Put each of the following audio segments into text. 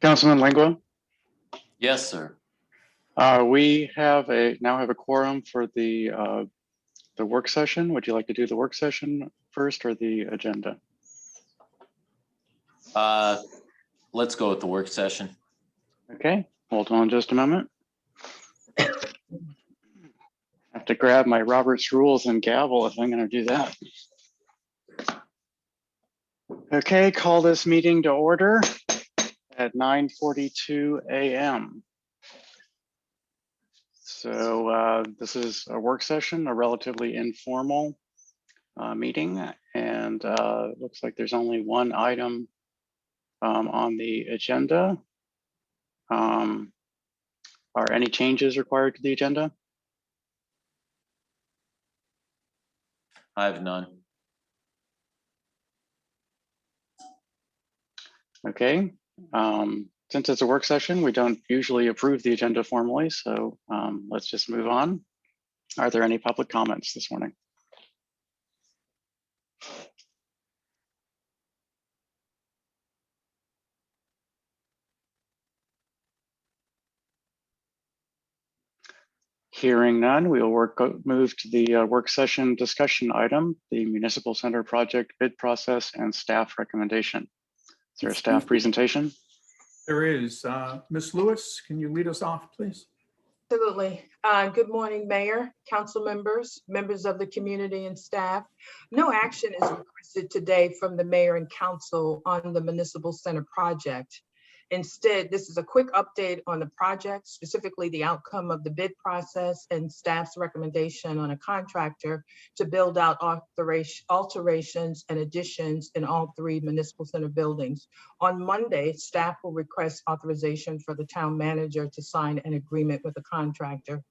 Councilman Langua, Yes, sir. we now have a quorum for the work session. Would you like to do the work session first or the agenda? Let's go with the work session. Okay, hold on just a moment. I have to grab my Robert's rules and gavel if I'm going to do that. Okay, call this meeting to order at 9:42 a.m. So this is a work session, a relatively informal meeting, and it looks like there's only one item on the agenda. Are any changes required to the agenda? I have none. Okay. Since it's a work session, we don't usually approve the agenda formally, so let's just move on. Are there any public comments this morning? Hearing none, we will move to the work session discussion item, the Municipal Center project bid process and staff recommendation. Is there a staff presentation? There is. Ms. Lewis, can you lead us off, please? Absolutely. Good morning, Mayor, council members, members of the community and staff. No action is requested today from the mayor and council on the Municipal Center project. Instead, this is a quick update on the project, specifically the outcome of the bid process and staff's recommendation on a contractor to build out alterations and additions in all three Municipal Center buildings. On Monday, staff will request authorization for the town manager to sign an agreement with the contractor.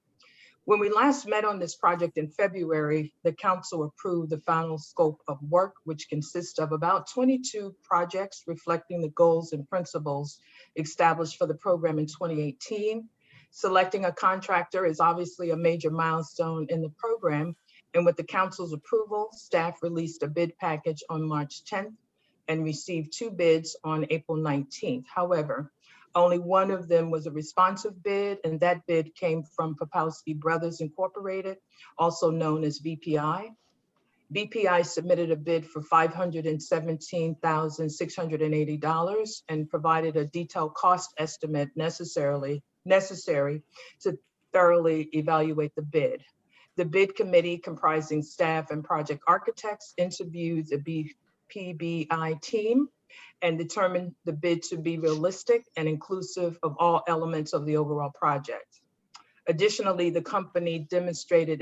When we last met on this project in February, the council approved the final scope of work, which consists of about 22 projects reflecting the goals and principles established for the program in 2018. Selecting a contractor is obviously a major milestone in the program, and with the council's approval, staff released a bid package on March 10th and received 2 bids on April 19th. However, only one of them was a responsive bid, and that bid came from Popowski Brothers Incorporated, also known as BPI. BPI submitted a bid for $517,680 and provided a detailed cost estimate necessary to thoroughly evaluate the bid. The bid committee, comprising staff and project architects, interviewed the PBI team and determined the bid to be realistic and inclusive of all elements of the overall project. Additionally, the company demonstrated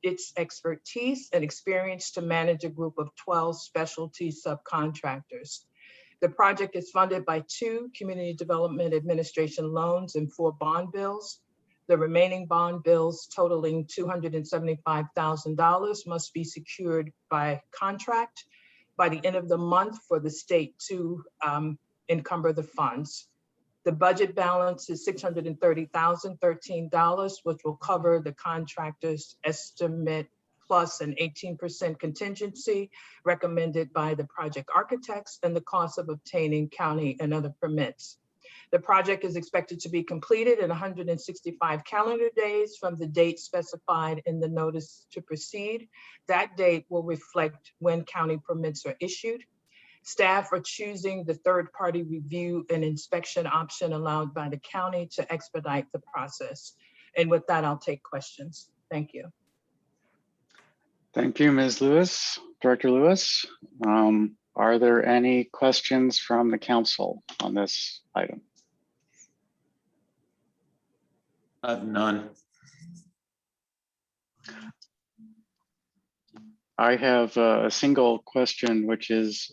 its expertise and experience to manage a group of 12 specialty subcontractors. The project is funded by 2 Community Development Administration loans and 4 bond bills. The remaining bond bills, totaling $275,000, must be secured by contract by the end of the month for the state to encumber the funds. The budget balance is $630,013, which will cover the contractor's estimate plus an 18% contingency recommended by the project architects and the cost of obtaining county and other permits. The project is expected to be completed in 165 calendar days from the date specified in the notice to proceed. That date will reflect when county permits are issued. Staff are choosing the third-party review and inspection option allowed by the county to expedite the process. And with that, I'll take questions. Thank you. Thank you, Ms. Lewis. Director Lewis, are there any questions from the council on this item? I have none. I have a single question, which is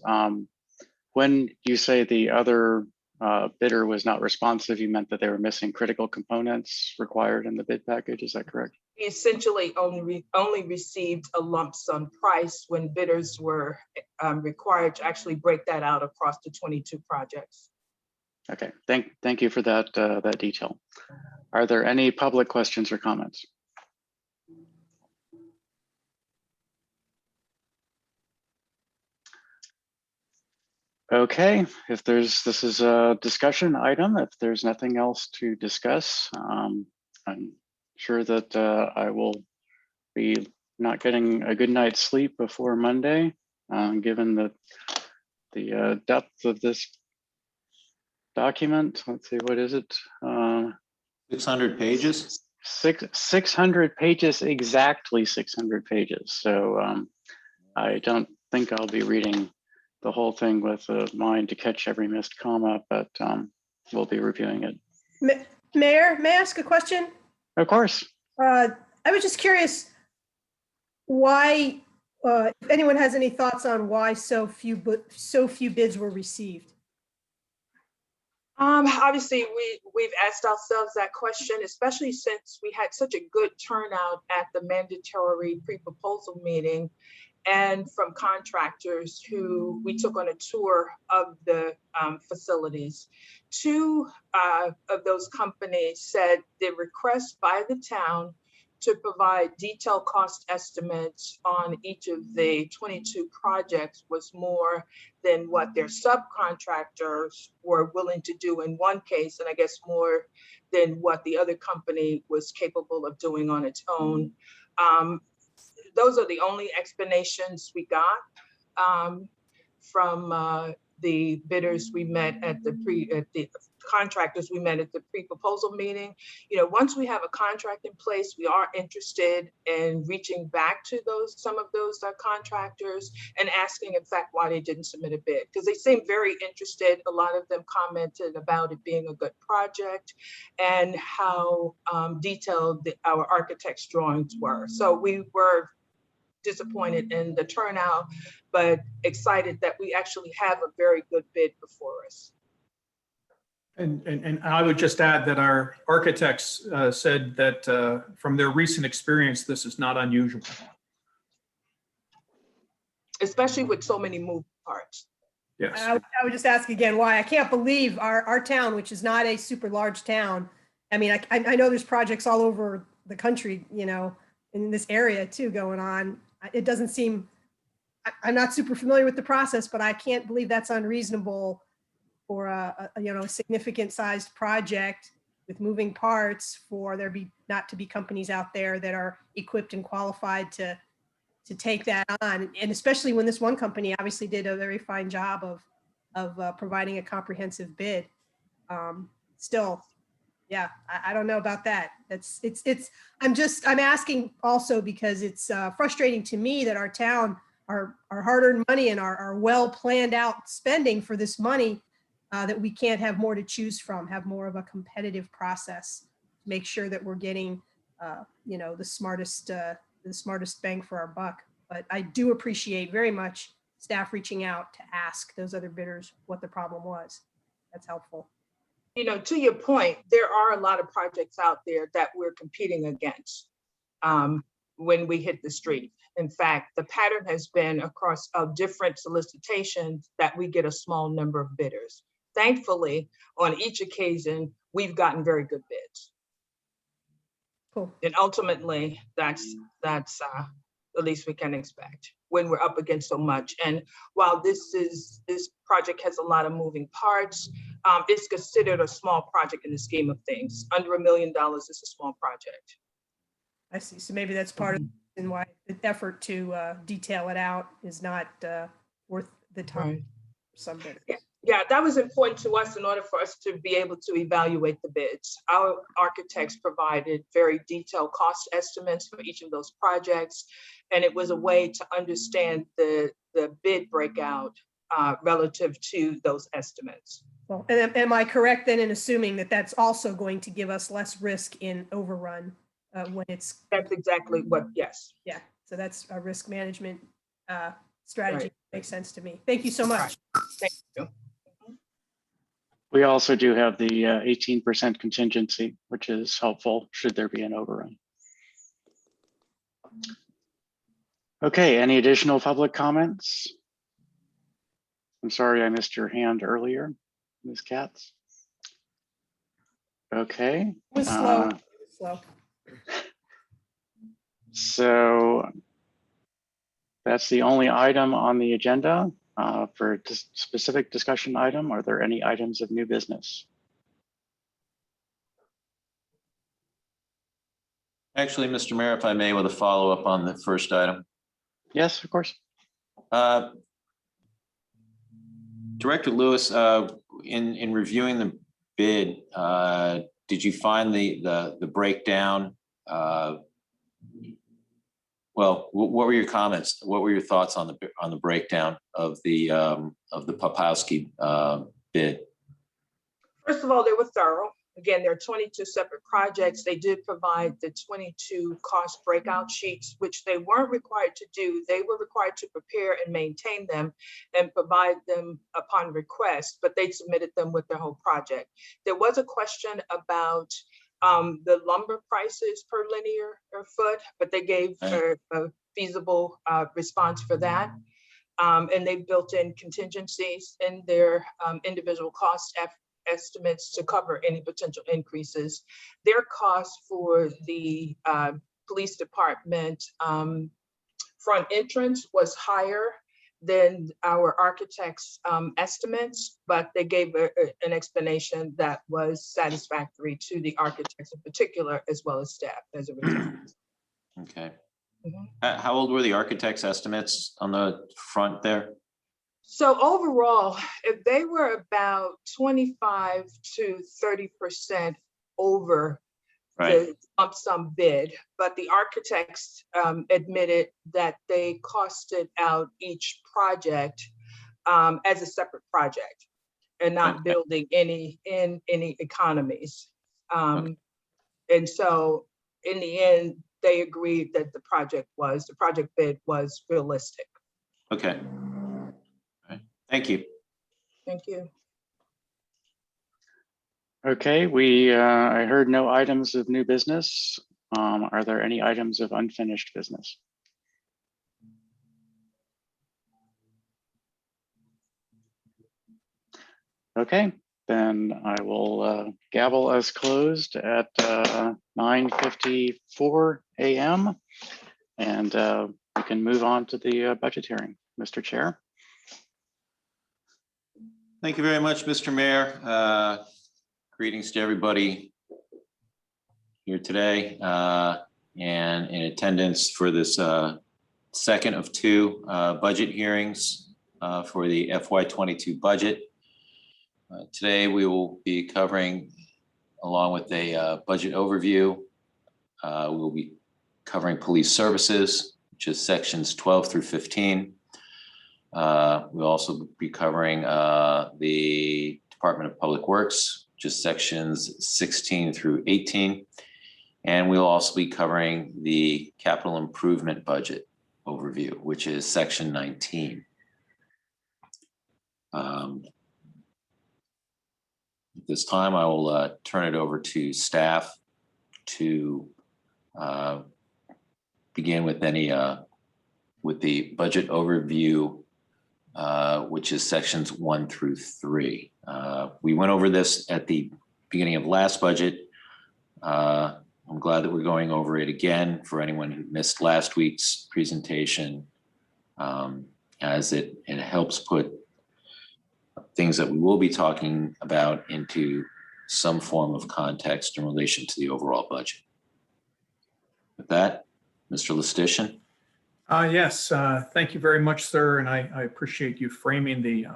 when you say the other bidder was not responsive, you meant that they were missing critical components required in the bid package. Is that correct? We essentially only received a lump sum price when bidders were required to actually break that out across the 22 projects. Okay, thank you for that that detail. Are there any public questions or comments? Okay, this is a discussion item. If there's nothing else to discuss, I'm sure that I will be not getting a good night's sleep before Monday, given the depth of this document. Let's see, what is it? 600 pages? 600 pages, exactly 600 pages. So I don't think I'll be reading the whole thing with a mind to catch every missed comma, but we'll be reviewing it. Mayor, may I ask a question? Of course. I was just curious why, if anyone has any thoughts on why so few bids were received. Obviously, we've asked ourselves that question, especially since we had such a good turnout at the mandatory pre-proposal meeting and from contractors who we took on a tour of the facilities. Two of those companies said the request by the town to provide detailed cost estimates on each of the 22 projects was more than what their subcontractors were willing to do in one case, and I guess more than what the other company was capable of doing on its own. Those are the only explanations we got from the bidders we met at the contractors we met at the pre-proposal meeting. You know, once we have a contract in place, we are interested in reaching back to some of those contractors and asking, in fact, why they didn't submit a bid, because they seem very interested. A lot of them commented about it being a good project and how detailed our architect's drawings were. So we were disappointed in the turnout, but excited that we actually have a very good bid before us. And I would just add that our architects said that from their recent experience, this is not unusual. Especially with so many moving parts. Yes. I would just ask again why. I can't believe our town, which is not a super large town. I mean, I know there's projects all over the country, you know, in this area too going on. It doesn't seem, I'm not super familiar with the process, but I can't believe that's unreasonable for a significant sized project with moving parts for there not to be companies out there that are equipped and qualified to take that on. And especially when this one company obviously did a very fine job of providing a comprehensive bid. Still, yeah, I don't know about that. I'm asking also because it's frustrating to me that our town, our hard-earned money and our well planned out spending for this money, that we can't have more to choose from, have more of a competitive process, make sure that we're getting, the smartest bang for our buck. But I do appreciate very much staff reaching out to ask those other bidders what the problem was. That's helpful. You know, to your point, there are a lot of projects out there that we're competing against when we hit the street. In fact, the pattern has been across different solicitations that we get a small number of bidders. Thankfully, on each occasion, we've gotten very good bids. Cool. And ultimately, that's the least we can expect when we're up against so much. And while this project has a lot of moving parts, it's considered a small project in the scheme of things. Under $1 million is a small project. I see. So maybe that's part of the reason why the effort to detail it out is not worth the time Right. for some bidders. Yeah, that was important to us in order for us to be able to evaluate the bids. Our architects provided very detailed cost estimates for each of those projects, and it was a way to understand the bid breakout relative to those estimates. Well, and am I correct then in assuming that that's also going to give us less risk in overrun when it's? That's exactly what, yes. Yeah, so that's a risk management strategy. Right. Makes sense to me. Thank you so much. Thank you. We also do have the 18% contingency, which is helpful should there be an overrun. Okay, any additional public comments? I'm sorry I missed your hand earlier, Ms. Katz. Okay. It was slow. So that's the only item on the agenda. for specific discussion item? Are there any items of new business? Actually, Mr. Mayor, if I may, with a follow-up on the first item. Yes, of course. Director Lewis, in reviewing the bid, did you find the breakdown? Well, what were your comments? What were your thoughts on the breakdown of the Popowski bid? First of all, they were thorough. Again, there are 22 separate projects. They did provide the 22 cost breakout sheets, which they weren't required to do. They were required to prepare and maintain them and provide them upon request, but they submitted them with their whole project. There was a question about the lumber prices per linear or foot, but they gave a feasible response for that. And they built in contingencies in their individual cost estimates to cover any potential increases. Their cost for the police department front entrance was higher than our architect's estimates, but they gave an explanation that was satisfactory to the architects in particular, as well as staff as a result. Okay. Mhm. How old were the architect's estimates on the front there? So overall, if they were about 25 to 30% over Right. the lump sum bid, but the architects admitted that they costed out each project as a separate project and not Okay. building any economies. Okay. And so in the end, they agreed that the project bid was realistic. Okay. All right. Thank you. Thank you. Okay, I heard no items of new business. Are there any items of unfinished business? Okay, then I will gavel as closed at 9:54 a.m. and we can move on to the budget hearing. Mr. Chair. Thank you very much, Mr. Mayor. Greetings to everybody here today and in attendance for this second of two budget hearings for the FY22 budget. Today we will be covering, along with a budget overview, we will be covering police services, which is sections 12 through 15. We'll also be covering the Department of Public Works, which is sections 16 through 18. And we'll also be covering the capital improvement budget overview, which is section 19. At this time, I will turn it over to staff to begin with with the budget overview, which is sections 1 through 3. We went over this at the beginning of last budget. I'm glad that we're going over it again for anyone who missed last week's presentation, as it helps put things that we will be talking about into some form of context in relation to the overall budget. With that, Mr. Listician. Yes, thank you very much, sir. And I appreciate you framing the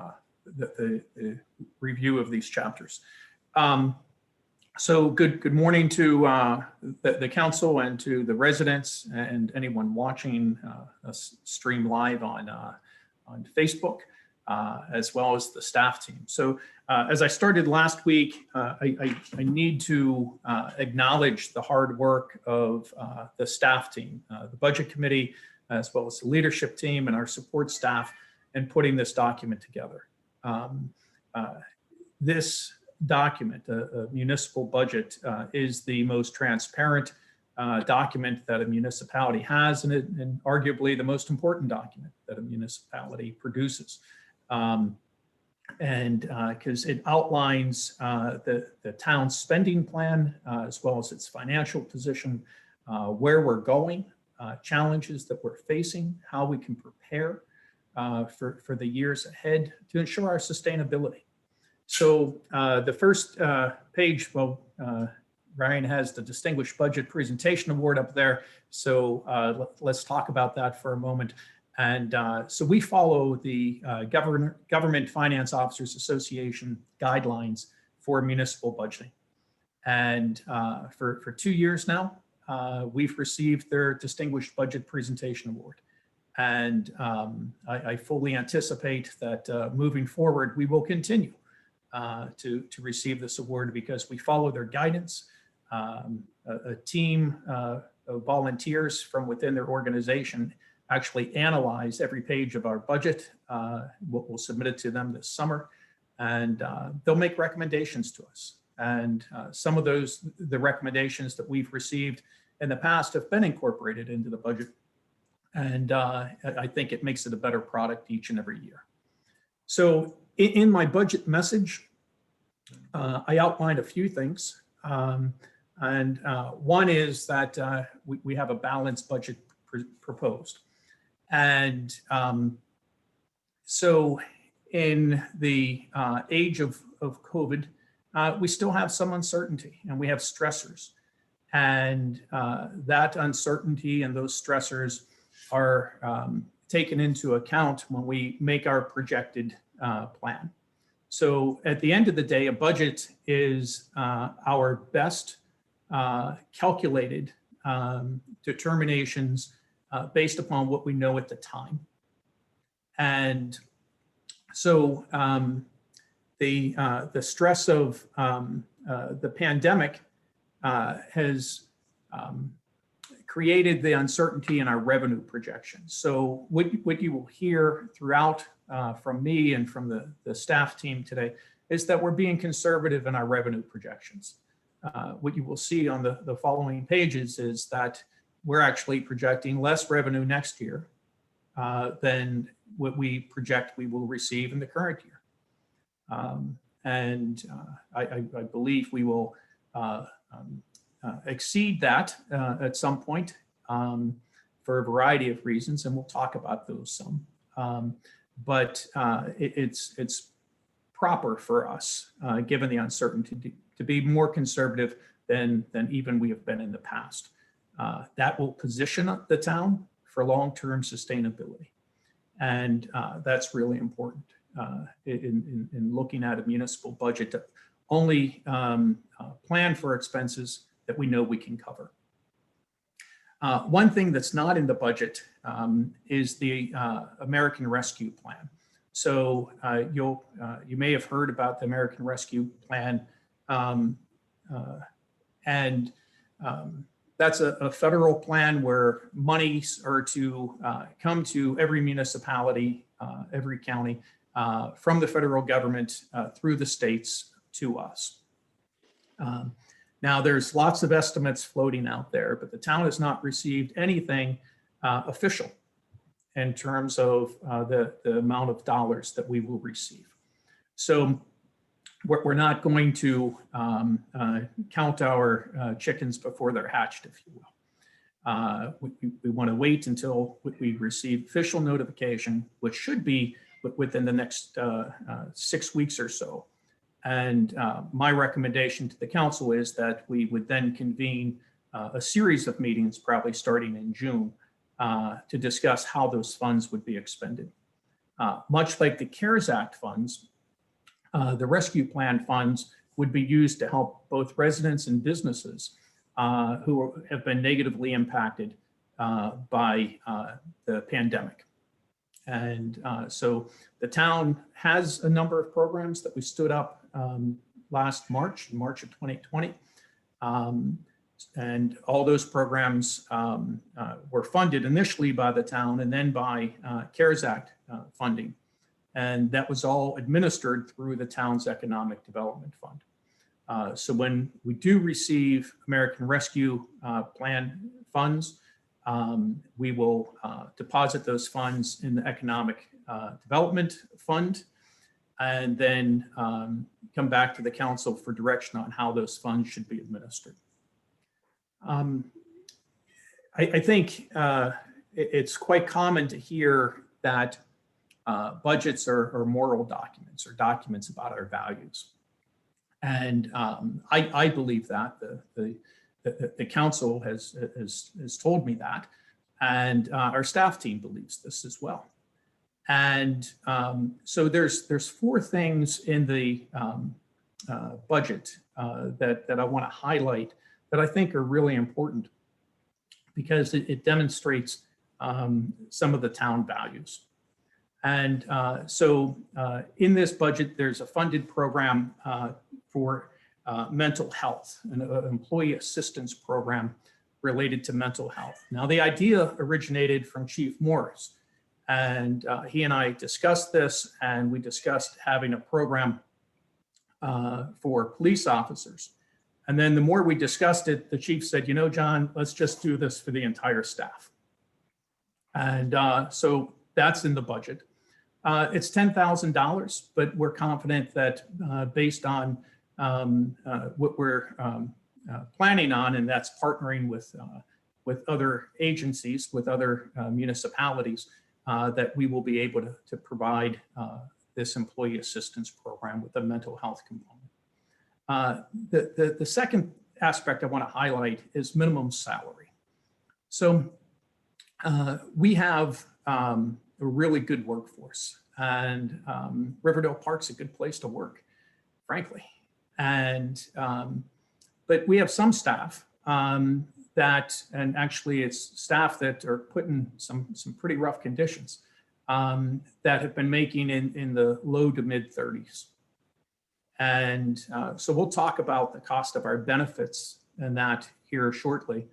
review of these chapters. So good morning to the council and to the residents and anyone watching us stream live on Facebook, as well as the staff team. So as I started last week, I need to acknowledge the hard work of the staff team, the budget committee, as well as the leadership team and our support staff in putting this document together. This document, a municipal budget, is the most transparent document that a municipality has, and arguably the most important document that a municipality produces. Because it outlines the town's spending plan, as well as its financial position, where we're going, challenges that we're facing, how we can prepare, for the years ahead to ensure our sustainability. So the first page, well, Ryan has the Distinguished Budget Presentation Award up there. So let's talk about that for a moment. And so we follow the Government Finance Officers Association guidelines for municipal budgeting. And for 2 years now, we've received their Distinguished Budget Presentation Award. And I fully anticipate that moving forward, we will continue to receive this award because we follow their guidance. A team of volunteers from within their organization actually analyze every page of our budget. We'll submit it to them this summer, and they'll make recommendations to us. And some of the recommendations that we've received in the past have been incorporated into the budget. And I think it makes it a better product each and every year. So in my budget message, I outlined a few things. And one is that we have a balanced budget proposed. And so in the age of COVID, we still have some uncertainty and we have stressors. And that uncertainty and those stressors are taken into account when we make our projected plan. So at the end of the day, a budget is our best calculated determinations based upon what we know at the time. And so the stress of the pandemic has created the uncertainty in our revenue projections. So what you will hear throughout from me and from the staff team today is that we're being conservative in our revenue projections. What you will see on the following pages is that we're actually projecting less revenue next year than what we project we will receive in the current year. I believe we will exceed that at some point for a variety of reasons, and we'll talk about those some. But it's proper for us, given the uncertainty, to be more conservative than even we have been in the past. That will position the town for long-term sustainability. And that's really important in looking at a municipal budget to only plan for expenses that we know we can cover. One thing that's not in the budget is the American Rescue Plan. So you may have heard about the American Rescue Plan, and that's a federal plan where monies are to come to every municipality, every county, from the federal government through the states to us. Now, there's lots of estimates floating out there, but the town has not received anything official in terms of the amount of dollars that we will receive. So we're not going to count our chickens before they're hatched, if you will. We want to wait until we receive official notification, which should be within the next 6 weeks or so. And my recommendation to the council is that we would then convene a series of meetings, probably starting in June, to discuss how those funds would be expended. Much like the CARES Act funds, the rescue plan funds would be used to help both residents and businesses who have been negatively impacted by the pandemic. And so the town has a number of programs that we stood up last March of 2020. And all those programs were funded initially by the town and then by CARES Act funding. And that was all administered through the town's Economic Development Fund. So when we do receive American Rescue Plan funds, we will deposit those funds in the Economic Development Fund, and then come back to the council for direction on how those funds should be administered. I think it's quite common to hear that budgets are moral documents or documents about our values. And I believe that the council has told me that, and our staff team believes this as well. And so there's four things in the budget that I want to highlight that I think are really important because it demonstrates some of the town values. And so in this budget, there's a funded program for mental health, an employee assistance program related to mental health. Now, the idea originated from Chief Morris, and he and I discussed this, and we discussed having a program for police officers. And then the more we discussed it, the chief said, you know, John, let's just do this for the entire staff. And so that's in the budget. It's $10,000, but we're confident that based on what we're planning on, and that's partnering with other agencies, with other municipalities, that we will be able to provide this employee assistance program with a mental health component. The second aspect I want to highlight is minimum salary. So we have a really good workforce, and Riverdale Park's a good place to work, frankly. And but we have some staff that, and actually it's staff that are put in some pretty rough conditions, that have been making in the low to mid 30s. And so we'll talk about the cost of our benefits and that here shortly.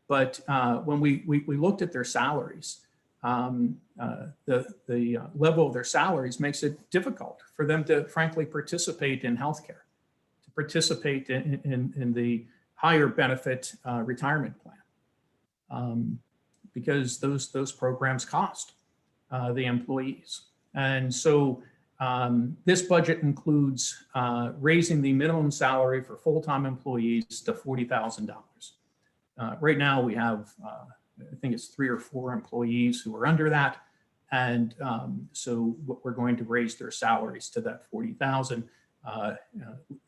But when we looked at their salaries, the level of their salaries makes it difficult for them to frankly participate in healthcare, to participate in the higher benefit retirement plan, because those programs cost the employees. And so this budget includes raising the minimum salary for full-time employees to $40,000. Right now we have, I think it's 3 or 4 employees who are under that. And so we're going to raise their salaries to that 40,000. At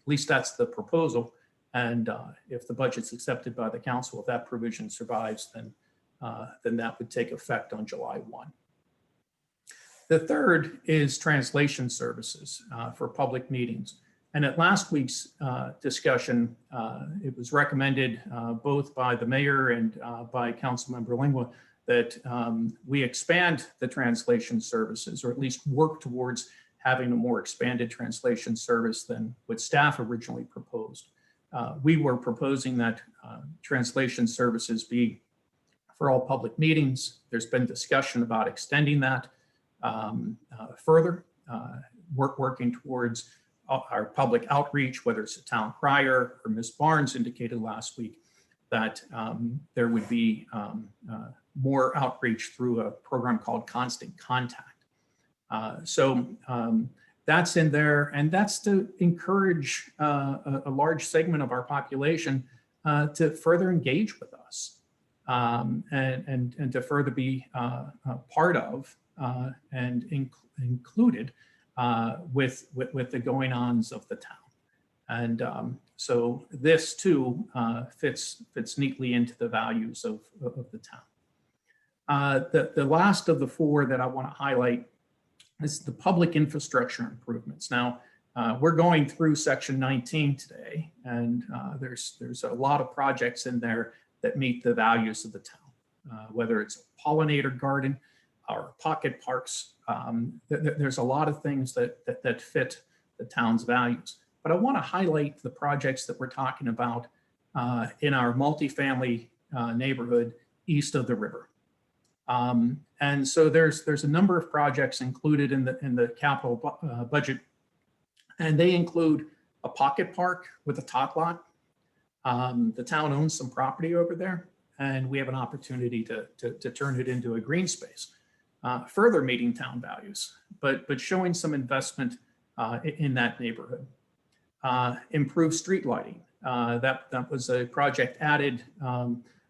least that's the proposal. And if the budget's accepted by the council, if that provision survives, then that would take effect on July 1. The third is translation services for public meetings. And at last week's discussion, it was recommended both by the mayor and by Councilmember Lingua that we expand the translation services, or at least work towards having a more expanded translation service than what staff originally proposed. We were proposing that translation services be for all public meetings. There's been discussion about extending that further, working towards our public outreach, whether it's a town crier or Ms. Barnes indicated last week that there would be more outreach through a program called Constant Contact. So that's in there, and that's to encourage a large segment of our population to further engage with us and to further be part of and included with the going-ons of the town. And so this too fits neatly into the values of the town. The last of the 4 that I want to highlight is the public infrastructure improvements. Now, we're going through section 19 today, and there's a lot of projects in there that meet the values of the town, whether it's a pollinator garden or pocket parks. There's a lot of things that fit the town's values. But I want to highlight the projects that we're talking about in our multifamily neighborhood east of the river. And so there's a number of projects included in the capital budget, and they include a pocket park with a tot lot. The town owns some property over there, and we have an opportunity to turn it into a green space, further meeting town values, but showing some investment in that neighborhood. Improved street lighting. That was a project added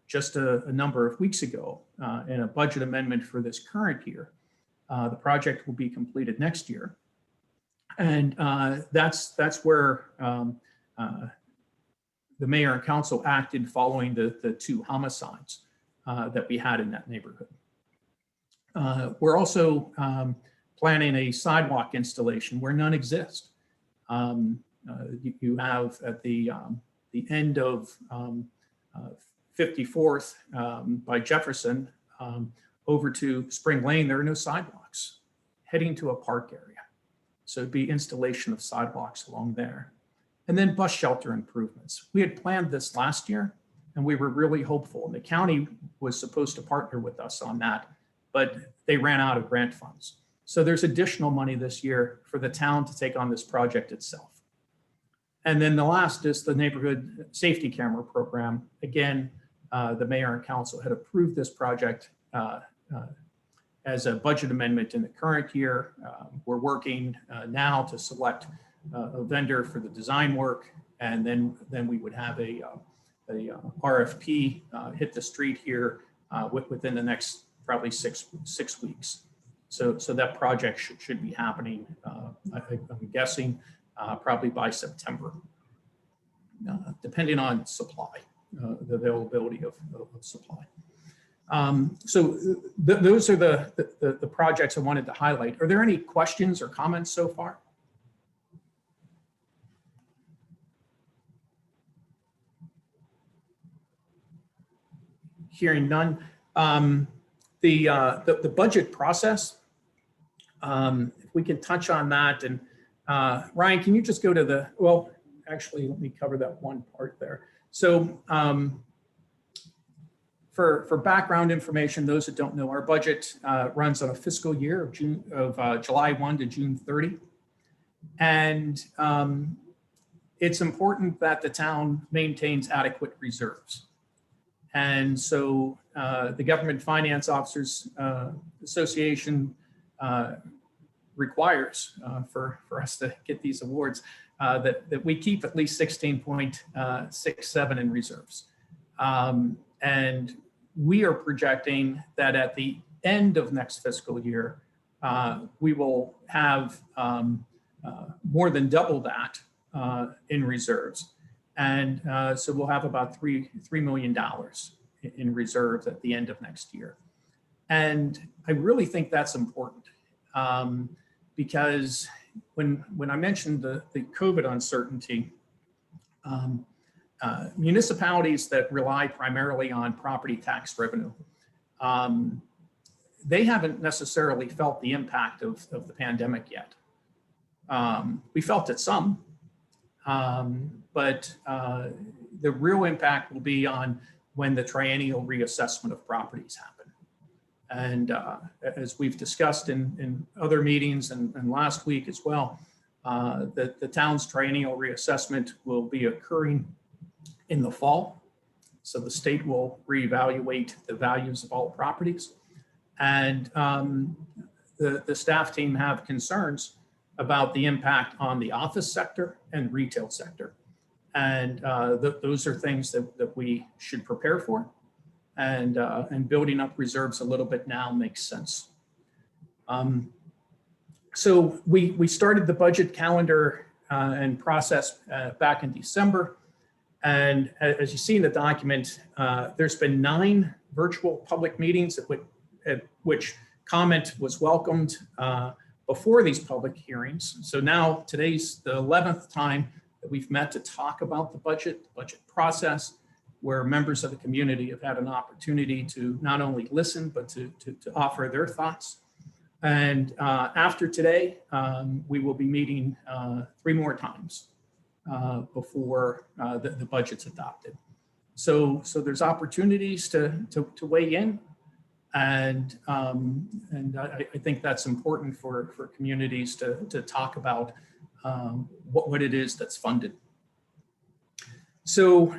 just a number of weeks ago in a budget amendment for this current year. The project will be completed next year. And that's where the mayor and council acted following the 2 homicides that we had in that neighborhood. We're also planning a sidewalk installation where none exist. You have at the end of 54th by Jefferson over to Spring Lane, there are no sidewalks heading to a park area. So it'd be installation of sidewalks along there. And then bus shelter improvements. We had planned this last year and we were really hopeful. And the county was supposed to partner with us on that, but they ran out of grant funds. So there's additional money this year for the town to take on this project itself. And then the last is the neighborhood safety camera program. Again, the mayor and council had approved this project as a budget amendment in the current year. We're working now to select a vendor for the design work, and then we would have a RFP hit the street here within the next probably six weeks. So that project should be happening, I'm guessing, probably by September, depending on supply, the availability of supply. So those are the projects I wanted to highlight. Are there any questions or comments so far? Hearing none. The budget process, if we can touch on that. And Ryan, can you just go to the, well, actually, let me cover that one part there. So for background information, those that don't know, our budget runs on a fiscal year of July 1 to June 30. And it's important that the town maintains adequate reserves. And so the Government Finance Officers Association requires for us to get these awards that we keep at least 16.67 in reserves. And we are projecting that at the end of next fiscal year, we will have more than double that in reserves. And so we'll have about $3 million in reserves at the end of next year. And I really think that's important because when I mentioned the COVID uncertainty, municipalities that rely primarily on property tax revenue, they haven't necessarily felt the impact of the pandemic yet. We felt it some, but the real impact will be on when the triennial reassessment of properties happen. And as we've discussed in other meetings and last week as well, the town's triennial reassessment will be occurring in the fall. So the state will reevaluate the values of all properties. And the staff team have concerns about the impact on the office sector and retail sector. And those are things that we should prepare for. And building up reserves a little bit now makes sense. So we started the budget calendar and process back in December. And as you see in the document, there's been 9 virtual public meetings at which comment was welcomed before these public hearings. So now today's the 11th time that we've met to talk about the budget process, where members of the community have had an opportunity to not only listen, but to offer their thoughts. And after today, we will be meeting 3 more times before the budget's adopted. So there's opportunities to weigh in. And I think that's important for communities to talk about what it is that's funded. So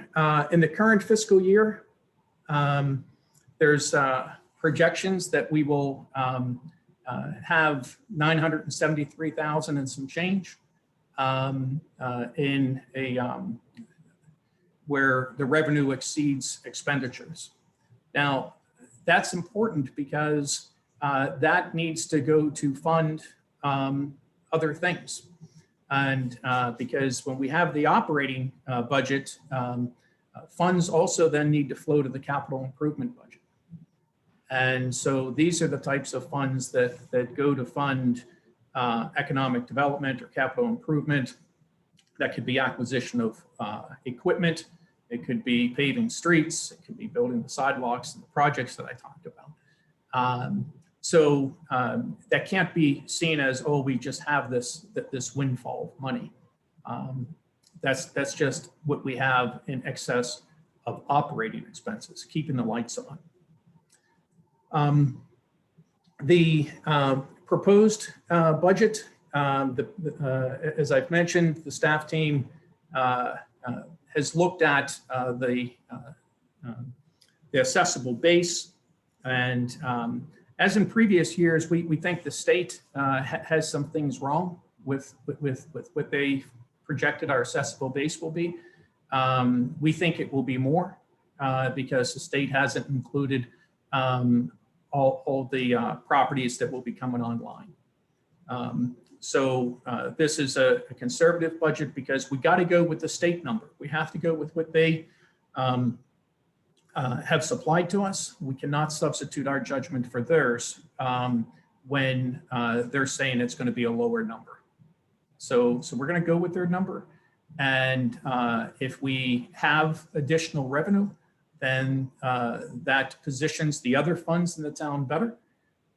in the current fiscal year, there's projections that we will have $973,000 and some change in where the revenue exceeds expenditures. Now, that's important because that needs to go to fund other things. And because when we have the operating budget, funds also then need to flow to the capital improvement budget. And so these are the types of funds that go to fund economic development or capital improvement. That could be acquisition of equipment. It could be paving streets. It could be building the sidewalks and the projects that I talked about. That can't be seen as, oh, we just have this windfall of money. That's just what we have in excess of operating expenses, keeping the lights on. The proposed budget, as I've mentioned, the staff team has looked at the accessible base. And as in previous years, we think the state has some things wrong with what they projected our accessible base will be. We think it will be more because the state hasn't included all the properties that will be coming online. This is a conservative budget because we got to go with the state number. We have to go with what they have supplied to us. We cannot substitute our judgment for theirs when they're saying it's going to be a lower number. So we're going to go with their number. And if we have additional revenue, then that positions the other funds in the town better,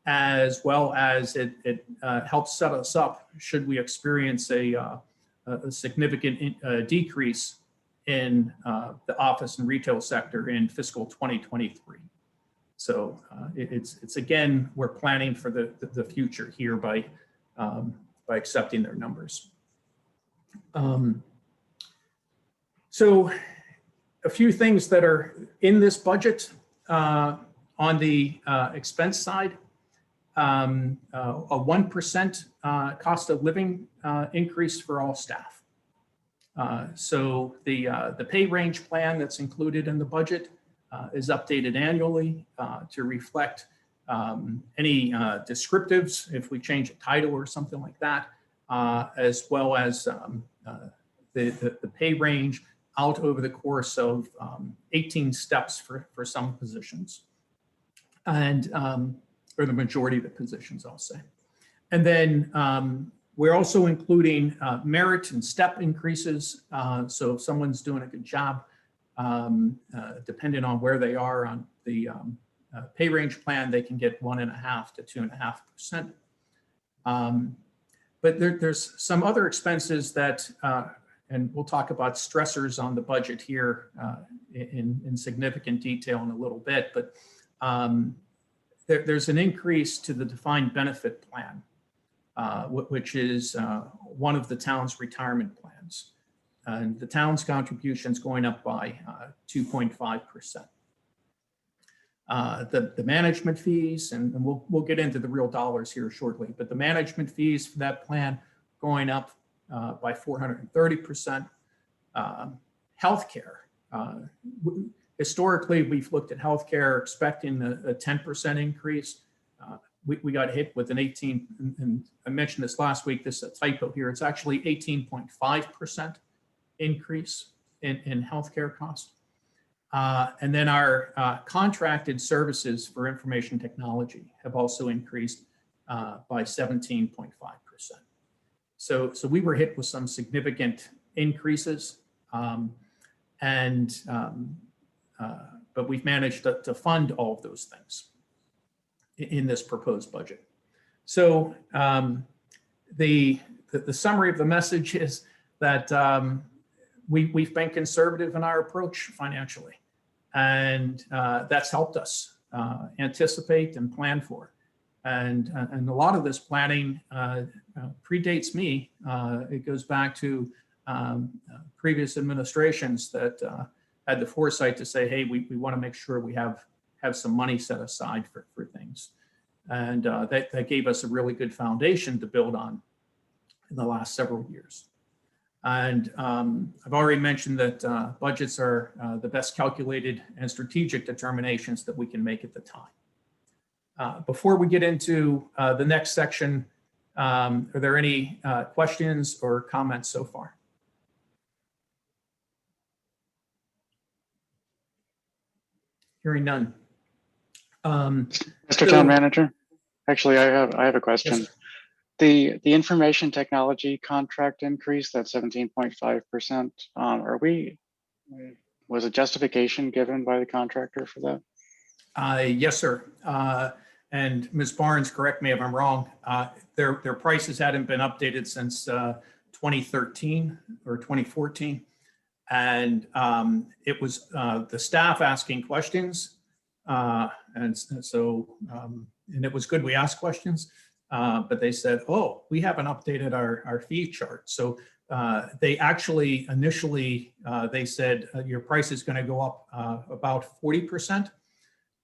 as well as it helps set us up should we experience a significant decrease in the office and retail sector in fiscal 2023. So it's again, we're planning for the future here by accepting their numbers. So a few things that are in this budget on the expense side, a 1% cost of living increase for all staff. So the pay range plan that's included in the budget is updated annually to reflect any descriptives if we change a title or something like that, as well as the pay range out over the course of 18 steps for some positions, and or the majority of the positions, I'll say. And then we're also including merit and step increases. So if someone's doing a good job, depending on where they are on the pay range plan, they can get 1.5% to 2.5%. But there's some other expenses that, and we'll talk about stressors on the budget here in significant detail in a little bit, but there's an increase to the defined benefit plan, which is one of the town's retirement plans. And the town's contribution is going up by 2.5%. The management fees, and we'll get into the real dollars here shortly, but the management fees for that plan going up by 430%. Healthcare. Historically, we've looked at healthcare expecting a 10% increase. We got hit with an 18, and I mentioned this last week, this is a typo here. It's actually 18.5% increase in healthcare costs. And then our contracted services for information technology have also increased by 17.5%. So we were hit with some significant increases, but we've managed to fund all of those things in this proposed budget. So the summary of the message is that we've been conservative in our approach financially, and that's helped us anticipate and plan for. And a lot of this planning predates me. It goes back to previous administrations that had the foresight to say, hey, we want to make sure we have some money set aside for things. And that gave us a really good foundation to build on in the last several years. And I've already mentioned that budgets are the best calculated and strategic determinations that we can make at the time. Before we get into the next section, are there any questions or comments so far? Hearing none. Mr. Town Manager, actually, I have a question. Yes, The information technology contract increase, that 17.5%, was a justification given by the contractor for that? yes, sir. And Ms. Barnes, correct me if I'm wrong, their prices hadn't been updated since 2013 or 2014. And it was the staff asking questions. And it was good we asked questions, but they said, oh, we haven't updated our fee chart. So they actually initially, they said your price is going to go up about 40%.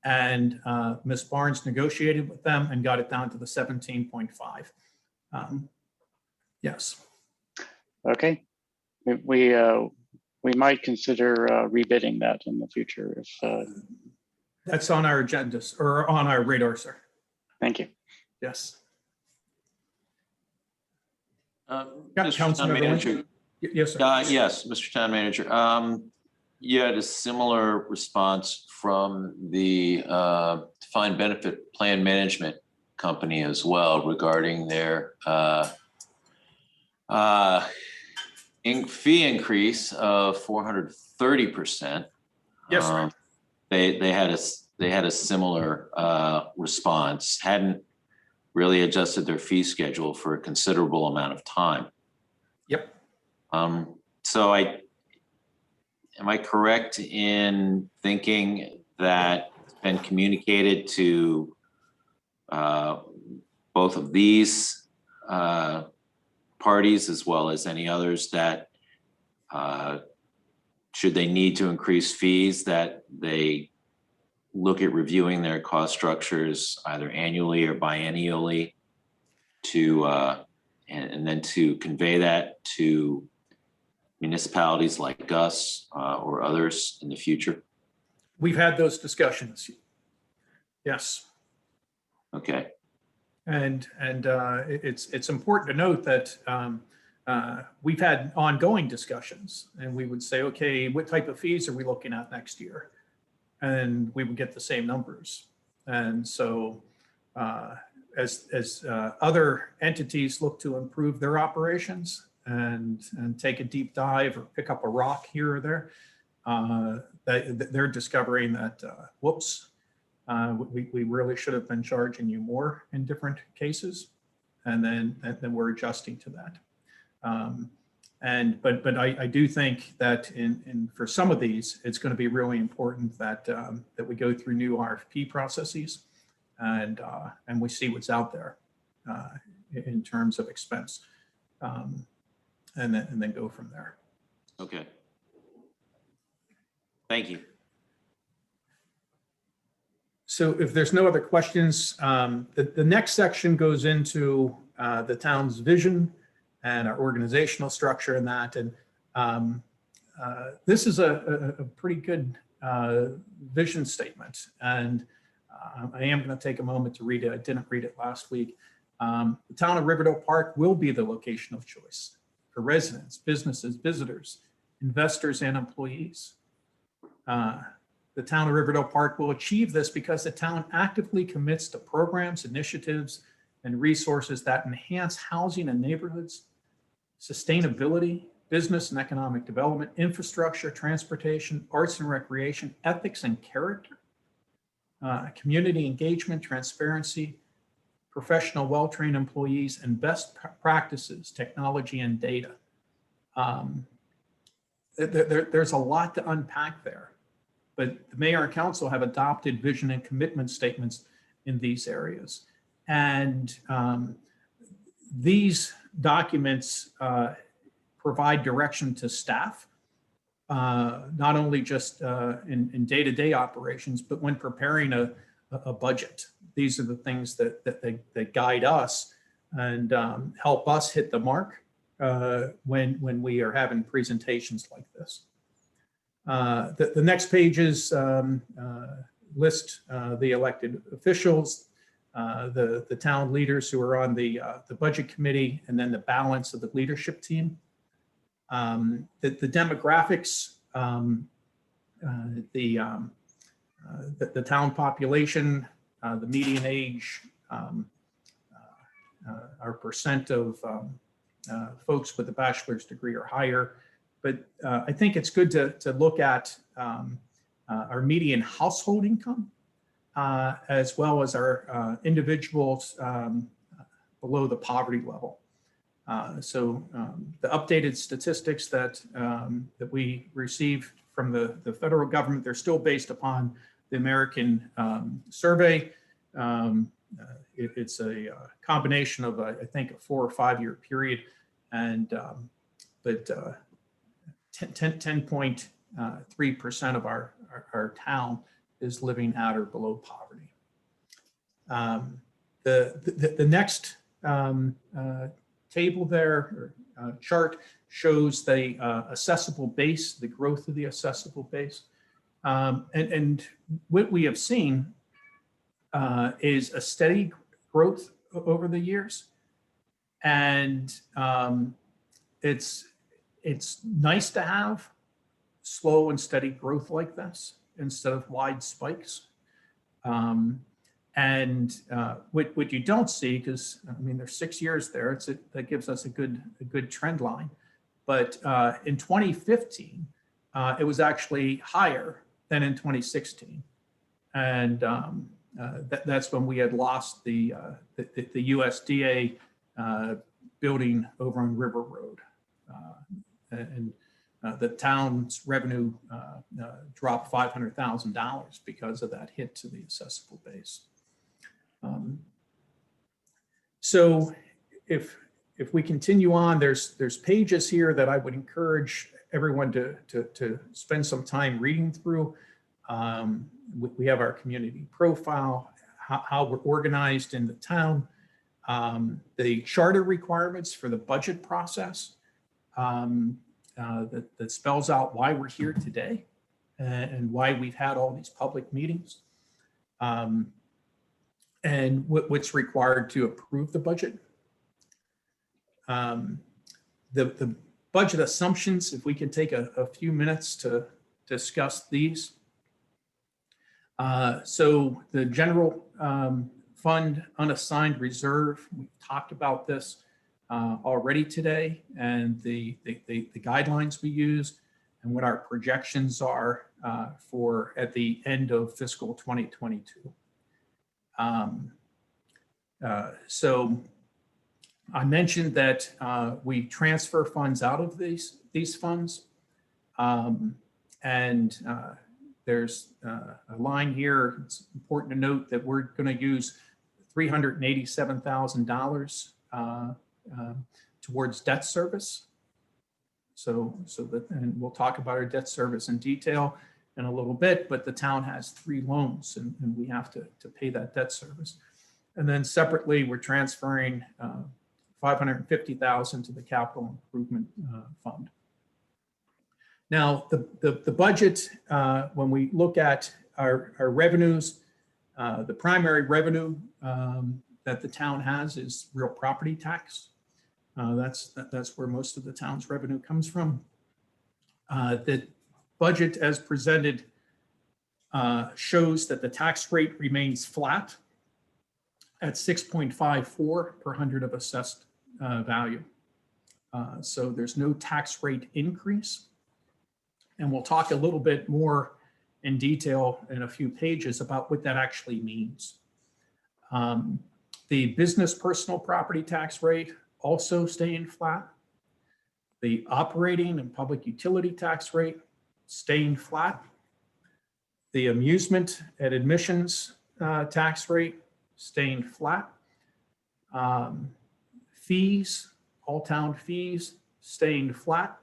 And Ms. Barnes negotiated with them and got it down to the 17.5. Yes. Okay. We might consider rebidding that in the future if. That's on our agendas or on our radar, sir. Thank you. Yes. Mr. Town Councilmember Manager. Lynch? Yes, sir. Yes, Mr. Town Manager. You had a similar response from the defined benefit plan management company as well regarding their fee increase of 430%. Yes, sir. They had a similar response. Hadn't really adjusted their fee schedule for a considerable amount of time. Yep. So am I correct in thinking that it's been communicated to both of these parties as well as any others that should they need to increase fees, that they look at reviewing their cost structures either annually or biennially to and then to convey that to municipalities like us or others in the future? We've had those discussions. Yes. Okay. And it's important to note that we've had ongoing discussions, and we would say, okay, what type of fees are we looking at next year? And we would get the same numbers. And so as other entities look to improve their operations and take a deep dive or pick up a rock here or there, they're discovering that, whoops, we really should have been charging you more in different cases. And then we're adjusting to that. But I do think that for some of these, it's going to be really important that that we go through new RFP processes and we see what's out there in terms of expense, and then go from there. Okay. Thank you. So if there's no other questions, the next section goes into the town's vision and our organizational structure and that. And this is a pretty good vision statement. And I am going to take a moment to read it. I didn't read it last week. The town of Riverdale Park will be the location of choice for residents, businesses, visitors, investors, and employees. The town of Riverdale Park will achieve this because the town actively commits to programs, initiatives, and resources that enhance housing and neighborhoods, sustainability, business and economic development, infrastructure, transportation, arts and recreation, ethics and character, community engagement, transparency, professional, well-trained employees, and best practices, technology, and data. There's a lot to unpack there, but the mayor and council have adopted vision and commitment statements in these areas. And these documents provide direction to staff, not only just in day-to-day operations, but when preparing a budget. These are the things that guide us and help us hit the mark when we are having presentations like this. The next pages list the elected officials, the town leaders who are on the budget committee, and then the balance of the leadership team. The demographics, the town population, the median age, our percent of folks with a bachelor's degree or higher. But I think it's good to look at our median household income, as well as our individuals below the poverty level. So the updated statistics that we receive from the federal government, they're still based upon the American survey. It's a combination of, I think, a 4 or 5 year period, and but 10.3% of our town is living at or below poverty. The next table there, or chart, shows the assessable base, the growth of the assessable base. And what we have seen is a steady growth over the years. And it's nice to have slow and steady growth like this instead of wide spikes. And what you don't see, because I mean, there's 6 years there, that gives us a good trend line. But in 2015, it was actually higher than in 2016. And that's when we had lost the USDA building over on River Road. And the town's revenue dropped $500,000 because of that hit to the assessable base. So if we continue on, there's pages here that I would encourage everyone to spend some time reading through. We have our community profile, how we're organized in the town, the charter requirements for the budget process that spells out why we're here today and why we've had all these public meetings, and what's required to approve the budget. The budget assumptions, if we can take a few minutes to discuss these. So the general fund unassigned reserve, we talked about this already today, and the guidelines we use and what our projections are for at the end of fiscal 2022. So I mentioned that we transfer funds out of these funds, and there's a line here. It's important to note that we're going to use $387,000 towards debt service. So that, and we'll talk about our debt service in detail in a little bit, but the town has 3 loans and we have to pay that debt service. And then separately, we're transferring $550,000 to the capital improvement fund. Now, the budget, when we look at our revenues, the primary revenue that the town has is real property tax. That's where most of the town's revenue comes from. The budget as presented shows that the tax rate remains flat at 6.54 per hundred of assessed value. So there's no tax rate increase. And we'll talk a little bit more in detail in a few pages about what that actually means. The business personal property tax rate also staying flat. The operating and public utility tax rate staying flat. The amusement and admissions tax rate staying flat. Fees, all town fees staying flat.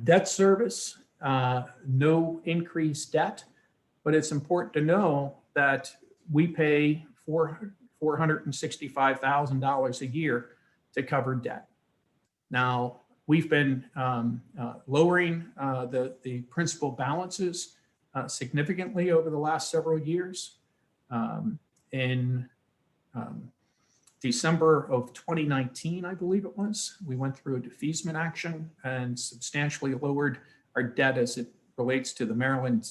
Debt service, no increased debt, but it's important to know that we pay $465,000 a year to cover debt. Now, we've been lowering the principal balances significantly over the last several years. in December of 2019, I believe it was, we went through a defeasance action and substantially lowered our debt as it relates to the Maryland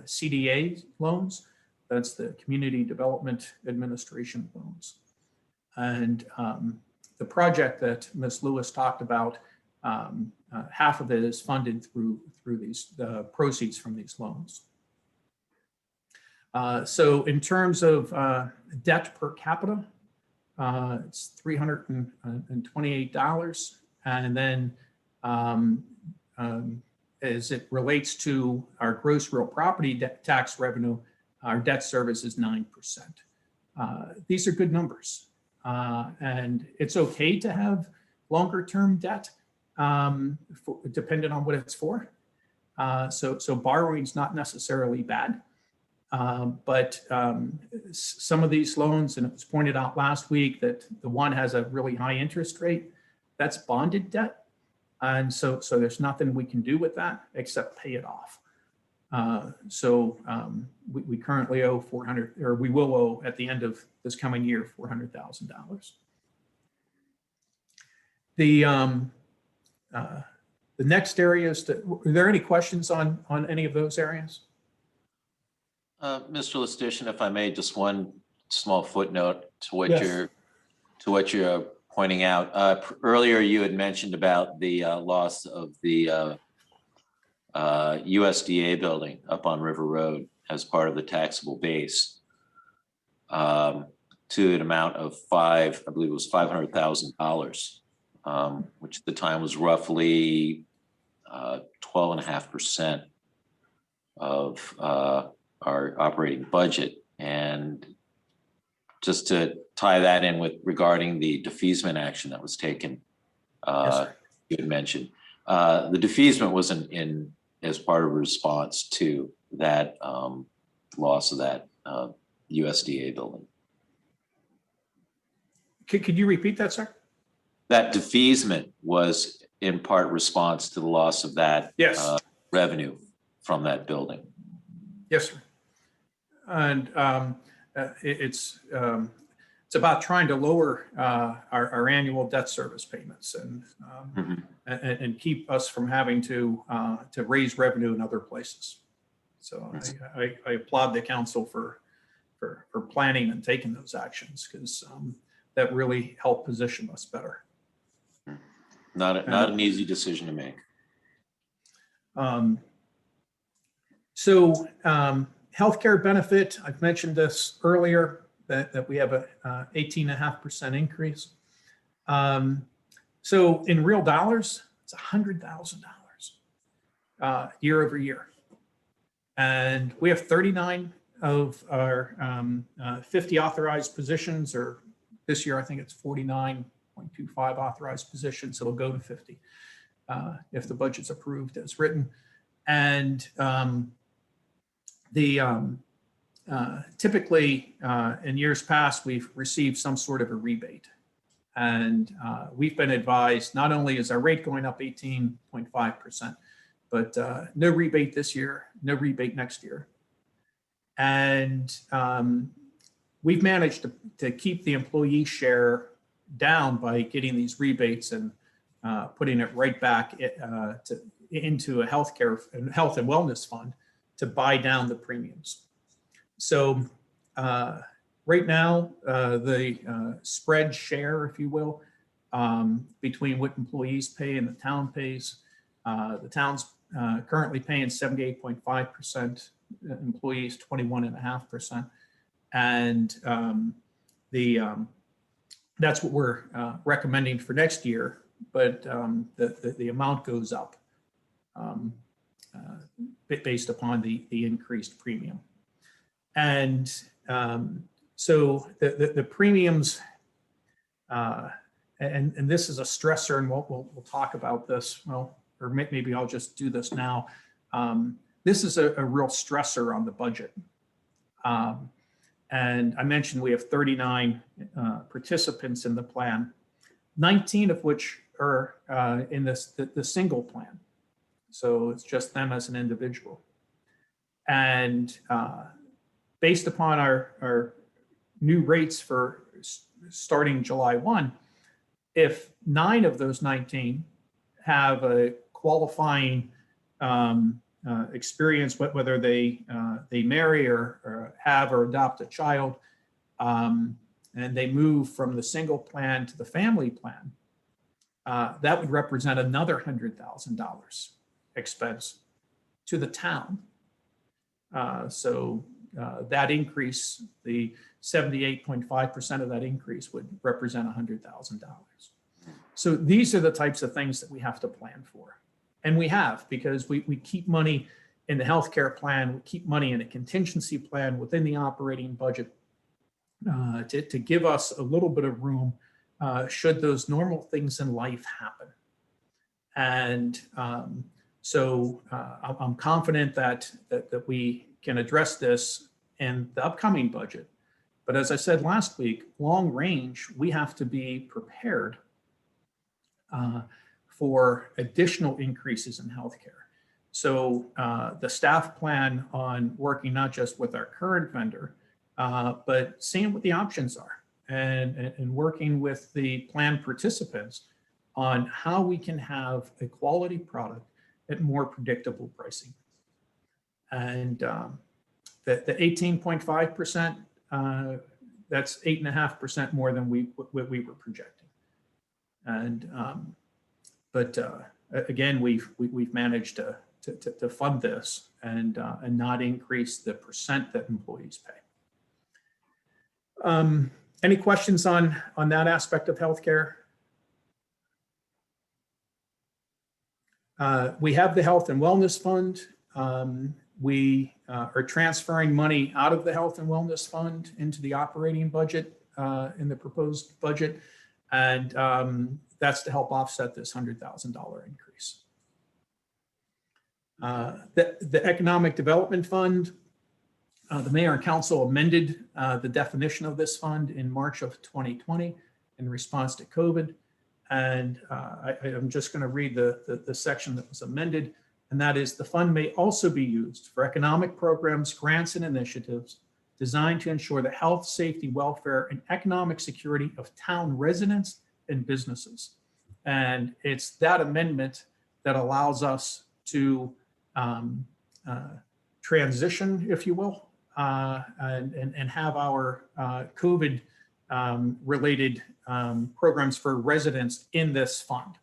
CDA loans. That's the Community Development Administration loans. And the project that Ms. Lewis talked about, half of it is funded through these proceeds from these loans. So in terms of debt per capita, it's $328. And then as it relates to our gross real property tax revenue, our debt service is 9%. These are good numbers. And it's okay to have longer term debt, depending on what it's for. So borrowing is not necessarily bad. But some of these loans, and it was pointed out last week that the one has a really high interest rate, that's bonded debt. And so there's nothing we can do with that except pay it off. We currently owe $400,000, or we will owe at the end of this coming year, $400,000. The next areas, are there any questions on any of those areas? Mr. Lustician, if I may, just one small footnote to what Yes. you're pointing out. Earlier, you had mentioned about the loss of the USDA building up on River Road as part of the taxable base to an amount of I believe it was $500,000, which at the time was roughly 12.5% of our operating budget. And just to tie that in with regarding the defeasance action that was taken, Yes, you had mentioned, the defeasance wasn't in as part of a response to that loss of that USDA building. Could you repeat that, sir? That defeasance was in part response to the loss of that Yes. revenue from that building. Yes, sir. And it's about trying to lower our annual debt service payments and keep us from having to raise revenue in other places. So I applaud the council for planning and taking those actions, because that really helped position us better. Not an easy decision to make. Healthcare benefit, I've mentioned this earlier, that we have a 18.5% increase. So in real dollars, it's $100,000 year over year. And we have 39 of our 50 authorized positions, or this year I think it's 49.25 authorized positions. It'll go to 50 if the budget's approved as written. And typically in years past, we've received some sort of a rebate. And we've been advised, not only is our rate going up 18.5%, but no rebate this year, no rebate next year. And we've managed to keep the employee share down by getting these rebates and putting it right back into a health and wellness fund to buy down the premiums. So right now, the spread share, if you will, between what employees pay and the town pays, the town's currently paying 78.5%, employees 21.5%. And that's what we're recommending for next year, but the amount goes up based upon the increased premium. And so the premiums, and this is a stressor, and we'll talk about this, well, or maybe I'll just do this now. This is a real stressor on the budget. And I mentioned we have 39 participants in the plan, 19 of which are in the single plan. So it's just them as an individual. And based upon our new rates for starting July 1, if 9 of those 19 have a qualifying experience, whether they marry or have or adopt a child, and they move from the single plan to the family plan, that would represent another $100,000 expense to the town. So that increase, the 78.5% of that increase would represent $100,000. So these are the types of things that we have to plan for. And we have, because we keep money in the healthcare plan, we keep money in a contingency plan within the operating budget to give us a little bit of room should those normal things in life happen. And so I'm confident that we can address this in the upcoming budget. But as I said last week, long range, we have to be prepared for additional increases in healthcare. So the staff plan on working not just with our current vendor, but seeing what the options are and working with the plan participants on how we can have a quality product at more predictable pricing. And the 18.5%, that's 8.5% more than we were projecting. And but again, we've managed to fund this and not increase the percent that employees pay. Any questions on that aspect of healthcare? We have the Health and Wellness Fund. We are transferring money out of the Health and Wellness Fund into the operating budget in the proposed budget. And that's to help offset this $100,000 increase. The Economic Development Fund, the mayor and council amended the definition of this fund in March of 2020 in response to COVID. And I'm just going to read the section that was amended. And that is, the fund may also be used for economic programs, grants, and initiatives designed to ensure the health, safety, welfare, and economic security of town residents and businesses. And it's that amendment that allows us to transition, if you will, and have our COVID related programs for residents in this fund.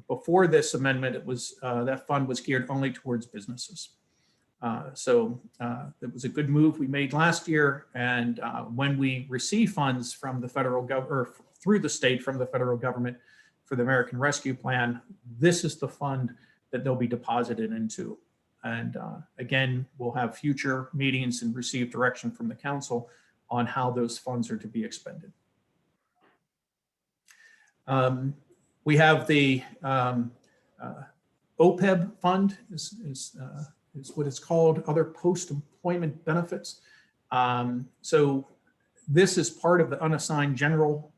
Before this amendment, it was that fund was geared only towards businesses. So it was a good move we made last year. And when we receive funds from the federal government or through the state from the federal government for the American Rescue Plan, this is the fund that they'll be deposited into. And again, we'll have future meetings and receive direction from the council on how those funds are to be expended. We have the OPEB fund is what it's called, other post-employment benefits. So this is part of the unassigned general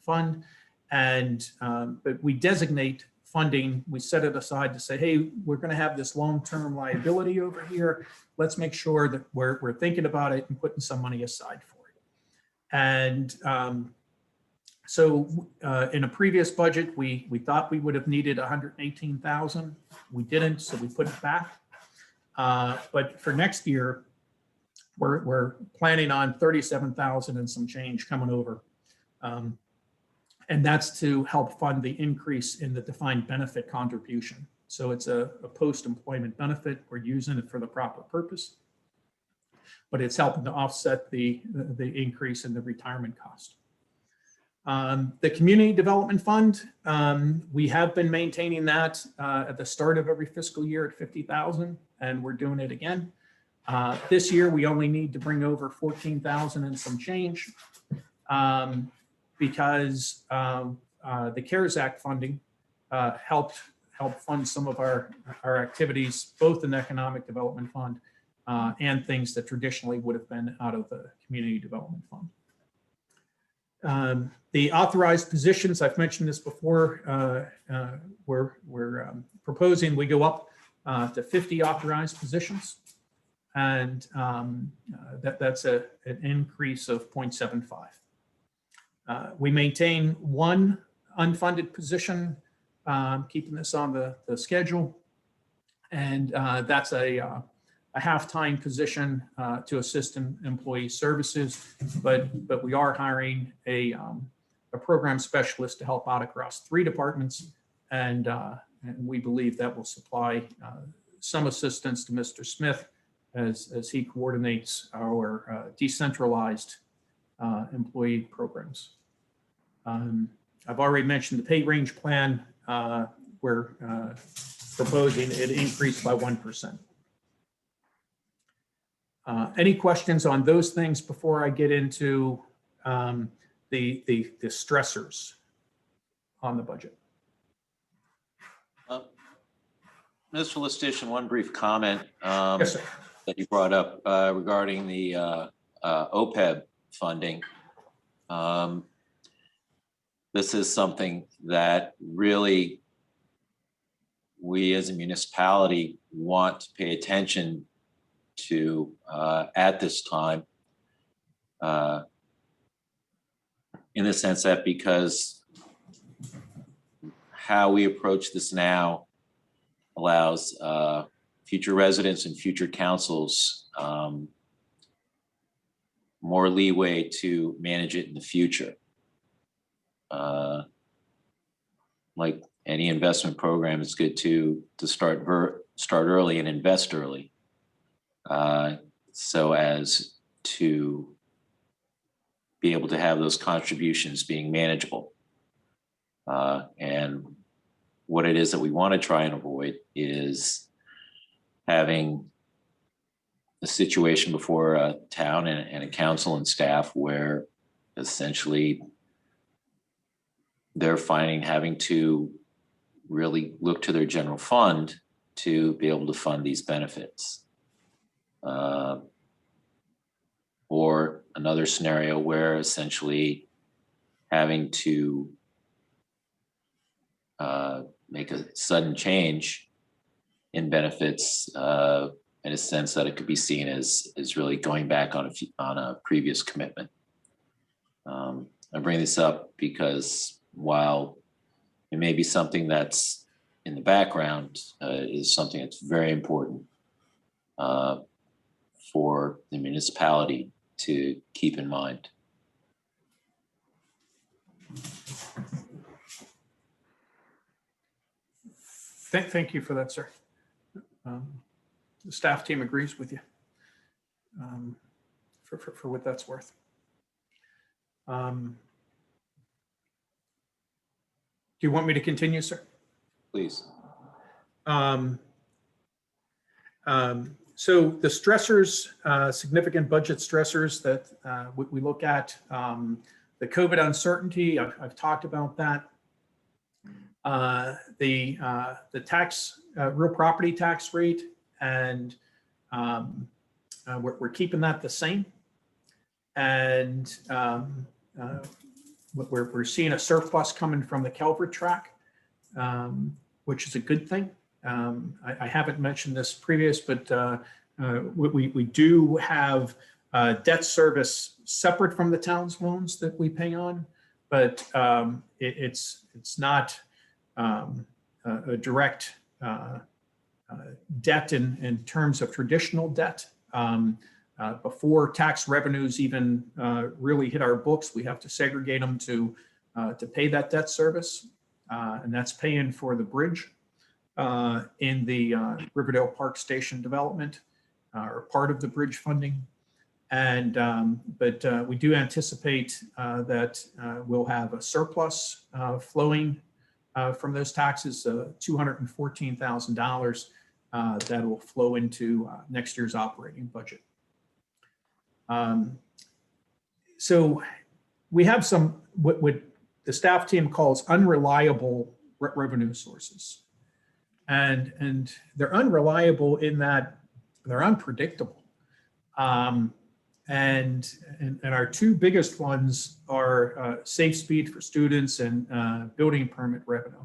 fund, and but we designate funding, we set it aside to say, hey, we're going to have this long-term liability over here. Let's make sure that we're thinking about it and putting some money aside for it. And so in a previous budget, we thought we would have needed 118,000. We didn't, so we put it back. But for next year, we're planning on 37,000 and some change coming over. And that's to help fund the increase in the defined benefit contribution. So it's a post-employment benefit. We're using it for the proper purpose, but it's helping to offset the increase in the retirement cost. The Community Development Fund, we have been maintaining that at the start of every fiscal year at 50,000, and we're doing it again. This year, we only need to bring over 14,000 and some change because the CARES Act funding helped fund some of our activities, both in the Economic Development Fund and things that traditionally would have been out of the Community Development Fund. The authorized positions, I've mentioned this before, we're proposing we go up to 50 authorized positions. and that's an increase of 0.75. We maintain one unfunded position, keeping this on the schedule, and that's a half-time position to assist in employee services, but we are hiring a program specialist to help out across 3 departments, and we believe that will supply some assistance to Mr. Smith as he coordinates our decentralized employee programs. I've already mentioned the pay range plan. We're proposing it increase by 1%. Any questions on those things before I get into the stressors on the budget? Mr. Listician, one brief comment Yes, sir. that you brought up regarding the OPEB funding. This is something that really we as a municipality want to pay attention to at this time, in the sense that because how we approach this now allows future residents and future councils more leeway to manage it in the future. Like any investment program, it's good to start early and invest early, so as to be able to have those contributions being manageable. And what it is that we want to try and avoid is having a situation before a town and a council and staff where essentially they're having to really look to their general fund to be able to fund these benefits. Or another scenario where essentially having to make a sudden change in benefits in a sense that it could be seen as really going back on a previous commitment. I bring this up because while it may be something that's in the background, is something that's very important for the municipality to keep in mind. Thank you for that, sir. The staff team agrees with you for what that's worth. Do you want me to continue, sir? Please. So the stressors, significant budget stressors that we look at, the COVID uncertainty, I've talked about that. The tax, real property tax rate, and we're keeping that the same. And we're seeing a surplus coming from the Calvert track, which is a good thing. I haven't mentioned this previous, but we do have debt service separate from the town's loans that we pay on, but it's not a direct debt in terms of traditional debt. Before tax revenues even really hit our books, we have to segregate them to pay that debt service, and that's paying for the bridge in the Riverdale Park Station development, or part of the bridge funding. And but we do anticipate that we'll have a surplus flowing from those taxes, $214,000 that will flow into next year's operating budget. So we have some what the staff team calls unreliable revenue sources, and they're unreliable in that they're unpredictable. And our 2 biggest ones are Safe Speed for students and building permit revenue.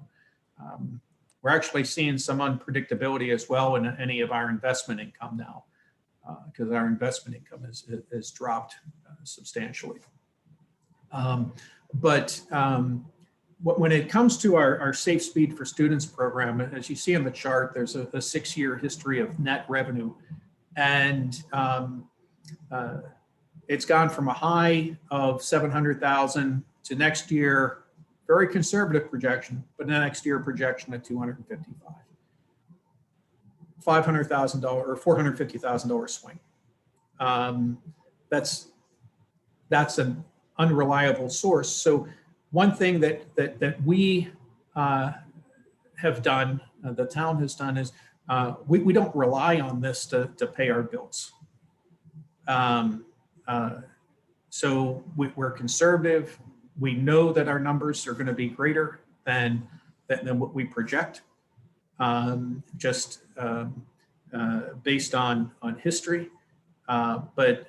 We're actually seeing some unpredictability as well in any of our investment income now. because our investment income has dropped substantially. When it comes to our Safe Speed for Students program, as you see on the chart, there's a 6-year history of net revenue. And it's gone from a high of 700,000 to next year, very conservative projection, but the next year projection at 255. $500,000 or $450,000 swing. That's an unreliable source. So one thing that we have done, the town has done, is we don't rely on this to pay our bills. So we're conservative. We know that our numbers are going to be greater than what we project, based on history. But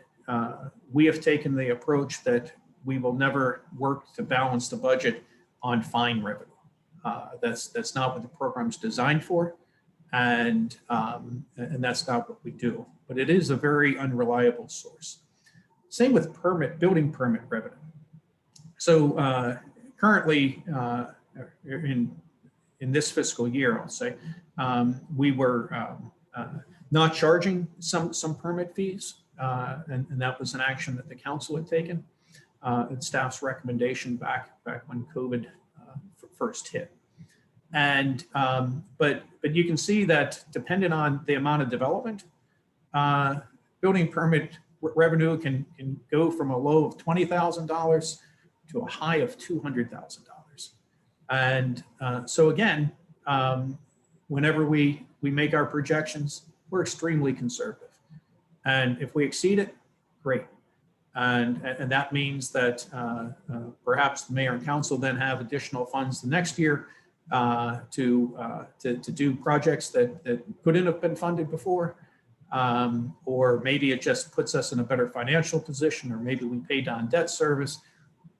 we have taken the approach that we will never work to balance the budget on fine revenue. That's not what the program's designed for, and that's not what we do. But it is a very unreliable source. Same with building permit revenue. So currently, in this fiscal year, I'll say, we were not charging some permit fees, and that was an action that the council had taken. And staff's recommendation back when COVID first hit. And but you can see that depending on the amount of development, building permit revenue can go from a low of $20,000 to a high of $200,000. And so again, whenever we make our projections, we're extremely conservative. And if we exceed it, great. And that means that perhaps the mayor and council then have additional funds the next year to do projects that couldn't have been funded before, or maybe it just puts us in a better financial position, or maybe we pay down debt service,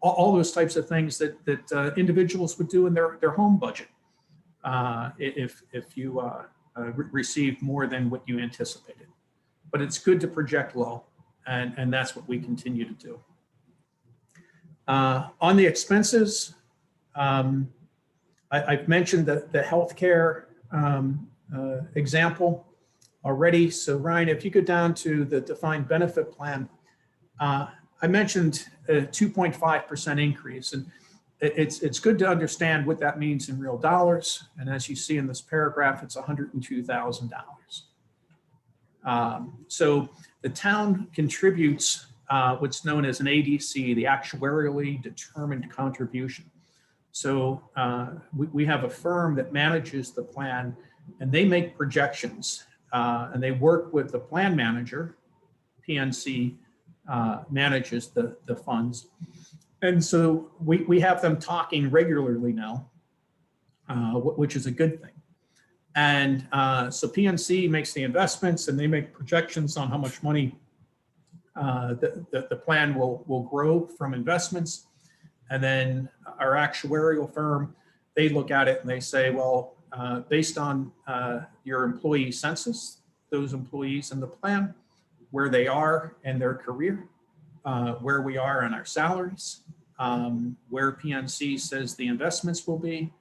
all those types of things that individuals would do in their home budget if you received more than what you anticipated. But it's good to project low. And that's what we continue to do. On the expenses, I've mentioned the healthcare example already. So Ryan, if you go down to the defined benefit plan, I mentioned a 2.5% increase, and it's good to understand what that means in real dollars. And as you see in this paragraph, it's $102,000. So the town contributes what's known as an ADC, the actuarially determined contribution. So we have a firm that manages the plan, and they make projections, and they work with the plan manager. PNC manages the funds. And so we have them talking regularly now, which is a good thing. And so PNC makes the investments, and they make projections on how much money the plan will grow from investments. And then our actuarial firm, they look at it and they say, well, based on your employee census, those employees in the plan, where they are in their career, where we are in our salaries, where PNC says the investments will be,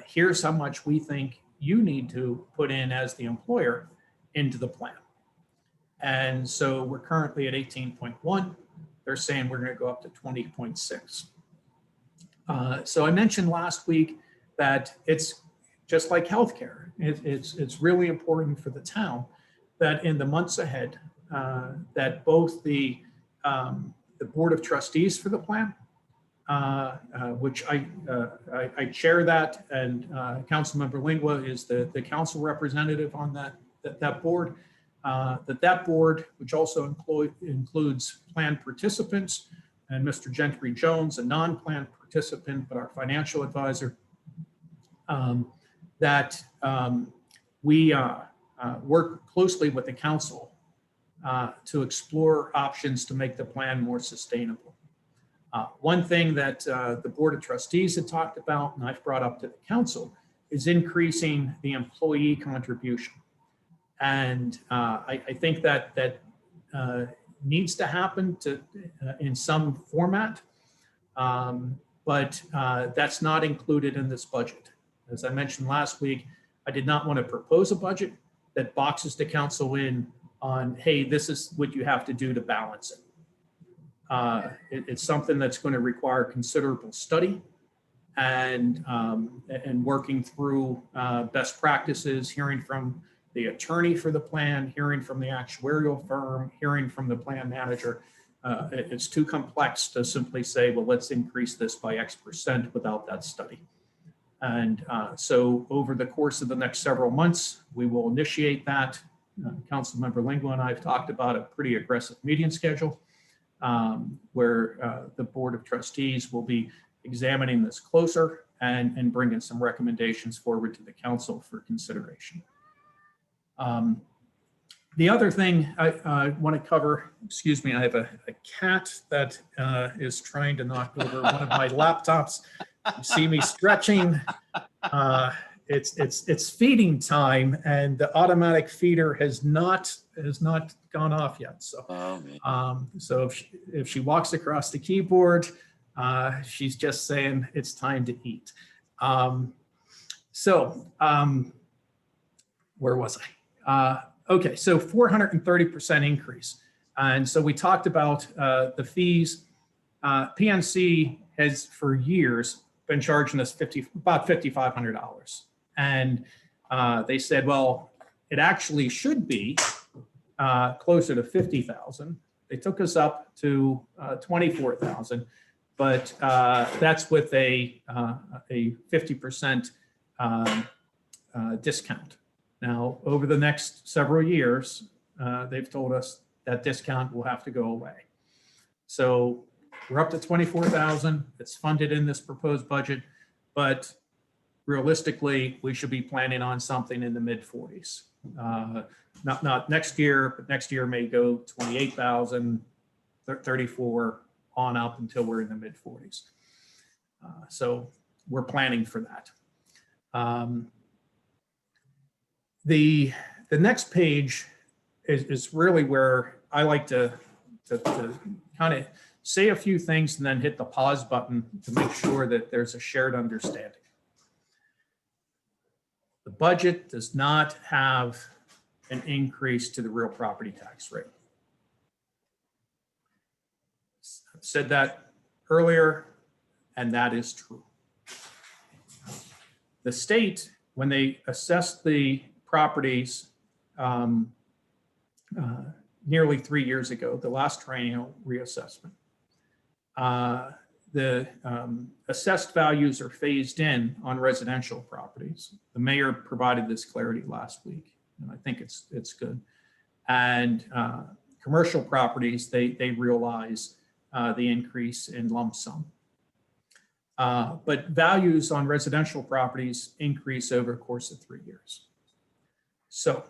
here's how much we think you need to put in as the employer into the plan. And so we're currently at 18.1. They're saying we're going to go up to 20.6. So I mentioned last week that it's just like healthcare. It's really important for the town that in the months ahead, that both the Board of Trustees for the plan, which I chair that, and Councilmember Lingua is the council representative on that board. That board, which also includes plan participants, and Mr. Gentry Jones, a non-plan participant but our financial advisor, that we work closely with the council to explore options to make the plan more sustainable. One thing that the Board of Trustees had talked about, and I've brought up to the council, is increasing the employee contribution. And I think that needs to happen in some format. But that's not included in this budget. As I mentioned last week, I did not want to propose a budget that boxes the council in on, hey, this is what you have to do to balance it. It's something that's going to require considerable study and working through best practices, hearing from the attorney for the plan, hearing from the actuarial firm, hearing from the plan manager. It's too complex to simply say, well, let's increase this by X% without that study. And so over the course of the next several months, we will initiate that. Councilmember Lingua and I have talked about a pretty aggressive meeting schedule where the Board of Trustees will be examining this closer and bringing some recommendations forward to the council for consideration. The other thing I want to cover, excuse me, I have a cat that is trying to knock over one of my laptops. You see me stretching. It's feeding time, and the automatic feeder has not gone off yet. So, so if she walks across the keyboard, she's just saying it's time to eat. Where was I? Okay, so 430% increase. And so we talked about the fees. PNC has for years been charging us about $5,500. And they said, well, it actually should be closer to 50,000. They took us up to 24,000, but that's with a 50% discount. Now, over the next several years, they've told us that discount will have to go away. So we're up to 24,000. It's funded in this proposed budget, but realistically, we should be planning on something in the mid 40s. Not next year, but next year may go 28,000, 34 on up until we're in the mid 40s. So we're planning for that. The next page is really where I like to kind of say a few things and then hit the pause button to make sure that there's a shared understanding. The budget does not have an increase to the real property tax rate. I've said that earlier, and that is true. The state, when they assessed the properties nearly 3 years ago, the last triennial reassessment, the assessed values are phased in on residential properties. The mayor provided this clarity last week, and I think it's good. And commercial properties, they realize the increase in lump sum. But values on residential properties increase over the course of 3 years. So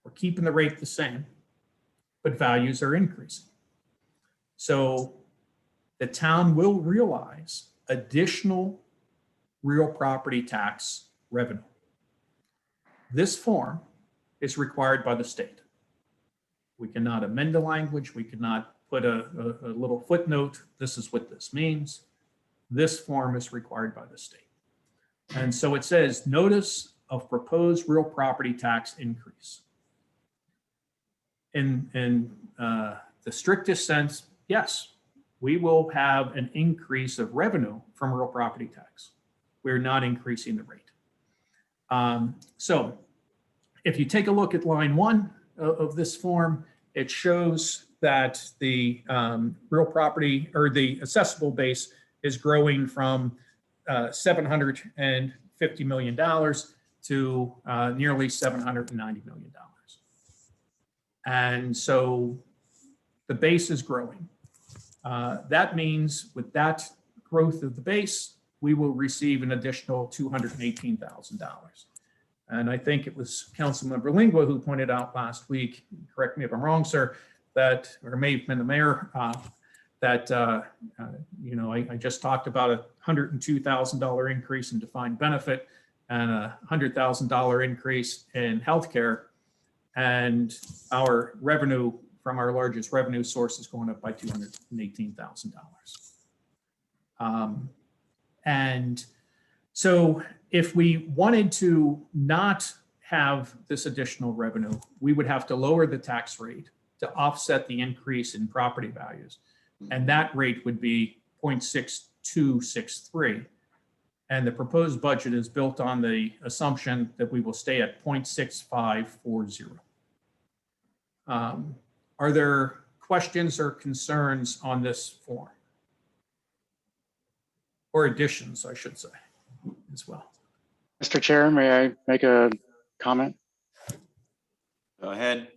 we're keeping the rate the same, but values are increasing. So the town will realize additional real property tax revenue. This form is required by the state. We cannot amend the language. We cannot put a little footnote. This is what this means. This form is required by the state. And so it says notice of proposed real property tax increase. In the strictest sense, yes, we will have an increase of revenue from real property tax. We're not increasing the rate. So if you take a look at line 1 of this form, it shows that the real property or the assessable base is growing from $750 million to nearly $790 million. And so the base is growing. That means with that growth of the base, we will receive an additional $218,000. And I think it was Councilmember Lingua who pointed out last week, correct me if I'm wrong, sir, that, or it may have been the mayor, that, I just talked about a $102,000 increase in defined benefit and a $100,000 increase in healthcare. And our revenue from our largest revenue source is going up by $218,000. And so if we wanted to not have this additional revenue, we would have to lower the tax rate to offset the increase in property values. And that rate would be 0.6263. And the proposed budget is built on the assumption that we will stay at 0.6540. Are there questions or concerns on this form? Or additions, I should say, as well. Mr. Chair, may I make a comment? Go ahead.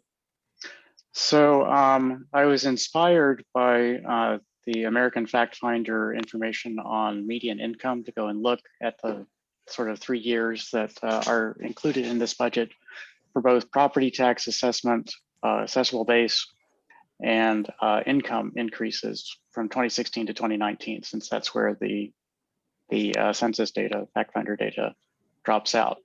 So I was inspired by the American Fact Finder information on median income to go and look at the sort of 3 years that are included in this budget for both property tax assessment, assessable base, and income increases from 2016 to 2019, since that's where the census data, Fact Finder data, drops out.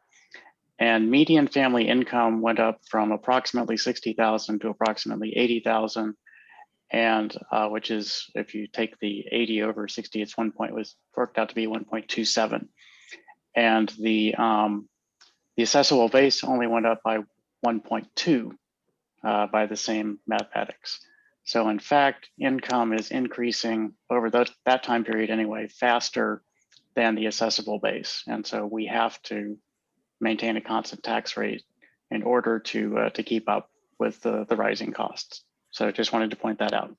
And median family income went up from approximately 60,000 to approximately 80,000, and which is, if you take the 80 over 60, it's worked out to be 1.27. And the assessable base only went up by 1.2 by the same mathematics. So in fact, income is increasing over that time period anyway, faster than the assessable base. And so we have to maintain a constant tax rate in order to keep up with the rising costs. So just wanted to point that out.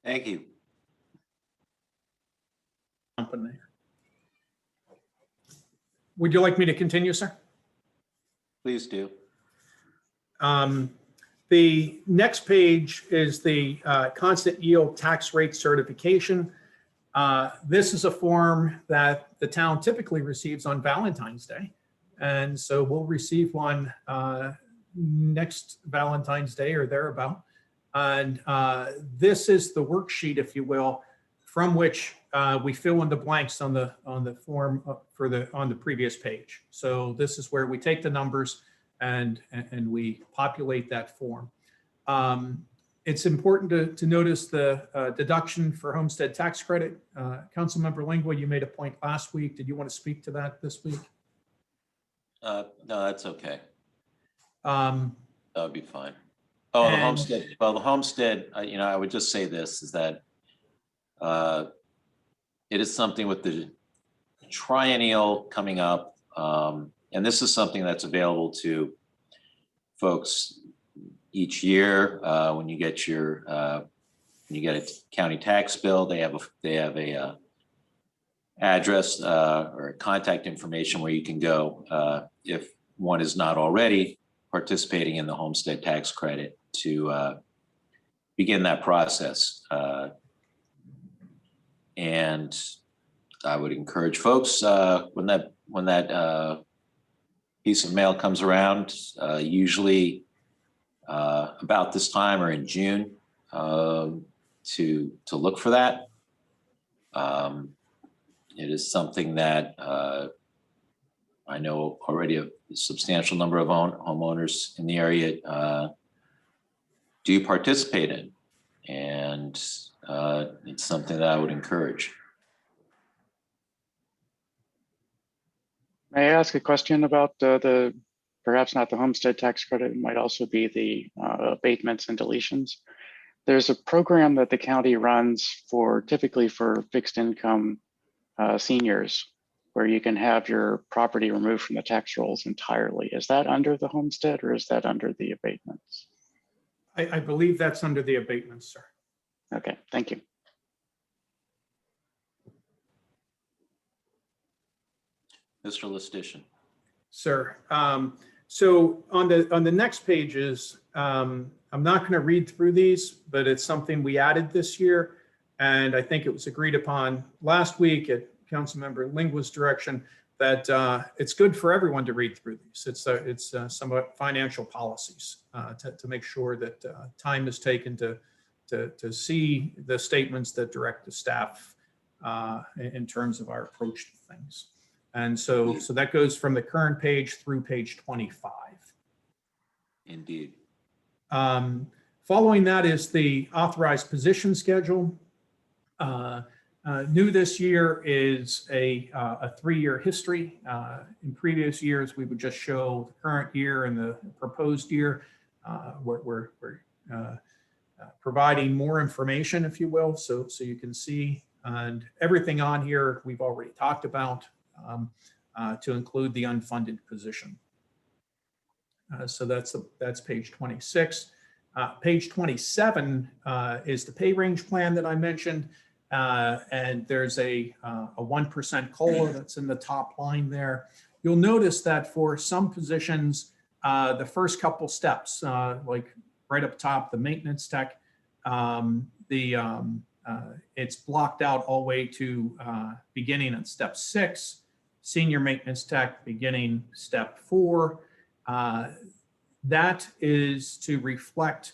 Thank you. Would you like me to continue, sir? Please do. The next page is the constant yield tax rate certification. This is a form that the town typically receives on Valentine's Day. And so we'll receive one next Valentine's Day or thereabout. And this is the worksheet, if you will, from which we fill in the blanks on the form on the previous page. So this is where we take the numbers and we populate that form. It's important to notice the deduction for homestead tax credit. Councilmember Lingua, you made a point last week. Did you want to speak to that this week? No, that's okay. Um, That would be fine. Oh, the homestead. Well, the homestead, I would just say this is that it is something with the triennial coming up. And this is something that's available to folks each year. When you get a county tax bill, they have a address or contact information where you can go if one is not already participating in the homestead tax credit to begin that process. And I would encourage folks when that piece of mail comes around, usually about this time or in June, to look for that. It is something that I know already a substantial number of homeowners in the area do participate in, and it's something that I would encourage. May I ask a question about perhaps not the homestead tax credit, it might also be the abatements and deletions. There's a program that the county runs typically for fixed income seniors, where you can have your property removed from the tax rolls entirely. Is that under the homestead or is that under the abatements? I believe that's under the abatements, sir. Okay, thank you. Mr. Listician. Sir, so on the next pages, I'm not going to read through these, but it's something we added this year, and I think it was agreed upon last week at Councilmember Lingua's direction that it's good for everyone to read through these. It's somewhat financial policies to make sure that time is taken to see the statements that direct the staff in terms of our approach to things. And so that goes from the current page through page 25. Indeed. Following that is the authorized position schedule. New this year is a 3-year history. In previous years, we would just show the current year and the proposed year. We're providing more information, if you will, so you can see. And everything on here we've already talked about, to include the unfunded position. So that's page 26. Page 27 is the pay range plan that I mentioned. And there's a 1% COLA that's in the top line there. You'll notice that for some positions, the first couple steps, like right up top, the maintenance tech, it's blocked out all the way to beginning at step 6, senior maintenance tech beginning step 4. That is to reflect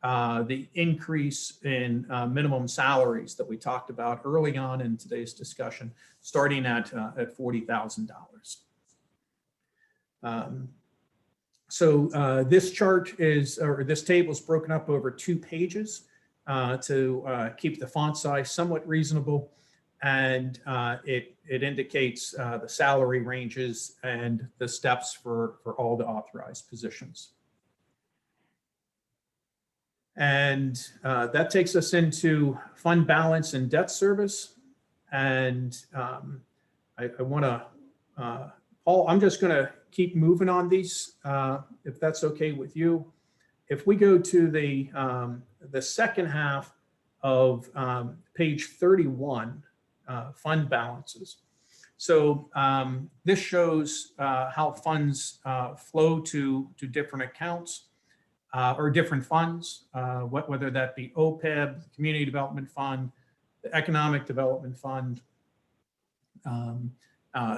the increase in minimum salaries that we talked about early on in today's discussion, starting at $40,000. So this chart is, or this table is broken up over 2 pages to keep the font size somewhat reasonable, and it indicates the salary ranges and the steps for all the authorized positions. And that takes us into fund balance and debt service. And I want to, Paul, I'm just going to keep moving on these, if that's okay with you. If we go to the second half of page 31, fund balances. So this shows how funds flow to different accounts. Or different funds, whether that be OPEB, the Community Development Fund, the Economic Development Fund,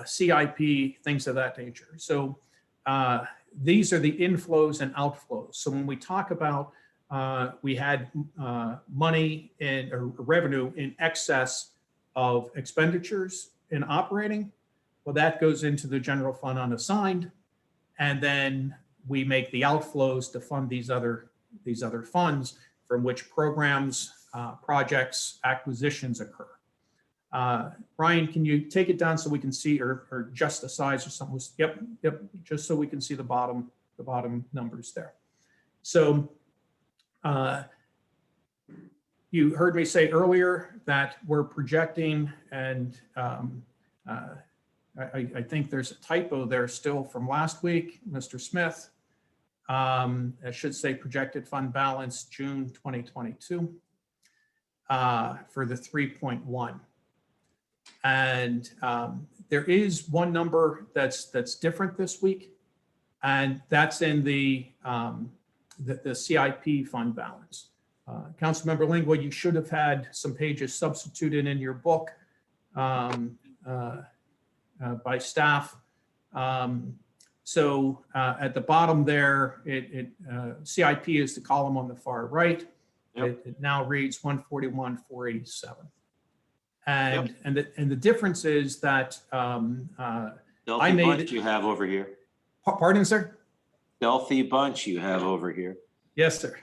CIP, things of that nature. So these are the inflows and outflows. So when we talk about we had money or revenue in excess of expenditures in operating, well, that goes into the general fund unassigned, and then we make the outflows to fund these other funds from which programs, projects, acquisitions occur. Brian, can you take it down so we can see, or just the size or something? Yep, just so we can see the bottom numbers there. So you heard me say earlier that we're projecting, and I think there's a typo there still from last week, Mr. Smith. I should say projected fund balance June 2022 for the 3.1. And there is one number that's different this week, and that's in the CIP fund balance. Councilmember Lingua, you should have had some pages substituted in your book by staff. So at the bottom there, CIP is the column on the far right. Yep. It now reads 141,487. And, yep. and the difference is that Delphi bunch you have over here. Pardon, sir? Delphi bunch you have over here. Yes, sir.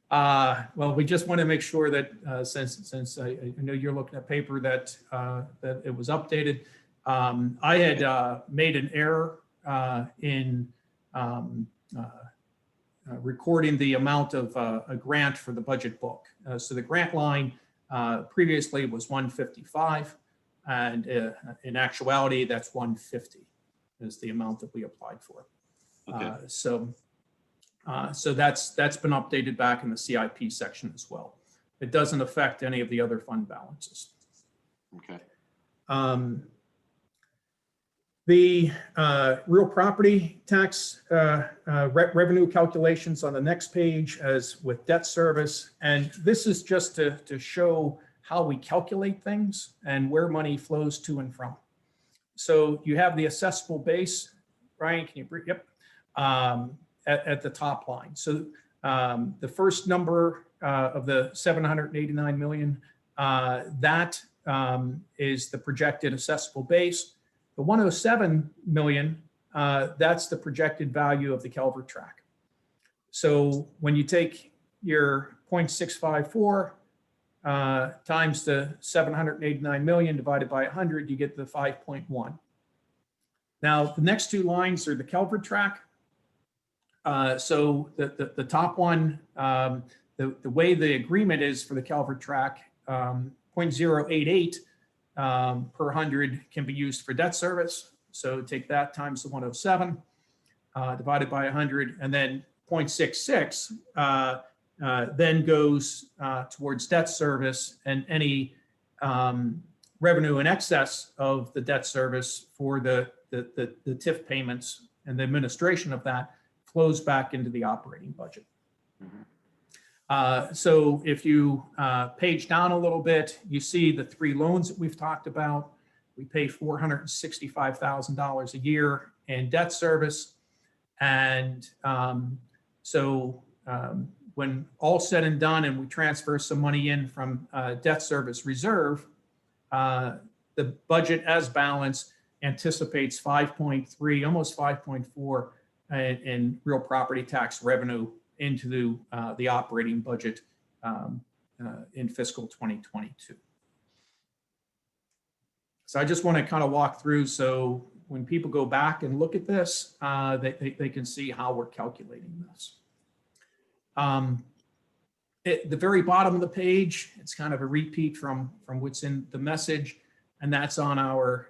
Well, we just want to make sure that since I know you're looking at paper that that it was updated. I had made an error in recording the amount of a grant for the budget book. So the grant line previously was 155, and in actuality, that's 150 is the amount that we applied for. Okay. So that's been updated back in the CIP section as well. It doesn't affect any of the other fund balances. Okay. The real property tax revenue calculations on the next page as with debt service. And this is just to show how we calculate things and where money flows to and from. So you have the assessable base. Brian, can you bring, yep, at the top line. So the first number of the 789 million, that is the projected assessable base. The 107 million, that's the projected value of the Calvert track. So when you take your 0.654 times the 789 million divided by 100, you get the 5.1. Now, the next two lines are the Calvert track. So the top one, the way the agreement is for the Calvert track, 0.088 per 100 can be used for debt service. So take that times the 107 divided by 100, and then 0.66 then goes towards debt service, and any revenue in excess of the debt service for the TIF payments and the administration of that flows back into the operating budget. So if you page down a little bit, you see the three loans that we've talked about. We pay $465,000 a year in debt service. And when all said and done and we transfer some money in from debt service reserve, the budget as balanced anticipates 5.3, almost 5.4 in real property tax revenue into the operating budget in fiscal 2022. So I just want to kind of walk through, so when people go back and look at this, they can see how we're calculating this. At the very bottom of the page, it's kind of a repeat from what's in the message, and that's on our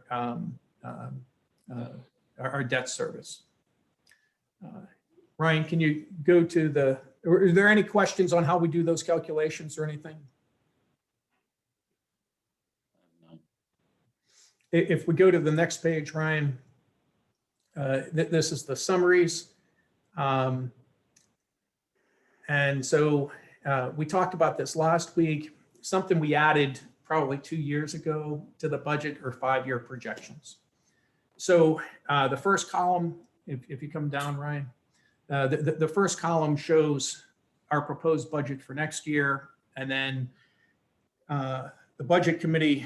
debt service. Ryan, can you go to are there any questions on how we do those calculations or anything? If we go to the next page, Ryan, this is the summaries. And so we talked about this last week, something we added probably 2 years ago to the budget, or 5-year projections. So the first column, if you come down, Ryan, the first column shows our proposed budget for next year. And then the budget committee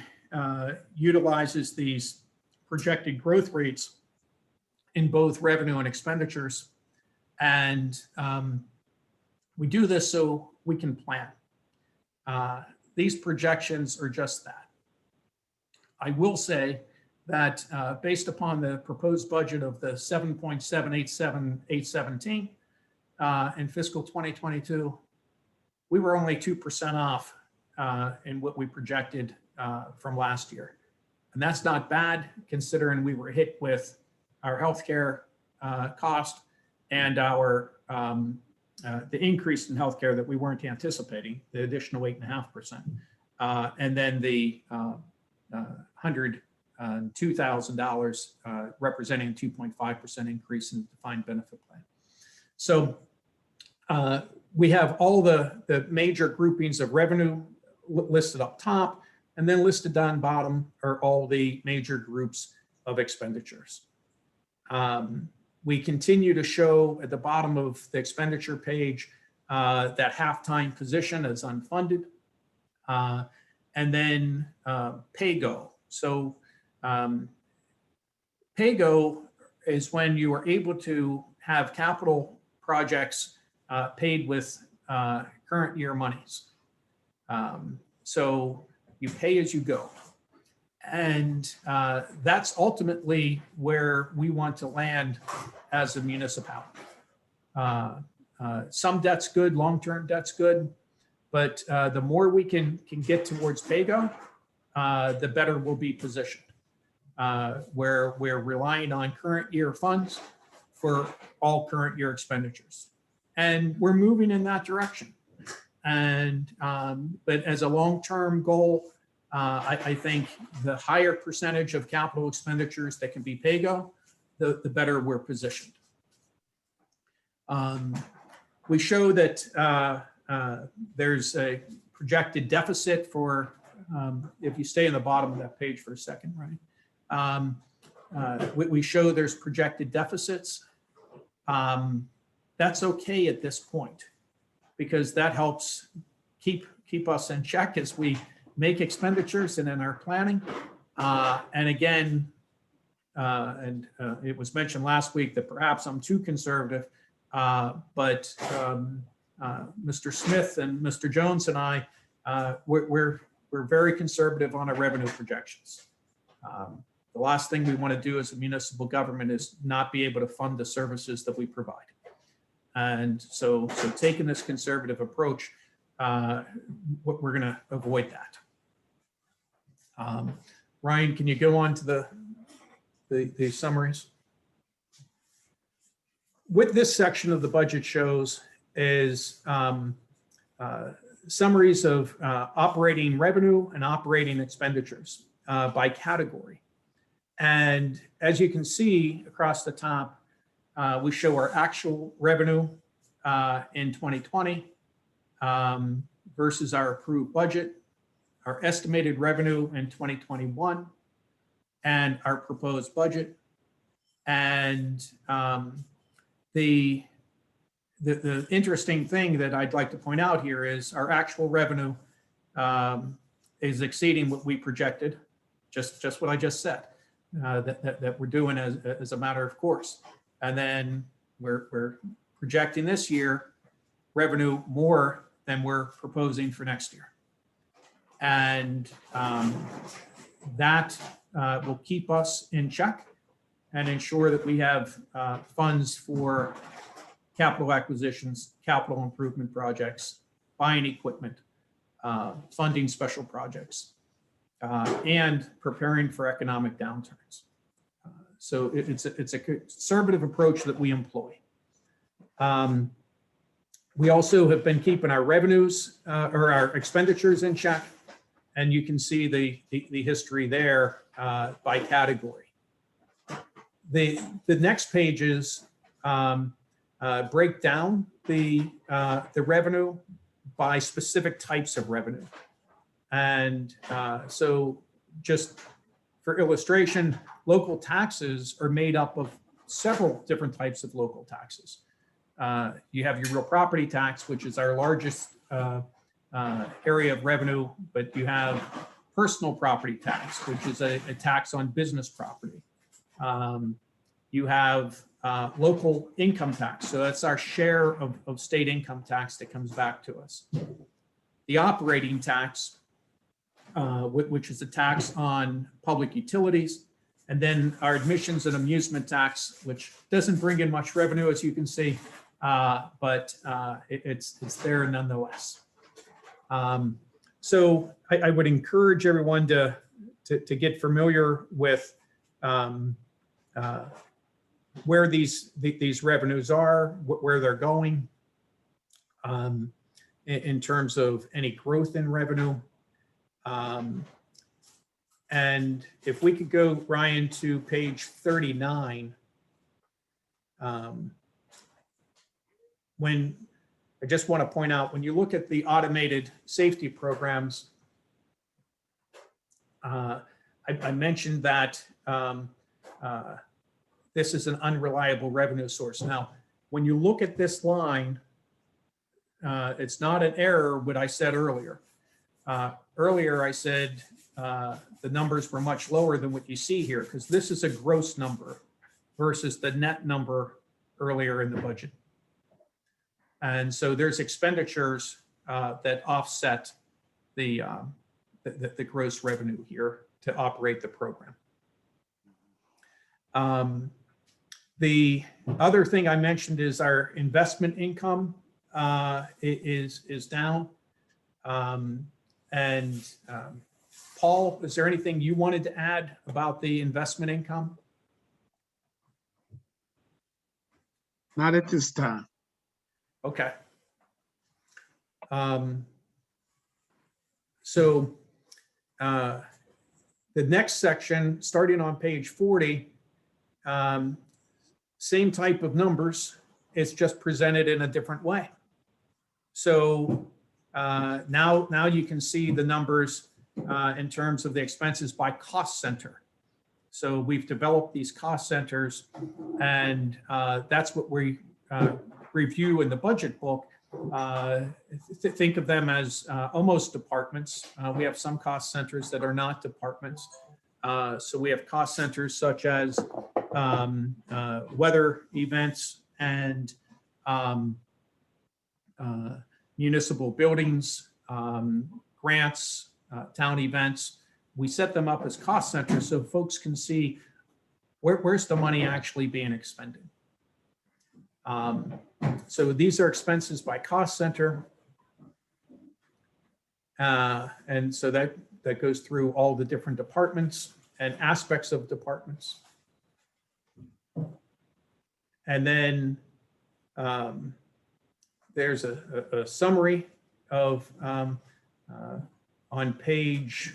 utilizes these projected growth rates in both revenue and expenditures. And we do this so we can plan. These projections are just that. I will say that based upon the proposed budget of the 7.787817 in fiscal 2022, we were only 2% off in what we projected from last year. And that's not bad, considering we were hit with our healthcare cost and our the increase in healthcare that we weren't anticipating, the additional 8.5%, and then the $102,000 representing a 2.5% increase in the defined benefit plan. So we have all the major groupings of revenue listed up top, and then listed down bottom are all the major groups of expenditures. We continue to show at the bottom of the expenditure page that half-time position is unfunded, and then PAYGO. So PAYGO is when you are able to have capital projects paid with current year monies. So you pay as you go. And that's ultimately where we want to land as a municipality. Some debt's good, long-term debt's good, but the more we can get towards PAYGO, the better we'll be positioned. Where we're relying on current year funds for all current year expenditures. And we're moving in that direction. And but as a long-term goal, I think the higher percentage of capital expenditures that can be PAYGO, the better we're positioned. We show that there's a projected deficit for, if you stay in the bottom of that page for a second, right? We show there's projected deficits. That's okay at this point, because that helps keep us in check as we make expenditures and in our planning. And again, it was mentioned last week that perhaps I'm too conservative, but Mr. Smith and Mr. Jones and I, we're very conservative on our revenue projections. The last thing we want to do as a municipal government is not be able to fund the services that we provide. And so taking this conservative approach, we're going to avoid that. Ryan, can you go on to the summaries? What this section of the budget shows is summaries of operating revenue and operating expenditures by category. And as you can see across the top, we show our actual revenue in 2020 versus our approved budget, our estimated revenue in 2021, and our proposed budget. And the interesting thing that I'd like to point out here is our actual revenue is exceeding what we projected, just what I just said, that we're doing as a matter of course. And then we're projecting this year revenue more than we're proposing for next year. And that will keep us in check and ensure that we have funds for capital acquisitions, capital improvement projects, buying equipment, funding special projects, and preparing for economic downturns. So it's a conservative approach that we employ. We also have been keeping our revenues or our expenditures in check, and you can see the history there by category. The next pages break down the revenue by specific types of revenue. And so just for illustration, local taxes are made up of several different types of local taxes. You have your real property tax, which is our largest area of revenue, but you have personal property tax, which is a tax on business property. You have local income tax. So that's our share of state income tax that comes back to us. The operating tax, which is a tax on public utilities, and then our admissions and amusement tax, which doesn't bring in much revenue, as you can see, but it's there nonetheless. So I would encourage everyone to get familiar with where these revenues are, where they're going, in terms of any growth in revenue. And if we could go, Ryan, to page 39. When I just want to point out, when you look at the automated safety programs, I mentioned that this is an unreliable revenue source. Now, when you look at this line, it's not an error, what I said earlier. Earlier, I said the numbers were much lower than what you see here, because this is a gross number versus the net number earlier in the budget. And so there's expenditures that offset the gross revenue here to operate the program. The other thing I mentioned is our investment income is down. Paul, is there anything you wanted to add about the investment income? Not at this time. Okay. So the next section, starting on page 40, same type of numbers, it's just presented in a different way. So now you can see the numbers in terms of the expenses by cost center. So we've developed these cost centers, and that's what we review in the budget book. Think of them as almost departments. We have some cost centers that are not departments. So we have cost centers such as weather events and municipal buildings, grants, town events. We set them up as cost centers so folks can see where's the money actually being expended. So these are expenses by cost center. And so that goes through all the different departments and aspects of departments. And then there's a summary of on page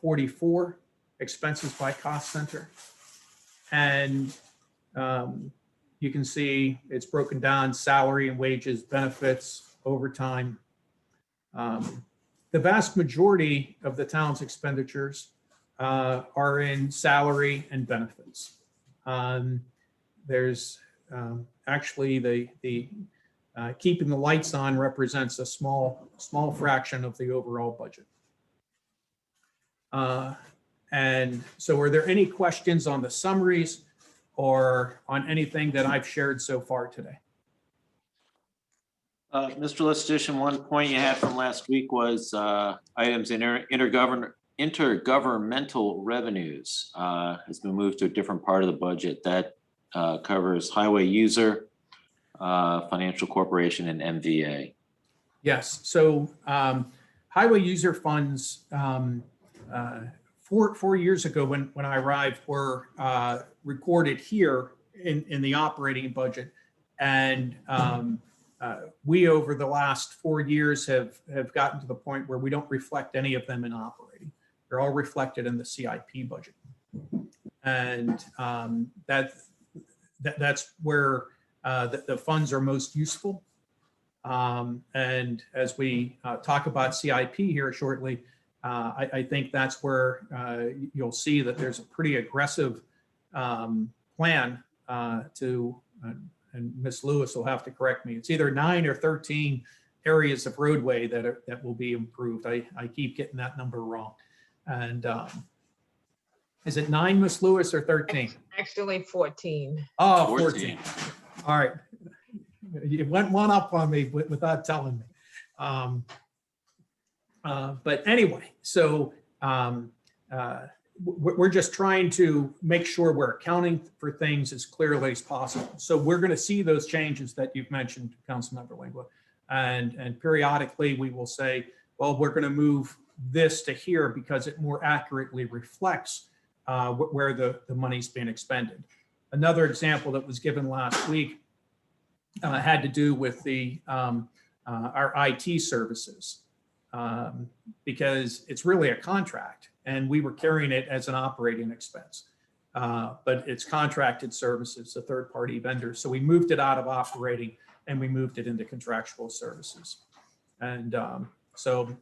44, expenses by cost center. And you can see it's broken down: salary and wages, benefits, overtime. The vast majority of the town's expenditures are in salary and benefits. There's actually the keeping the lights on represents a small fraction of the overall budget. And so are there any questions on the summaries or on anything that I've shared so far today? Mr. Listitian, one point you had from last week was items in intergovernmental revenues has been moved to a different part of the budget that covers highway user, financial corporation, and MVA. Yes, so highway user funds 4 years ago when I arrived were recorded here in the operating budget. And we, over the last 4 years, have gotten to the point where we don't reflect any of them in operating. They're all reflected in the CIP budget. And that's where the funds are most useful. And as we talk about CIP here shortly, I think that's where you'll see that there's a pretty aggressive plan to, and Ms. Lewis will have to correct me, it's either 9 or 13 areas of roadway that will be improved. I keep getting that number wrong. And is it 9, Ms. Lewis, or 13? Actually 14. Oh, 14. All right. You went one up on me without telling me. But anyway, so we're just trying to make sure we're accounting for things as clearly as possible. So we're going to see those changes that you've mentioned, Councilmember Langua, and periodically we will say, well, we're going to move this to here because it more accurately reflects where the money's being expended. Another example that was given last week had to do with our IT services. Because it's really a contract and we were carrying it as an operating expense. But it's contracted services, a third-party vendor. So we moved it out of operating and we moved it into contractual services. And so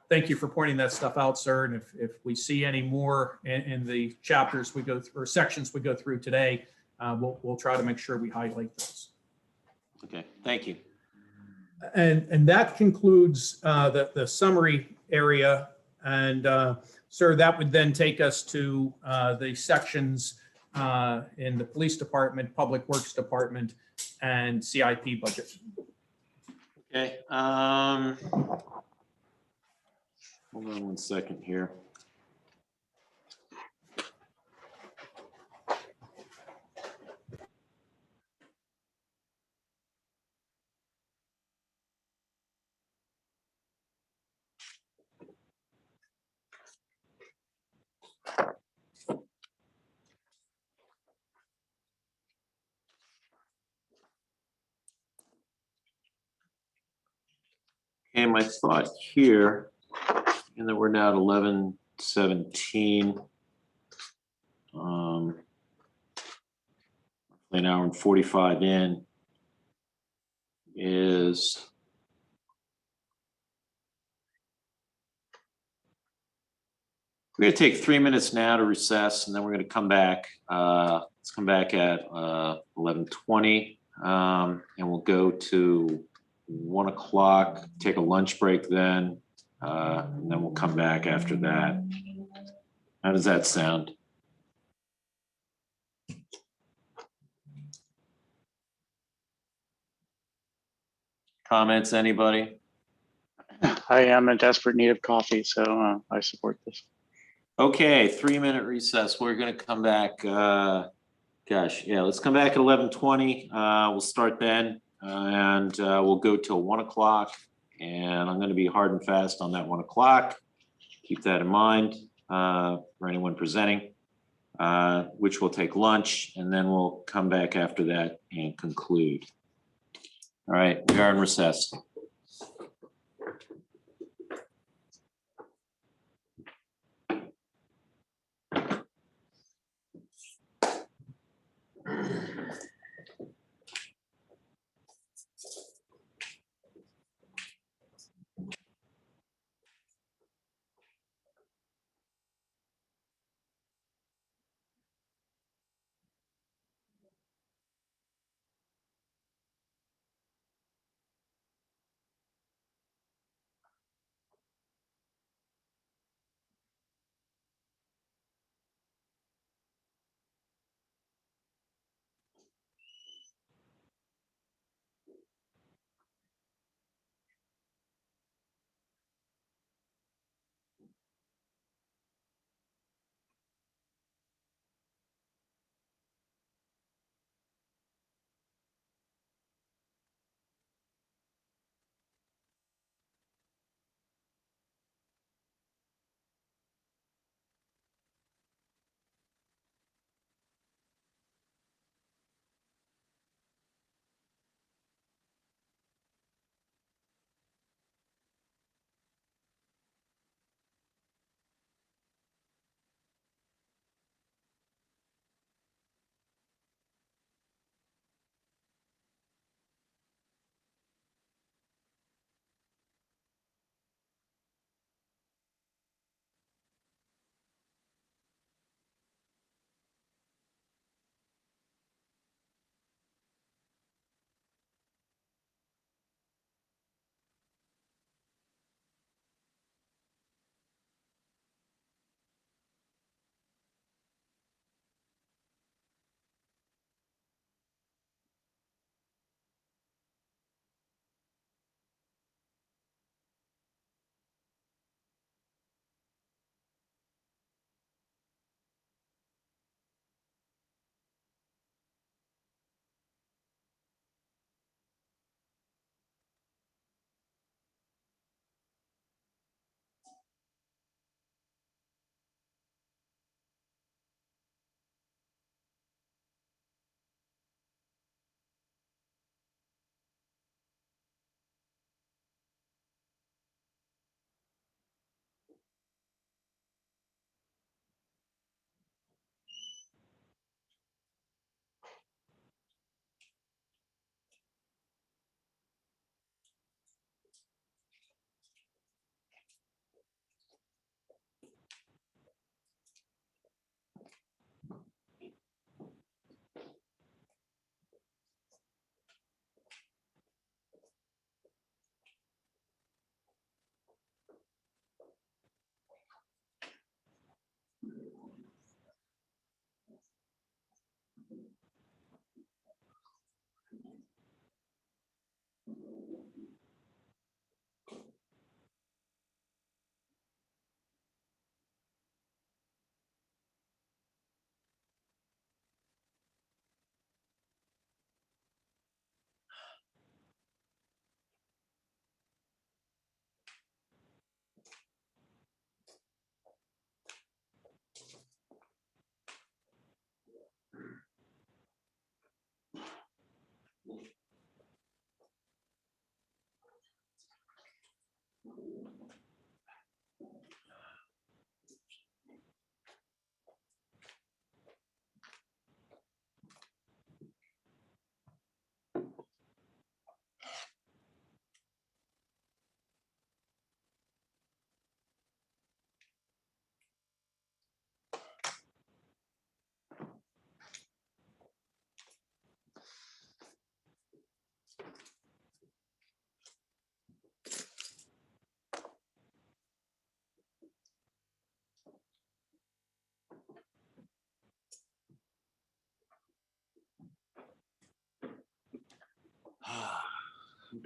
thank you for pointing that stuff out, sir. And if we see any more in the chapters we go through or sections we go through today, we'll try to make sure we highlight those. Okay, thank you. And that concludes the summary area. And sir, that would then take us to the sections in the police department, public works department, and CIP budget. Okay. Hold on one second here. And my thought here, and then we're now at 11:17. An hour and 45 in is we're going to take 3 minutes now to recess, and then we're going to come back. Let's come back at 11:20, and we'll go to 1 o'clock, take a lunch break then, and then we'll come back after that. How does that sound? Comments, anybody? I am in desperate need of coffee, so I support this. Okay, 3-minute recess. We're gonna come back, gosh, yeah, let's come back at 11:20. We'll start then, and we'll go till 1 o'clock. And I'm gonna be hard and fast on that 1 o'clock. Keep that in mind for anyone presenting, which will take lunch, and then we'll come back after that and conclude. All right, we are in recess.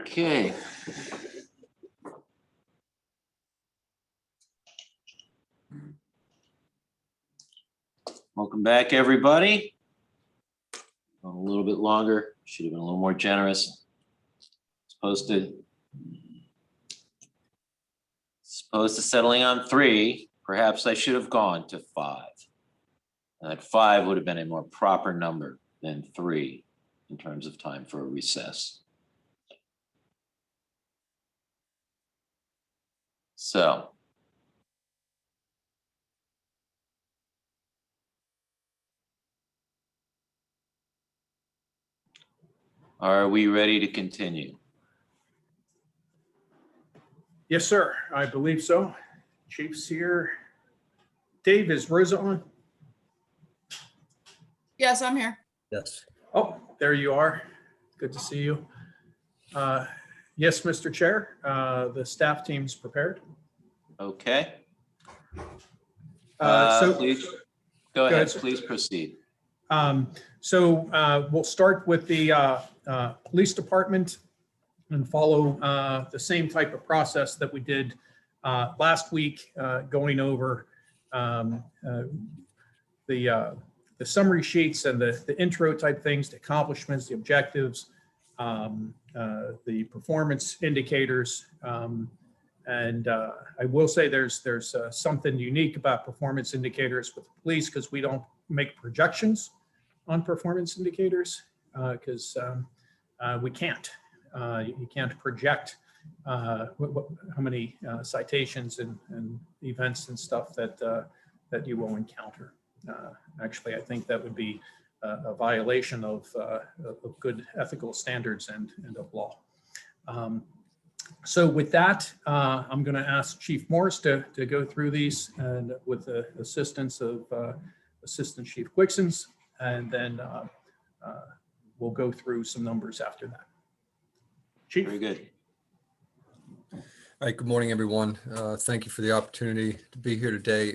Okay. Welcome back, everybody. A little bit longer, should have been a little more generous. Supposed to settling on 3. Perhaps I should have gone to 5. That 5 would have been a more proper number than 3 in terms of time for a recess. So. Are we ready to continue? Yes, sir. I believe so. Chief's here. Dave, is Rosa on? Yes, I'm here. Yes. Oh, there you are. Good to see you. Yes, Mr. Chair, the staff team's prepared. Okay. So Please, go ahead, sir. please proceed. We'll start with the police department and follow the same type of process that we did last week, going over the summary sheets and the intro type things, the accomplishments, the objectives, the performance indicators. And I will say there's something unique about performance indicators with the police, because we don't make projections on performance indicators, because we can't. You can't project how many citations and events and stuff that you will encounter. Actually, I think that would be a violation of good ethical standards and of law. So with that, I'm going to ask Chief Morris to go through these, and with the assistance of Assistant Chief Quixons, and then we'll go through some numbers after that. Chief. Very good. All right, good morning, everyone. Thank you for the opportunity to be here today.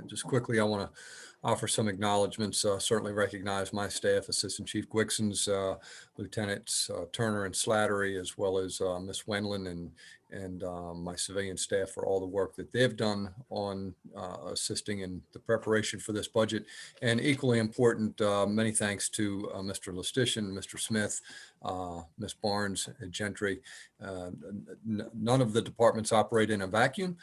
Just quickly, I want to offer some acknowledgments. Certainly recognize my staff, Assistant Chief Quixons, Lieutenants Turner and Slattery, as well as Ms. Wendland and my civilian staff for all the work that they've done on assisting in the preparation for this budget. And equally important, many thanks to Mr. Lustician, Mr. Smith, Ms. Barnes, and Gentry. None of the departments operate in a vacuum,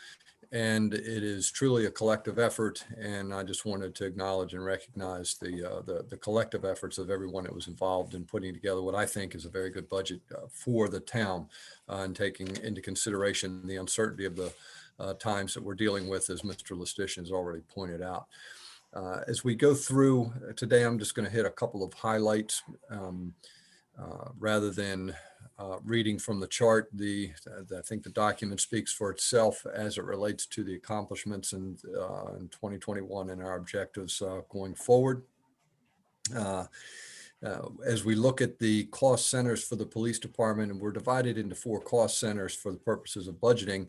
and it is truly a collective effort. And I just wanted to acknowledge and recognize the collective efforts of everyone that was involved in putting together what I think is a very good budget for the town, and taking into consideration the uncertainty of the times that we're dealing with, as Mr. Lustician has already pointed out. As we go through today, I'm just going to hit a couple of highlights rather than reading from the chart. I think the document speaks for itself as it relates to the accomplishments in 2021 and our objectives going forward. As we look at the cost centers for the police department, and we're divided into 4 cost centers for the purposes of budgeting,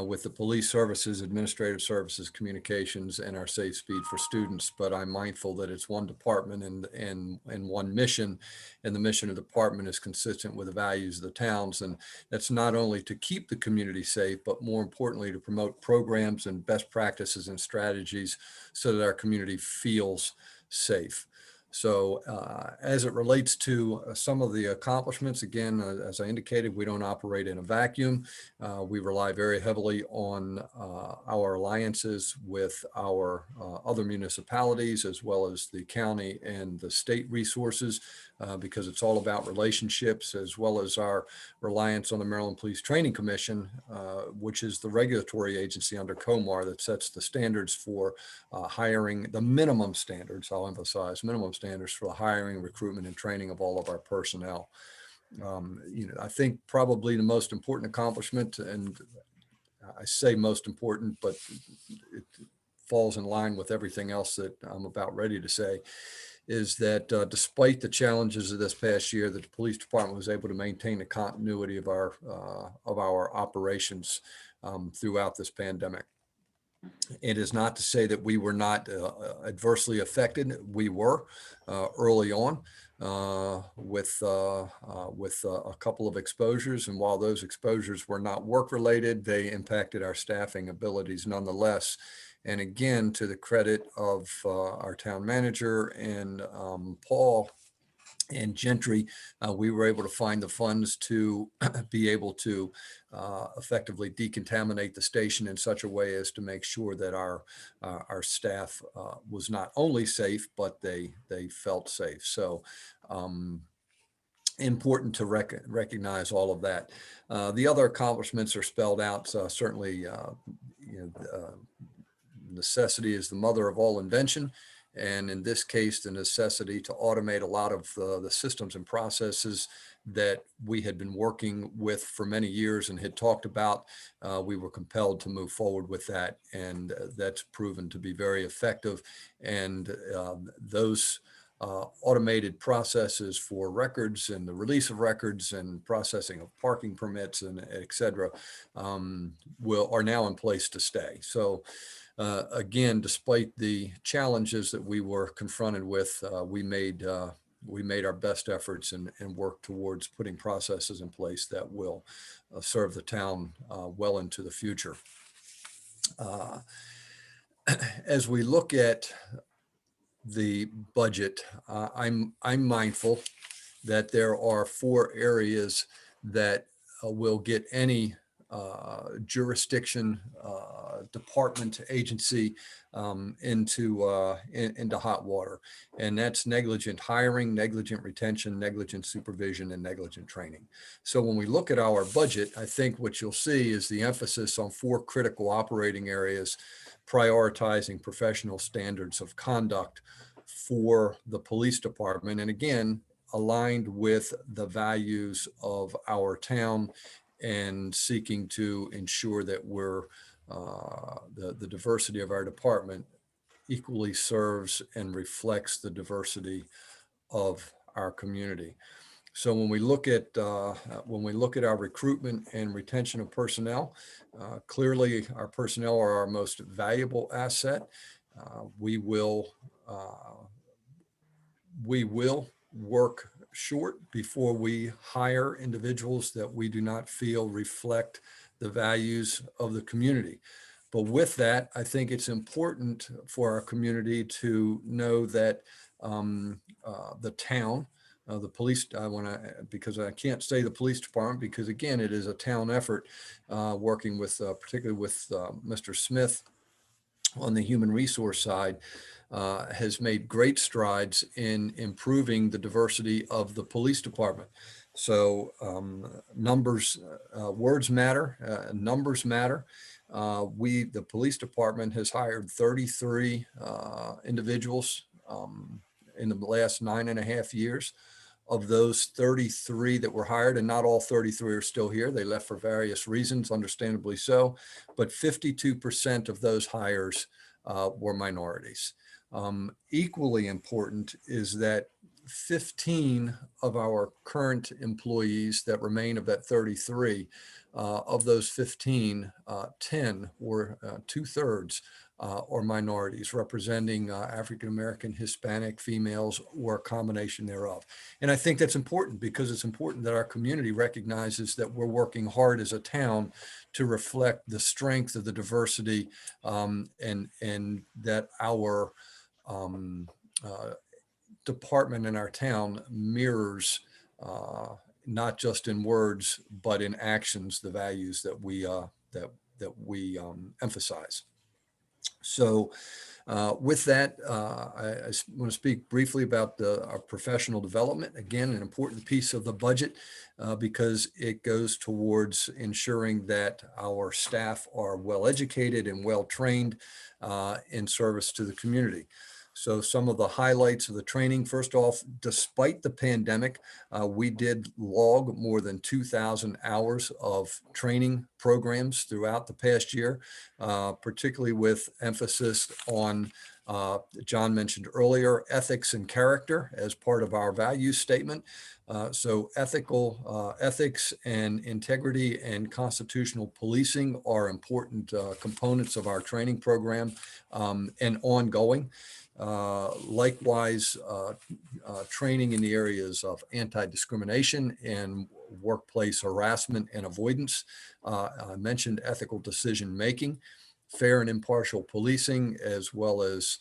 with the police services, administrative services, communications, and our safe speed for students. But I'm mindful that it's one department and one mission, and the mission of the department is consistent with the values of the towns. And that's not only to keep the community safe, but more importantly, to promote programs and best practices and strategies so that our community feels safe. So as it relates to some of the accomplishments, again, as I indicated, we don't operate in a vacuum. We rely very heavily on our alliances with our other municipalities, as well as the county and the state resources, because it's all about relationships, as well as our reliance on the Maryland Police Training Commission, which is the regulatory agency under COMAR that sets the standards for hiring, the minimum standards, I'll emphasize, minimum standards for the hiring, recruitment, and training of all of our personnel. I think probably the most important accomplishment, and I say most important, but it falls in line with everything else that I'm about ready to say, is that despite the challenges of this past year, that the police department was able to maintain the continuity of our operations throughout this pandemic. It is not to say that we were not adversely affected. We were early on with a couple of exposures. And while those exposures were not work-related, they impacted our staffing abilities nonetheless. And again, to the credit of our town manager and Paul and Gentry, we were able to find the funds to be able to effectively decontaminate the station in such a way as to make sure that our staff was not only safe, but they felt safe. So important to recognize all of that. The other accomplishments are spelled out. Certainly, necessity is the mother of all invention. And in this case, the necessity to automate a lot of the systems and processes that we had been working with for many years and had talked about, we were compelled to move forward with that. And that's proven to be very effective. And those automated processes for records and the release of records and processing of parking permits and et cetera are now in place to stay. So again, despite the challenges that we were confronted with, we made our best efforts and worked towards putting processes in place that will serve the town well into the future. As we look at the budget, I'm mindful that there are 4 areas that will get any jurisdiction, department, agency into hot water. And that's negligent hiring, negligent retention, negligent supervision, and negligent training. So when we look at our budget, I think what you'll see is the emphasis on 4 critical operating areas, prioritizing professional standards of conduct for the police department. And again, aligned with the values of our town and seeking to ensure that we're the diversity of our department equally serves and reflects the diversity of our community. So when we look at our recruitment and retention of personnel, clearly our personnel are our most valuable asset. We will work short before we hire individuals that we do not feel reflect the values of the community. But with that, I think it's important for our community to know that the town, the police, because I can't say the police department, because again, it is a town effort, working with, particularly with Mr. Smith on the human resource side, has made great strides in improving the diversity of the police department. So numbers, words matter, numbers matter. The police department has hired 33 individuals in the last 9.5 years. Of those 33 that were hired, and not all 33 are still here, they left for various reasons, understandably so, but 52% of those hires were minorities. Equally important is that 15 of our current employees that remain of that 33, of those 15, 10 were 2/3 or minorities, representing African-American, Hispanic, females, or a combination thereof. And I think that's important because it's important that our community recognizes that we're working hard as a town to reflect the strength of the diversity, and that our department in our town mirrors, not just in words, but in actions, the values that we emphasize. So with that, I want to speak briefly about our professional development. Again, an important piece of the budget because it goes towards ensuring that our staff are well educated and well trained in service to the community. So some of the highlights of the training, first off, despite the pandemic, we did log more than 2,000 hours of training programs throughout the past year, particularly with emphasis on, John mentioned earlier, ethics and character as part of our value statement. So ethics and integrity and constitutional policing are important components of our training program and ongoing. Likewise, training in the areas of anti-discrimination and workplace harassment and avoidance. I mentioned ethical decision-making, fair and impartial policing, as well as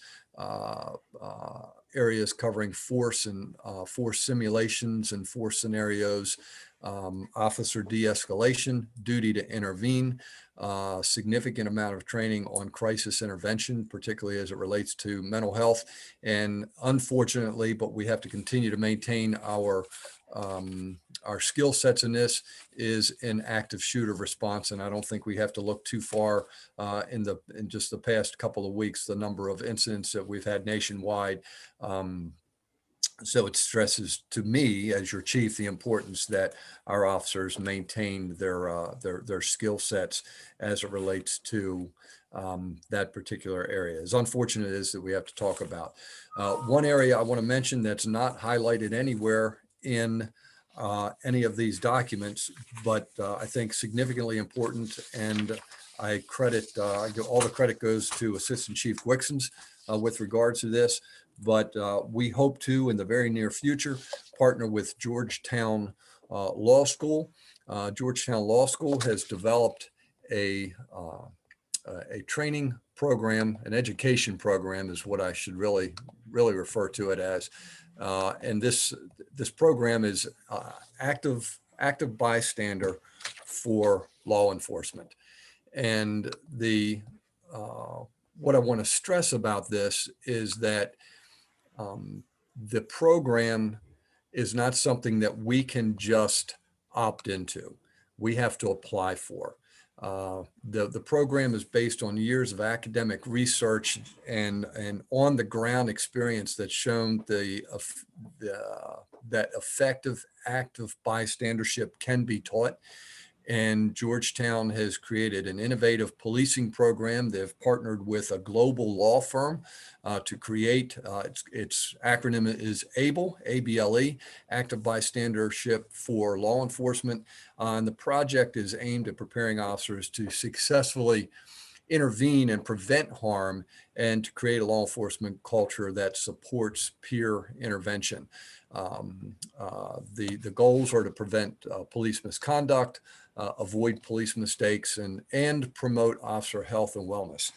areas covering force and force simulations and force scenarios, officer de-escalation, duty to intervene, significant amount of training on crisis intervention, particularly as it relates to mental health. And unfortunately, but we have to continue to maintain our skill sets in this, is in active shooter response. And I don't think we have to look too far in just the past couple of weeks, the number of incidents that we've had nationwide. So it stresses to me as your chief the importance that our officers maintain their skill sets as it relates to that particular area. As unfortunate as that we have to talk about. One area I want to mention that's not highlighted anywhere in any of these documents, but I think significantly important, and I credit, all the credit goes to Assistant Chief Wixons with regards to this. But we hope to, in the very near future, partner with Georgetown Law School. Georgetown Law School has developed a training program, an education program is what I should really refer to it as. And this program is active bystander for law enforcement. And what I want to stress about this is that the program is not something that we can just opt into. We have to apply for. The program is based on years of academic research and on the ground experience that's shown that effective active bystandership can be taught. And Georgetown has created an innovative policing program. They've partnered with a global law firm to create, its acronym is ABLE, A-B-L-E, Active Bystandership for Law Enforcement. And the project is aimed at preparing officers to successfully intervene and prevent harm and to create a law enforcement culture that supports peer intervention. The goals are to prevent police misconduct, avoid police mistakes, and promote officer health and wellness.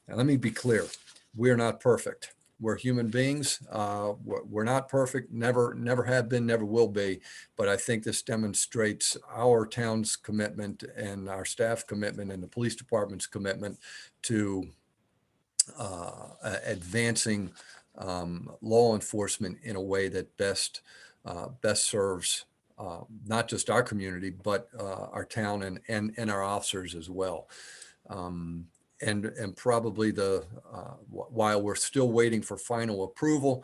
Now, let me be clear. We're not perfect. We're human beings. We're not perfect, never have been, never will be. But I think this demonstrates our town's commitment and our staff commitment and the police department's commitment to advancing law enforcement in a way that best serves not just our community, but our town and our officers as well. And probably while we're still waiting for final approval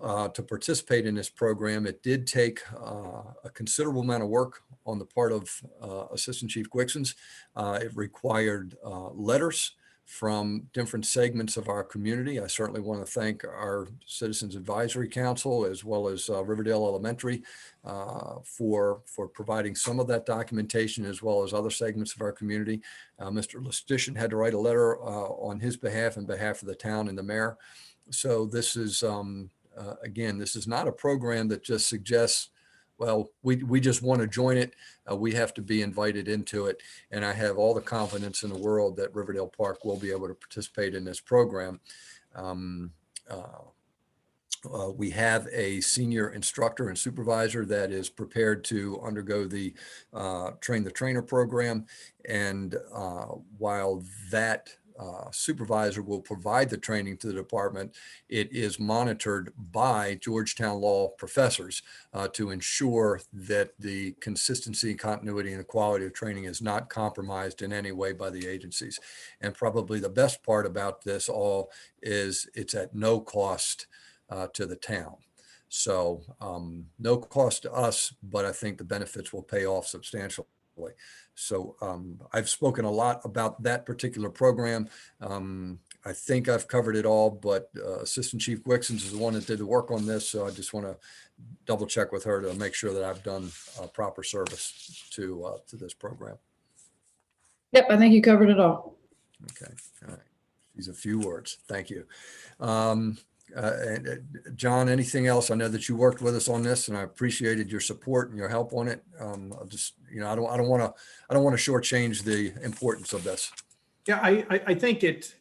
to participate in this program, it did take a considerable amount of work on the part of Assistant Chief Wixons. It required letters from different segments of our community. I certainly want to thank our Citizens Advisory Council as well as Riverdale Elementary for providing some of that documentation as well as other segments of our community. Mr. Lestitian had to write a letter on his behalf and behalf of the town and the mayor. So this is, again, this is not a program that just suggests, well, we just want to join it. We have to be invited into it. And I have all the confidence in the world that Riverdale Park will be able to participate in this program. We have a senior instructor and supervisor that is prepared to undergo the train the trainer program. And while that supervisor will provide the training to the department, it is monitored by Georgetown Law professors to ensure that the consistency, continuity, and the quality of training is not compromised in any way by the agencies. And probably the best part about this all is it's at no cost to the town. So no cost to us, but I think the benefits will pay off substantially So I've spoken a lot about that particular program. I think I've covered it all, but Assistant Chief Wixons is the one that did the work on this. So I just want to double check with her to make sure that I've done proper service to this program. Yep, I think you covered it all. Okay. All right. These are a few words. Thank you. And John, anything else? I know that you worked with us on this, and I appreciated your support and your help on it. I'll just, you know, I don't want to shortchange the importance of this. Yeah, I think it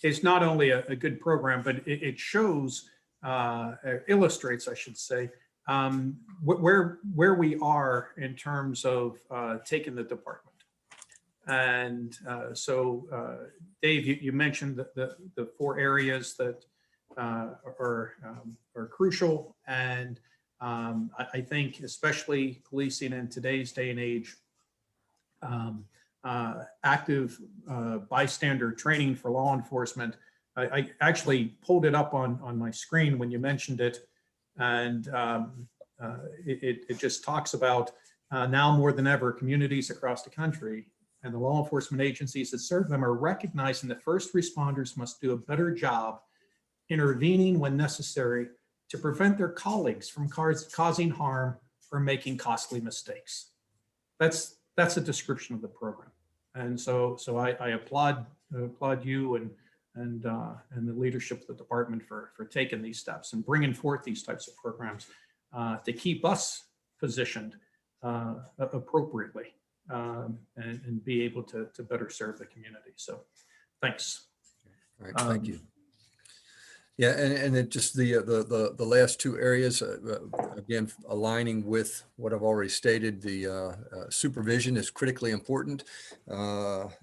is not only a good program, but it shows, illustrates, I should say, where we are in terms of taking the department. And so, Dave, you mentioned the 4 areas that are crucial. And I think especially policing in today's day and age, active bystander training for law enforcement. I actually pulled it up on my screen when you mentioned it. And it just talks about now more than ever, communities across the country and the law enforcement agencies that serve them are recognizing that first responders must do a better job intervening when necessary to prevent their colleagues from causing harm or making costly mistakes. That's a description of the program. And so I applaud you and the leadership of the department for taking these steps and bringing forth these types of programs to keep us positioned appropriately and be able to better serve the community. So thanks. All right, thank you. Yeah, and it just the last 2 areas, again, aligning with what I've already stated, the supervision is critically important.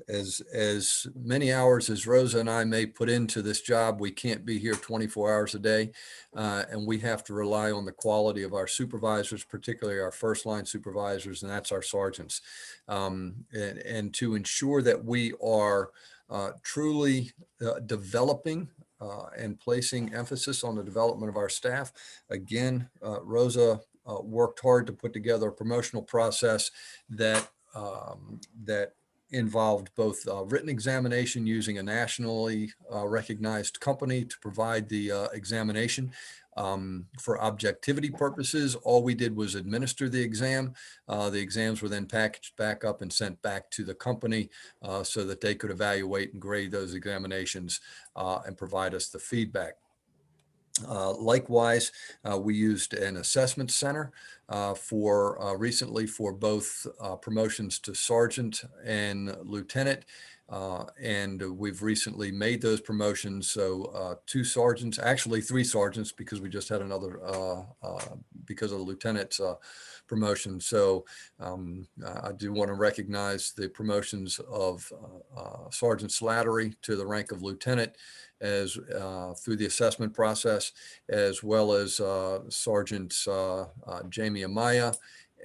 As many hours as Rosa and I may put into this job, we can't be here 24 hours a day, and we have to rely on the quality of our supervisors, particularly our first line supervisors, and that's our sergeants. And to ensure that we are truly developing and placing emphasis on the development of our staff. Again, Rosa worked hard to put together a promotional process that involved both written examination using a nationally recognized company to provide the examination. For objectivity purposes, all we did was administer the exam. The exams were then packaged back up and sent back to the company so that they could evaluate and grade those examinations and provide us the feedback. Likewise, we used an assessment center recently for both promotions to sergeant and lieutenant. And we've recently made those promotions. So 2 sergeants, actually 3 sergeants, because we just had another because of the lieutenant's promotion. So I do want to recognize the promotions of Sergeant Slattery to the rank of lieutenant as through the assessment process, as well as Sergeants Jamie Amaya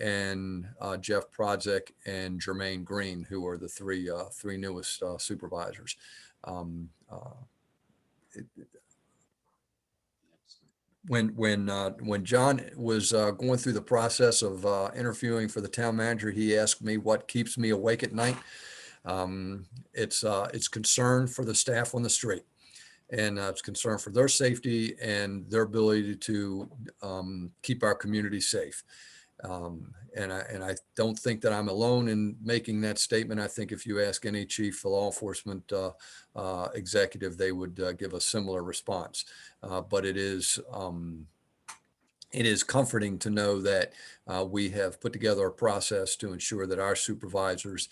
and Jeff Prodzek and Jermaine Green, who are the three newest supervisors. When John was going through the process of interviewing for the town manager, he asked me what keeps me awake at night. It's concern for the staff on the street, and it's concern for their safety and their ability to keep our community safe. And I don't think that I'm alone in making that statement. I think if you ask any chief law enforcement executive, they would give a similar response. But it is comforting to know that we have put together a process to ensure that our supervisors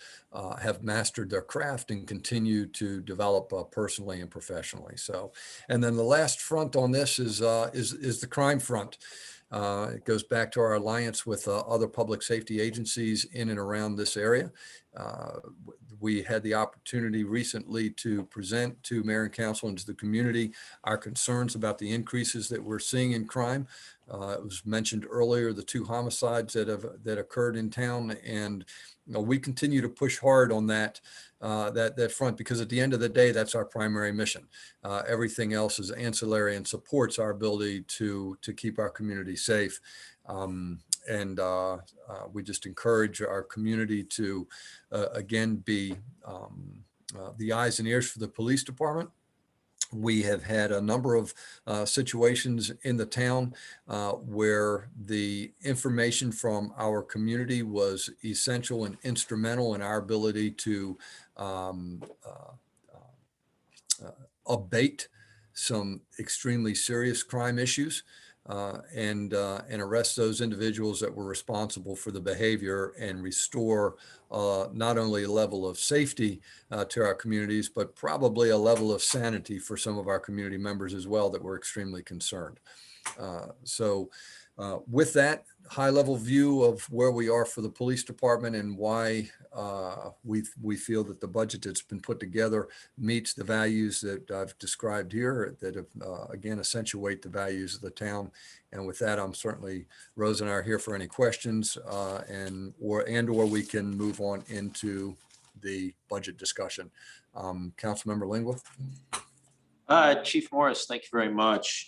have mastered their craft and continue to develop personally and professionally. So, and then the last front on this is the crime front. It goes back to our alliance with other public safety agencies in and around this area. We had the opportunity recently to present to mayor and council and to the community our concerns about the increases that we're seeing in crime. It was mentioned earlier, the 2 homicides that occurred in town, and we continue to push hard on that front, because at the end of the day, that's our primary mission. Everything else is ancillary and supports our ability to keep our community safe. we just encourage our community to, again, be the eyes and ears for the police department. We have had a number of situations in the town where the information from our community was essential and instrumental in our ability to abate some extremely serious crime issues and arrest those individuals that were responsible for the behavior and restore not only a level of safety to our communities, but probably a level of sanity for some of our community members as well that were extremely concerned. With that high-level view of where we are for the police department and why we feel that the budget that's been put together meets the values that I've described here, that have, again, accentuate the values of the town. And with that, I'm certainly, Rose and I are here for any questions or we can move on into the budget discussion. Councilmember Lingua. Chief Morris, thank you very much.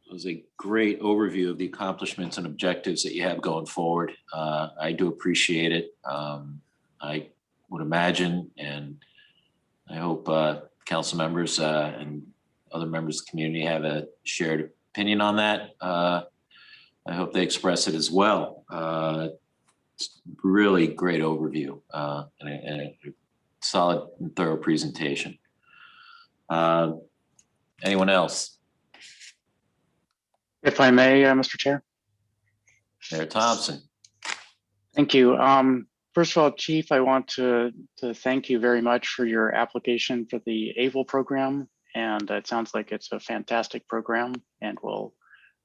It was a great overview of the accomplishments and objectives that you have going forward. I do appreciate it. I would imagine, and I hope council members and other members of the community have a shared opinion on that. I hope they express it as well. It's really great overview and a solid and thorough presentation. Anyone else? If I may, Mr. Chair. Mayor Thompson. Thank you. First of all, Chief, I want to thank you very much for your application for the ABLE program. And it sounds like it's a fantastic program and will,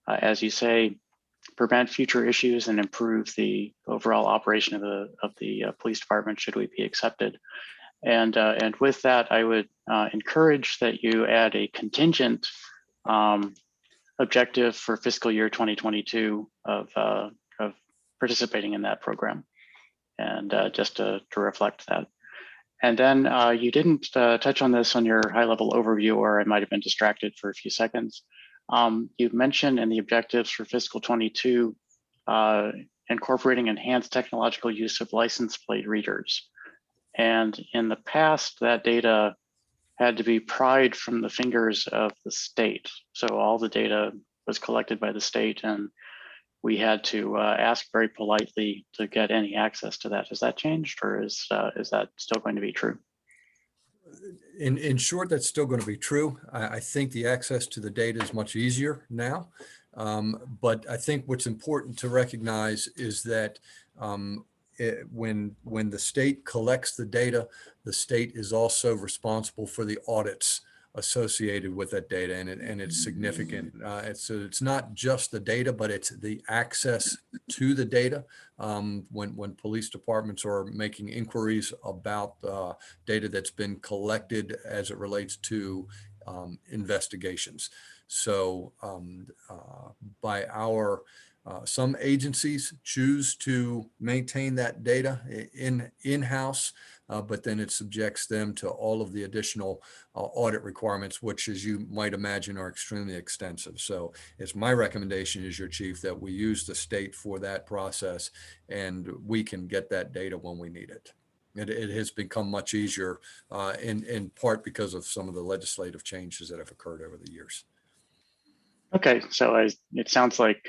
as you say, prevent future issues and improve the overall operation of the police department should we be accepted. And with that, I would encourage that you add a contingent objective for fiscal year 2022 of participating in that program, and just to reflect that. And then you didn't touch on this on your high-level overview, or I might have been distracted for a few seconds. You mentioned in the objectives for fiscal 22 incorporating enhanced technological use of license plate readers. And in the past, that data had to be pried from the fingers of the state. So all the data was collected by the state, and we had to ask very politely to get any access to that. Has that changed, or is that still going to be true? In short, that's still going to be true. I think the access to the data is much easier now. But I think what's important to recognize is that when the state collects the data, the state is also responsible for the audits associated with that data, and it's significant. It's not just the data, but it's the access to the data. When police departments are making inquiries about data that's been collected as it relates to investigations. So by our some agencies choose to maintain that data in-house, but then it subjects them to all of the additional audit requirements, which, as you might imagine, are extremely extensive. So it's my recommendation as your chief that we use the state for that process, and we can get that data when we need it. It has become much easier in part because of some of the legislative changes that have occurred over the years. Okay, so it sounds like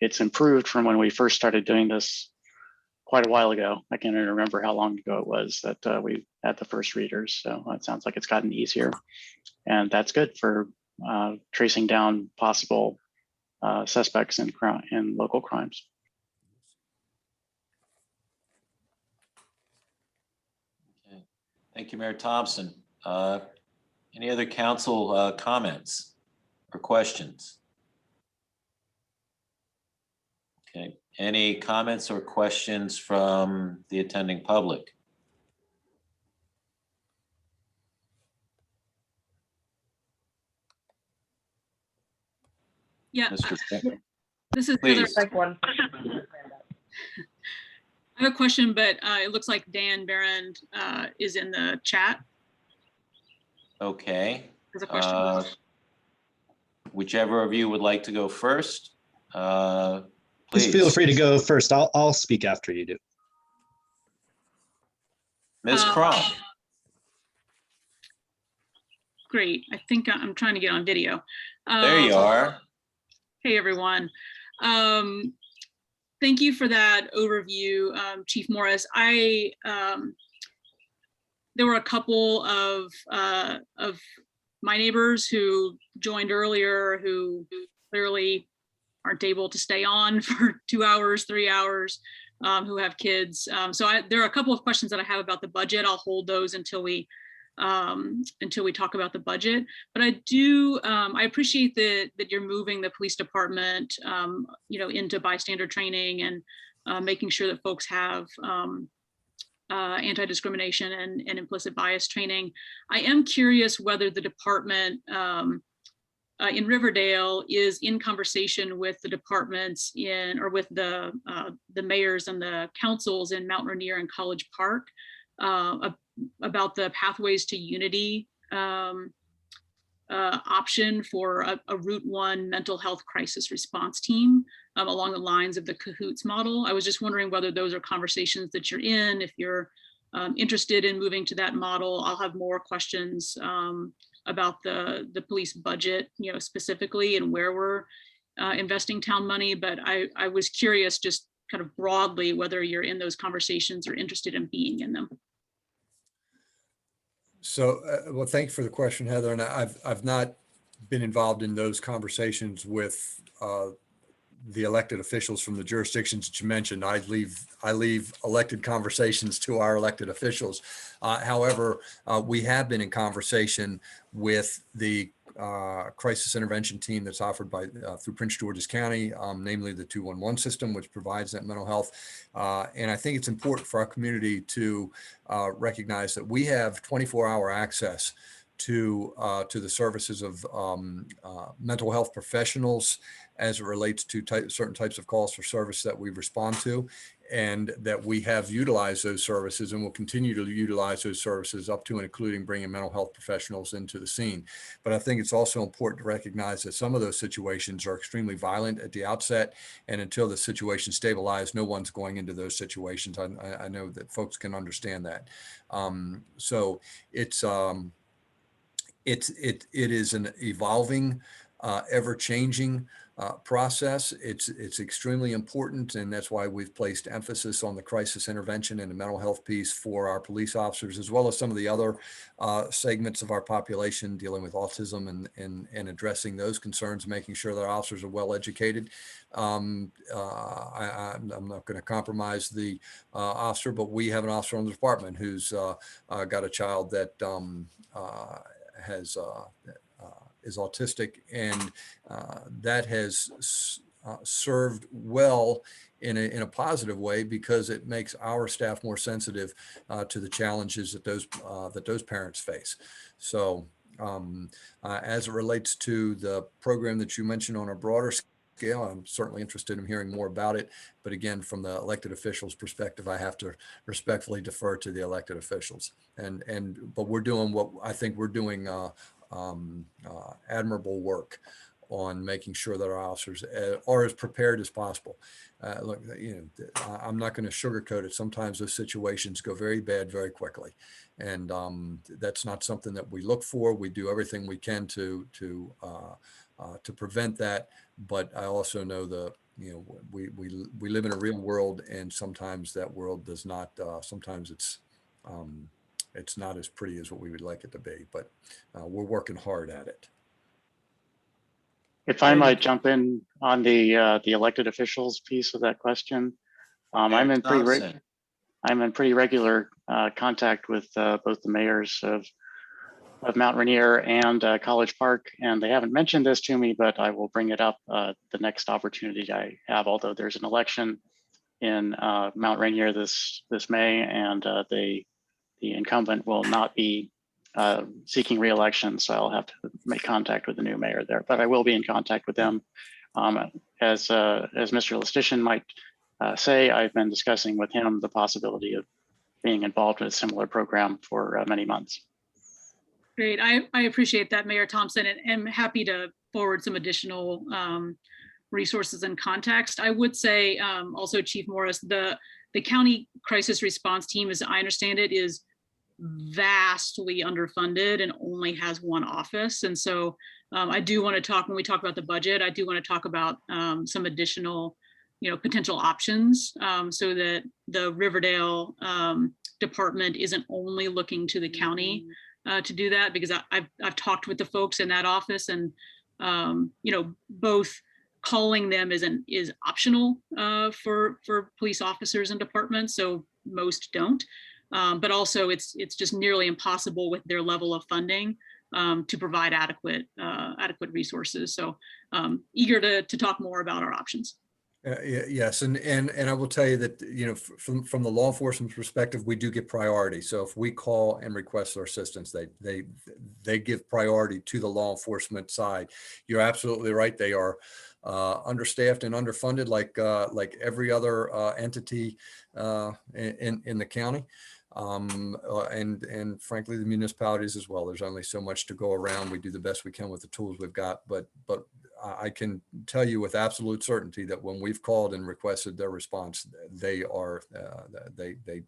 it's improved from when we first started doing this quite a while ago. I can't even remember how long ago it was that we had the first readers. So it sounds like it's gotten easier, and that's good for tracing down possible suspects in local crimes. Okay. Thank you, Mayor Thompson. Any other council comments or questions? Okay. Any comments or questions from the attending public? Yeah, Mr. Becker? this is Heather. Please. I have a question, but it looks like Dan Barron is in the chat. Okay. There's a question. Whichever of you would like to go first. Please feel Please. free to go first. I'll speak after you do. Ms. Um, Crum. Great. I think I'm trying to get on video. There you are. Hey, everyone. Thank you for that overview, Chief Morris. There were a couple of my neighbors who joined earlier who clearly aren't able to stay on for 2 hours, 3 hours, who have kids. There are a couple of questions that I have about the budget. I'll hold those until we talk about the budget. But I appreciate that you're moving the police department, into bystander training and making sure that folks have anti-discrimination and implicit bias training. I am curious whether the department in Riverdale is in conversation with the departments with the mayors and the councils in Mount Rainier and College Park about the Pathways to Unity option for a Route 1 mental health crisis response team along the lines of the CAHOOTS model. I was just wondering whether those are conversations that you're in. If you're interested in moving to that model, I'll have more questions about the police budget, specifically, and where we're investing town money. But I was curious, just kind of broadly, whether you're in those conversations or interested in being in them. So, well, thank you for the question, Heather. And I've not been involved in those conversations with the elected officials from the jurisdictions that you mentioned. I leave elected conversations to our elected officials. However, we have been in conversation with the crisis intervention team that's offered by through Prince George's County, namely the 211 system, which provides that mental health. And I think it's important for our community to recognize that we have 24-hour access to the services of mental health professionals as it relates to certain types of calls for service that we respond to, and that we have utilized those services and will continue to utilize those services up to and including bringing mental health professionals into the scene. But I think it's also important to recognize that some of those situations are extremely violent at the outset, and until the situation stabilizes, no one's going into those situations. I know that folks can understand that. So it is an evolving, ever-changing process. It's extremely important, and that's why we've placed emphasis on the crisis intervention and the mental health piece for our police officers, as well as some of the other segments of our population dealing with autism and addressing those concerns, making sure that our officers are well educated. I'm not going to compromise the officer, but we have an officer in the department who's got a child that is autistic, and that has served well in a positive way, because it makes our staff more sensitive to the challenges that those parents face. So as it relates to the program that you mentioned on a broader scale, I'm certainly interested in hearing more about it. But again, from the elected officials' perspective, I have to respectfully defer to the elected officials. But we're doing what I think we're doing admirable work on making sure that our officers are as prepared as possible. Look, I'm not going to sugarcoat it. Sometimes those situations go very bad very quickly, and that's not something that we look for. We do everything we can to prevent that. But I also know we live in a real world, and sometimes that world does not. Sometimes it's not as pretty as what we would like it to be, but we're working hard at it. If I might jump in on the elected officials piece of that question, I'm in pretty regular contact with both the mayors of Mount Rainier and College Park, and they haven't mentioned this to me, but I will bring it up the next opportunity I have. Although there's an election in Mount Rainier this May, and the incumbent will not be seeking re-election, so I'll have to make contact with the new mayor there. But I will be in contact with them. As Mr. Lestitian might say, I've been discussing with him the possibility of being involved with a similar program for many months. Great, I appreciate that, Mayor Thompson, and I'm happy to forward some additional resources and context. I would say also, Chief Morris, the county crisis response team, as I understand it, is vastly underfunded and only has one office. And so I do want to talk, when we talk about the budget, I do want to talk about some additional, potential options so that the Riverdale department isn't only looking to the county to do that, because I've talked with the folks in that office, and both calling them is optional for police officers and departments, so most don't. But also it's just nearly impossible with their level of funding to provide adequate resources. So eager to talk more about our options. Yes, and I will tell you that, from the law enforcement perspective, we do get priority. So if we call and request their assistance, they give priority to the law enforcement side. You're absolutely right. They are understaffed and underfunded like every other entity in the county. And frankly, the municipalities as well. There's only so much to go around. We do the best we can with the tools we've got, but I can tell you with absolute certainty that when we've called and requested their response, they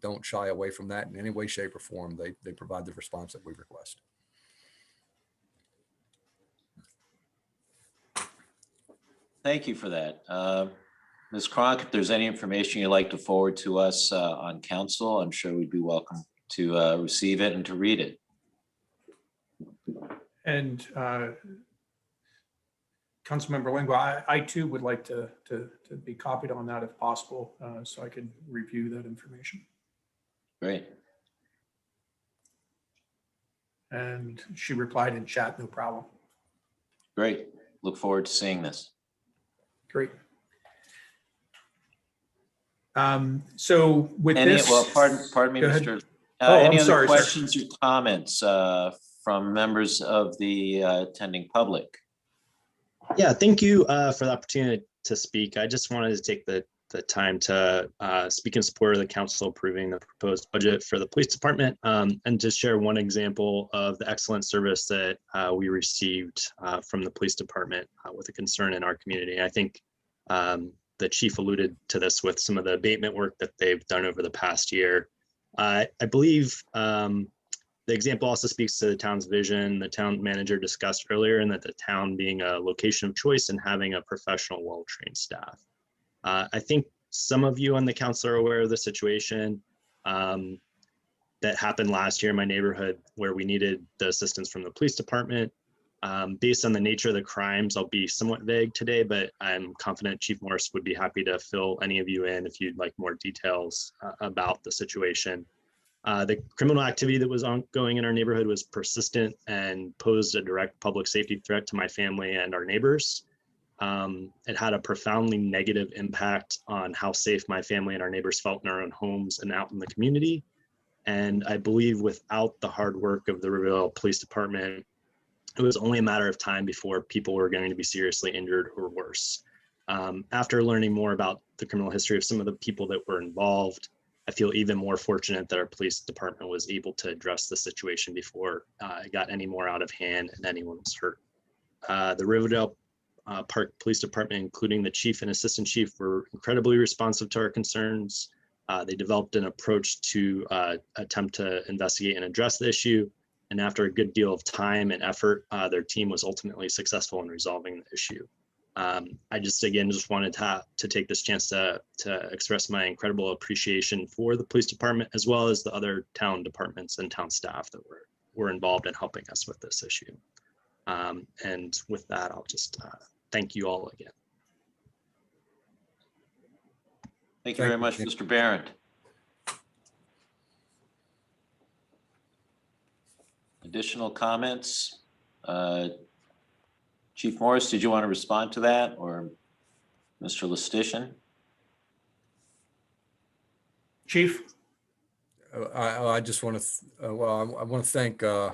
don't shy away from that in any way, shape, or form. They provide the response that we request. Thank you for that. Ms. Cronk, if there's any information you'd like to forward to us on council, I'm sure we'd be welcome to receive it and to read it. And Councilmember Lingua, I too would like to be copied on that if possible, so I could review that information. Great. And she replied in chat, no problem. Great. Look forward to seeing this. Great. So with this, Well, pardon me, Go ahead. Mr. I'm Any other sorry, sir. questions or comments from members of the attending public? Yeah, thank you for the opportunity to speak. I just wanted to take the time to speak in support of the council approving the proposed budget for the police department, and just share one example of the excellent service that we received from the police department with a concern in our community. I think the chief alluded to this with some of the abatement work that they've done over the past year. I believe the example also speaks to the town's vision the town manager discussed earlier, and that the town being a location of choice and having a professional, well-trained staff. I think some of you on the council are aware of the situation that happened last year in my neighborhood where we needed the assistance from the police department. Based on the nature of the crimes, I'll be somewhat vague today, but I'm confident Chief Morris would be happy to fill any of you in if you'd like more details about the situation. The criminal activity that was ongoing in our neighborhood was persistent and posed a direct public safety threat to my family and our neighbors. It had a profoundly negative impact on how safe my family and our neighbors felt in our own homes and out in the community. And I believe without the hard work of the Riverdale Police Department, it was only a matter of time before people were going to be seriously injured or worse. After learning more about the criminal history of some of the people that were involved, I feel even more fortunate that our police department was able to address the situation before it got any more out of hand and anyone was hurt. The Riverdale Park Police Department, including the chief and assistant chief, were incredibly responsive to our concerns. They developed an approach to attempt to investigate and address the issue. And after a good deal of time and effort, their team was ultimately successful in resolving the issue. I just wanted to take this chance to express my incredible appreciation for the police department, as well as the other town departments and town staff that were involved in helping us with this issue. And with that, I'll just thank you all again. Thank you very much, Mr. Barrett. Additional comments? Chief Morris, did you want to respond to that, or Mr. Lustician? Chief? I just want to, I want to thank Mr.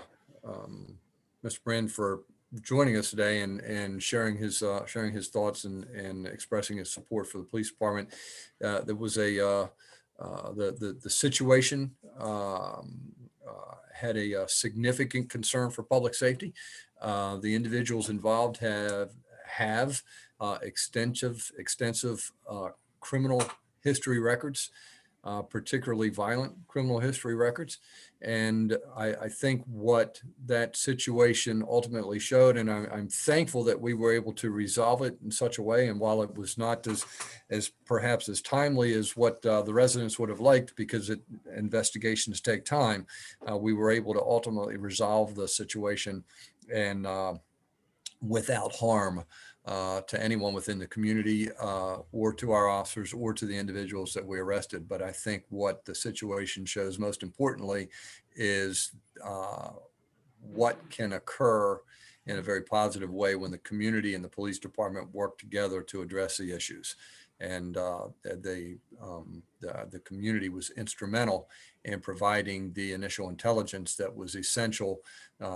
Brand for joining us today and sharing his thoughts and expressing his support for the police department. There was the situation had a significant concern for public safety. The individuals involved have extensive criminal history records, particularly violent criminal history records. And I think what that situation ultimately showed, and I'm thankful that we were able to resolve it in such a way. And while it was not as perhaps as timely as what the residents would have liked, because investigations take time, we were able to ultimately resolve the situation and without harm to anyone within the community or to our officers or to the individuals that we arrested. But I think what the situation shows most importantly is what can occur in a very positive way when the community and the police department work together to address the issues. And the community was instrumental in providing the initial intelligence that was essential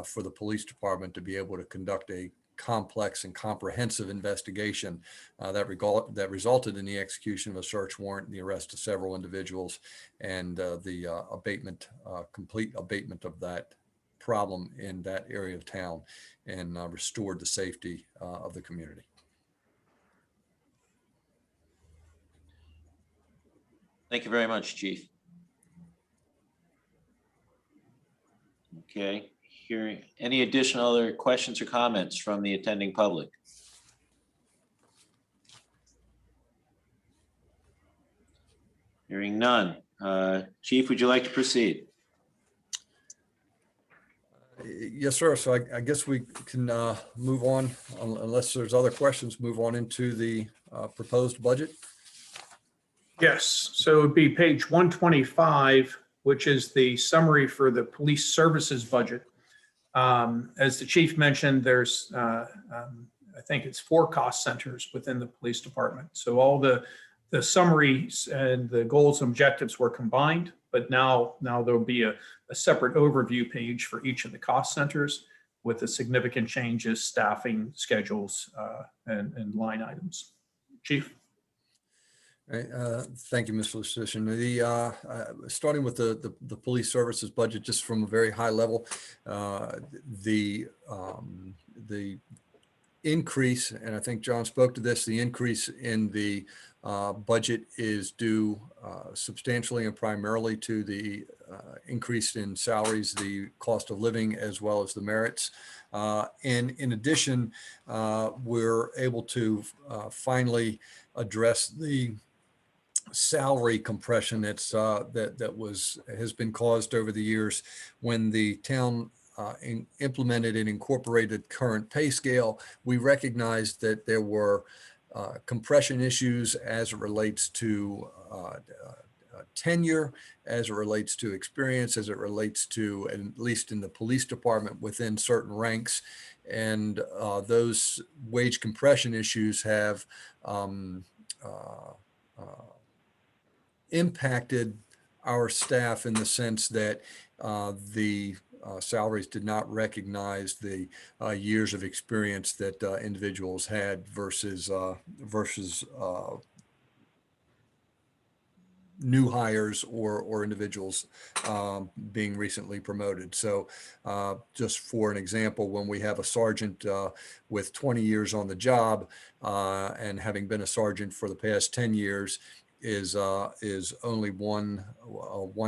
for the police department to be able to conduct a complex and comprehensive investigation that resulted in the execution of a search warrant and the arrest of several individuals, and the complete abatement of that problem in that area of town, and restored the safety of the community. Thank you very much, Chief. Okay, hearing any additional other questions or comments from the attending public? Hearing none. Chief, would you like to proceed? Yes, sir. So I guess we can move on, unless there's other questions, move on into the proposed budget. Yes, so it would be page 125, which is the summary for the police services budget. As the chief mentioned, there's, I think it's 4 cost centers within the police department. So all the summaries and the goals and objectives were combined, but now there'll be a separate overview page for each of the cost centers with the significant changes, staffing, schedules, and line items. Chief. Right, thank you, Mr. Lucian. Starting with the police services budget, just from a very high level, the increase, and I think John spoke to this, the increase in the budget is due substantially and primarily to the increase in salaries, the cost of living, as well as the merits. And in addition, we're able to finally address the salary compression has been caused over the years when the town implemented and incorporated current pay scale. We recognized that there were compression issues as it relates to tenure, as it relates to experience, as it relates to, at least in the police department, within certain ranks. And those wage compression issues have impacted our staff in the sense that the salaries did not recognize the years of experience that individuals had versus new hires or individuals being recently promoted. So just for an example, when we have a sergeant with 20 years on the job and having been a sergeant for the past 10 years, is only one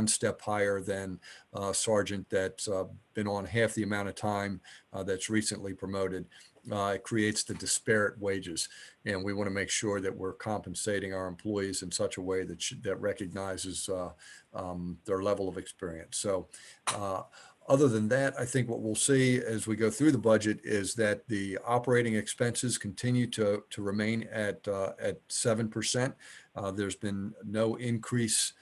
step higher than a sergeant that's been on half the amount of time that's recently promoted. It creates the disparate wages, and we want to make sure that we're compensating our employees in such a way that recognizes their level of experience. So other than that, I think what we'll see as we go through the budget is that the operating expenses continue to remain at 7%. There's been no increase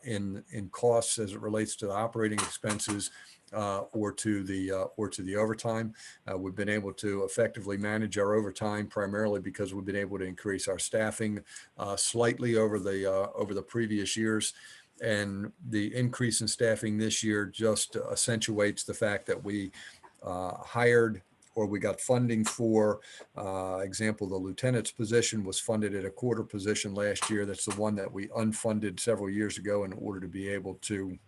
in costs as it relates to the operating expenses or to the overtime. We've been able to effectively manage our overtime primarily because we've been able to increase our staffing slightly over the previous years. And the increase in staffing this year just accentuates the fact that we hired, or we got funding for, example, the lieutenant's position was funded at a quarter position last year. That's the one that we unfunded several years ago in order to be able to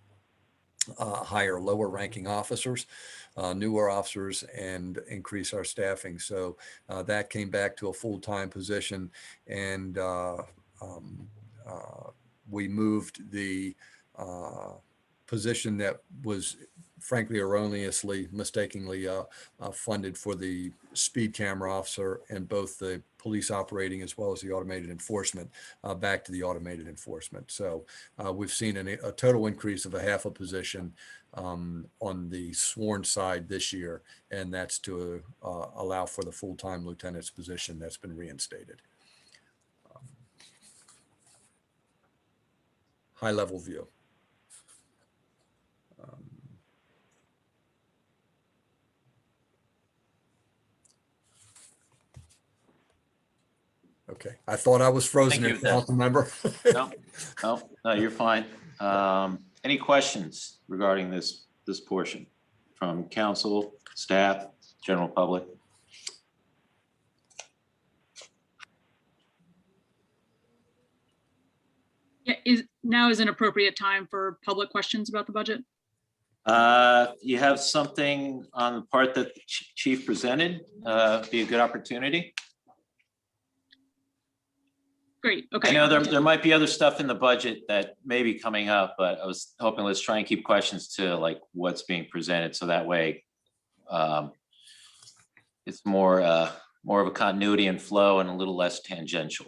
hire lower ranking officers, newer officers, and increase our staffing. So that came back to a full-time position, and we moved the position that was frankly erroneously, mistakenly funded for the speed camera officer and both the police operating as well as the automated enforcement back to the automated enforcement. So we've seen a total increase of a half a position on the sworn side this year, and that's to allow for the full-time lieutenant's position that's been reinstated. High level view. Okay, I thought I was frozen Thank in, you. council member. No, you're fine. Any questions regarding this portion from council, staff, general public? Yeah, now is an appropriate time for public questions about the budget? You have something on the part that the chief presented, be a good opportunity. Great, okay. I know there might be other stuff in the budget that may be coming up, but I was hoping let's try and keep questions to like what's being presented. So that way it's more of a continuity and flow and a little less tangential.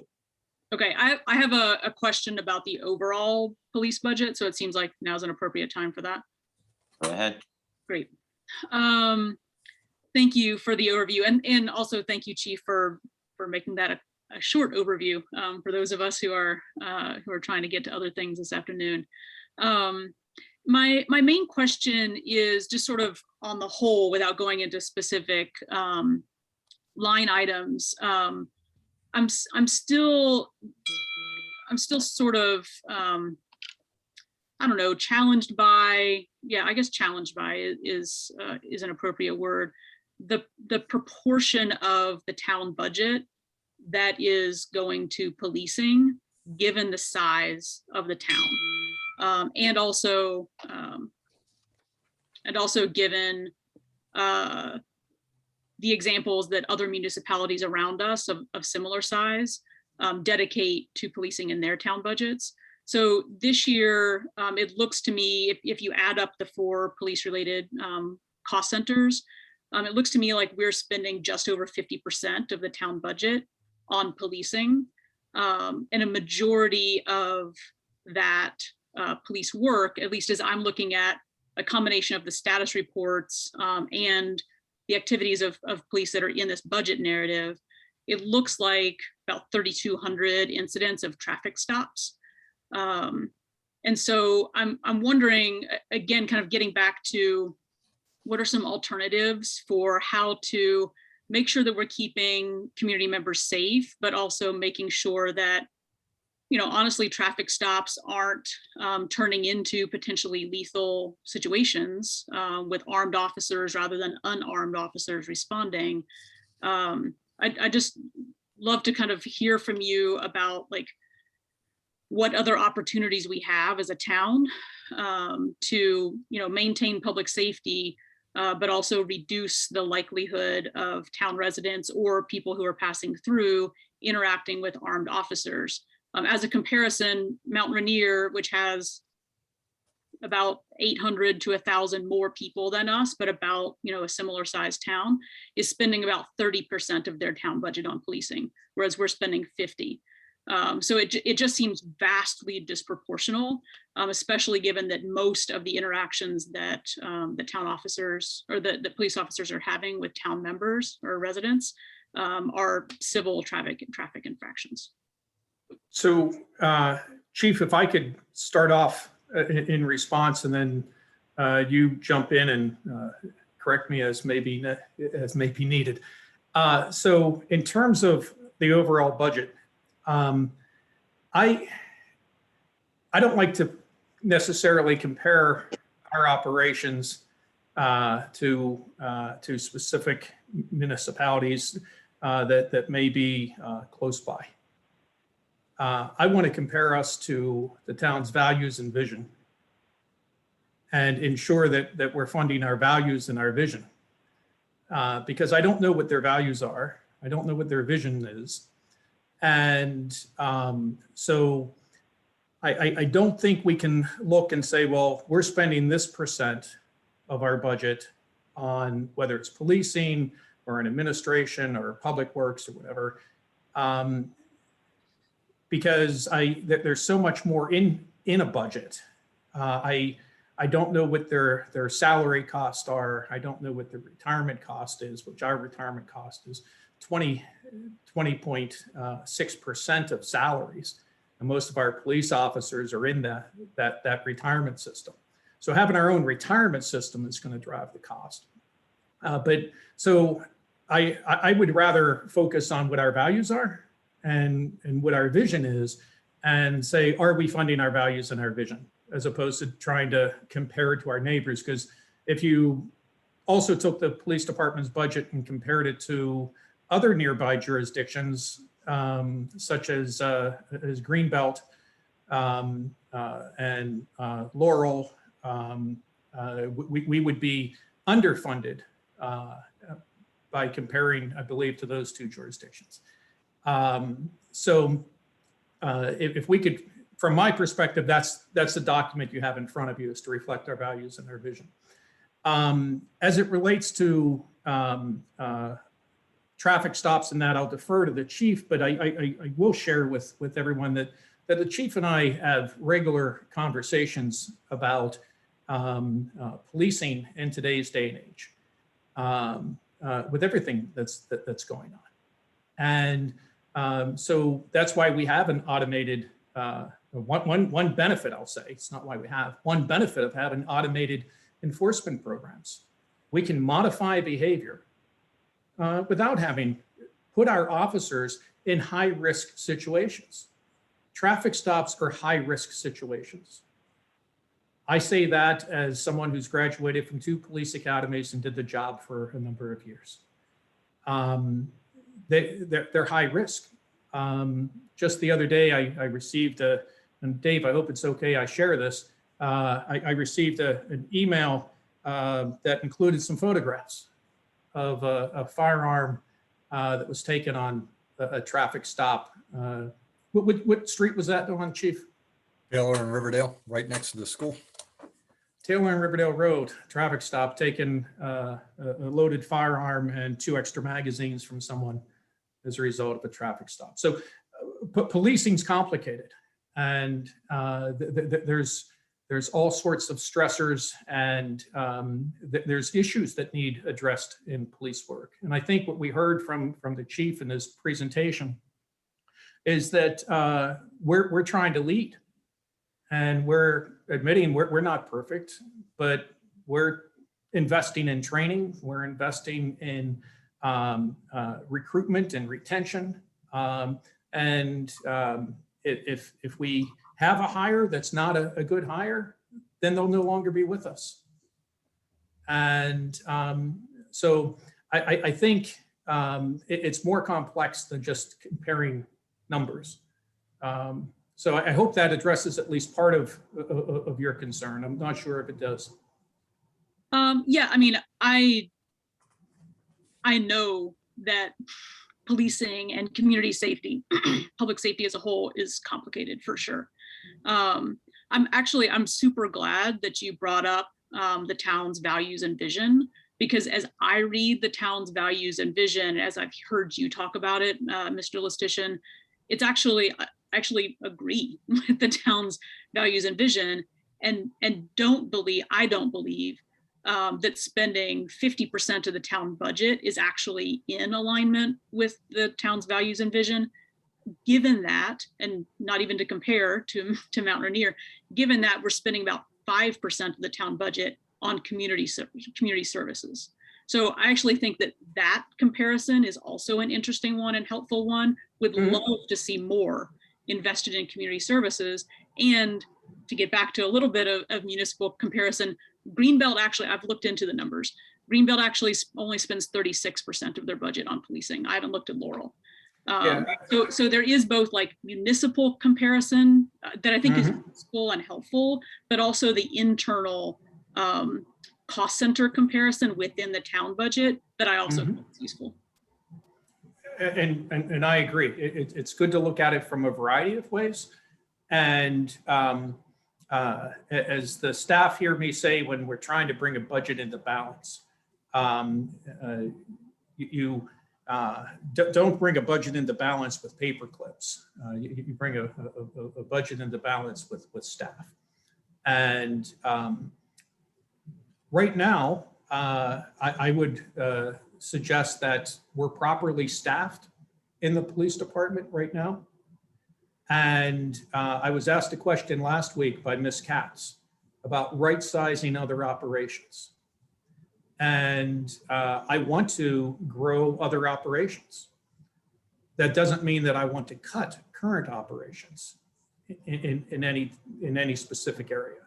Okay, I have a question about the overall police budget. So it seems like now's an appropriate time for that. Go ahead. Great. Thank you for the overview, and also thank you, Chief, for making that a short overview for those of us who are trying to get to other things this afternoon. My main question is just sort of on the whole, without going into specific line items. I'm still sort of I don't know, challenged by, yeah, I guess challenged by is an appropriate word. The proportion of the town budget that is going to policing, given the size of the town, and also given the examples that other municipalities around us of similar size dedicate to policing in their town budgets. So this year, it looks to me, if you add up the 4 police-related cost centers, it looks to me like we're spending just over 50% of the town budget on policing. And a majority of that police work, at least as I'm looking at a combination of the status reports and the activities of police that are in this budget narrative, it looks like about 3,200 incidents of traffic stops. And so I'm wondering, again, kind of getting back to what are some alternatives for how to make sure that we're keeping community members safe, but also making sure that, you know, honestly, traffic stops aren't turning into potentially lethal situations with armed officers rather than unarmed officers responding. I just love to kind of hear from you about like what other opportunities we have as a town to, you know, maintain public safety, but also reduce the likelihood of town residents or people who are passing through interacting with armed officers. As a comparison, Mount Rainier, which has about 800 to 1,000 more people than us, but about, you know, a similar sized town, is spending about 30% of their town budget on policing, whereas we're spending 50. So it just seems vastly disproportional, especially given that most of the interactions that the town officers or the police officers are having with town members or residents are civil traffic infractions. So, Chief, if I could start off in response, and then you jump in and correct me as may be needed. So, in terms of the overall budget, I don't like to necessarily compare our operations to specific municipalities that may be close by. I want to compare us to the town's values and vision. and ensure that we're funding our values and our vision. Because I don't know what their values are. I don't know what their vision is. And so I don't think we can look and say, well, we're spending this percent of our budget on whether it's policing or an administration or public works or whatever. Because there's so much more in a budget. I don't know what their salary costs are. I don't know what their retirement cost is, which our retirement cost is 20.6% of salaries. And most of our police officers are in that retirement system. So having our own retirement system is going to drive the cost. But so I would rather focus on what our values are and what our vision is, and say, are we funding our values and our vision, as opposed to trying to compare it to our neighbors? Because if you also took the police department's budget and compared it to other nearby jurisdictions, such as Greenbelt and Laurel, we would be underfunded by comparing, I believe, to those two jurisdictions. So if we could, from my perspective, that's the document you have in front of you, is to reflect our values and our vision. As it relates to traffic stops and that, I'll defer to the chief, but I will share with everyone that the chief and I have regular conversations about policing in today's day and age, with everything that's going on. And so that's why we have an automated, one benefit, I'll say, it's not why we have, one benefit of having automated enforcement programs. We can modify behavior without having put our officers in high-risk situations. Traffic stops are high-risk situations. I say that as someone who's graduated from 2 police academies and did the job for a number of years. They're high risk. Just the other day, I received and Dave, I hope it's okay I share this, I received an email that included some photographs of a firearm that was taken on a traffic stop. What street was that on, Chief? Taylor and Riverdale, right next to the school. Taylor and Riverdale Road, traffic stop, taken a loaded firearm and 2 extra magazines from someone as a result of a traffic stop. So policing's complicated, and there's all sorts of stressors, and there's issues that need addressed in police work. And I think what we heard from the chief in his presentation is that we're trying to lead, and we're admitting we're not perfect, but we're investing in training, we're investing in recruitment and retention, and if we have a hire that's not a good hire, then they'll no longer be with us. And so I think it's more complex than just comparing numbers. So I hope that addresses at least part of your concern. I'm not sure if it does. Yeah, I mean, I know that policing and community safety, public safety as a whole, is complicated for sure. I'm super glad that you brought up the town's values and vision, because as I read the town's values and vision, as I've heard you talk about it, Mr. Listician, it's actually agree with the town's values and vision, and I don't believe that spending 50% of the town budget is actually in alignment with the town's values and vision. Given that, and not even to compare to Mount Rainier, given that we're spending about 5% of the town budget on community services. So I actually think that comparison is also an interesting one and helpful one. Would love to see more invested in community services. And to get back to a little bit of municipal comparison, Greenbelt, actually, I've looked into the numbers. Greenbelt actually only spends 36% of their budget on policing. I haven't looked at Laurel. So there is both like municipal comparison that I think is useful and helpful, but also the internal cost center comparison within the town budget that I also think is useful. And I agree. It's good to look at it from a variety of ways. And as the staff hear me say, when we're trying to bring a budget into balance, you don't bring a budget into balance with paper clips. You bring a budget into balance with staff. And right now, I would suggest that we're properly staffed in the police department right now. And I was asked a question last week by Ms. Katz about right-sizing other operations. And I want to grow other operations. That doesn't mean that I want to cut current operations in any specific area,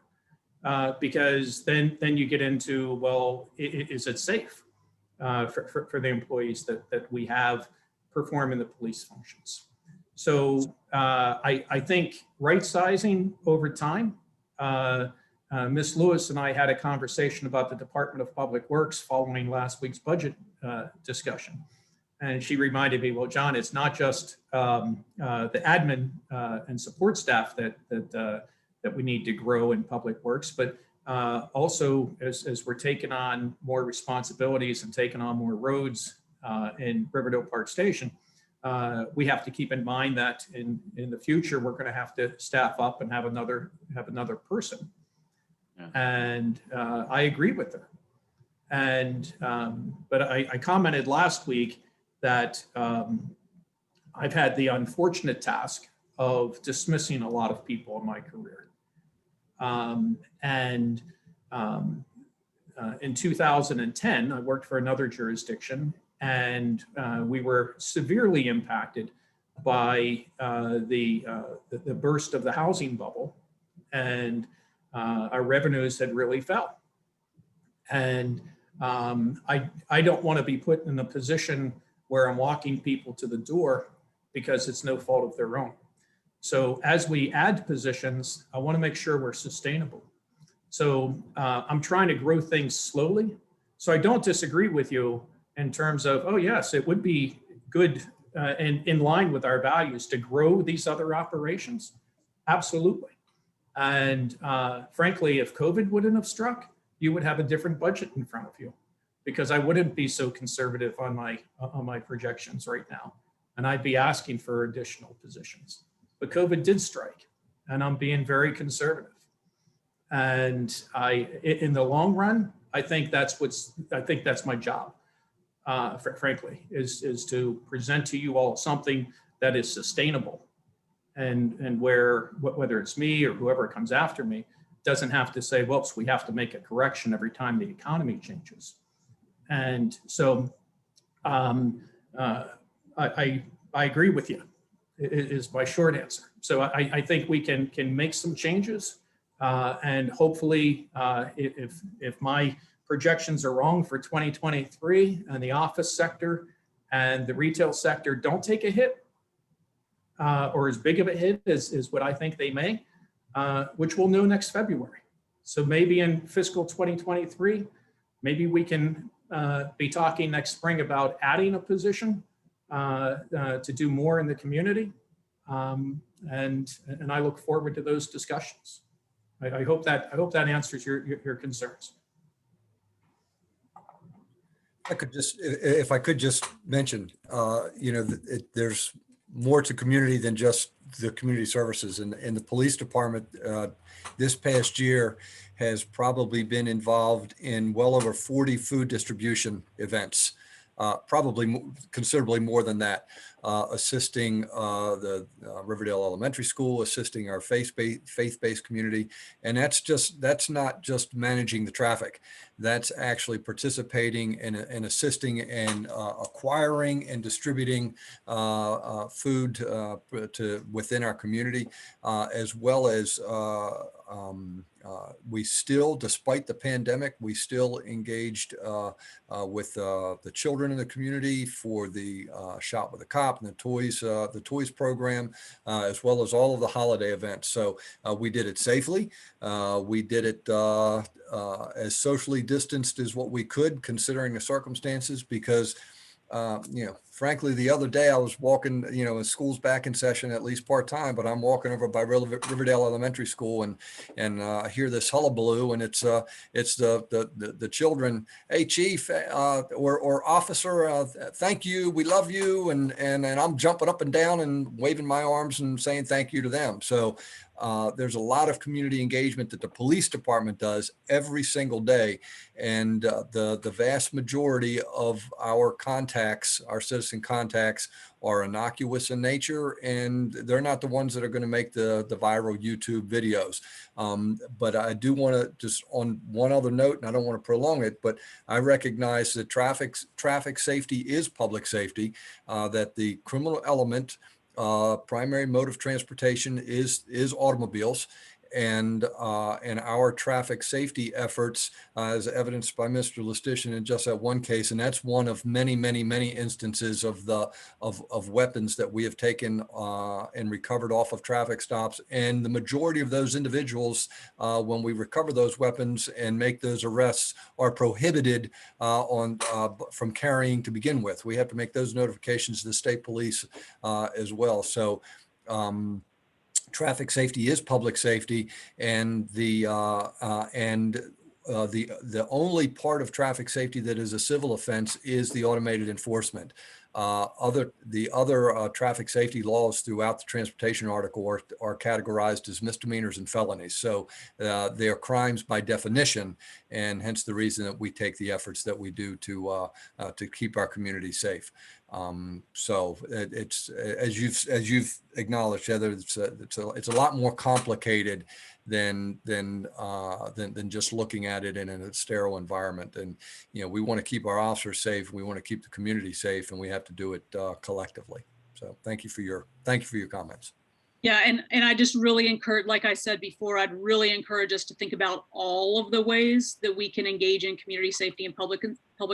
because then you get into, well, is it safe for the employees that we have perform in the police functions? So I think right-sizing over time. Ms. Lewis and I had a conversation about the Department of Public Works following last week's budget discussion. And she reminded me, well, John, it's not just the admin and support staff that we need to grow in Public Works, but also as we're taking on more responsibilities and taking on more roads in Riverdale Park Station, we have to keep in mind that in the future, we're going to have to staff up and have another person. And I agree with her. And but I commented last week that I've had the unfortunate task of dismissing a lot of people in my career. In 2010, I worked for another jurisdiction, and we were severely impacted by the burst of the housing bubble, and our revenues had really fell. And I don't want to be put in a position where I'm walking people to the door because it's no fault of their own. So as we add positions, I want to make sure we're sustainable. So I'm trying to grow things slowly. So I don't disagree with you in terms of, oh yes, it would be good and in line with our values to grow these other operations. Absolutely. And frankly, if COVID wouldn't have struck, you would have a different budget in front of you, because I wouldn't be so conservative on my projections right now. And I'd be asking for additional positions. But COVID did strike, and I'm being very conservative. And in the long run, I think that's my job, frankly, is to present to you all something that is sustainable. And where, whether it's me or whoever comes after me, doesn't have to say, whoops, we have to make a correction every time the economy changes. And so I agree with you, is my short answer. So I think we can make some changes, and hopefully if my projections are wrong for 2023 and the office sector and the retail sector don't take a hit, or as big of a hit as what I think they may, which we'll know next February. So maybe in fiscal 2023, maybe we can be talking next spring about adding a position to do more in the community. And I look forward to those discussions. I hope that answers your concerns. If I could just mention, there's more to community than just the community services, and the police department this past year has probably been involved in well over 40 food distribution events, probably considerably more than that, assisting the Riverdale Elementary School, assisting our faith-based community. And that's not just managing the traffic. That's actually participating and assisting and acquiring and distributing food to within our community, as well as we still, despite the pandemic, we still engaged with the children in the community for the Shop with a Cop and the Toys program, as well as all of the holiday events. So we did it safely. We did it as socially distanced as what we could, considering the circumstances, because frankly, the other day I was walking, school's back in session, at least part-time, but I'm walking over by Riverdale Elementary School and I hear this hullabaloo, and it's the children, "Hey, chief, or officer, thank you, we love you," and I'm jumping up and down and waving my arms and saying thank you to them. So there's a lot of community engagement that the police department does every single day. And the vast majority of our contacts, our citizen contacts, are innocuous in nature, and they're not the ones that are going to make the viral YouTube videos. But I do want to, just on one other note, and I don't want to prolong it, but I recognize that traffic safety is public safety, that the criminal element, primary mode of transportation is automobiles, and our traffic safety efforts, as evidenced by Mr. Lustician in just that one case, and that's one of many, many, many instances of weapons that we have taken and recovered off of traffic stops. And the majority of those individuals, when we recover those weapons and make those arrests, are prohibited from carrying to begin with. We have to make those notifications to the state police as well. So traffic safety is public safety, and the only part of traffic safety that is a civil offense is the automated enforcement. The other traffic safety laws throughout the transportation article are categorized as misdemeanors and felonies. So they are crimes by definition, and hence the reason that we take the efforts that we do to keep our community safe. So it's, as you've acknowledged, Heather, it's a lot more complicated than just looking at it in a sterile environment. And we want to keep our officers safe, we want to keep the community safe, and we have to do it collectively. So thank you for your comments. Yeah, and I just really encourage, like I said before, I'd really encourage us to think about all of the ways that we can engage in community safety and public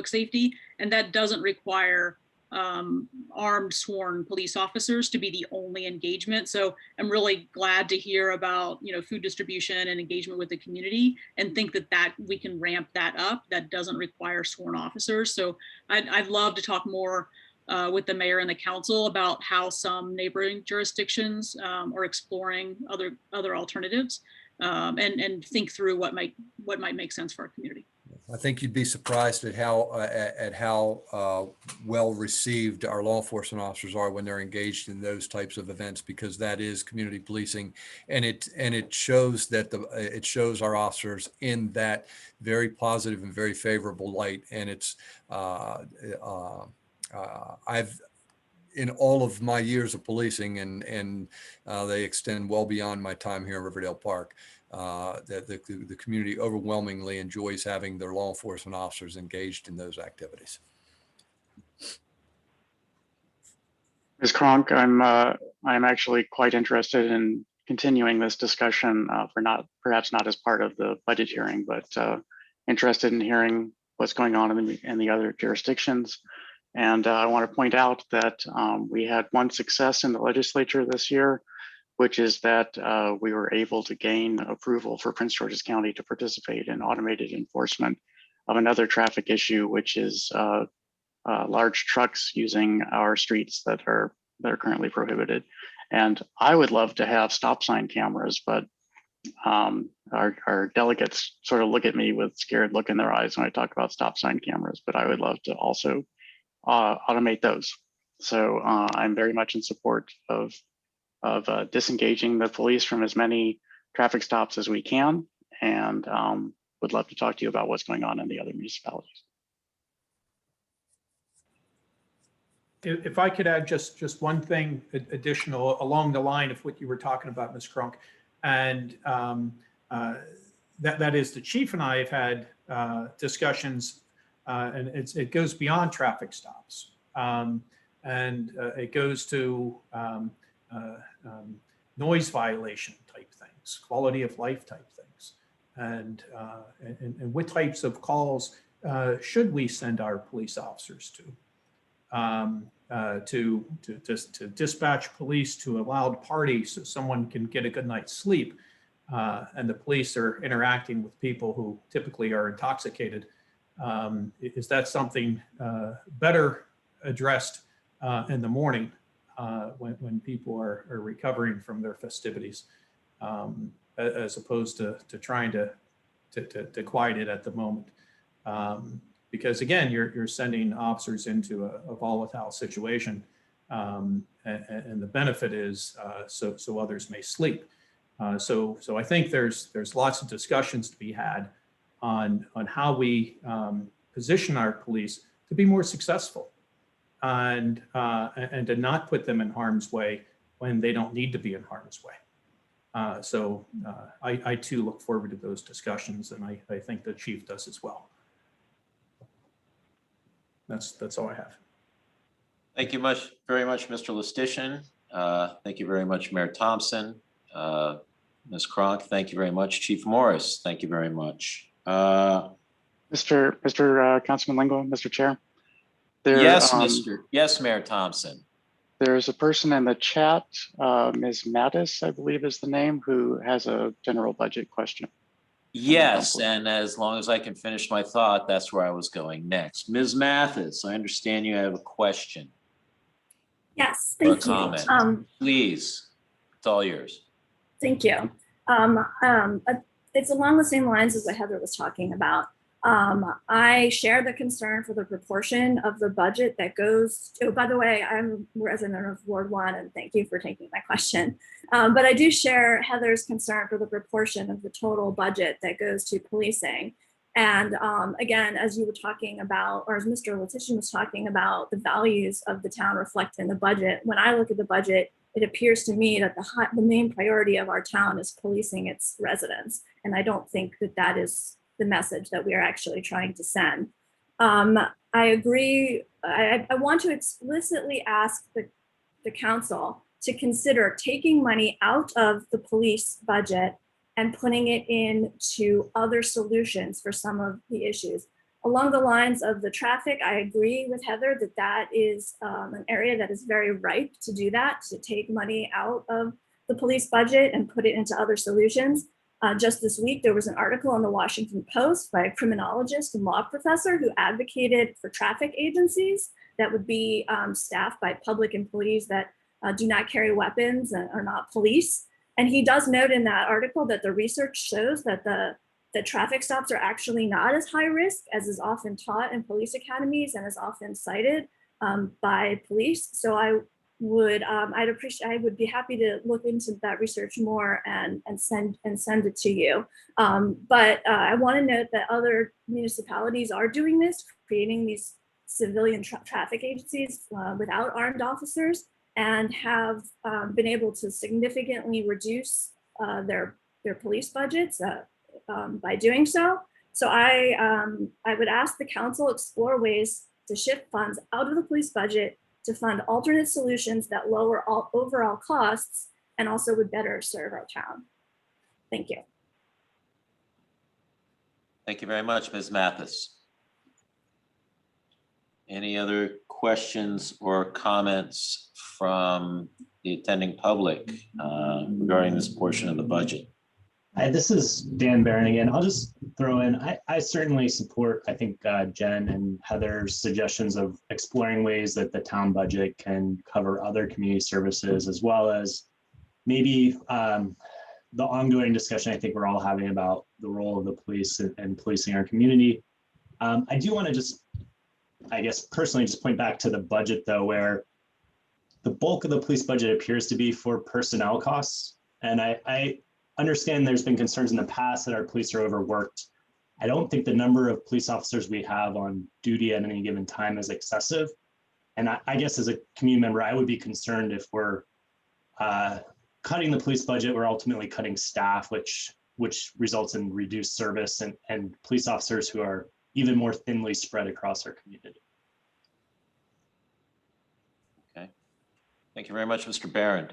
safety, and that doesn't require armed sworn police officers to be the only engagement. So I'm really glad to hear about food distribution and engagement with the community, and think that we can ramp that up. That doesn't require sworn officers. So I'd love to talk more with the mayor and the council about how some neighboring jurisdictions are exploring other alternatives, and think through what might make sense for our community. I think you'd be surprised at how well received our law enforcement officers are when they're engaged in those types of events, because that is community policing, and it shows that it shows our officers in that very positive and very favorable light. And it's I've, in all of my years of policing, and they extend well beyond my time here in Riverdale Park, that the community overwhelmingly enjoys having their law enforcement officers engaged in those activities. Ms. Cronk, I'm actually quite interested in continuing this discussion perhaps not as part of the budget hearing, but interested in hearing what's going on in the other jurisdictions. And I want to point out that we had one success in the legislature this year, which is that we were able to gain approval for Prince George's County to participate in automated enforcement of another traffic issue, which is large trucks using our streets that are currently prohibited. And I would love to have stop sign cameras, but our delegates sort of look at me with scared look in their eyes when I talk about stop sign cameras, but I would love to also automate those. So I'm very much in support of disengaging the police from as many traffic stops as we can, and would love to talk to you about what's going on in the other municipalities. If I could add just one thing additional along the line of what you were talking about, Ms. Cronk, and that is the chief and I have had discussions, and it goes beyond traffic stops, and it goes to noise violation type things, quality of life type things. And what types of calls should we send our police officers to dispatch police to a loud party so someone can get a good night's sleep, and the police are interacting with people who typically are intoxicated? Is that something better addressed in the morning when people are recovering from their festivities, as opposed to trying to quiet it at the moment? Because again, you're sending officers into a volatile situation, and the benefit is so others may sleep. So I think there's lots of discussions to be had on how we position our police to be more successful, and to not put them in harm's way when they don't need to be in harm's way. So I too look forward to those discussions, and I think the chief does as well. That's all I have. Thank you very much, Mr. Lustitian. Thank you very much, Mayor Thompson. Ms. Cronk, thank you very much. Chief Morris, thank you very much. Mr. Councilman Lingle, Mr. Chair. Yes, Mayor Thompson. There's a person in the chat, Ms. Mattis, I believe is the name, who has a general budget question. Yes, and as long as I can finish my thought, that's where I was going next. Ms. Mathis, I understand you have a question. Yes, Or a thank you. comment. Please, it's all yours. Thank you. It's along the same lines as what Heather was talking about. I share the concern for the proportion of the budget that goes to, oh, by the way, I'm a resident of Ward 1, and thank you for taking my question. But I do share Heather's concern for the proportion of the total budget that goes to policing. And again, as you were talking about, or as Mr. Lustitian was talking about, the values of the town reflected in the budget. When I look at the budget, it appears to me that the main priority of our town is policing its residents. And I don't think that that is the message that we are actually trying to send. I agree. I want to explicitly ask the council to consider taking money out of the police budget and putting it into other solutions for some of the issues. Along the lines of the traffic, I agree with Heather that that is an area that is very ripe to do that, to take money out of the police budget and put it into other solutions. Just this week, there was an article in the Washington Post by a criminologist and law professor who advocated for traffic agencies that would be staffed by public employees that do not carry weapons and are not police. And he does note in that article that the research shows that the traffic stops are actually not as high risk as is often taught in police academies and is often cited by police. So I would be happy to look into that research more and send it to you. But I want to note that other municipalities are doing this, creating these civilian traffic agencies without armed officers, and have been able to significantly reduce their police budgets by doing so. So I would ask the council explore ways to shift funds out of the police budget to fund alternate solutions that lower all overall costs and also would better serve our town. Thank you. Thank you very much, Ms. Mathis. Any other questions or comments from the attending public regarding this portion of the budget? Hi, this is Dan Barron again. I'll just throw in, I certainly support, I think, Jen and Heather's suggestions of exploring ways that the town budget can cover other community services, as well as maybe the ongoing discussion I think we're all having about the role of the police and policing our community. I do want to just, I guess, personally just point back to the budget, though, where the bulk of the police budget appears to be for personnel costs. And I understand there's been concerns in the past that our police are overworked. I don't think the number of police officers we have on duty at any given time is excessive. And I guess as a community member, I would be concerned if we're cutting the police budget, we're ultimately cutting staff, which results in reduced service and police officers who are even more thinly spread across our community. Okay. Thank you very much, Mr. Barron.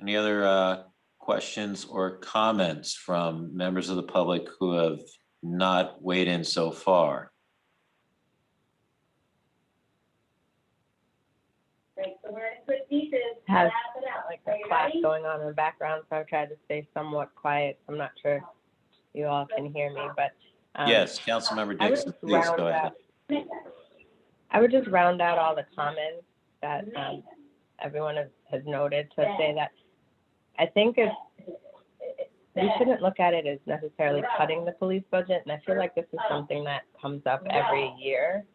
Any other questions or comments from members of the public who have not weighed in so far? Has like a class going on in the background, so I've tried to stay somewhat quiet. I'm not sure if you all can hear me, but Yes, Councilmember I would Dixon, just please round go ahead. I would just round out all the comments that everyone has noted to say that I think we shouldn't look at it as necessarily cutting the police budget, and I feel like this is something that comes up every year.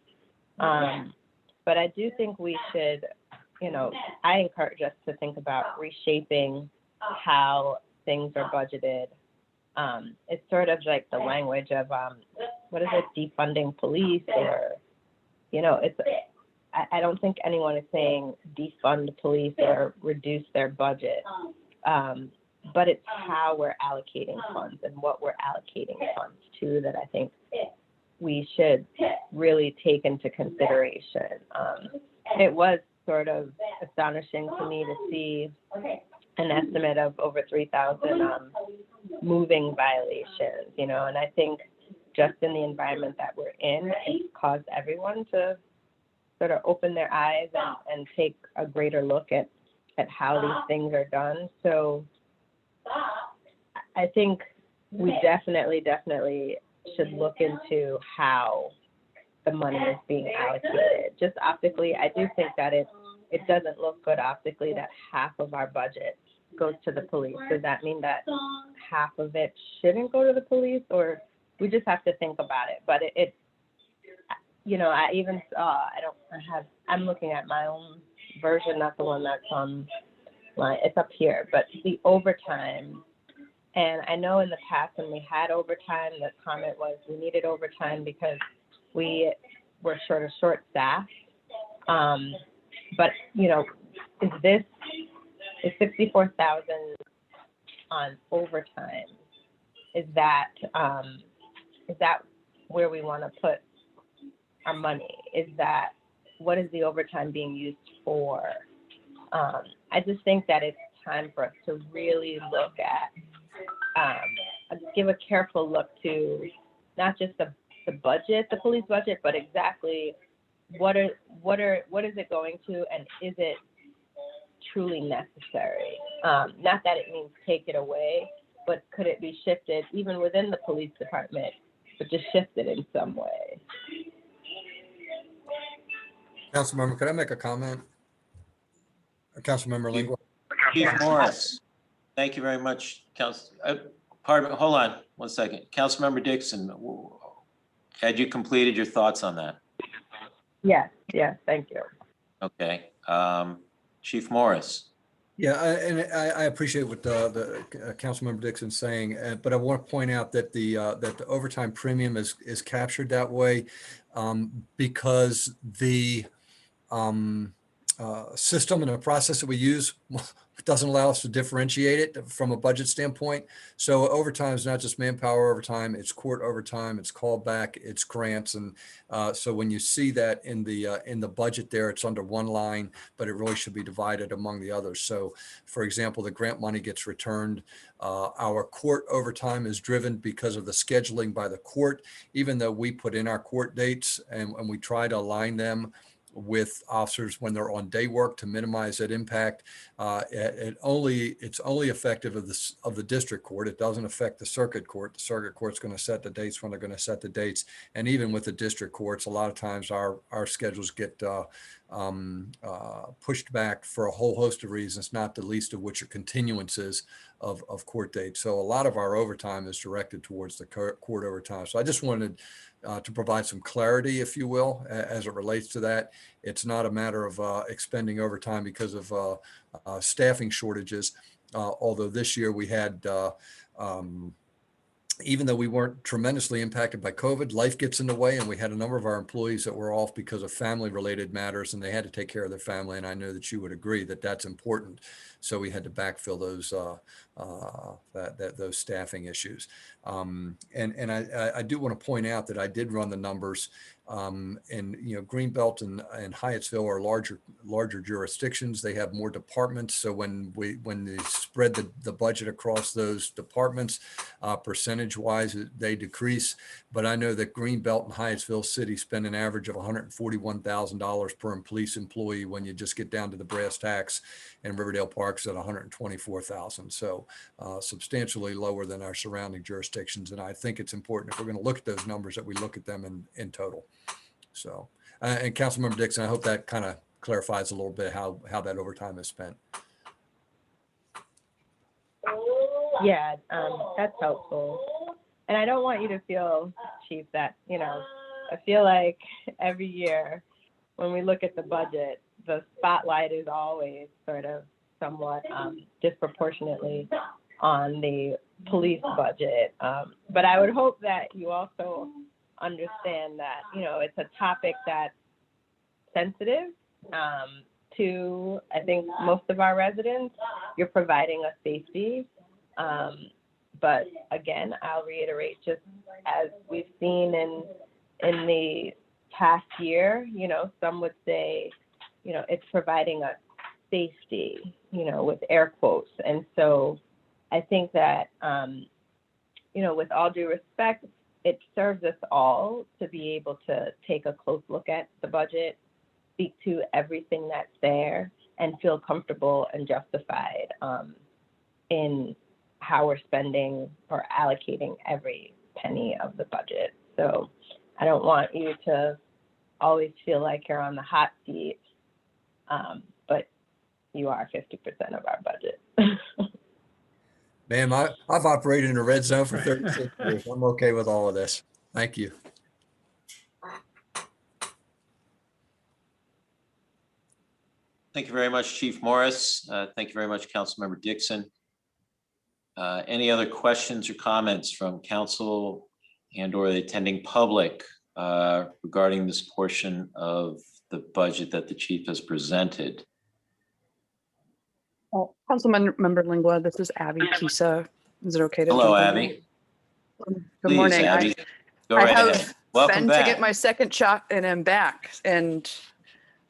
But I do think we should, I encourage us to think about reshaping how things are budgeted. It's sort of like the language of, what is it, defunding police, or, I don't think anyone is saying defund police or reduce their budget. But it's how we're allocating funds and what we're allocating funds to that I think we should really take into consideration. It was sort of astonishing to me to see an estimate of over 3,000 moving violations, and I think just in the environment that we're in, it's caused everyone to sort of open their eyes and take a greater look at how these things are done. So I think we definitely should look into how the money is being allocated. Just optically, I do think that it doesn't look good optically that half of our budget goes to the police. Does that mean that half of it shouldn't go to the police, or we just have to think about it? But I even saw, I'm looking at my own version, not the one that's on it's up here, but the overtime. And I know in the past when we had overtime, the comment was we needed overtime because we were sort of short-staffed. But is 64,000 on overtime? Is that where we want to put our money? What is the overtime being used for? I just think that it's time for us to really look at, give a careful look to not just the budget, the police budget, but exactly what is it going to, and is it truly necessary? Not that it means take it away, but could it be shifted even within the police department, but just shifted in some way? Councilmember, could I make a comment? Councilmember Lingua. Chief Morris, thank you very much, hold on one second. Councilmember Dixon, had you completed your thoughts on that? Yes, thank you. Okay, Chief Morris. Yeah, I appreciate what the Councilmember Dixon's saying, but I want to point out that the overtime premium is captured that way because the system and the process that we use doesn't allow us to differentiate it from a budget standpoint. So overtime is not just manpower overtime, it's court overtime, it's callback, it's grants. And so when you see that in the budget there, it's under one line, but it really should be divided among the others. So for example, the grant money gets returned. Our court overtime is driven because of the scheduling by the court, even though we put in our court dates and we try to align them with officers when they're on day work to minimize that impact. It's only effective of the district court. It doesn't affect the circuit court. The circuit court's going to set the dates when they're going to set the dates. And even with the district courts, a lot of times our schedules get pushed back for a whole host of reasons, not the least of which are continuances of court dates. So a lot of our overtime is directed towards the court overtime. So I just wanted to provide some clarity, if you will, as it relates to that. It's not a matter of expending overtime because of staffing shortages, although this year we had, even though we weren't tremendously impacted by COVID, life gets in the way, and we had a number of our employees that were off because of family-related matters, and they had to take care of their family, and I know that you would agree that that's important. So we had to backfill those staffing issues. And I do want to point out that I did run the numbers And, Greenbelt and Hyattsville are larger jurisdictions. They have more departments. So when they spread the budget across those departments, percentage wise, they decrease. But I know that Greenbelt and Hyattsville City spend an average of $141,000 per police employee when you just get down to the brass tacks, and Riverdale Park's at $124,000. So substantially lower than our surrounding jurisdictions. And I think it's important, if we're going to look at those numbers, that we look at them in total. So, and Councilmember Dixon, I hope that kind of clarifies a little bit how that overtime is spent. Yeah, that's helpful. And I don't want you to feel, Chief, that, I feel like every year when we look at the budget, the spotlight is always sort of somewhat disproportionately on the police budget. But I would hope that you also understand that, it's a topic that's sensitive to, I think, most of our residents. You're providing a safety. But again, I'll reiterate, just as we've seen in the past year, some would say, it's providing a safety, with air quotes. And so I think that, with all due respect, it serves us all to be able to take a close look at the budget, speak to everything that's there, and feel comfortable and justified in how we're spending or allocating every penny of the budget. So I don't want you to always feel like you're on the hot seat, but you are 50% of our budget. Ma'am, I've operated in a red zone for 36 years. I'm okay with all of this. Thank you. Thank you very much, Chief Morris. Thank you very much, Councilmember Dixon. Any other questions or comments from council and or the attending public regarding this portion of the budget that the chief has presented? Oh, Councilmember Lingua, this is Abby Kisa. Is it okay to? Hello, jump in? Abby. Good Please, morning. Abby, go I right have ahead. Welcome been back. to get my second shot and I'm back. And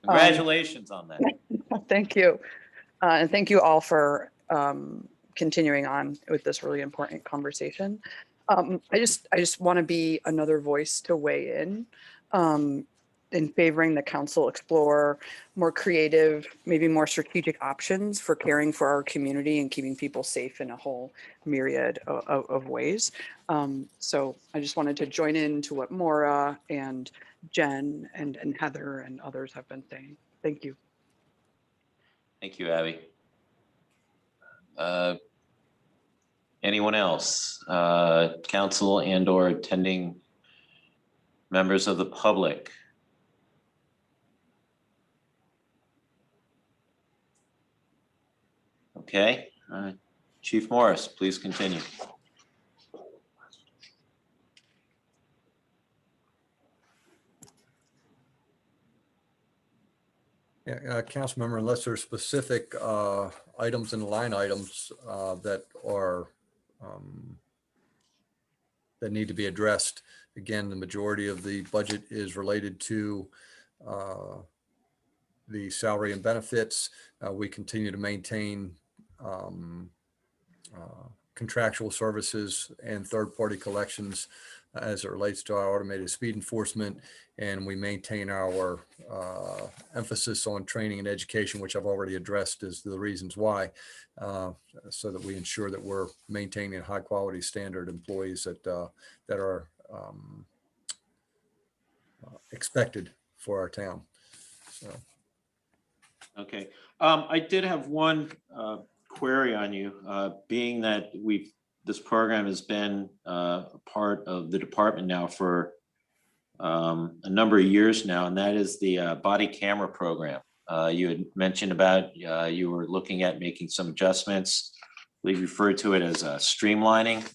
Congratulations on that. thank you. And thank you all for continuing on with this really important conversation. I just want to be another voice to weigh in favoring the council explore more creative, maybe more strategic options for caring for our community and keeping people safe in a whole myriad of ways. So I just wanted to join in to what Maura and Jen and Heather and others have been saying. Thank you. Thank you, Abby. Anyone else? Council and or attending members of the public? Okay, Chief Morris, please continue. Yeah, council member, unless there's specific items and line items that are that need to be addressed. Again, the majority of the budget is related to the salary and benefits. We continue to maintain contractual services and third-party collections as it relates to our automated speed enforcement, and we maintain our emphasis on training and education, which I've already addressed as the reasons why, so that we ensure that we're maintaining high-quality standard employees that are expected for our town. So. Okay, I did have one query on you, being that this program has been a part of the department now for a number of years now, and that is the body camera program. You had mentioned about you were looking at making some adjustments. We referred to it as streamlining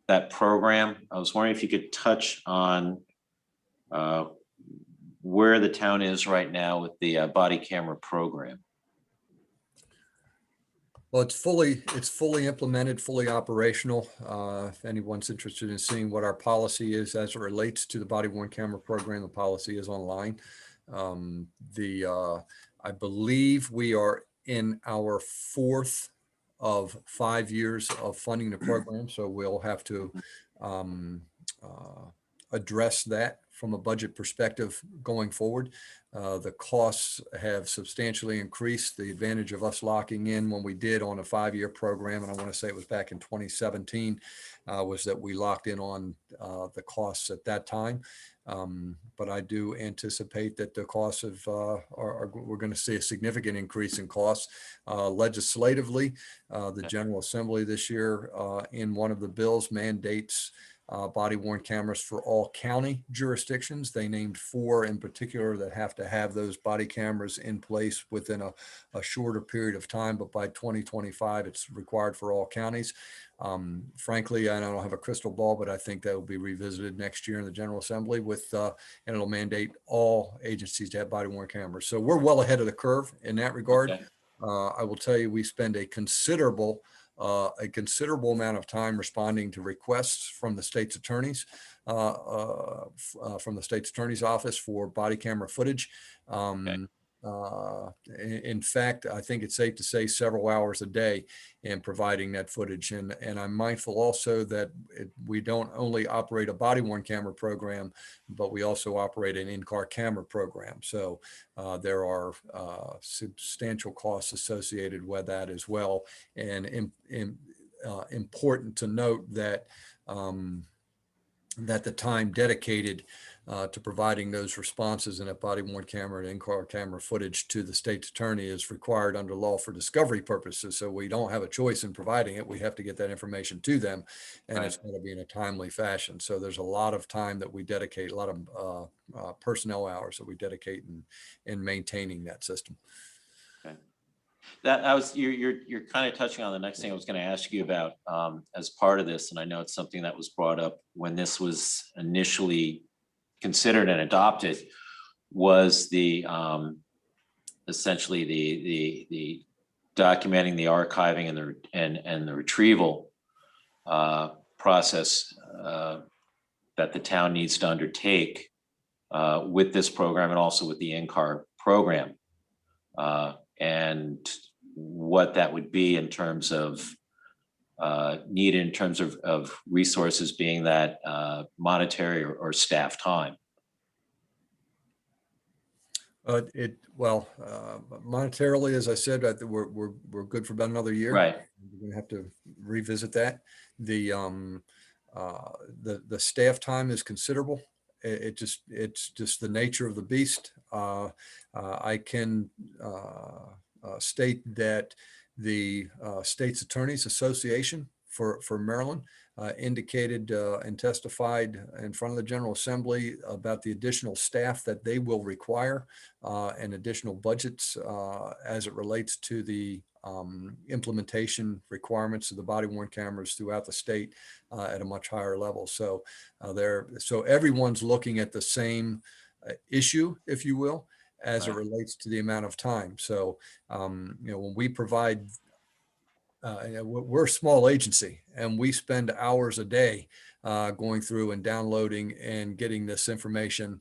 that program. I was wondering if you could touch on where the town is right now with the body camera program. Well, it's fully implemented, fully operational. If anyone's interested in seeing what our policy is as it relates to the body worn camera program, the policy is online. I believe we are in our 4th of 5 years of funding the program, so we'll have to address that from a budget perspective going forward. The costs have substantially increased. The advantage of us locking in when we did on a 5-year program, and I want to say it was back in 2017, was that we locked in on the costs at that time. But I do anticipate that the costs of we're going to see a significant increase in costs. Legislatively, the General Assembly this year in one of the bills mandates body worn cameras for all county jurisdictions. They named 4 in particular that have to have those body cameras in place within a shorter period of time, but by 2025 it's required for all counties. Frankly, I don't have a crystal ball, but I think that will be revisited next year in the General Assembly and it'll mandate all agencies to have body worn cameras. So we're well ahead of the curve in that regard. Okay. I will tell you, we spend a considerable amount of time responding to requests from the state's attorneys, from the state's attorney's office for body camera footage. In fact, I think it's safe to say several hours a day in providing that footage. And I'm mindful also that we don't only operate a body worn camera program, but we also operate an in-car camera program. So there are substantial costs associated with that as well. And important to note that that the time dedicated to providing those responses in a body worn camera and in-car camera footage to the state's attorney is required under law for discovery purposes. So we don't have a choice in providing it. We have to get that information to them, and it's going to be in a timely fashion. So there's a lot of time that we dedicate, a lot of personnel hours that we dedicate in maintaining that system. Okay. You're kind of touching on the next thing I was going to ask you about as part of this, and I know it's something that was brought up when this was initially considered and adopted, was the essentially the documenting, the archiving, and the retrieval process that the town needs to undertake with this program and also with the in-car program, and what that would be in terms of needed in terms of resources, being that monetary or staff time. Monetarily, as I said, we're good for about another year. Right. We're going to have to revisit that. The staff time is considerable. It's just the nature of the beast. I can state that the State's Attorneys Association for Maryland indicated and testified in front of the General Assembly about the additional staff that they will require and additional budgets as it relates to the implementation requirements of the body worn cameras throughout the state at a much higher level. So everyone's looking at the same issue, if you will, as it relates to the amount of time. So, when we provide, we're a small agency and we spend hours a day going through and downloading and getting this information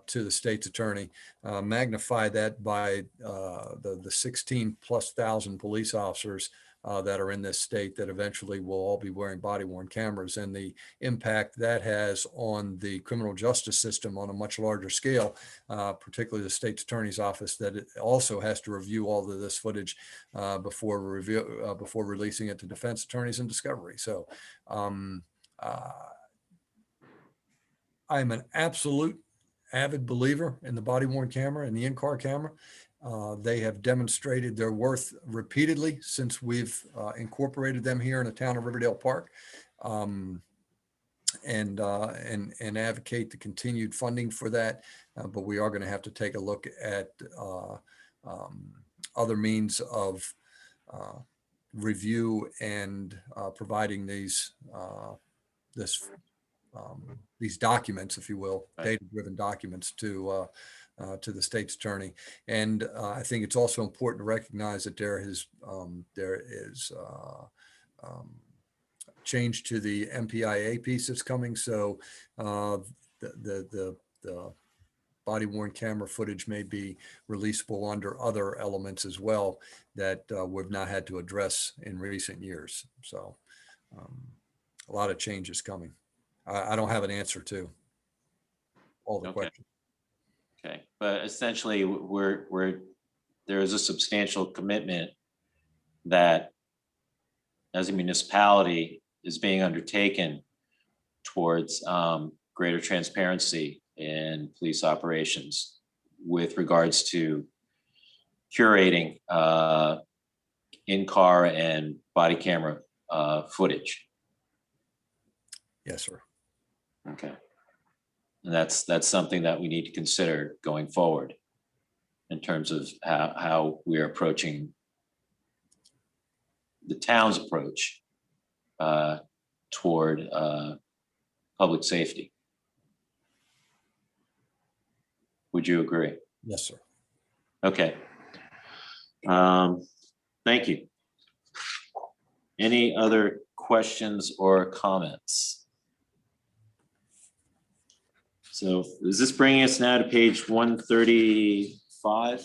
to the state's attorney. Magnify that by the 16,000+ police officers that are in this state that eventually will all be wearing body worn cameras, and the impact that has on the criminal justice system on a much larger scale, particularly the state's attorney's office, that it also has to review all of this footage before releasing it to defense attorneys and discovery. So I'm an absolute avid believer in the body worn camera and the in-car camera. They have demonstrated their worth repeatedly since we've incorporated them here in the town of Riverdale Park, and advocate the continued funding for that. But we are going to have to take a look at other means of review and providing these documents, if you will, data-driven documents to to the state's attorney. And I think it's also important to recognize that there is change to the MPIA piece that's coming. So the body worn camera footage may be releasable under other elements as well that we've not had to address in recent years. So a lot of changes coming. I don't have an answer to all the questions. Okay, but essentially there is a substantial commitment that as a municipality is being undertaken towards greater transparency in police operations with regards to curating in-car and body camera footage. Yes, sir. Okay. And that's something that we need to consider going forward in terms of how we're approaching the town's approach toward public safety. Would you agree? Yes, sir. Okay. Thank you. Any other questions or comments? So is this bringing us now to page 135?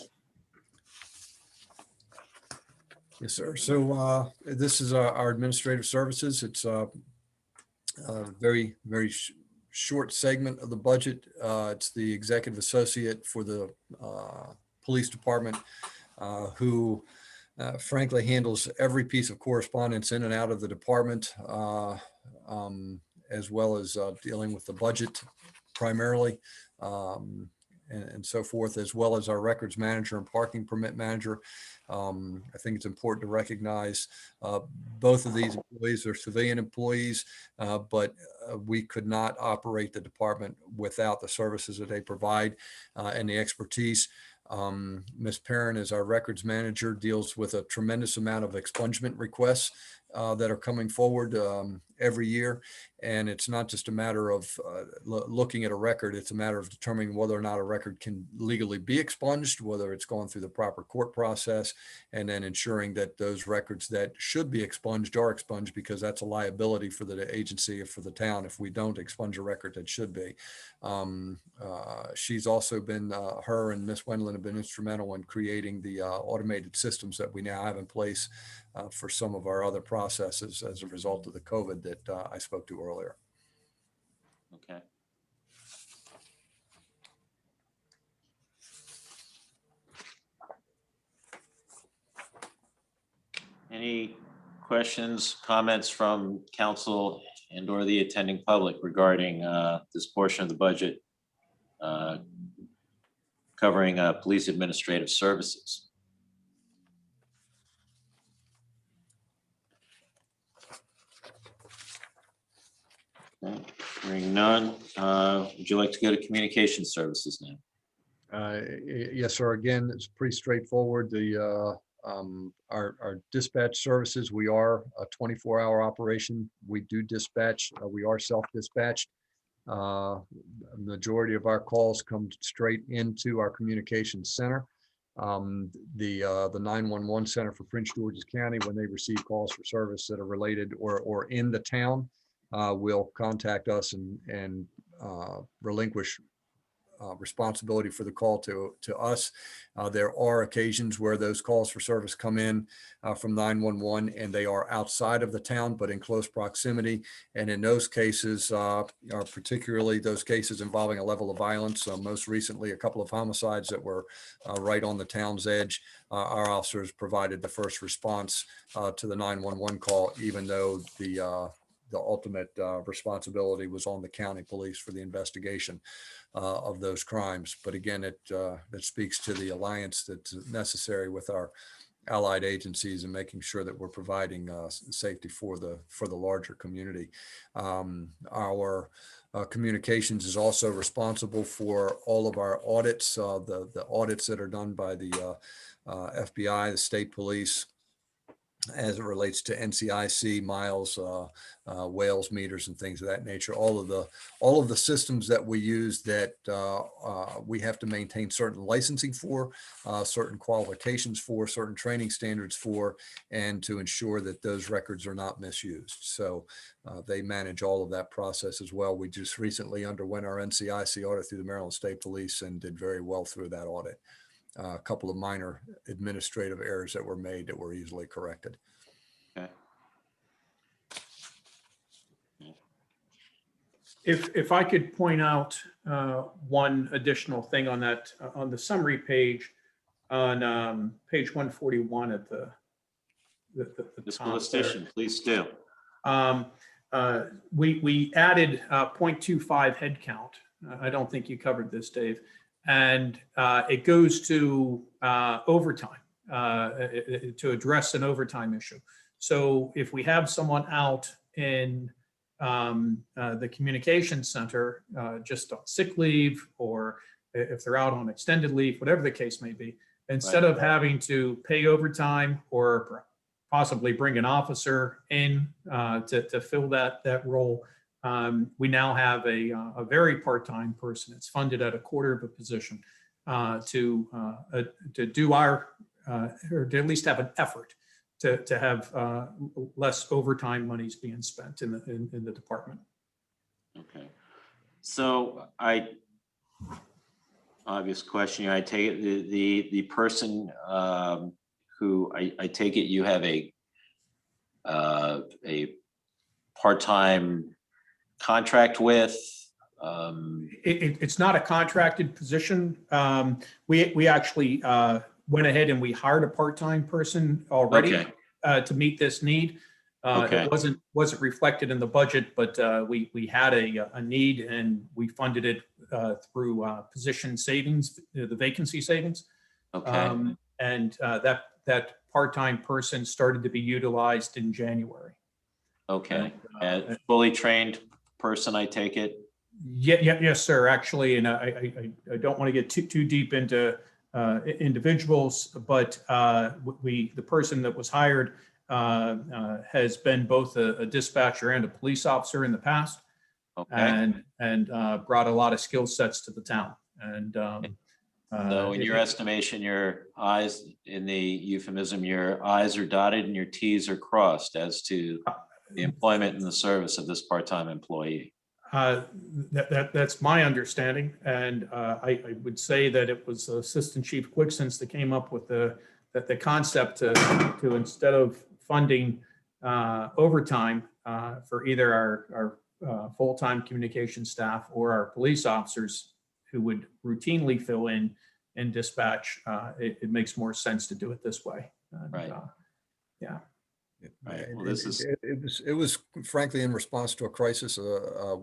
Yes, sir. So this is our administrative services. It's a very, very short segment of the budget. It's the executive associate for the police department who frankly handles every piece of correspondence in and out of the department, as well as dealing with the budget primarily, and so forth, as well as our records manager and parking permit manager. I think it's important to recognize both of these employees are civilian employees, but we could not operate the department without the services that they provide and the expertise. Ms. Perrin, as our records manager, deals with a tremendous amount of expungement requests that are coming forward every year. And it's not just a matter of looking at a record, it's a matter of determining whether or not a record can legally be expunged, whether it's gone through the proper court process, and then ensuring that those records that should be expunged are expunged, because that's a liability for the agency or for the town if we don't expunge a record that should be. She's also been, her and Ms. Wendland have been instrumental in creating the automated systems that we now have in place for some of our other processes as a result of the COVID that I spoke to earlier. Okay. Any questions, comments from council and or the attending public regarding this portion of the budget covering police administrative services? Okay, hearing none, would you like to go to communication services now? Yes, sir. Again, it's pretty straightforward. The our dispatch services, we are a 24-hour operation. We do dispatch. We are self-dispatched. Majority of our calls come straight into our communications center. The 911 center for Prince George's County, when they receive calls for service that are related or in the town, will contact us and relinquish responsibility for the call to us. There are occasions where those calls for service come in from 911 and they are outside of the town, but in close proximity. And in those cases, are particularly those cases involving a level of violence, most recently a couple of homicides that were right on the town's edge, our officers provided the first response to the 911 call, even though the ultimate responsibility was on the county police for the investigation of those crimes. But again, that speaks to the alliance that's necessary with our allied agencies and making sure that we're providing safety for the larger community. Our communications is also responsible for all of our audits, the audits that are done by the FBI, the state police, as it relates to NCIC miles, Wales meters and things of that nature. All of the systems that we use that we have to maintain certain licensing for, certain qualifications for, certain training standards for, and to ensure that those records are not misused. So they manage all of that process as well. We just recently underwent our NCIC audit through the Maryland State Police and did very well through that audit. A couple of minor administrative errors that were made that were easily corrected. Okay. If I could point out one additional thing on that, on the summary page, on page 141 at the Ms. top there. Politician, please do. We added 0.25 head count. I don't think you covered this, Dave. And it goes to overtime, to address an overtime issue. So if we have someone out in the communications center just on sick leave, or if they're out on extended leave, whatever the case may be, instead of having to pay overtime or possibly bring an officer in to fill that role, we now have a very part-time person. It's funded at a quarter of a position to do our, or to at least have an effort to have less overtime monies being spent in the department. Okay. So obvious question. I take it the person who I take it you have a part-time contract with. It's not a contracted position. We actually went ahead and we hired a part-time person already to meet this need. It wasn't reflected in the budget, but we had a need and we funded it through position savings, the vacancy savings. And that part-time person started to be utilized in January. Okay, and fully trained person, I take it? Yes, sir, actually, and I don't want to get too deep into individuals, but the person that was hired has been both a dispatcher and a police officer in the past, and brought a lot of skill sets to the town. And so in your estimation, your I's, in the euphemism, your I's are dotted and your T's are crossed as to the employment and the service of this part-time employee. That's my understanding, and I would say that it was Assistant Chief Quicksens that came up with the concept to instead of funding overtime for either our full-time communication staff or our police officers who would routinely fill in dispatch, it makes more sense to do it this way. And, yeah. Right. Well, it was frankly in response to a crisis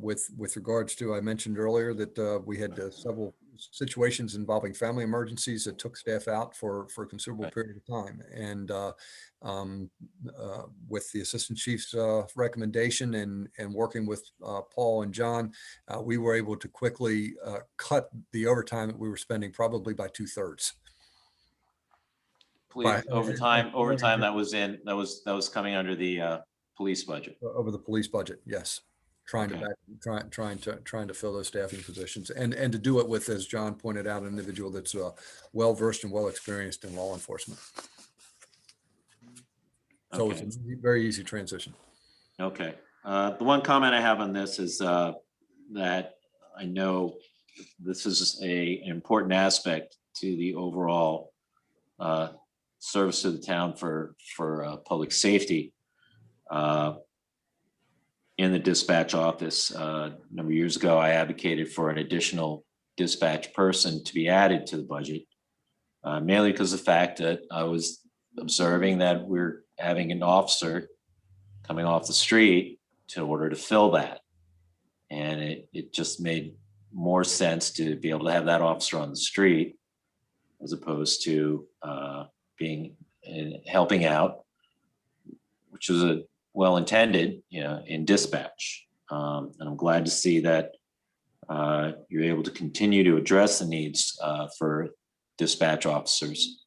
with regards to, I mentioned earlier that we had several situations involving family emergencies that took staff out for a considerable period of time. And with the assistant chief's recommendation and working with Paul and John, we were able to quickly cut the overtime that we were spending probably by 2/3. Please, overtime that was coming under the police budget. Over the police budget, yes. Trying to fill those staffing positions and to do it with, as John pointed out, an individual that's well versed and well experienced in law enforcement. So it's a very easy transition. Okay. The one comment I have on this is that I know this is an important aspect to the overall service to the town for public safety. In the dispatch office, a number of years ago, I advocated for an additional dispatch person to be added to the budget, mainly because of the fact that I was observing that we're having an officer coming off the street in order to fill that. And it just made more sense to be able to have that officer on the street as opposed to being and helping out, which was a well-intended, in dispatch. And I'm glad to see that you're able to continue to address the needs for dispatch officers.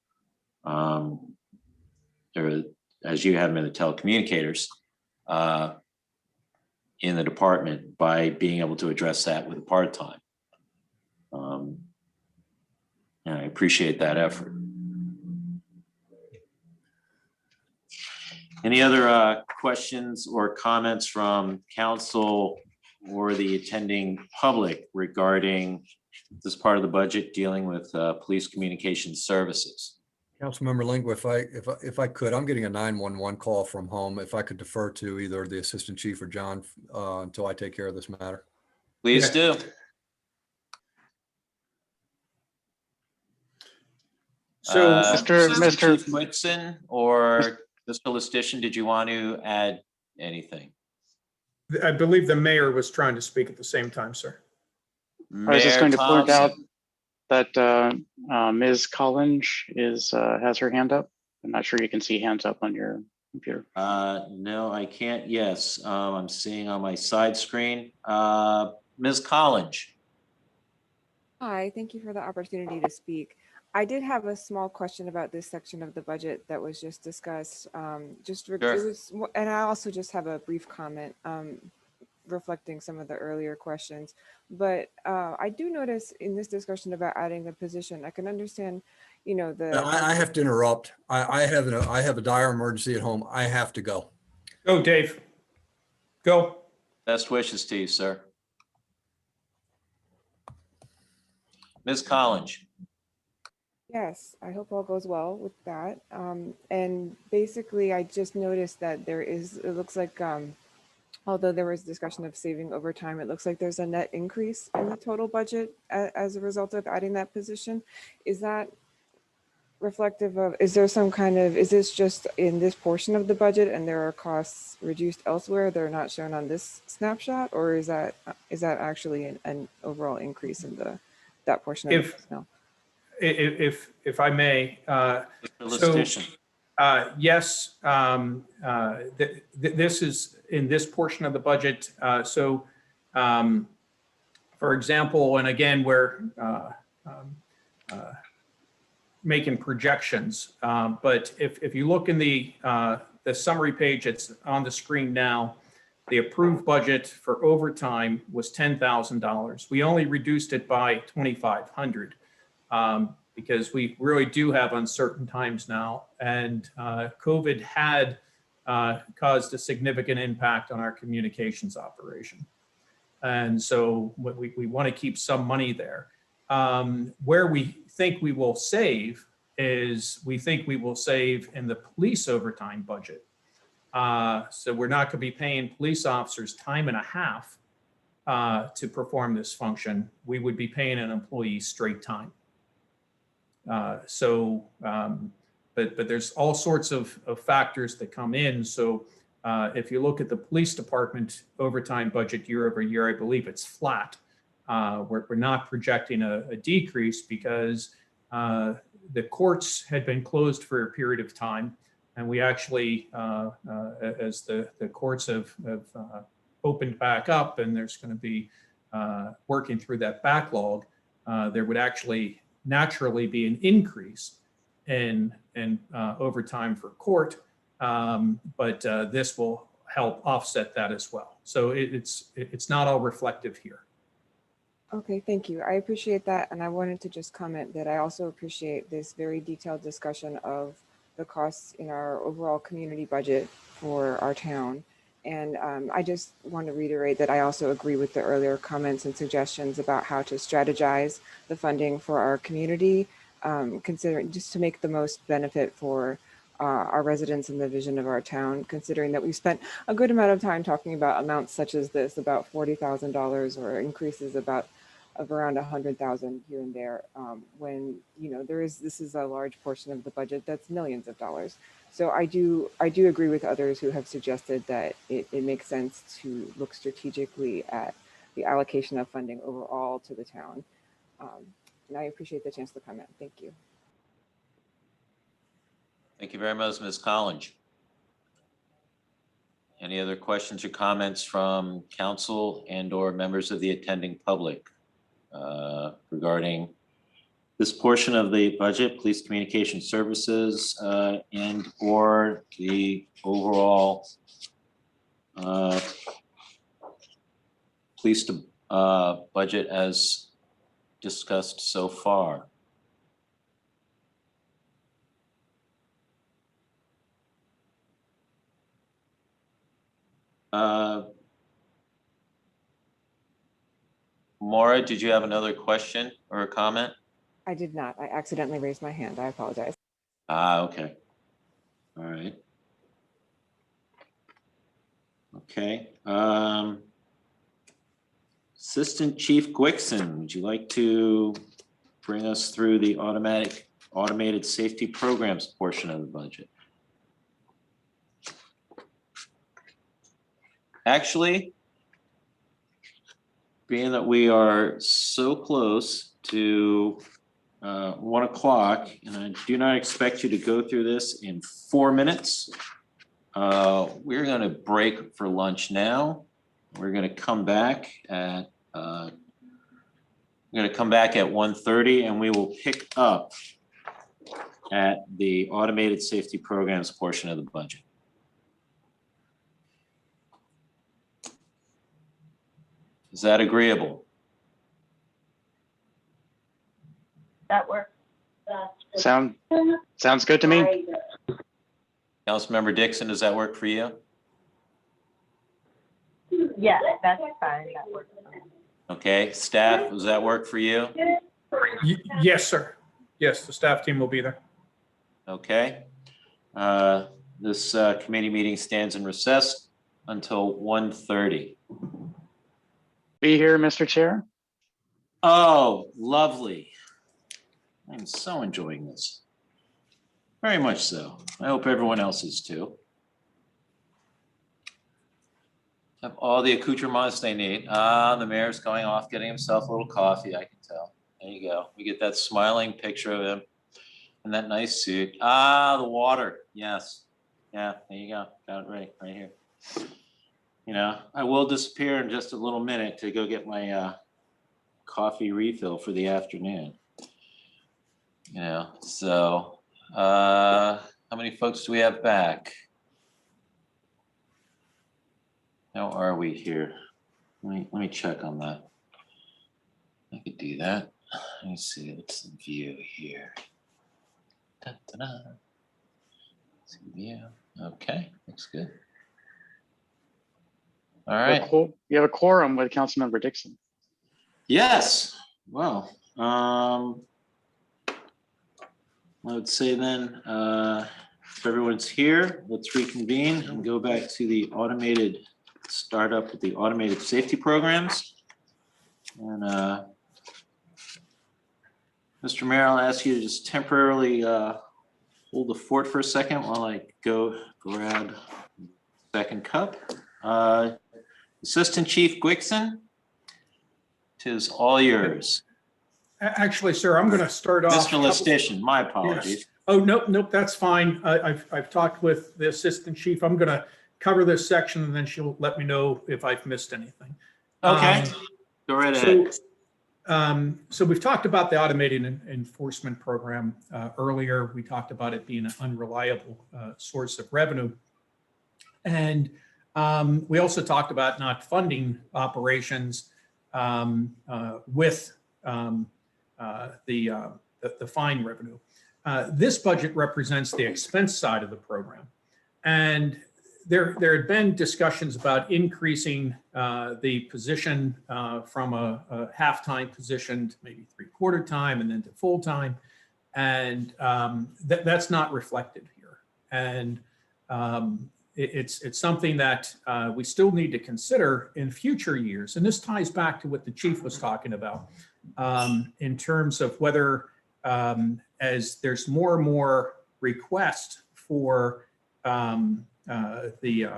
There, as you have them in the telecommunicators, in the department by being able to address that with a part-time. And I appreciate that effort. Any other questions or comments from council or the attending public regarding this part of the budget dealing with police communication services? Councilmember Lingua, if I could, I'm getting a 911 call from home. If I could defer to either the Assistant Chief or John until I take care of this matter. Please do. So, Assistant Chief Whitson or Mr. Listician, did you want to add anything? I believe the mayor was trying to speak at the same time, sir. I was just going to point out Thompson. that Ms. Collins has her hand up. I'm not sure you can see hands up on your computer. No, I can't. Yes, I'm seeing on my side screen. Ms. Collins. Hi, thank you for the opportunity to speak. I did have a small question about this section of the budget that was just discussed. Sure. And I also just have a brief comment reflecting some of the earlier questions. But I do notice in this discussion about adding the position, I can understand, you know, I have to interrupt. I have a dire emergency at home. I have to go. Go, Dave. Go. Best wishes to you, sir. Ms. Collins. Yes, I hope all goes well with that. And basically, I just noticed that it looks like, although there was discussion of saving overtime, it looks like there's a net increase in the total budget as a result of adding that position. Is that reflective of, is this just in this portion of the budget and there are costs reduced elsewhere? They're not shown on this snapshot, or is that actually an overall increase in that portion of the personnel? If I may, yes, this is in this portion of the budget. For example, and again, we're making projections, but if you look in the summary page, it's on the screen now. The approved budget for overtime was $10,000. We only reduced it by $2,500. Because we really do have uncertain times now, and COVID had caused a significant impact on our communications operation. And so we want to keep some money there. Where we think we will save is we think we will save in the police overtime budget. So we're not going to be paying police officers time and a half to perform this function. We would be paying an employee straight time. But there's all sorts of factors that come in. So if you look at the police department overtime budget year over year, I believe it's flat. We're not projecting a decrease because the courts had been closed for a period of time. And we actually, as the courts have opened back up and there's going to be working through that backlog, there would actually naturally be an increase in overtime for court, but this will help offset that as well. So it's not all reflective here. Okay, thank you. I appreciate that. And I wanted to just comment that I also appreciate this very detailed discussion of the costs in our overall community budget for our town. And I just want to reiterate that I also agree with the earlier comments and suggestions about how to strategize the funding for our community, considering just to make the most benefit for our residents and the vision of our town, considering that we've spent a good amount of time talking about amounts such as this, about $40,000 or increases of around 100,000 here and there, when this is a large portion of the budget that's millions of dollars. So I do agree with others who have suggested that it makes sense to look strategically at the allocation of funding overall to the town. And I appreciate the chance to comment. Thank you. Thank you very much, Ms. Collins. Any other questions or comments from council and or members of the attending public regarding this portion of the budget, police communication services, and or the overall police budget as discussed so far? Maura, did you have another question or a comment? I did not. I accidentally raised my hand. I apologize. Okay. All right. Okay. Assistant Chief Gwixon, would you like to bring us through the automated safety programs portion of the budget? Actually, being that we are so close to 1 o'clock, and I do not expect you to go through this in 4 minutes. We're going to break for lunch now. We're going to come back at 1:30, and we will pick up at the automated safety programs portion of the budget. Is that agreeable? That works. Sounds good to me. Councilmember Dixon, does that work for you? Yeah, that's fine. That works. Okay, staff, does that work for you? Yes, sir. Yes, the staff team will be there. Okay. This committee meeting stands in recess until 1:30. Be here, Mr. Chair. Oh, lovely. I'm so enjoying this. Very much so. I hope everyone else is too. Have all the accoutrements they need. The mayor's going off getting himself a little coffee, I can tell. There you go. We get that smiling picture of him in that nice suit. The water. Yes. Yeah, there you go. Got it right here. You know, I will disappear in just a little minute to go get my coffee refill for the afternoon. You know, so how many folks do we have back? How are we here? Let me check on that. I could do that. Let me see. What's the view here? Da-da-da. See the view. Okay, looks good. All right. You have a quorum with Councilmember Dixon. Yes. Well, I would say then, if everyone's here, let's reconvene and go back to the automated startup with the automated safety programs. And Mr. Mayor, I'll ask you to just temporarily hold the fort for a second while I go grab the second cup. Assistant Chief Gwixon, 'tis all yours. Actually, sir, I'm going to start off. Mr. Lestitian, my apologies. Yes. Oh, nope, that's fine. I've talked with the assistant chief. I'm going to cover this section and then she'll let me know if I've missed anything. Okay, go right ahead. So we've talked about the automated enforcement program earlier. We talked about it being an unreliable source of revenue. And we also talked about not funding operations with the fine revenue. This budget represents the expense side of the program. And there had been discussions about increasing the position from a half-time position to maybe three-quarter time and then to full-time. And that's not reflected here. And it's something that we still need to consider in future years. And this ties back to what the chief was talking about in terms of whether as there's more and more requests for the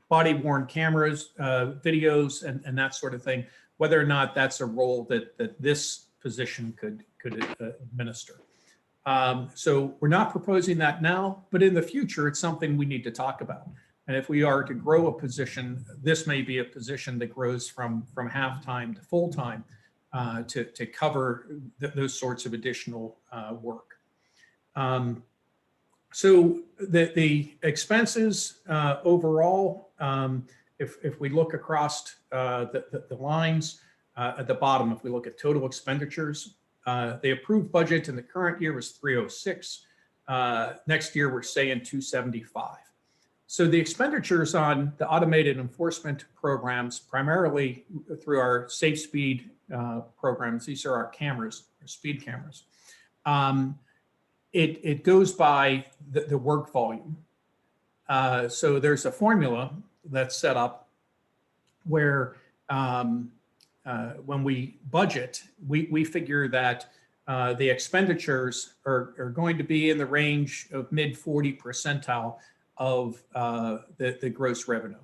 body-worn cameras, videos, and that sort of thing, whether or not that's a role that this position could administer. So we're not proposing that now, but in the future, it's something we need to talk about. And if we are to grow a position, this may be a position that grows from half-time to full-time to cover those sorts of additional work. So the expenses overall, if we look across the lines at the bottom, if we look at total expenditures, the approved budget in the current year was 306. Next year, we're saying 275. So the expenditures on the automated enforcement programs, primarily through our Safe Speed programs, these are our cameras, our speed cameras. It goes by the work volume. So there's a formula that's set up where when we budget, we figure that the expenditures are going to be in the range of mid 40 percentile of the gross revenue.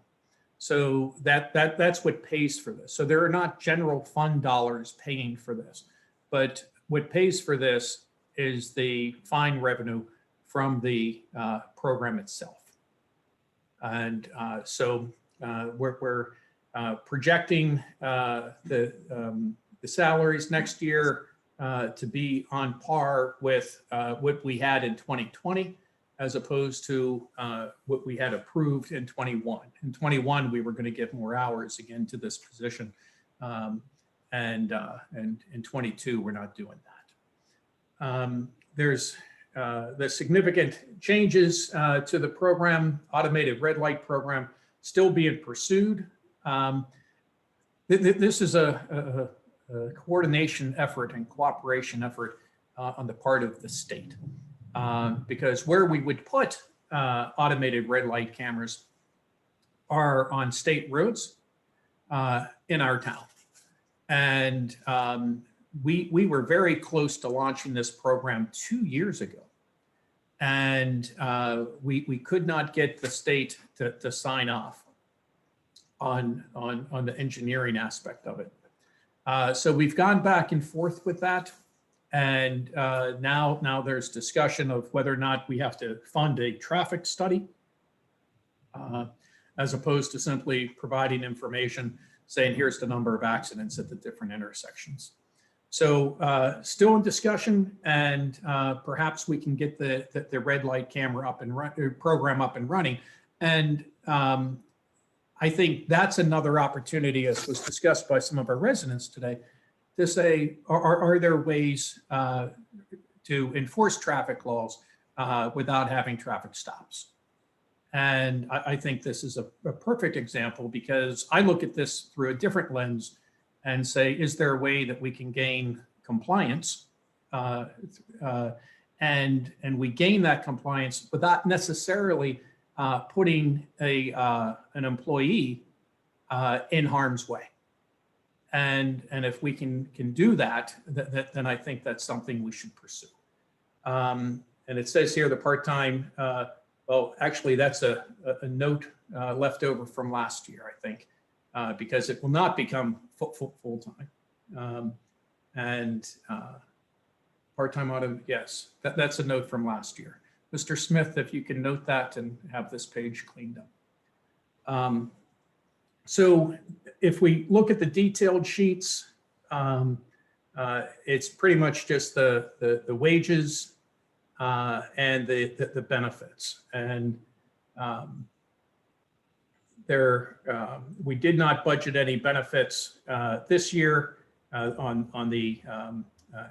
So that's what pays for this. So there are not general fund dollars paying for this, but what pays for this is the fine revenue from the program itself. And so we're projecting the salaries next year to be on par with what we had in 2020, as opposed to what we had approved in 21. In 21, we were going to give more hours again to this position. And in 22, we're not doing that. There's the significant changes to the program, automated red light program, still being pursued. This is a coordination effort and cooperation effort on the part of the state. Because where we would put automated red light cameras are on state roads in our town. And we were very close to launching this program 2 years ago. And we could not get the state to sign off on the engineering aspect of it. So we've gone back and forth with that. And now there's discussion of whether or not we have to fund a traffic study as opposed to simply providing information saying, here's the number of accidents at the different intersections. So still in discussion, and perhaps we can get the red light camera up and program up and running. And I think that's another opportunity, as was discussed by some of our residents today, to say, are there ways to enforce traffic laws without having traffic stops? And I think this is a perfect example, because I look at this through a different lens and say, is there a way that we can gain compliance? And we gain that compliance without necessarily putting an employee in harm's way. And if we can do that, then I think that's something we should pursue. And it says here the part-time, well, actually that's a note left over from last year, I think, because it will not become full-time. And part-time auto, yes, that's a note from last year. Mr. Smith, if you can note that and have this page cleaned up. So if we look at the detailed sheets, it's pretty much just the wages and the benefits. And we did not budget any benefits this year on the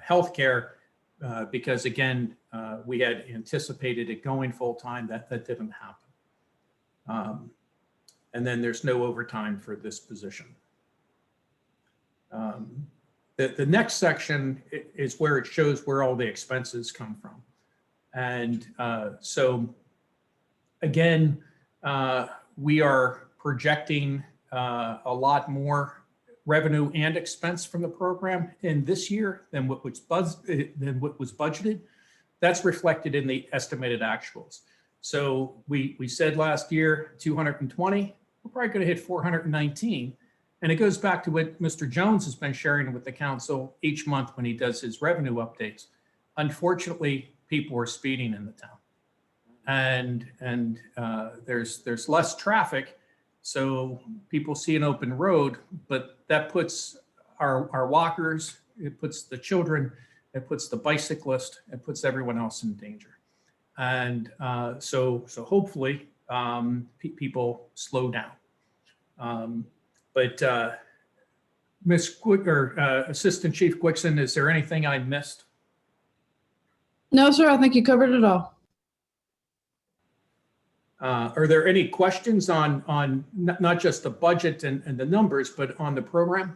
healthcare because, again, we had anticipated it going full-time. That didn't happen. And then there's no overtime for this position. The next section is where it shows where all the expenses come from. And so, again, we are projecting a lot more revenue and expense from the program in this year than what was budgeted. That's reflected in the estimated actuals. So we said last year 220. We're probably going to hit 419. And it goes back to what Mr. Jones has been sharing with the council each month when he does his revenue updates. Unfortunately, people are speeding in the town. And there's less traffic. So people see an open road, but that puts our walkers, it puts the children, it puts the bicyclist, it puts everyone else in danger. And so hopefully people slow down. But Ms. Quick or Assistant Chief Quixon, is there anything I missed? No, sir, I think you covered it all. Are there any questions on not just the budget and the numbers, but on the program?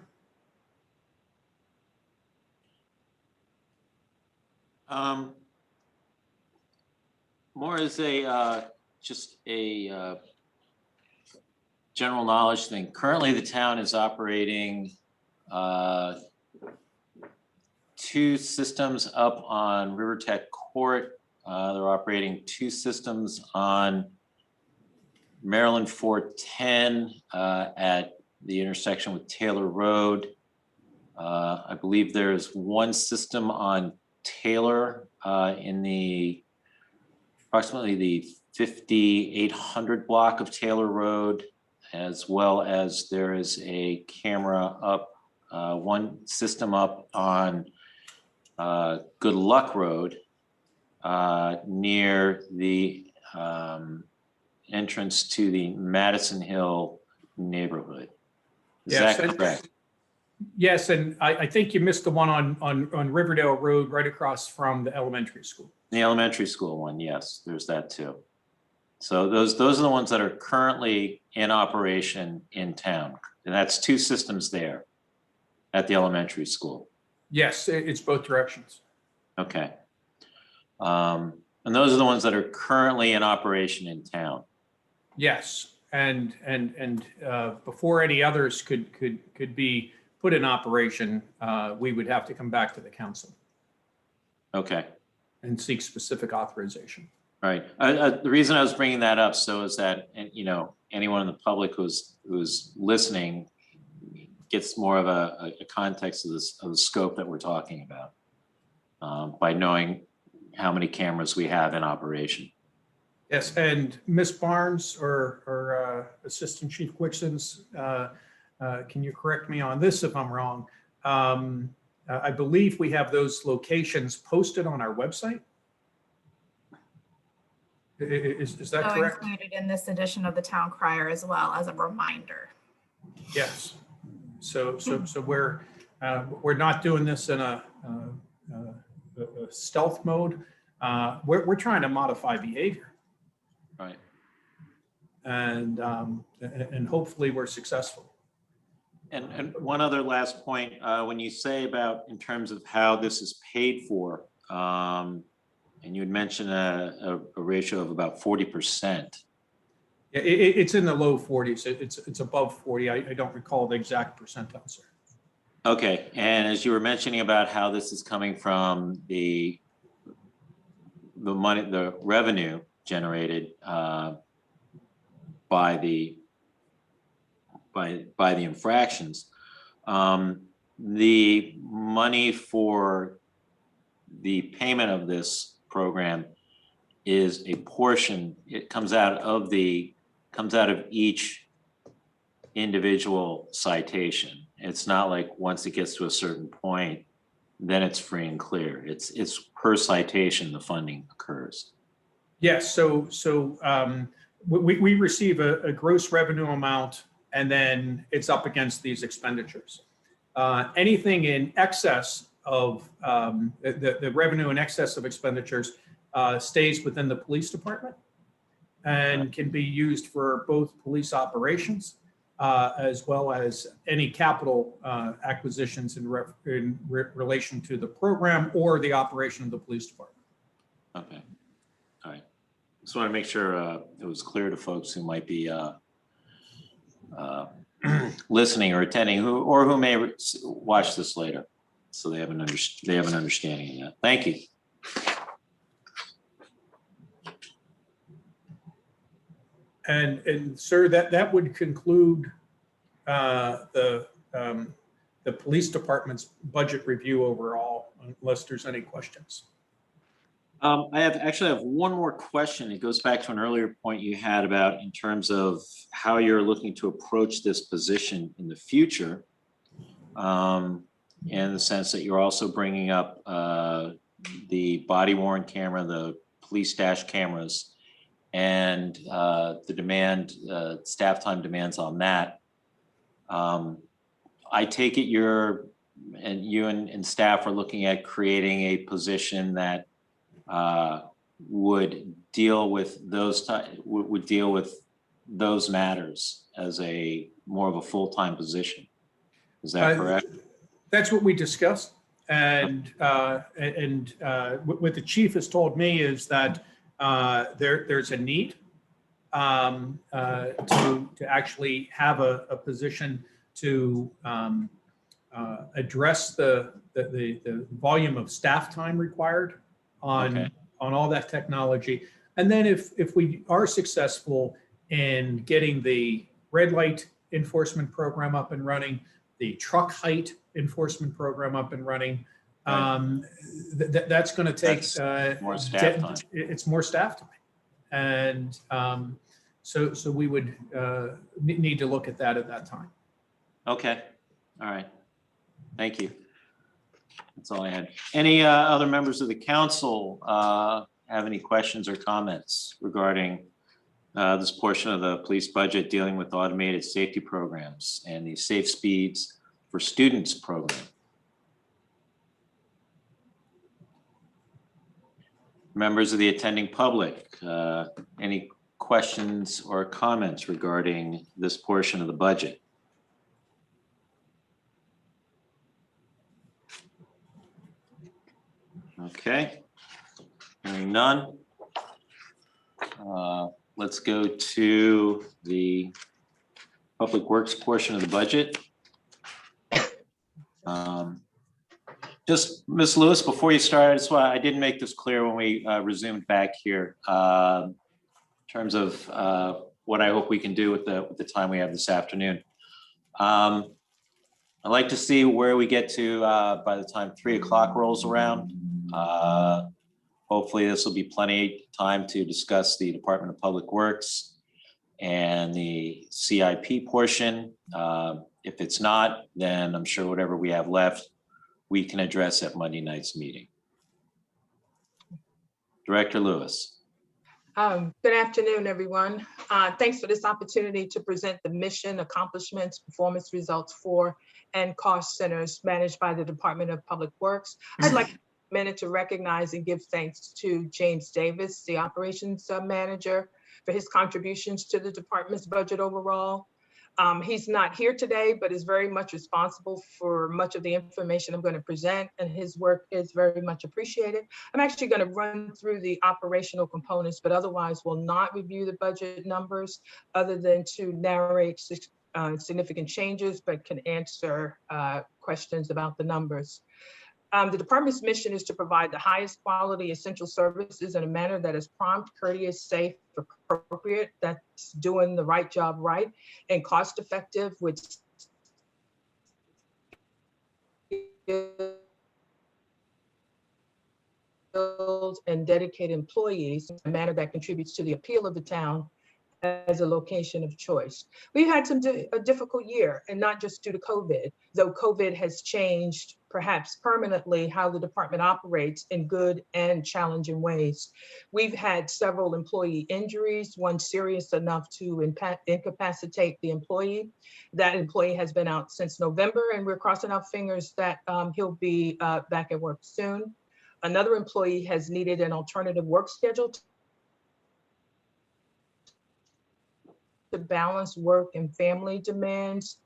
More as a just a general knowledge thing. Currently, the town is operating 2 systems up on River Tech Court. They're operating 2 systems on Maryland 410 at the intersection with Taylor Road. I believe there's 1 system on Taylor in the approximately the 5800 block of Taylor Road, as well as there is a camera up, 1 system up on Good Luck Road near the entrance to the Madison Hill neighborhood. Is Yes, that correct? Yes, and I think you missed the one on Riverdale Road right across from the elementary school. The elementary school one, yes, there's that too. So those are the ones that are currently in operation in town. And that's 2 systems there at the elementary school. Yes, it's both directions. Okay. And those are the ones that are currently in operation in town. Yes, and before any others could be put in operation, we would have to come back to the council Okay. and seek specific authorization. All right. The reason I was bringing that up so is that, and you know, anyone in the public who's listening gets more of a context of the scope that we're talking about by knowing how many cameras we have in operation. Yes, and Ms. Barnes or Assistant Chief Quixons, can you correct me on this if I'm wrong? I believe we have those locations posted on our website. Is that correct? Included in this edition of the Town Crier as well as a reminder. Yes. So we're not doing this in a stealth mode. We're trying to modify behavior. Right. And hopefully we're successful. And one other last point, when you say about in terms of how this is paid for, and you had mentioned a ratio of about 40%. Yeah, it's in the low 40s. It's above 40. I don't recall the exact percentile, sir. Okay, and as you were mentioning about how this is coming from the money, the revenue generated by the infractions, the money for the payment of this program is a portion. It comes out of each individual citation. It's not like once it gets to a certain point, then it's free and clear. It's per citation the funding occurs. Yes. So we receive a gross revenue amount, and then it's up against these expenditures. Anything in excess of the revenue in excess of expenditures stays within the police department and can be used for both police operations as well as any capital acquisitions in relation to the program or the operation of the police department. Okay. All right. Just want to make sure it was clear to folks who might be listening or attending, who may watch this later, so they have an understanding of that. Thank you. And sir, that would conclude the police department's budget review overall, unless there's any questions. I actually have one more question. It goes back to an earlier point you had about in terms of how you're looking to approach this position in the future. in the sense that you're also bringing up the body worn camera, the police dash cameras, and the demand, staff time demands on that. I take it you and staff are looking at creating a position that would deal with those matters as a more of a full-time position. Is that correct? That's what we discussed. And what the chief has told me is that there's a need to actually have a position to address the volume of staff time required on all that technology. And then if we are successful in getting the red light enforcement program up and running, the truck height enforcement program up and running, that's going to take more staff time. It's more staff time, and so we would need to look at that time. Okay, all right, thank you. That's all I had. Any other members of the council have any questions or comments regarding this portion of the police budget dealing with automated safety programs and the Safe Speeds for Students program? Members of the attending public, any questions or comments regarding this portion of the budget? Okay, hearing none. Let's go to the Public Works portion of the budget. Just Ms. Lewis, before you start, that's why I didn't make this clear when we resumed back here in terms of what I hope we can do with the time we have this afternoon. I'd like to see where we get to by the time 3 o'clock rolls around. Hopefully this will be plenty of time to discuss the Department of Public Works and the CIP portion. If it's not, then I'm sure whatever we have left, we can address at Monday night's meeting. Director Lewis. Good afternoon, everyone. Thanks for this opportunity to present the mission, accomplishments, performance results for, and cost centers managed by the Department of Public Works. I'd like a minute to recognize and give thanks to James Davis, the operations manager, for his contributions to the department's budget overall. He's not here today, but is very much responsible for much of the information I'm going to present, and his work is very much appreciated. I'm actually going to run through the operational components, but otherwise will not review the budget numbers other than to narrate significant changes, but can answer questions about the numbers. The department's mission is to provide the highest quality essential services in a manner that is prompt, courteous, safe, appropriate, that's doing the right job right, and cost effective with skilled and dedicated employees in a manner that contributes to the appeal of the town as a location of choice. We've had a difficult year, and not just due to COVID, though COVID has changed perhaps permanently how the department operates in good and challenging ways. We've had several employee injuries, one serious enough to incapacitate the employee. That employee has been out since November, and we're crossing our fingers that he'll be back at work soon. Another employee has needed an alternative work schedule to balance work and family demands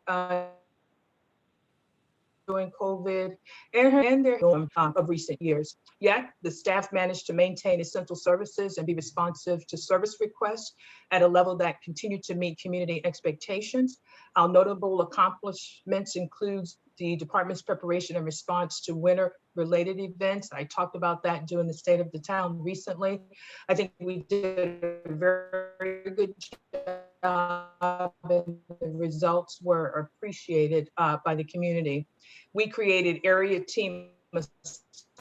during COVID and their of recent years. Yet the staff managed to maintain essential services and be responsive to service requests at a level that continued to meet community expectations. Our notable accomplishments includes the department's preparation and response to winter-related events. I talked about that during the State of the Town recently. I think we did a very good job, and the results were appreciated by the community. We created area team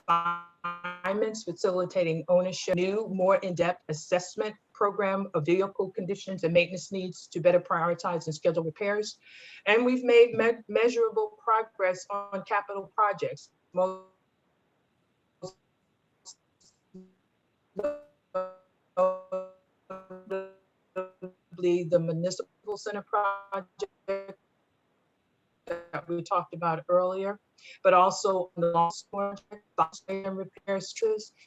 assignments facilitating ownership, new, more in-depth assessment program of vehicle conditions and maintenance needs to better prioritize and schedule repairs. And we've made measurable progress on capital projects. Most notably the municipal center project that we talked about earlier, but also the law school and repairs,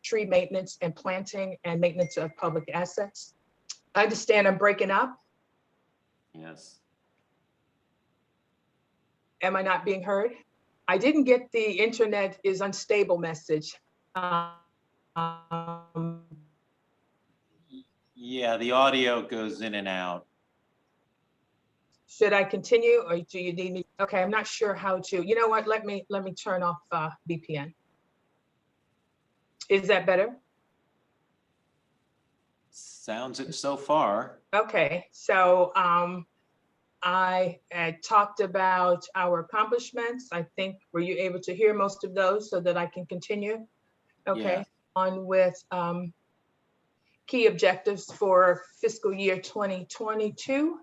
tree maintenance and planting and maintenance of public assets. I understand I'm breaking up. Yes. Am I not being heard? I didn't get the internet is unstable message. Yeah, the audio goes in and out. Should I continue or do you need me? Okay, I'm not sure how to. You know what? Let me turn off VPN. Is that better? Sounds it so far. Okay, so I had talked about our accomplishments. I think, were you able to hear most of those so that I can continue? Okay, Yeah. on with key objectives for fiscal year 2022.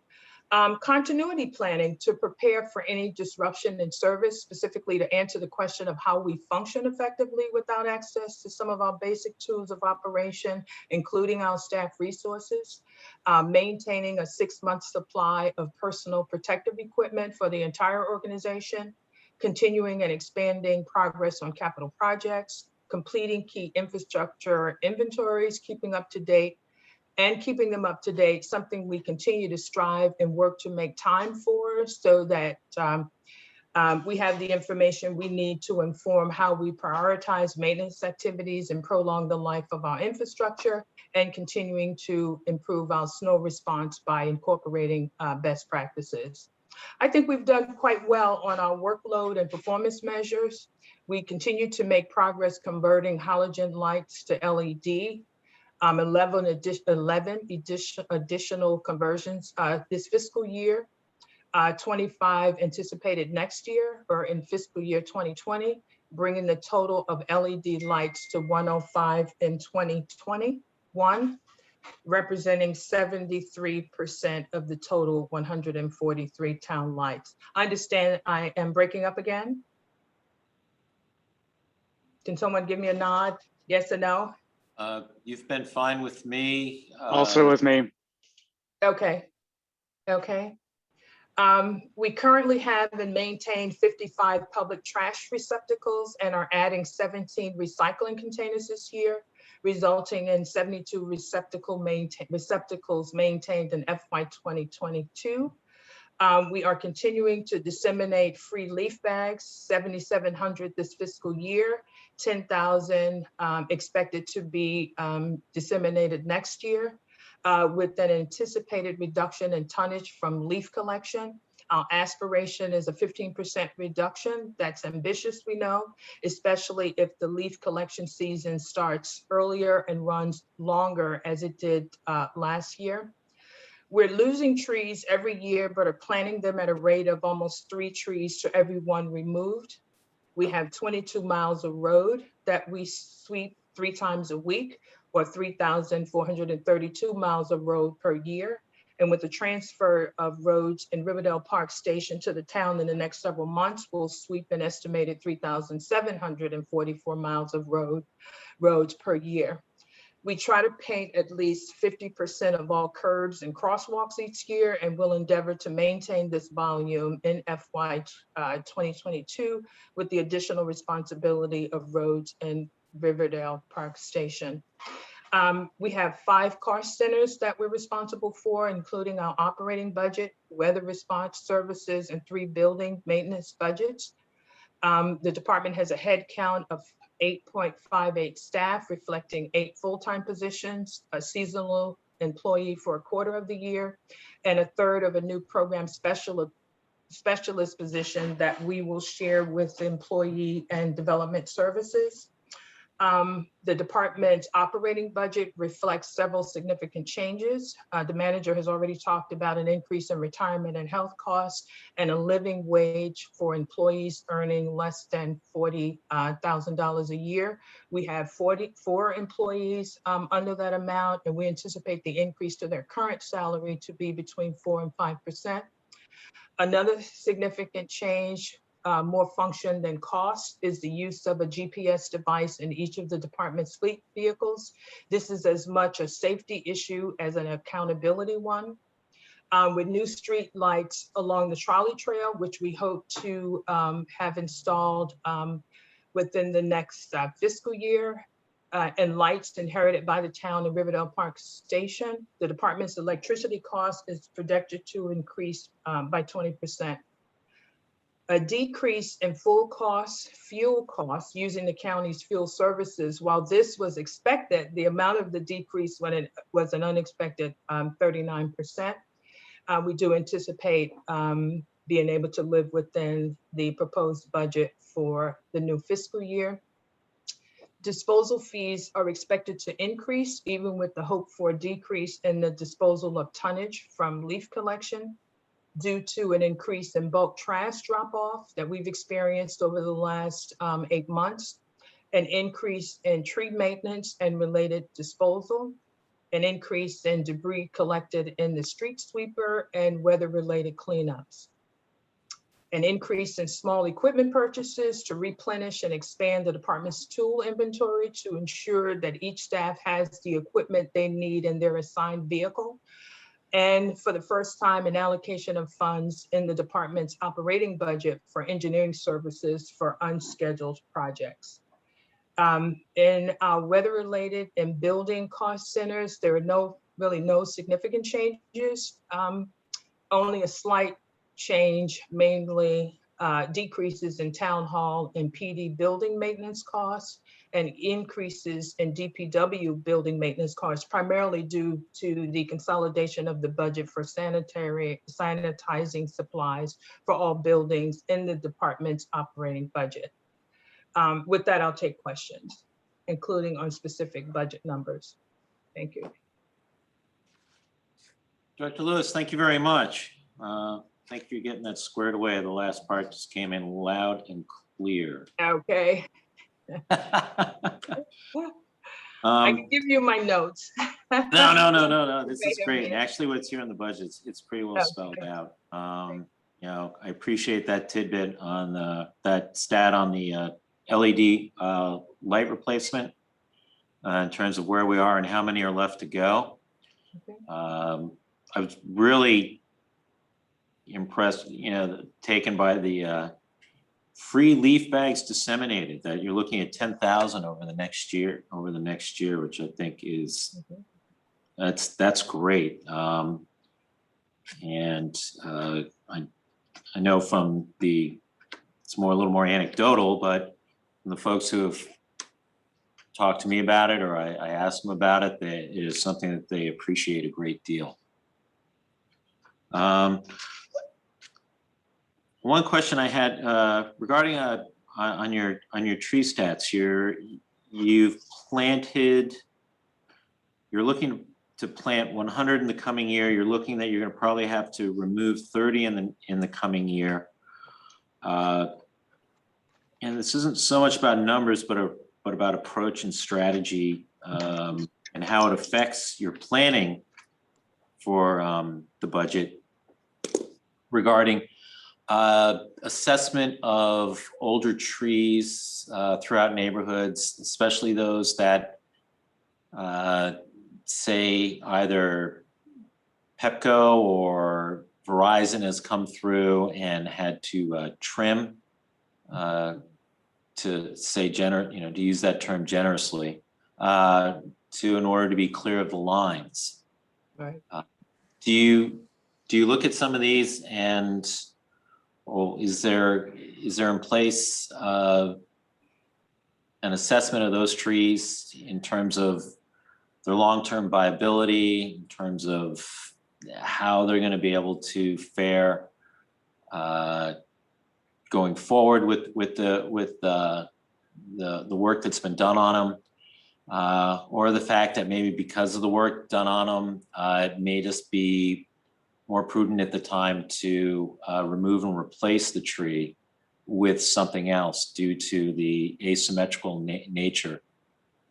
Continuity planning to prepare for any disruption in service, specifically to answer the question of how we function effectively without access to some of our basic tools of operation, including our staff resources, maintaining a 6-month supply of personal protective equipment for the entire organization, continuing and expanding progress on capital projects, completing key infrastructure inventories, keeping up to date, something we continue to strive and work to make time for so that we have the information we need to inform how we prioritize maintenance activities and prolong the life of our infrastructure, and continuing to improve our snow response by incorporating best practices. I think we've done quite well on our workload and performance measures. We continue to make progress converting halogen lights to LED. 11 additional conversions this fiscal year, 25 anticipated next year or in fiscal year 2020, bringing the total of LED lights to 105 in 2021, representing 73% of the total 143 town lights. I understand I am breaking up again. Can someone give me a nod? Yes or no? You've been fine with me. Also with me. Okay. Okay. We currently have and maintain 55 public trash receptacles and are adding 17 recycling containers this year, resulting in 72 receptacles maintained in FY 2022. We are continuing to disseminate free leaf bags, 7,700 this fiscal year, 10,000 expected to be disseminated next year, with an anticipated reduction in tonnage from leaf collection. Our aspiration is a 15% reduction. That's ambitious, we know, especially if the leaf collection season starts earlier and runs longer as it did last year. We're losing trees every year, but are planting them at a rate of almost 3 trees to every 1 removed. We have 22 miles of road that we sweep 3 times a week, or 3,432 miles of road per year. And with the transfer of roads in Riverdale Park Station to the town in the next several months, we'll sweep an estimated 3,744 miles of roads per year. We try to paint at least 50% of all curbs and crosswalks each year, and we'll endeavor to maintain this volume in FY 2022 with the additional responsibility of roads in Riverdale Park Station. We have 5 cost centers that we're responsible for, including our operating budget, weather response services, and 3 building maintenance budgets. The department has a head count of 8.58 staff, reflecting 8 full-time positions, a seasonal employee for a quarter of the year, and a third of a new program specialist position that we will share with employee and development services. The department's operating budget reflects several significant changes. The manager has already talked about an increase in retirement and health costs and a living wage for employees earning less than $40,000 a year. We have 44 employees under that amount, and we anticipate the increase to their current salary to be between 4 and 5%. Another significant change, more function than cost, is the use of a GPS device in each of the department's fleet vehicles. This is as much a safety issue as an accountability one. With new street lights along the trolley trail, which we hope to have installed within the next fiscal year, and lights inherited by the town in Riverdale Park Station, the department's electricity cost is projected to increase by 20%. A decrease in fuel costs using the county's fuel services. While this was expected, the amount of the decrease was an unexpected 39%. We do anticipate being able to live within the proposed budget for the new fiscal year. Disposal fees are expected to increase even with the hope for a decrease in the disposal of tonnage from leaf collection, due to an increase in bulk trash drop-off that we've experienced over the last 8 months, an increase in tree maintenance and related disposal, an increase in debris collected in the street sweeper and weather-related cleanups, an increase in small equipment purchases to replenish and expand the department's tool inventory to ensure that each staff has the equipment they need in their assigned vehicle. And for the first time, an allocation of funds in the department's operating budget for engineering services for unscheduled projects. In our weather-related and building cost centers, there are really no significant changes, only a slight change, mainly decreases in town hall and PD building maintenance costs, and increases in DPW building maintenance costs, primarily due to the consolidation of the budget for sanitizing supplies for all buildings in the department's operating budget. With that, I'll take questions, including on specific budget numbers. Thank you. Director Lewis, thank you very much. Thank you for getting that squared away. The last part just came in loud and clear. Okay. I can give you my notes. No. This is great. Actually, what's here in the budget, it's pretty well spelled out. You know, I appreciate that tidbit on that stat on the LED light replacement in terms of where we are and how many are left to go. I was really impressed, you know, taken by the free leaf bags disseminated, that you're looking at 10,000 over the next year, which I think is, that's great. And I know from it's a little more anecdotal, but from the folks who have talked to me about it, or I asked them about it, it is something that they appreciate a great deal. One question I had regarding on your tree stats, you're looking to plant 100 in the coming year. You're looking that you're going to probably have to remove 30 in the coming year. And this isn't so much about numbers, but about approach and strategy, and how it affects your planning for the budget regarding assessment of older trees throughout neighborhoods, especially those that say either Pepco or Verizon has come through and had to trim, to say to use that term generously, in order to be clear of the lines. Right. Do you look at some of these, and is there in place an assessment of those trees in terms of their long-term viability, in terms of how they're going to be able to fare going forward with the the work that's been done on them, or the fact that maybe because of the work done on them, it may just be more prudent at the time to remove and replace the tree with something else due to the asymmetrical nature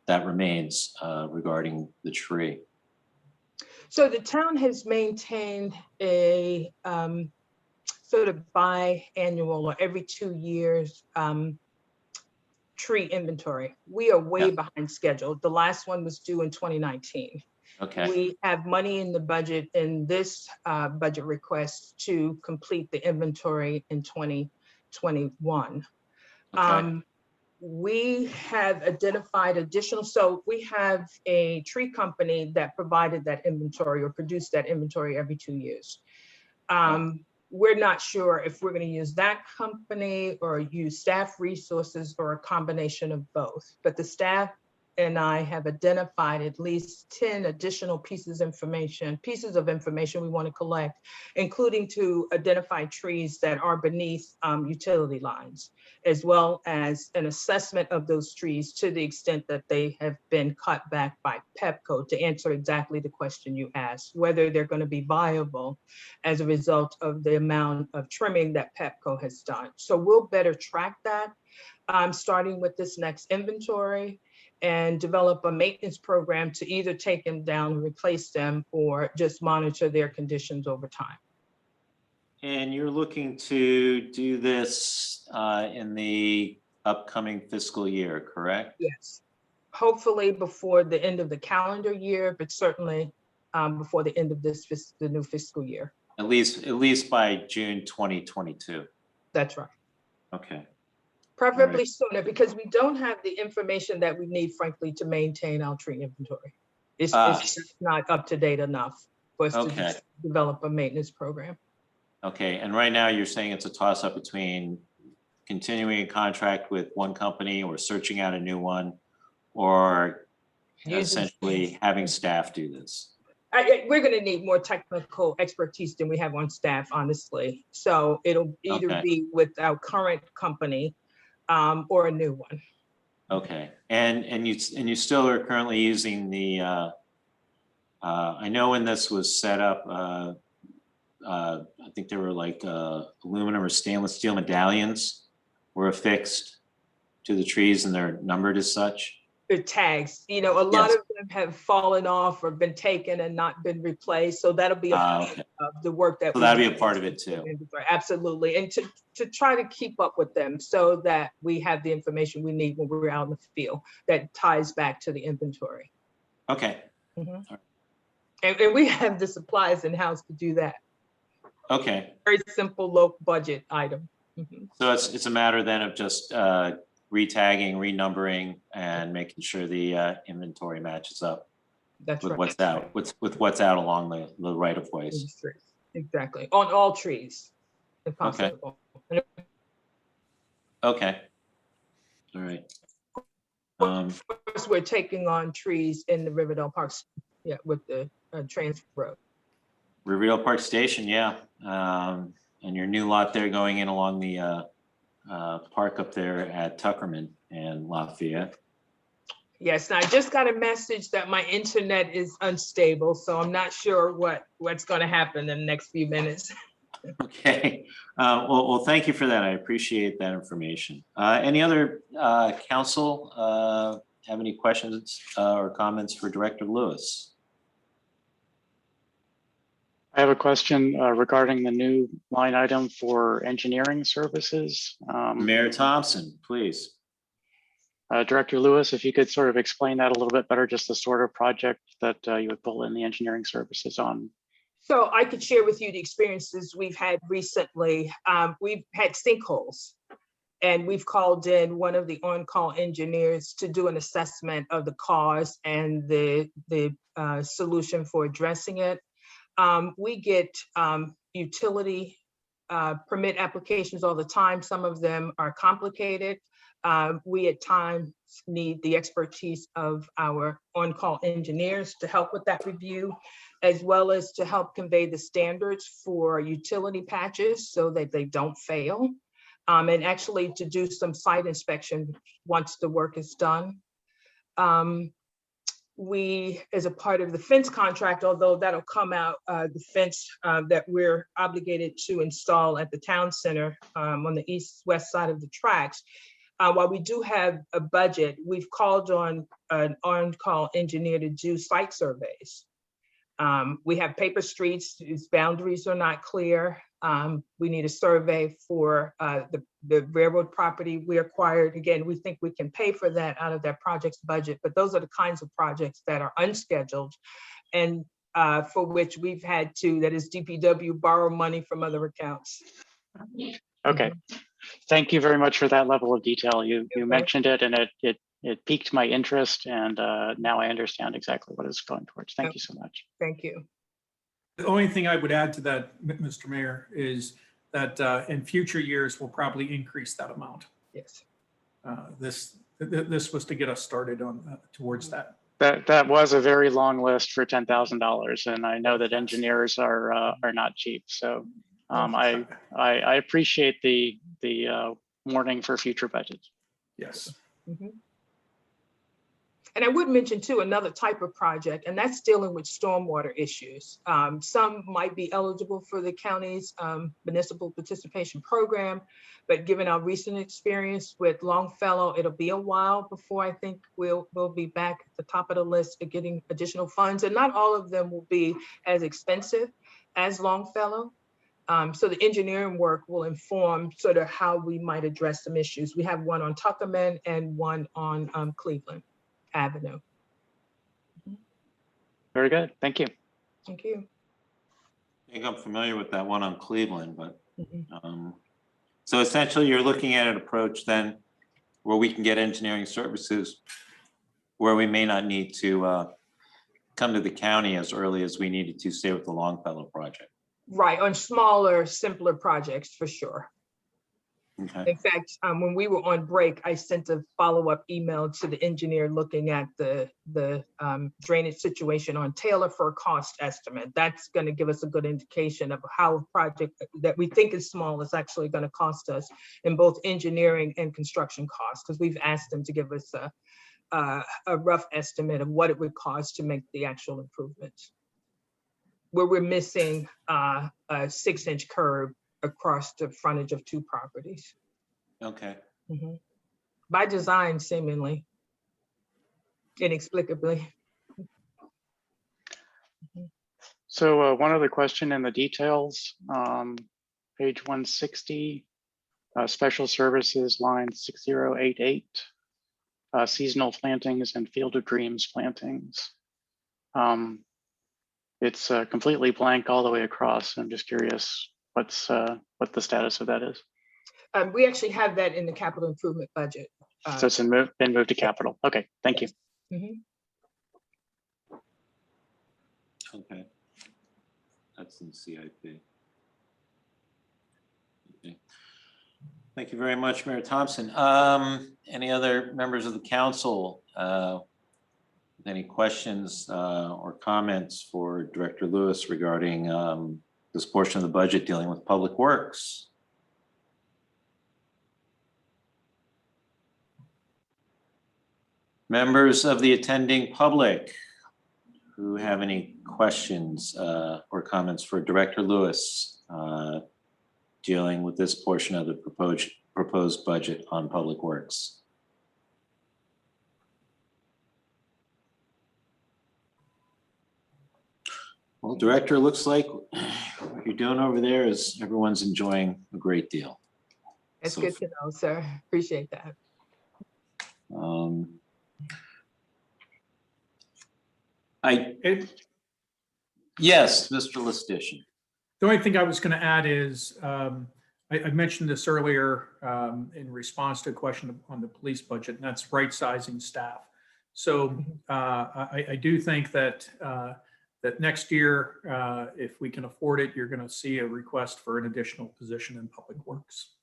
that remains regarding the tree. So the town has maintained a sort of biannual or every 2 years tree inventory. We are way behind schedule. The last one was due in 2019. Okay. We have money in the budget in this budget request to complete the inventory in 2021. Okay. We have identified additional, so we have a tree company that provided that inventory or produced that inventory every 2 years. We're not sure if we're going to use that company or use staff resources or a combination of both, but the staff and I have identified at least 10 additional pieces of information we want to collect, including to identify trees that are beneath utility lines, as well as an assessment of those trees to the extent that they have been cut back by Pepco, to answer exactly the question you asked, whether they're going to be viable as a result of the amount of trimming that Pepco has done. So we'll better track that, starting with this next inventory, and develop a maintenance program to either take them down and replace them or just monitor their conditions over time. And you're looking to do this in the upcoming fiscal year, correct? Yes. Hopefully before the end of the calendar year, but certainly before the end of the new fiscal year. At least by June 2022. That's right. Okay. Preferably sooner, because we don't have the information that we need, frankly, to maintain our tree inventory. It's just not up to date enough for us to just develop a maintenance program. Okay, and right now you're saying it's a toss up between continuing a contract with one company or searching out a new one, or essentially having staff do this? We're going to need more technical expertise than we have on staff, honestly. So it'll either be with our current company or a new one. Okay, and you still are currently using the, I know when this was set up, I think there were like aluminum or stainless steel medallions were affixed to the trees and they're numbered as such. The tags, a lot of them have fallen off or been taken and not been replaced. So that'll be a part of the work that. So that'll be a part of it too. Absolutely, and to try to keep up with them so that we have the information we need when we're out in the field that ties back to the inventory. Okay. Mm-hmm. And we have the supplies in house to do that. Okay. Very simple, low budget item. Mm-hmm. So it's a matter then of just retagging, renumbering, and making sure the inventory matches up. That's with right. What's out, with what's out along the right of ways. Exactly, on all trees, if possible. Okay. All right. Of course, we're taking on trees in the Riverdale Parks, with the transfer road. Riverdale Park Station, yeah. And your new lot there going in along the park up there at Tuckerman and Lafayette. Yes, and I just got a message that my internet is unstable, so I'm not sure what's going to happen in the next few minutes. Okay. Well, thank you for that. I appreciate that information. Any other council have any questions or comments for Director Lewis? I have a question regarding the new line item for engineering services. Mayor Thompson, please. Director Lewis, if you could sort of explain that a little bit better, just the sort of project that you would pull in the engineering services on. So I could share with you the experiences we've had recently. We've had sinkholes, and we've called in one of the on-call engineers to do an assessment of the cause and the solution for addressing it. We get utility permit applications all the time. Some of them are complicated. We at times need the expertise of our on-call engineers to help with that review, as well as to help convey the standards for utility patches so that they don't fail. and actually to do some site inspection once the work is done. We, as a part of the fence contract, although that'll come out, the fence that we're obligated to install at the town center on the east-west side of the tracks, while we do have a budget, we've called on an on-call engineer to do site surveys. We have paper streets, whose boundaries are not clear. We need a survey for the railroad property we acquired. Again, we think we can pay for that out of that project's budget, but those are the kinds of projects that are unscheduled and for which we've had to, that is DPW, borrow money from other accounts. Okay, thank you very much for that level of detail. You mentioned it and it piqued my interest, and now I understand exactly what it's going towards. Thank you so much. Thank you. The only thing I would add to that, Mr. Mayor, is that in future years, we'll probably increase that amount. Yes. This was to get us started on towards that. That was a very long list for $10,000, and I know that engineers are not cheap. So I appreciate the warning for future budgets. Yes. Mm-hmm. And I would mention too, another type of project, and that's dealing with stormwater issues. Some might be eligible for the county's municipal participation program, but given our recent experience with Longfellow, it'll be a while before I think we'll be back at the top of the list of getting additional funds. And not all of them will be as expensive as Longfellow. So the engineering work will inform sort of how we might address some issues. We have one on Tuckerman and one on Cleveland Avenue. Very good. Thank you. Thank you. I think I'm familiar with that one on Cleveland, but so essentially you're looking at an approach then where we can get engineering services where we may not need to come to the county as early as we needed to, say with the Longfellow project. Right, on smaller, simpler projects for sure. Okay. In fact, when we were on break, I sent a follow-up email to the engineer looking at the drainage situation on Taylor for a cost estimate. That's going to give us a good indication of how a project that we think is small is actually going to cost us in both engineering and construction costs, because we've asked them to give us a rough estimate of what it would cost to make the actual improvements. Where we're missing a 6-inch curb across the frontage of 2 properties. Okay. By design, seemingly, inexplicably. So one other question in the details, page 160, special services line 6088, seasonal plantings and Field of Dreams plantings. It's completely blank all the way across. I'm just curious what the status of that is. We actually have that in the capital improvement budget. So it's been moved to capital. Okay, thank you. Okay. That's in CIP. Okay. Thank you very much, Mayor Thompson. Any other members of the council with any questions or comments for Director Lewis regarding this portion of the budget dealing with public works? Members of the attending public who have any questions or comments for Director Lewis dealing with this portion of the proposed budget on public works? Well, Director, looks like what you're doing over there is everyone's enjoying a great deal. It's good to know, sir. Appreciate that. Yes, Mr. Listician. The only thing I was going to add is I mentioned this earlier in response to a question on the police budget, and that's right-sizing staff. So I do think that that next year, if we can afford it, you're going to see a request for an additional position in public works.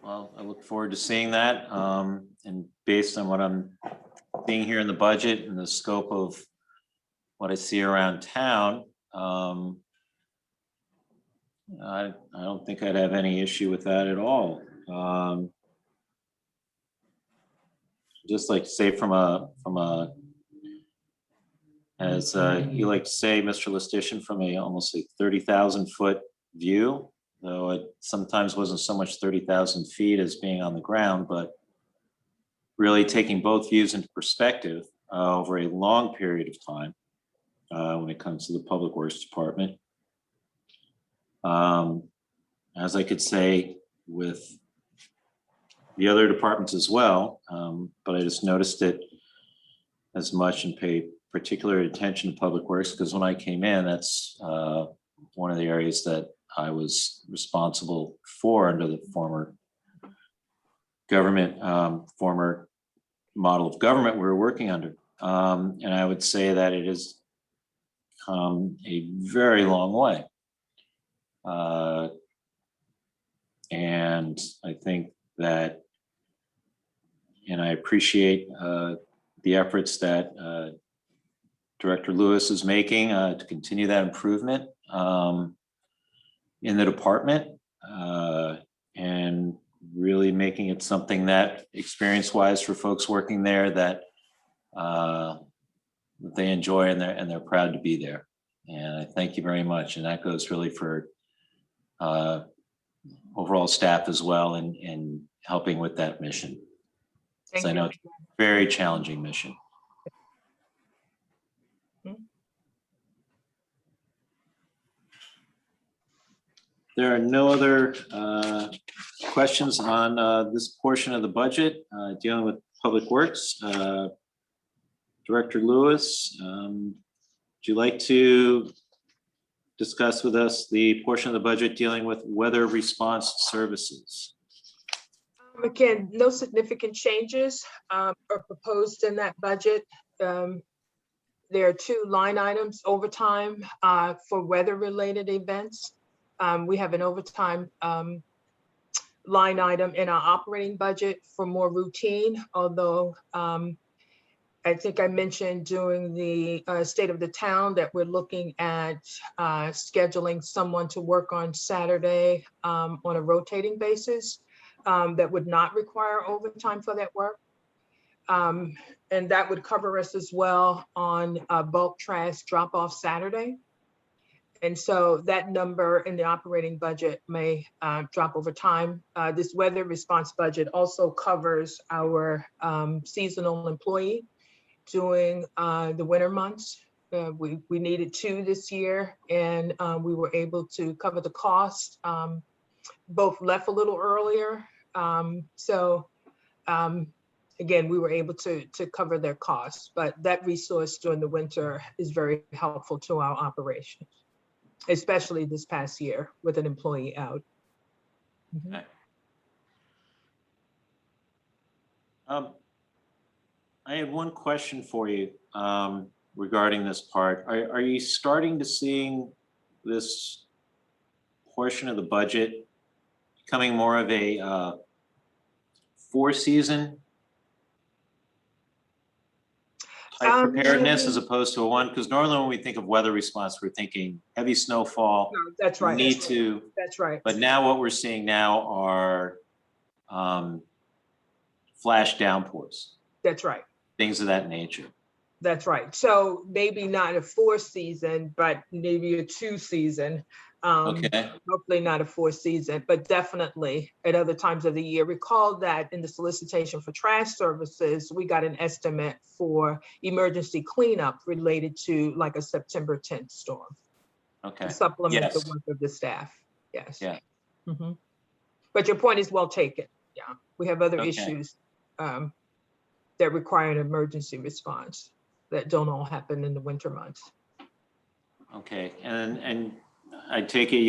Well, I look forward to seeing that. And based on what I'm seeing here in the budget and the scope of what I see around town, I don't think I'd have any issue with that at all. Just like to say as you like to say, Mr. Listician, from a almost a 30,000 foot view, though it sometimes wasn't so much 30,000 feet as being on the ground, but really taking both views into perspective over a long period of time when it comes to the Public Works Department. As I could say with the other departments as well, but I just noticed it as much and paid particular attention to Public Works because when I came in, that's one of the areas that I was responsible for under the former government, former model of government we were working under. And I would say that it has come a very long way. And I think that, and I appreciate the efforts that Director Lewis is making to continue that improvement in the department and really making it something that experience-wise for folks working there that they enjoy and they're proud to be there. And I thank you very much. And that goes really for overall staff as well in helping with that mission. Thank I know you. it's a very challenging mission. There are no other questions on this portion of the budget dealing with Public Works. Director Lewis, would you like to discuss with us the portion of the budget dealing with weather response services? Again, no significant changes are proposed in that budget. There are 2 line items, overtime for weather-related events. We have an overtime line item in our operating budget for more routine, although I think I mentioned during the State of the Town that we're looking at scheduling someone to work on Saturday on a rotating basis that would not require overtime for that work. And that would cover us as well on bulk trash drop-off Saturday. And so that number in the operating budget may drop over time. This weather response budget also covers our seasonal employee during the winter months. We needed 2 this year, and we were able to cover the cost. Both left a little earlier. Again, we were able to cover their costs, but that resource during the winter is very helpful to our operations, especially this past year with an employee out. Okay. I have one question for you regarding this part. Are you starting to seeing this portion of the budget becoming more of a 4-season type preparedness as opposed to a one? Because normally when we think of weather response, we're thinking heavy snowfall. No, that's right. Need to. That's right. But now what we're seeing now are flash downpours. That's right. Things of that nature. That's right. So maybe not a 4-season, but maybe a 2-season. Okay. Hopefully not a 4-season, but definitely at other times of the year. Recall that in the solicitation for trash services, we got an estimate for emergency cleanup related to like a September 10th storm. Okay. To supplement Yes. the work of the staff. Yes. Yeah. Mhm. But your point is well taken. Yeah, we have other Okay. issues that require an emergency response that don't all happen in the winter months. Okay, and I take it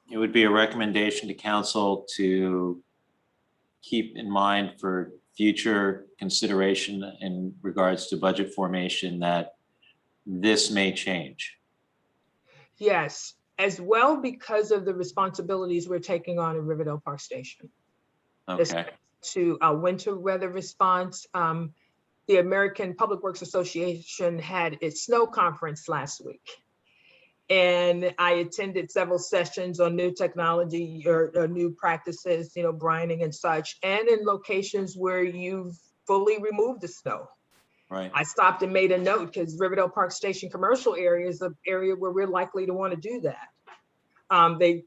it would be a recommendation to council to keep in mind for future consideration in regards to budget formation that this may change. Yes, as well because of the responsibilities we're taking on in Riverdale Park Station. Okay, To our winter weather response. The American Public Works Association had its snow conference last week. And I attended several sessions on new technology or new practices, you know, brining and such, and in locations where you've fully removed the snow. Right. I stopped and made a note because Riverdale Park Station commercial area is an area where we're likely to want to do that.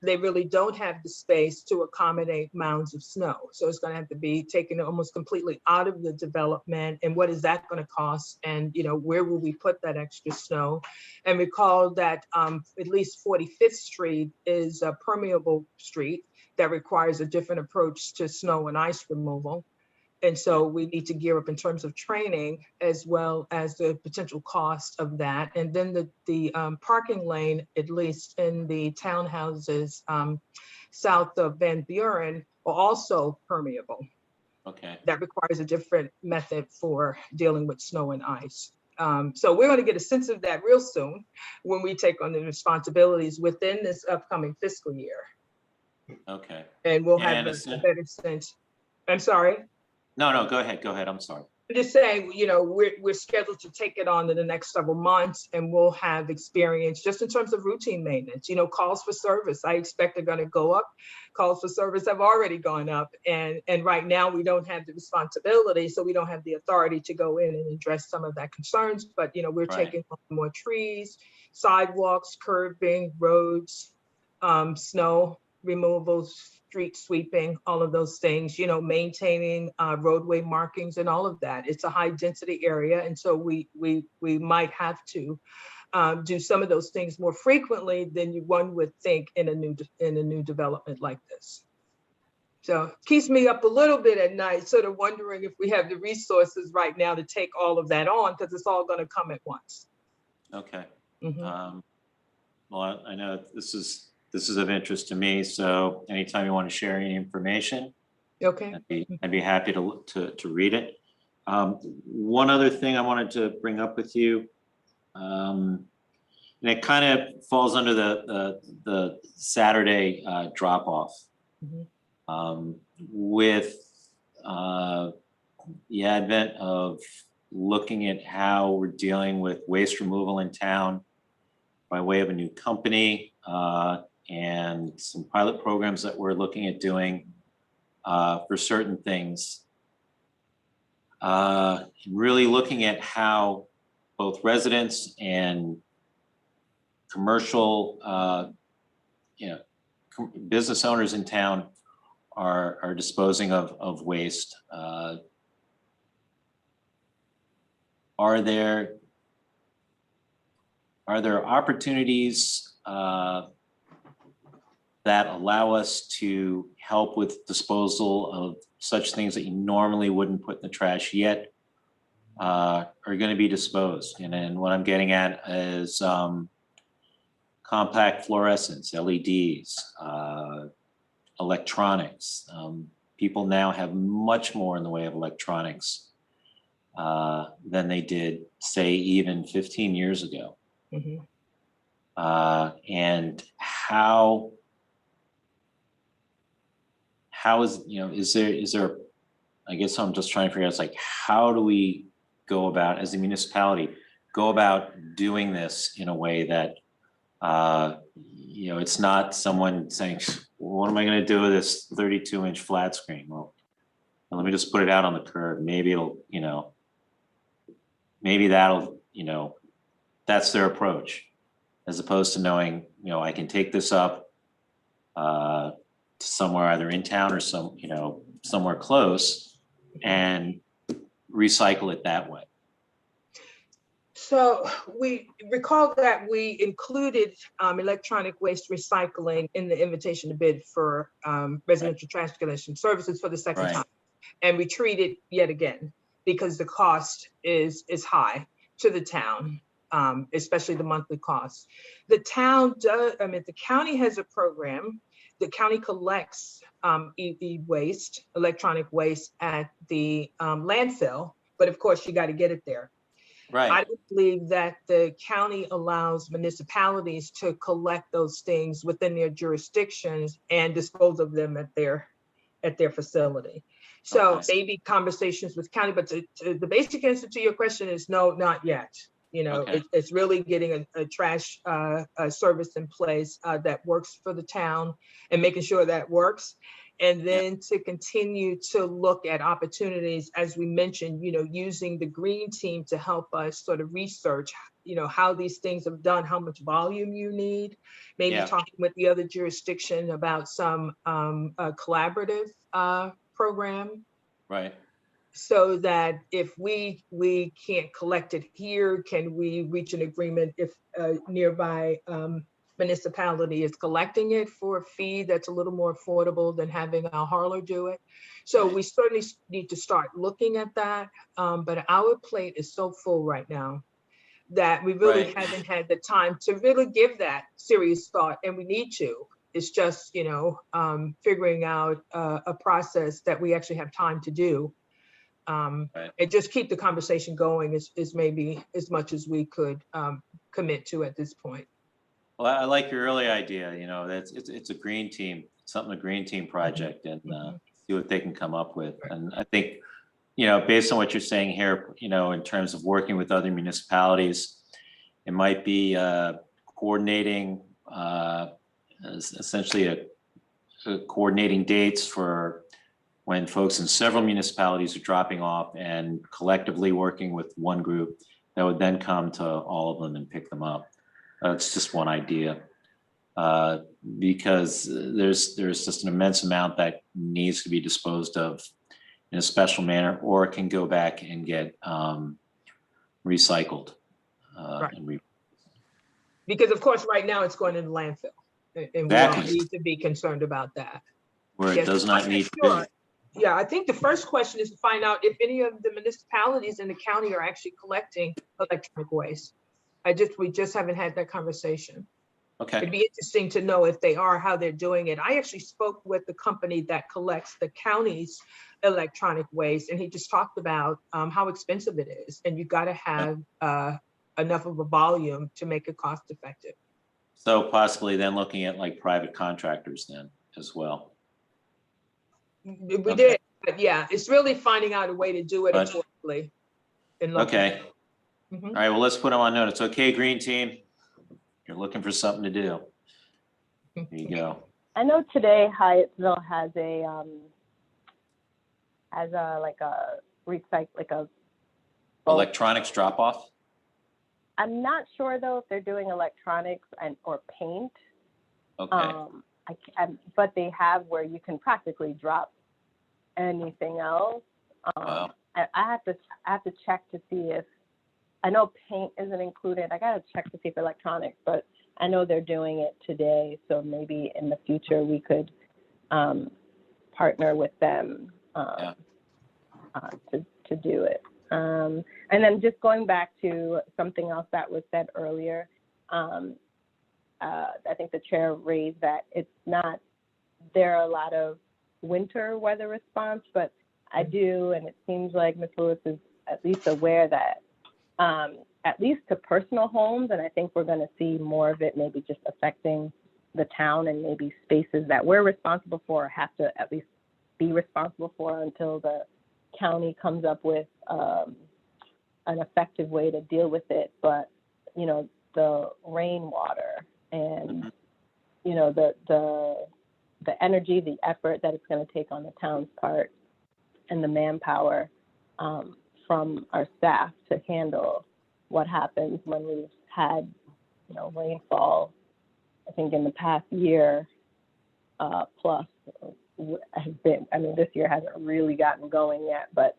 They really don't have the space to accommodate mounds of snow. So it's going to have to be taken almost completely out of the development. And what is that going to cost? And, you know, where will we put that extra snow? And recall that at least 45th Street is a permeable street that requires a different approach to snow and ice removal. And so we need to gear up in terms of training as well as the potential cost of that. And then the parking lane, at least in the townhouses south of Van Buren, are also permeable. Okay. That requires a different method for dealing with snow and ice. So we're going to get a sense of that real soon when we take on the responsibilities within this upcoming fiscal year. Okay. And we'll have And a better sense. I'm sorry. No, go ahead. I'm sorry. I'm just saying, you know, we're scheduled to take it on in the next several months, and we'll have experience just in terms of routine maintenance. You know, calls for service, I expect are going to go up. Calls for service have already gone up, and right now we don't have the responsibility, so we don't have the authority to go in and address some of that concerns. But you know, we're taking on more trees, sidewalks, curbing, roads, snow removals, street sweeping, all of those things, you know, maintaining roadway markings and all of that. It's a high density area. And so we might have to do some of those things more frequently than one would think in a new development like this. So it keeps me up a little bit at night, sort of wondering if we have the resources right now to take all of that on, because it's all going to come at once. Okay. Mm-hmm. Well, I know this is of interest to me. So anytime you want to share any information, okay, I'd be happy to read it. One other thing I wanted to bring up with you, and it kind of falls under the Saturday drop off. Mm-hmm. With the advent of looking at how we're dealing with waste removal in town by way of a new company, and some pilot programs that we're looking at doing for certain things. Really looking at how both residents and commercial, business owners in town are disposing of waste. Are there opportunities that allow us to help with disposal of such things that you normally wouldn't put in the trash yet are going to be disposed? And then what I'm getting at is compact fluorescents, LEDs, electronics. People now have much more in the way of electronics than they did, say, even 15 years ago. Mm-hmm. And how is, is there, I guess I'm just trying to figure out, it's like, how do we go about, as a municipality, go about doing this in a way that, it's not someone saying, what am I going to do with this 32-inch flat screen? Well, let me just put it out on the curb. Maybe it'll, maybe that'll, that's their approach, as opposed to knowing, I can take this up to somewhere either in town or somewhere close and recycle it that way. So we recall that we included electronic waste recycling in the invitation to bid for residential trash collection services for the second time. And we treated yet again because the cost is high to the town, especially the monthly cost. The town does, the county has a program. The county collects e-waste, electronic waste at the landfill, but of course you got to get it there. Right. I would believe that the county allows municipalities to collect those things within their jurisdictions and dispose of them at their facility. So maybe conversations with county, but the basic answer to your question is no, not yet. You know, Okay. it's really getting a trash service in place that works for the town and making sure that works. And then to continue to look at opportunities, as we mentioned, you know, using the green team to help us sort of research, you know, how these things have done, how much volume you need, maybe Yeah. talking with the other jurisdiction about some collaborative program, Right. so that if we can't collect it here, can we reach an agreement if a nearby municipality is collecting it for a fee that's a little more affordable than having a hauler do it? So we certainly need to start looking at that. But our plate is so full right now that we really Right. haven't had the time to really give that serious thought, and we need to. It's just, you know, figuring out a process that we actually have time to do. Right. And just keep the conversation going is maybe as much as we could commit to at this point. Well, I like your early idea, you know, it's a green team, something, a green team project, and see what they can come up with. And I think, you know, based on what you're saying here, you know, in terms of working with other municipalities, it might be coordinating, essentially coordinating dates for when folks in several municipalities are dropping off and collectively working with one group that would then come to all of them and pick them up. It's just one idea, because there's just an immense amount that needs to be disposed of in a special manner, or it can go back and get recycled. Because of course, right now it's going in the landfill, and we all Exactly. need to be concerned about that. Where it Yes, does I'm not need to sure. be. Yeah, I think the first question is to find out if any of the municipalities in the county are actually collecting electronic waste. We just haven't had that conversation. Okay. It'd be interesting to know if they are, how they're doing it. I actually spoke with the company that collects the county's electronic waste, and he just talked about how expensive it is, and you got to have enough of a volume to make it cost effective. So possibly then looking at like private contractors then as well. We did, but yeah, it's really finding out a way to do it But- affordably. and local. Okay. Mhm. All right, well, let's put them on notice. Okay, green team, you're looking for something to do. There you go. I know today Hyattsville has a Electronics drop off? I'm not sure though if they're doing electronics or paint. Okay. But they have where you can practically drop anything else. Wow. I have to check to see if, I know paint isn't included. I gotta check to see if electronics, but I know they're doing it today. So maybe in the future we could partner with them to do it. And then just going back to something else that was said earlier, I think the chair raised that there are a lot of winter weather response, but I do, and it seems like Ms. Lewis is at least aware that at least to personal homes, and I think we're going to see more of it maybe just affecting the town and maybe spaces that we're responsible for or have to at least be responsible for until the county comes up with an effective way to deal with it. But, you know, the rainwater and, you know, the energy, the effort that it's going to take on the town's part and the manpower from our staff to handle what happens when we've had, you know, rainfall. I think in the past year plus has been, I mean, this year hasn't really gotten going yet, but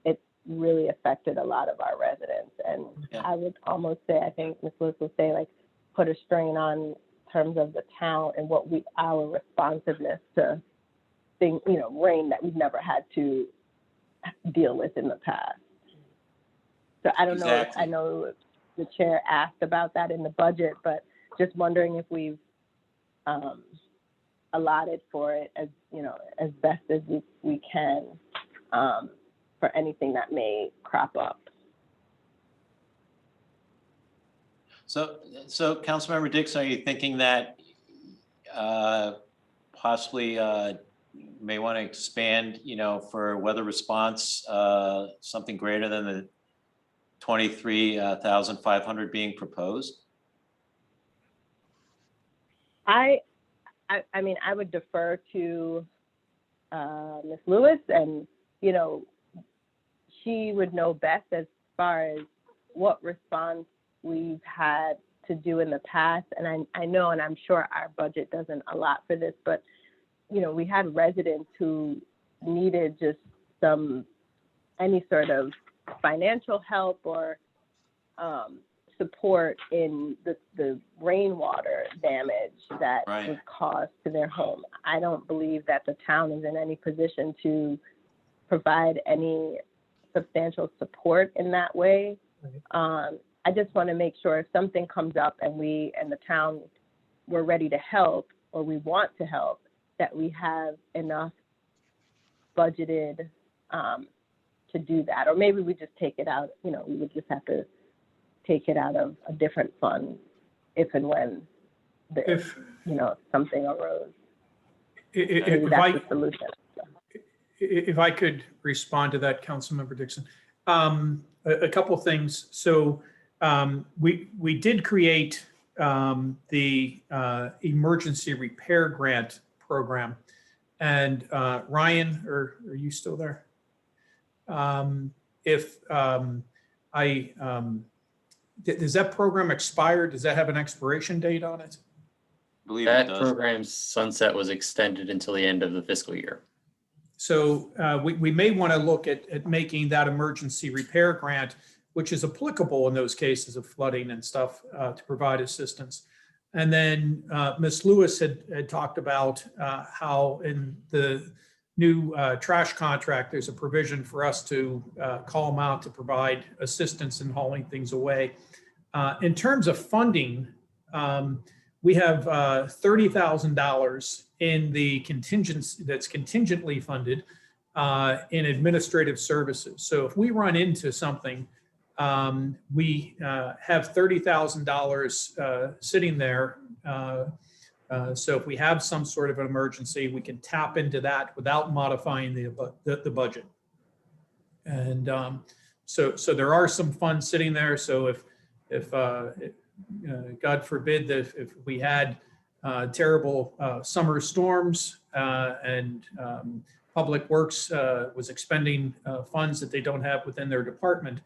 it's really affected a lot of our residents. And I would almost say, I think Ms. Lewis would say, like, put a strain on terms of the town and our responsiveness to things, you know, rain that we've never had to deal with in the past. So I don't know, I know the chair asked about that in the budget, but just wondering if we've allotted for it as, you know, as best as we can for anything that may crop up. So Councilmember Dix, are you thinking that possibly may want to expand, you know, for weather response, something greater than the 23,500 being proposed? I mean, I would defer to Ms. Lewis, and, you know, she would know best as far as what response we've had to do in the past. And I know, and I'm sure our budget doesn't allot for this, but, you know, we had residents who needed just any sort of financial help or support in the rainwater damage that Right. was caused to their home. I don't believe that the town is in any position to provide any substantial support in that way. I just want to make sure if something comes up and we and the town we're ready to help, or we want to help, that we have enough budgeted to do that. Or maybe we just take it out, you know, we would just have to take it out of a different fund if and when you know, something arose. Maybe that's the solution. If I could respond to that, Councilmember Dixon, a couple of things. So we did create the emergency repair grant program, and Ryan, are you still there? Does that program expire? Does that have an expiration date on it? I believe That it does. program's sunset was extended until the end of the fiscal year. So we may want to look at making that emergency repair grant, which is applicable in those cases of flooding and stuff, to provide assistance. And then Ms. Lewis had talked about how in the new trash contract, there's a provision for us to call them out to provide assistance in hauling things away. In terms of funding, we have $30,000 in the contingency that's contingently funded in administrative services. So if we run into something, we have $30,000 sitting there. So if we have some sort of an emergency, we can tap into that without modifying the budget. And so there are some funds sitting there. So if God forbid that if we had terrible summer storms and Public Works was expending funds that they don't have within their department,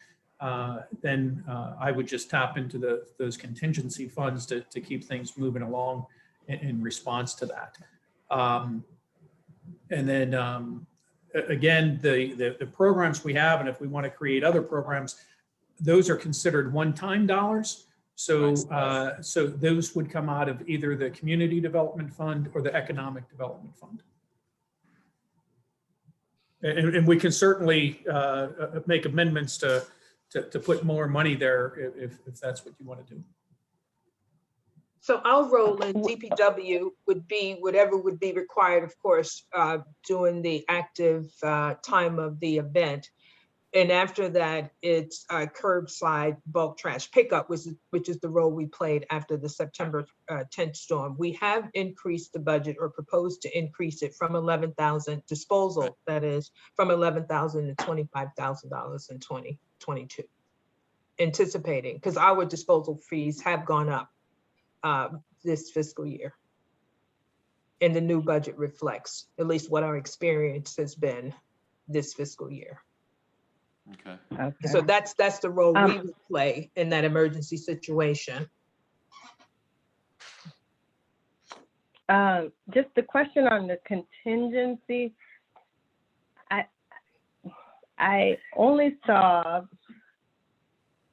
then I would just tap into those contingency funds to keep things moving along in response to that. And then again, the programs we have, and if we want to create other programs, those are considered one-time dollars. So so those would come out of either the Community Development Fund or the Economic Development Fund. And we can certainly make amendments to put more money there if that's what you want to do. So our role in DPW would be whatever would be required, of course, during the active time of the event. And after that, it's curbside bulk trash pickup, which is the role we played after the September 10th storm. We have increased the budget, or proposed to increase it from 11,000 disposal, that is, from 11,000 to $25,000 in 2022. Anticipating, because our disposal fees have gone up this fiscal year. And the new budget reflects at least what our experience has been this fiscal year. Okay. So that's the role we would play in that emergency situation. Just the question on the contingency. I only saw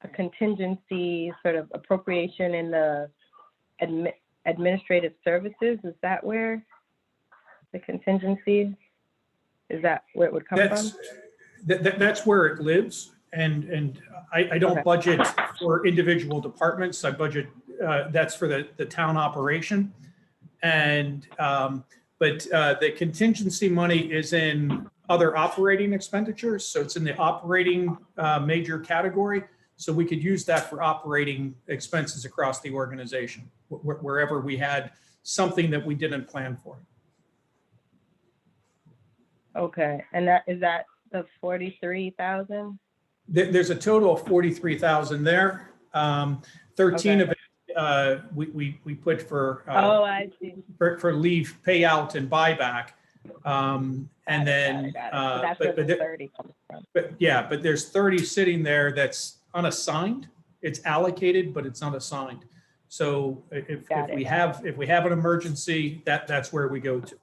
a contingency sort of appropriation in the administrative services. Is that where the contingency, is that where it would come from? That's where it lives. And I don't budget for individual departments. I budget, that's for the town operation. And, but the contingency money is in other operating expenditures. So it's in the operating major category. So we could use that for operating expenses across the organization, wherever we had something that we didn't plan for. Okay, and that is that the 43,000? There's a total of 43,000 there. 13 of it, we put for, Oh, I see. for leave payout and buyback. And then, Got it. So that's where the 30 comes from. but there's 30 sitting there that's unassigned. It's allocated, but it's not assigned. So if we have an emergency, that's where we go to.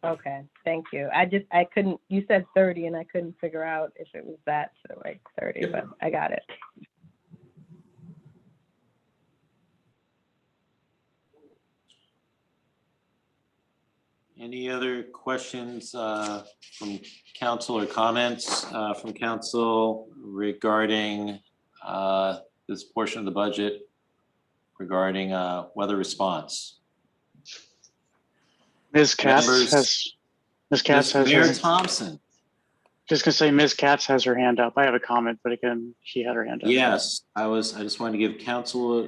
Okay, thank you. I couldn't, you said 30 and I couldn't figure out if it was that, so like 30, Yep. but I got it. Any other questions from council or comments from council regarding this portion of the budget regarding weather response? Ms. Katz Members- has Mayor her, Thompson. just gonna say Ms. Katz has her hand up. I have a comment, but again, she had her hand up. Yes, I just wanted to give council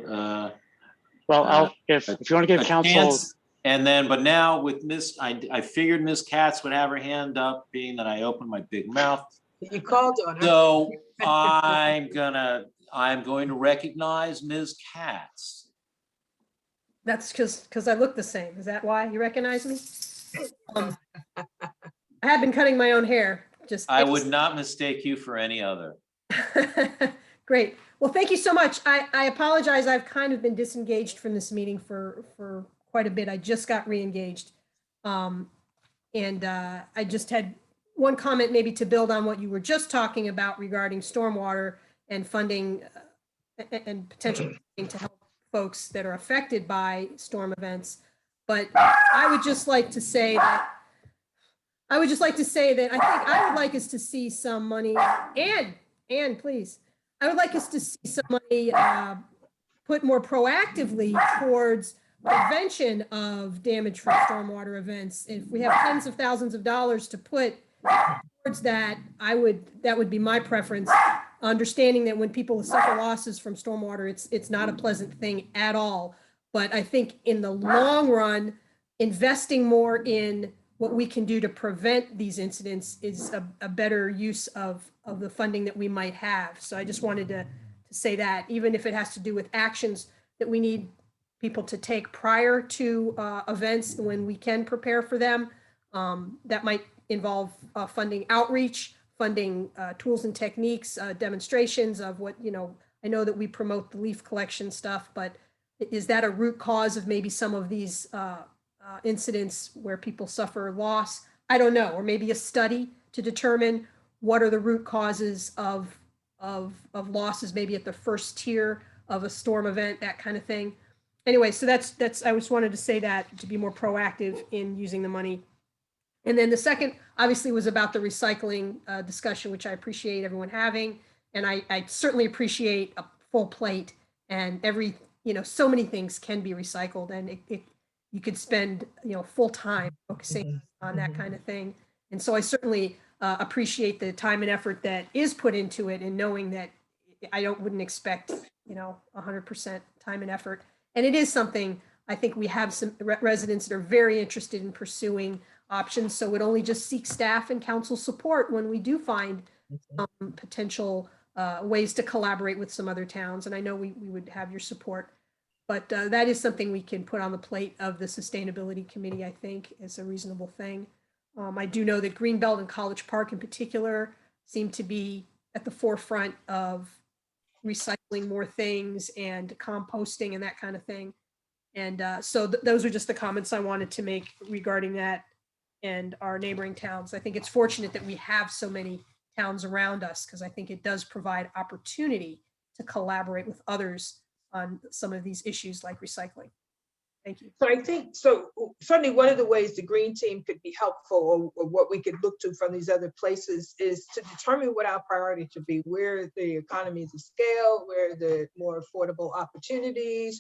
Well, if you want to give a council, chance. And then, but now with I figured Ms. Katz would have her hand up, being that I opened my big mouth. You called on her. So I'm going to recognize Ms. Katz. That's because I look the same. Is that why you recognize me? I have been cutting my own hair. I would not mistake you for any other. Great. Well, thank you so much. I apologize. I've kind of been disengaged from this meeting for quite a bit. I just got re-engaged. And I just had one comment maybe to build on what you were just talking about regarding stormwater and funding and potential funding to help folks that are affected by storm events. But I would just like to say that I think I would like us to see some money and please, I would like us to see some money put more proactively towards prevention of damage from stormwater events. If we have tens of thousands of dollars to put towards that, that would be my preference. Understanding that when people suffer losses from stormwater, it's not a pleasant thing at all. But I think in the long run, investing more in what we can do to prevent these incidents is a better use of the funding that we might have. So I just wanted to say that, even if it has to do with actions that we need people to take prior to events when we can prepare for them, that might involve funding outreach, funding tools and techniques, demonstrations of what, I know that we promote the leaf collection stuff, but is that a root cause of maybe some of these incidents where people suffer loss? I don't know, or maybe a study to determine what are the root causes of losses, maybe at the first tier of a storm event, that kind of thing. Anyway, so that's I just wanted to say that to be more proactive in using the money. And then the second, obviously, was about the recycling discussion, which I appreciate everyone having. And I certainly appreciate a full plate, and so many things can be recycled, and you could spend, full time focusing on that kind of thing. And so I certainly appreciate the time and effort that is put into it, and knowing that I wouldn't expect, 100% time and effort. And it is something, I think we have some residents that are very interested in pursuing options. So it only just seeks staff and council support when we do find potential ways to collaborate with some other towns. And I know we would have your support, but that is something we can put on the plate of the Sustainability Committee, I think is a reasonable thing. I do know that Greenbelt and College Park in particular seem to be at the forefront of recycling more things and composting and that kind of thing. And so those are just the comments I wanted to make regarding that and our neighboring towns. I think it's fortunate that we have so many towns around us, because I think it does provide opportunity to collaborate with others on some of these issues like recycling. Thank you. So I think, certainly one of the ways the Green Team could be helpful, or what we could look to from these other places, is to determine what our priority should be, where the economies of scale, where the more affordable opportunities,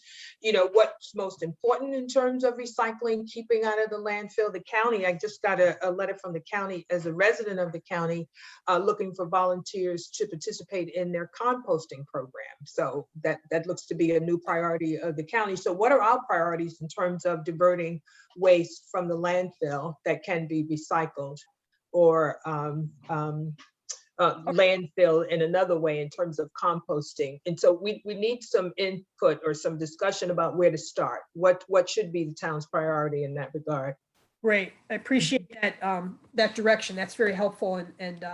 what's most important in terms of recycling, keeping out of the landfill. The county, I just got a letter from the county as a resident of the county, looking for volunteers to participate in their composting program. So that looks to be a new priority of the county. So what are our priorities in terms of diverting waste from the landfill that can be recycled or landfill in another way in terms of composting. And so we need some input or some discussion about where to start. What should be the town's priority in that regard? Great. I appreciate that, that direction. That's very helpful, and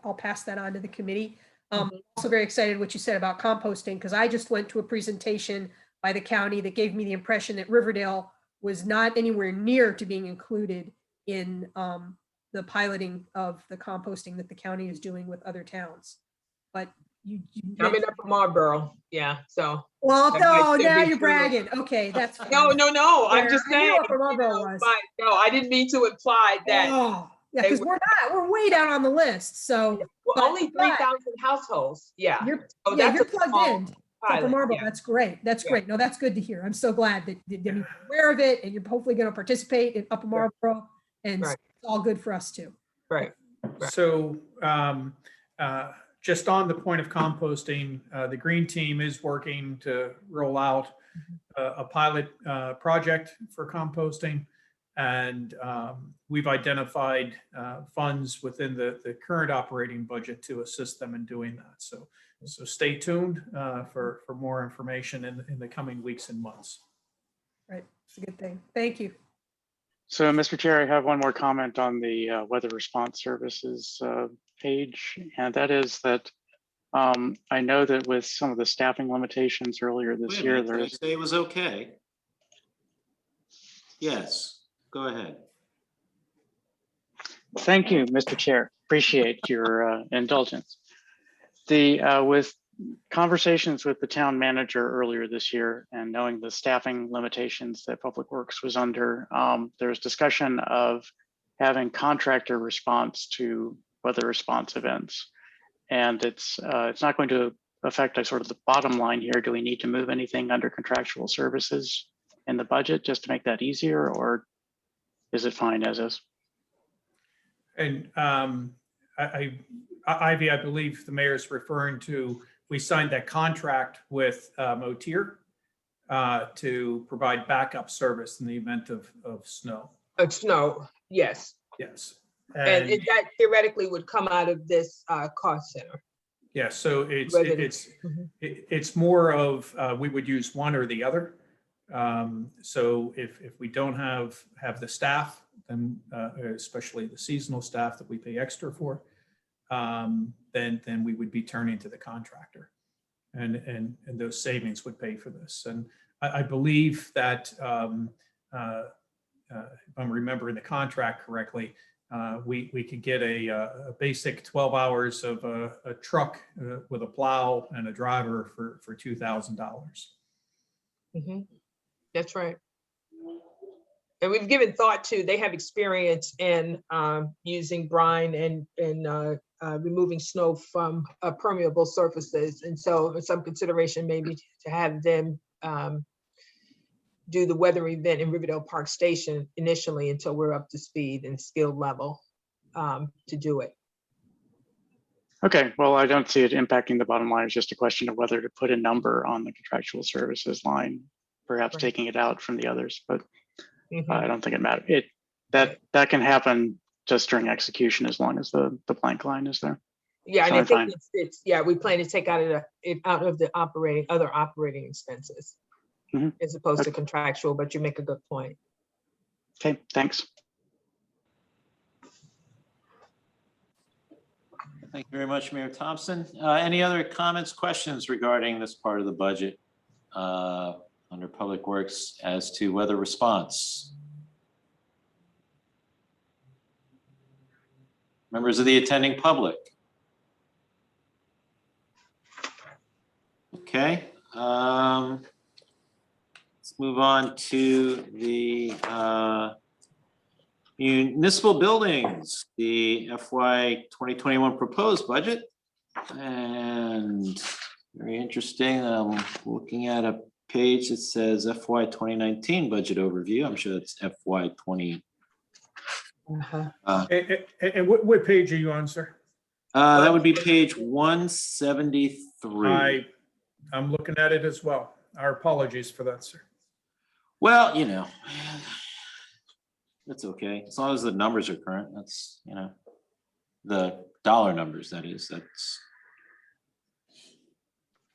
I'll pass that on to the committee. Also very excited what you said about composting, because I just went to a presentation by the county that gave me the impression that Riverdale was not anywhere near to being included in the piloting of the composting that the county is doing with other towns. But you I'm in Upper Marlboro, yeah, so. well, that might no, still now be you're true. bragging. Okay, that's fine. No, I'm Yeah, just I knew saying. Upper Marlboro was. No, I didn't mean to imply that. Oh, yeah, they because we're way down on the list. So Well, only 3,000 households, yeah. you're, So yeah, that's you're a plugged small in. pilot, Upper Marlboro, yeah. that's great. That's Yeah. great. No, that's good to hear. I'm so glad that you're aware of it, and you're hopefully going to participate in Upper Marlboro, and Right. it's all good for us too. Right. So just on the point of composting, the Green Team is working to roll out a pilot project for composting. And we've identified funds within the current operating budget to assist them in doing that. So stay tuned for more information in the coming weeks and months. Right, it's a good thing. Thank you. So, Mr. Chair, I have one more comment on the Weather Response Services page, and that is that I know that with some of the staffing limitations earlier this Wait a year, minute, there did I is. say it was okay? Yes, go ahead. Thank you, Mr. Chair. Appreciate your indulgence. With conversations with the town manager earlier this year and knowing the staffing limitations that Public Works was under, there was discussion of having contractor response to weather response events. And it's not going to affect sort of the bottom line here. Do we need to move anything under contractual services in the budget just to make that easier, or is it fine as is? And Ivy, I believe the mayor is referring to, we signed that contract with Motier to provide backup service in the event of snow. Snow, yes. Yes. And that theoretically would come out of this cost center. Yeah, so it's more of, we would use one or the other. So if we don't have the staff, then especially the seasonal staff that we pay extra for, then we would be turning to the contractor, and those savings would pay for this. And I believe that if I'm remembering the contract correctly, we could get a basic 12 hours of a truck with a plow and a driver for $2,000. Mm-hmm. That's right. And we've given thought to, they have experience in using brine and removing snow from permeable surfaces. And so some consideration maybe to have them do the weather event in Riverdale Park Station initially until we're up to speed and skill level to do it. Okay, well, I don't see it impacting the bottom line. It's just a question of whether to put a number on the contractual services line, perhaps taking it out from the others, but I don't think it matters. That can happen just during execution as long as the blank line is there. Yeah, So and I I'm think fine. it's yeah, we plan to take out of the other operating expenses as opposed to contractual, but you make a good point. Okay, thanks. Thank you very much, Mayor Thompson. Any other comments, questions regarding this part of the budget under Public Works as to weather response? Members of the attending public? Okay. Let's move on to the municipal buildings, the FY 2021 proposed budget. And very interesting, I'm looking at a page that says FY 2019 budget overview. I'm sure it's FY 20. And what page are you on, sir? That would be page 173. I'm looking at it as well. Our apologies for that, sir. Well, you know, that's okay. As long as the numbers are current, that's, you know. the dollar numbers, that is, that's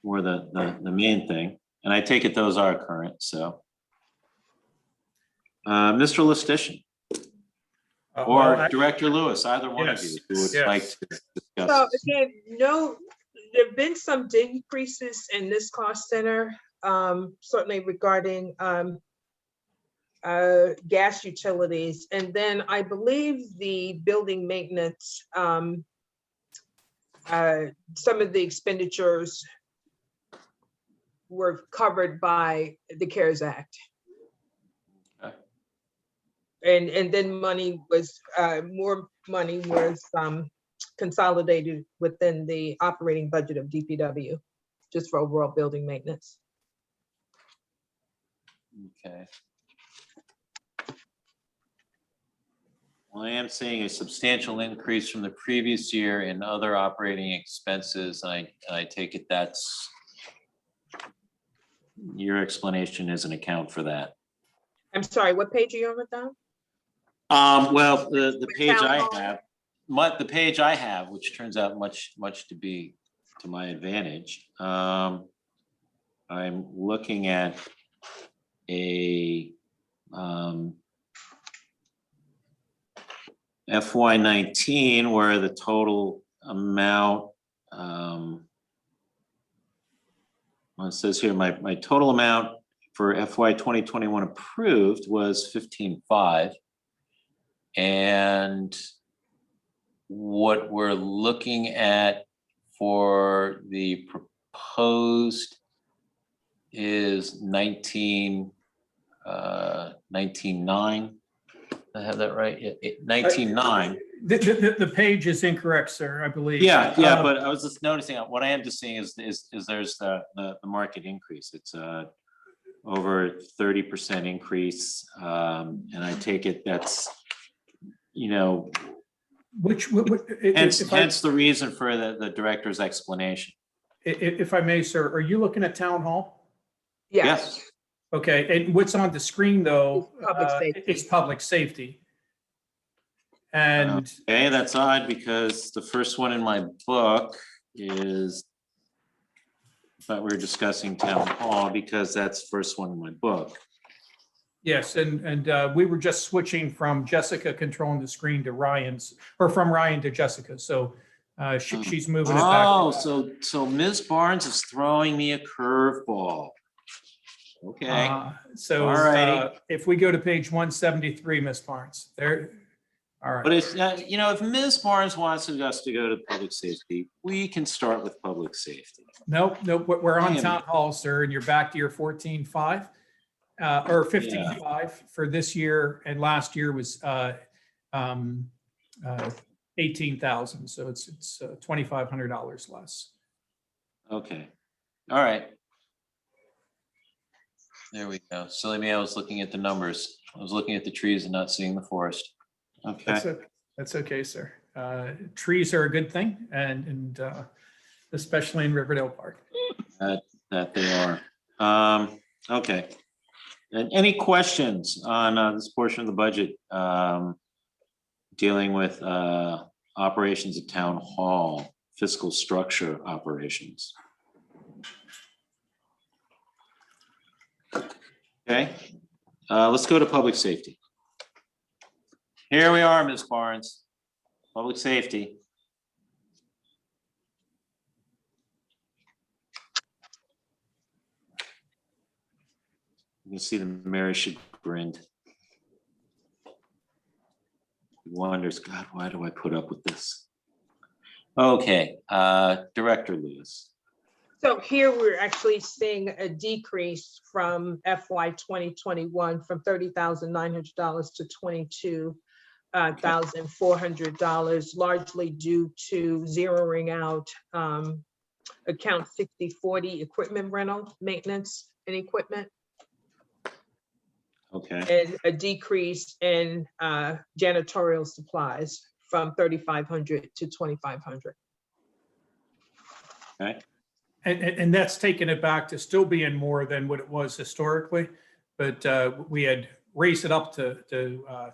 more the main thing. And I take it those are current, so. Mr. Lustician or Director Lewis, either one of you who would like to discuss. So this. again, no, there've been some decreases in this cost center, certainly regarding gas utilities. And then I believe the building maintenance, some of the expenditures were covered by the CARES Act. And then money was, more money was consolidated within the operating budget of DPW, just for overall building maintenance. Okay. Well, I am seeing a substantial increase from the previous year in other operating expenses. I take it that's your explanation is an account for that. I'm sorry, what page are you on with that? Well, the page I have, the page I have, which turns out much to be to my advantage. I'm looking at a FY19 where the total amount, well, it says here my total amount for FY 2021 approved was 15.5. And what we're looking at for the proposed is 19.9. I have that right? 19.9. The page is incorrect, sir, I believe. Yeah, but I was just noticing what I am just seeing is there's the market increase. It's over 30% increase, and I take it that's, you know, hence the reason for the director's explanation. If I may, sir, are you looking at Town Hall? Yes. Okay, and what's on the screen though, It's public safety. And okay, that's odd because the first one in my book is, I thought we were discussing Town Hall because that's the first one in my book. yes, and we were just switching from Jessica controlling the screen to Ryan's, or from Ryan to Jessica. So she's moving it back. Oh, so Ms. Barnes is throwing me a curveball. Okay. So Alrighty. if we go to page 173, Ms. Barnes, there. All right. But it's, you know, if Ms. Barnes wants us to go to public safety, we can start with public safety. Nope, we're on Damn. Town Hall, sir, and you're back to your 14.5 or 15.5 for this year, and last year was 18,000, so it's $2,500 less. Okay. All right. There we go. Silly me, I was looking at the numbers. I was looking at the trees and not seeing the forest. Okay. That's okay, sir. Trees are a good thing, and especially in Riverdale Park. That they are. Okay. And any questions on this portion of the budget dealing with operations at Town Hall, fiscal structure operations? Okay, let's go to public safety. Here we are, Ms. Barnes, public safety. You can see the mayor chagrined. He wonders, God, why do I put up with this? Okay, Director Lewis. So here we're actually seeing a decrease from FY 2021 from $30,900 to $22,400, largely due to zeroing out account 6040 equipment rental, maintenance and equipment, Okay, and a decrease in janitorial supplies from 3,500 to 2,500. okay, And that's taken it back to still being more than what it was historically, but we had raised it up to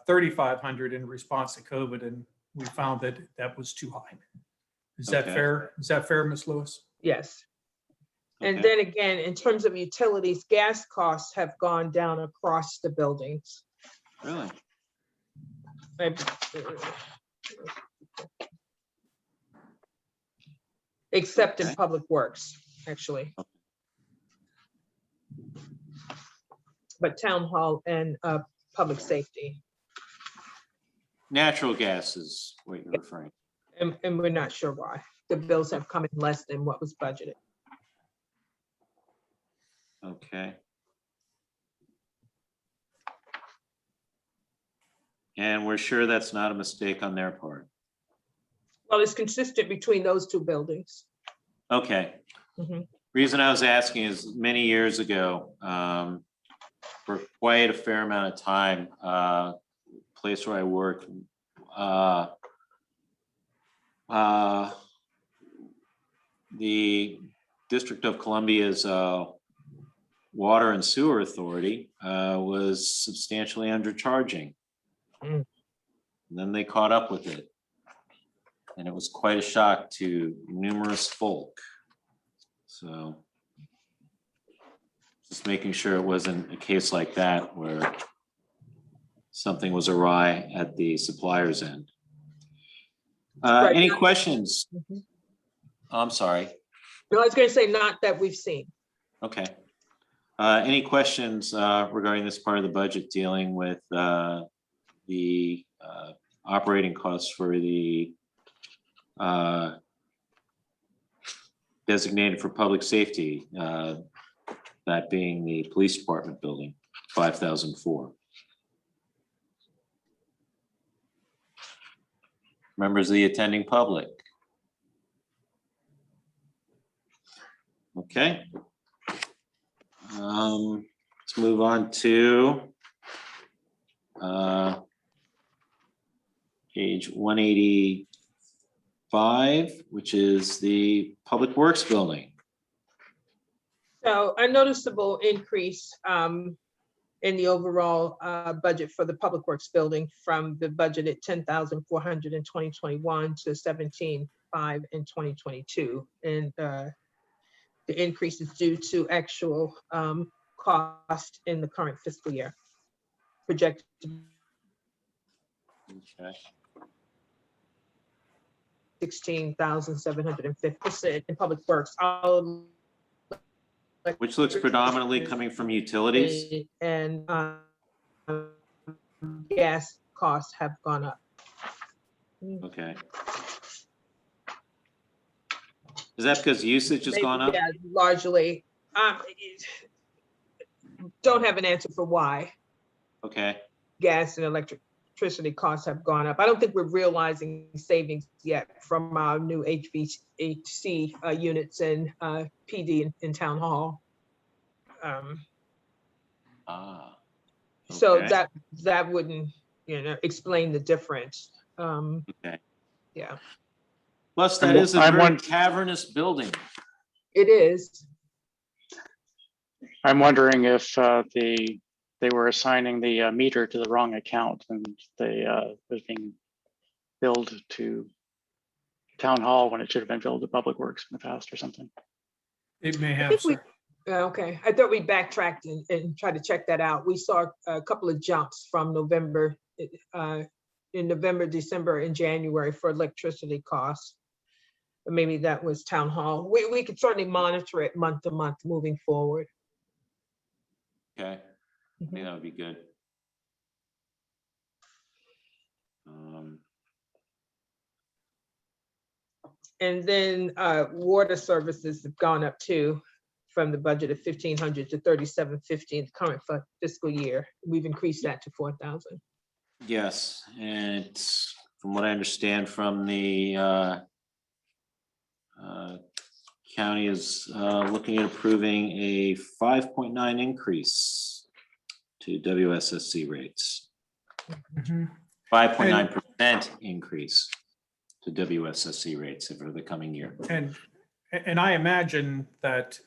3,500 in response to COVID, and we found that that was too high. Is that Okay. fair? Is that fair, Ms. Lewis? Yes. And Okay. then again, in terms of utilities, gas costs have gone down across the buildings. Really? Except in Okay. Public Works, actually. But Town Hall and Public Safety, Natural gas is what you're referring. and we're not sure why. The bills have come in less than what was budgeted. Okay. And we're sure that's not a mistake on their part. Well, it's consistent between those two buildings. Okay. Mhm. Reason I was asking is many years ago, for quite a fair amount of time, place where I worked, the District of Columbia's Water and Sewer Authority was substantially undercharging. Mm. And then they caught up with it. And it was quite a shock to numerous folk. So just making sure it wasn't a case like that where something was awry at the supplier's end. Right. Any questions? Mhm. I'm sorry. No, I was going to say not that we've seen. Okay. Any questions regarding this part of the budget dealing with the operating costs for the designated for public safety, that being the police department building, 5004. Members of the attending public. Okay. Let's move on to page 185, which is the Public Works Building. So a noticeable increase in the overall budget for the Public Works Building from the budgeted 10,400 in 2021 to 17,500 in 2022. And the increase is due to actual cost in the current fiscal year. Projected Okay. 16,750% in Public Works. Which looks predominantly coming from utilities. And gas costs have gone up. Okay. Is that because usage has gone up? Yeah, largely. Don't have an answer for why Okay. gas and electricity costs have gone up. I don't think we're realizing savings yet from our new HVAC units and PD in Town Hall. So Okay. that wouldn't, explain the difference. Okay. Yeah, Plus, that is a very cavernous building. it is. I'm wondering if they were assigning the meter to the wrong account and they was being billed to Town Hall when it should have been billed to Public Works in the past or something. It may I have, think we, sir. okay, I thought we backtracked and tried to check that out. We saw a couple of jumps from November, in November, December, and January for electricity costs. But maybe that was Town Hall. We could certainly monitor it month to month moving forward. Okay. I think that would be good. And then water services have gone up too, from the budget of 1,500 to 3,750 in the current fiscal year. We've increased that to 4,000. Yes, and it's, from what I understand from the county is looking at approving a 5.9 increase to WSSC rates. Mhm. 5.9% increase to WSSC rates for the coming year. And I imagine that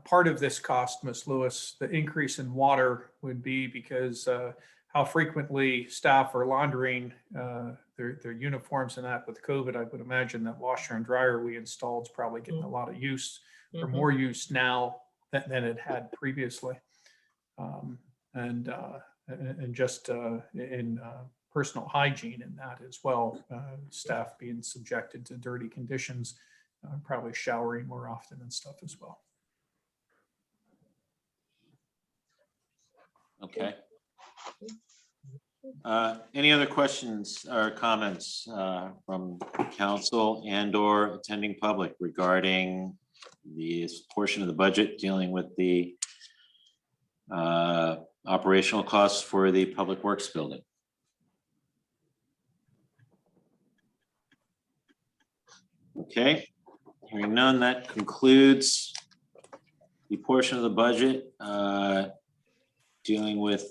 part of this cost, Ms. Lewis, the increase in water would be because how frequently staff are laundering their uniforms and that with COVID. I would imagine that washer and dryer we installed is probably getting a lot of use or more use now than it had previously. And just in personal hygiene in that as well, staff being subjected to dirty conditions, probably showering more often and stuff as well. Okay. Any other questions or comments from council and or attending public regarding this portion of the budget dealing with the operational costs for the Public Works building? Okay, hearing none, that concludes the portion of the budget dealing with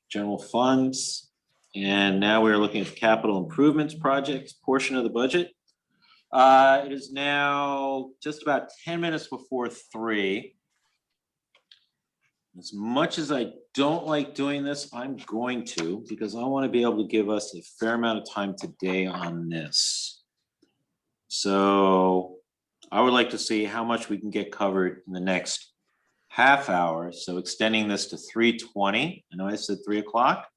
general funds. And now we're looking at the capital improvements projects portion of the budget. It is now just about 10 minutes before 3. As much as I don't like doing this, I'm going to, because I want to be able to give us a fair amount of time today on this. So I would like to see how much we can get covered in the next half hour. So extending this to 3:20. I know I said 3 o'clock.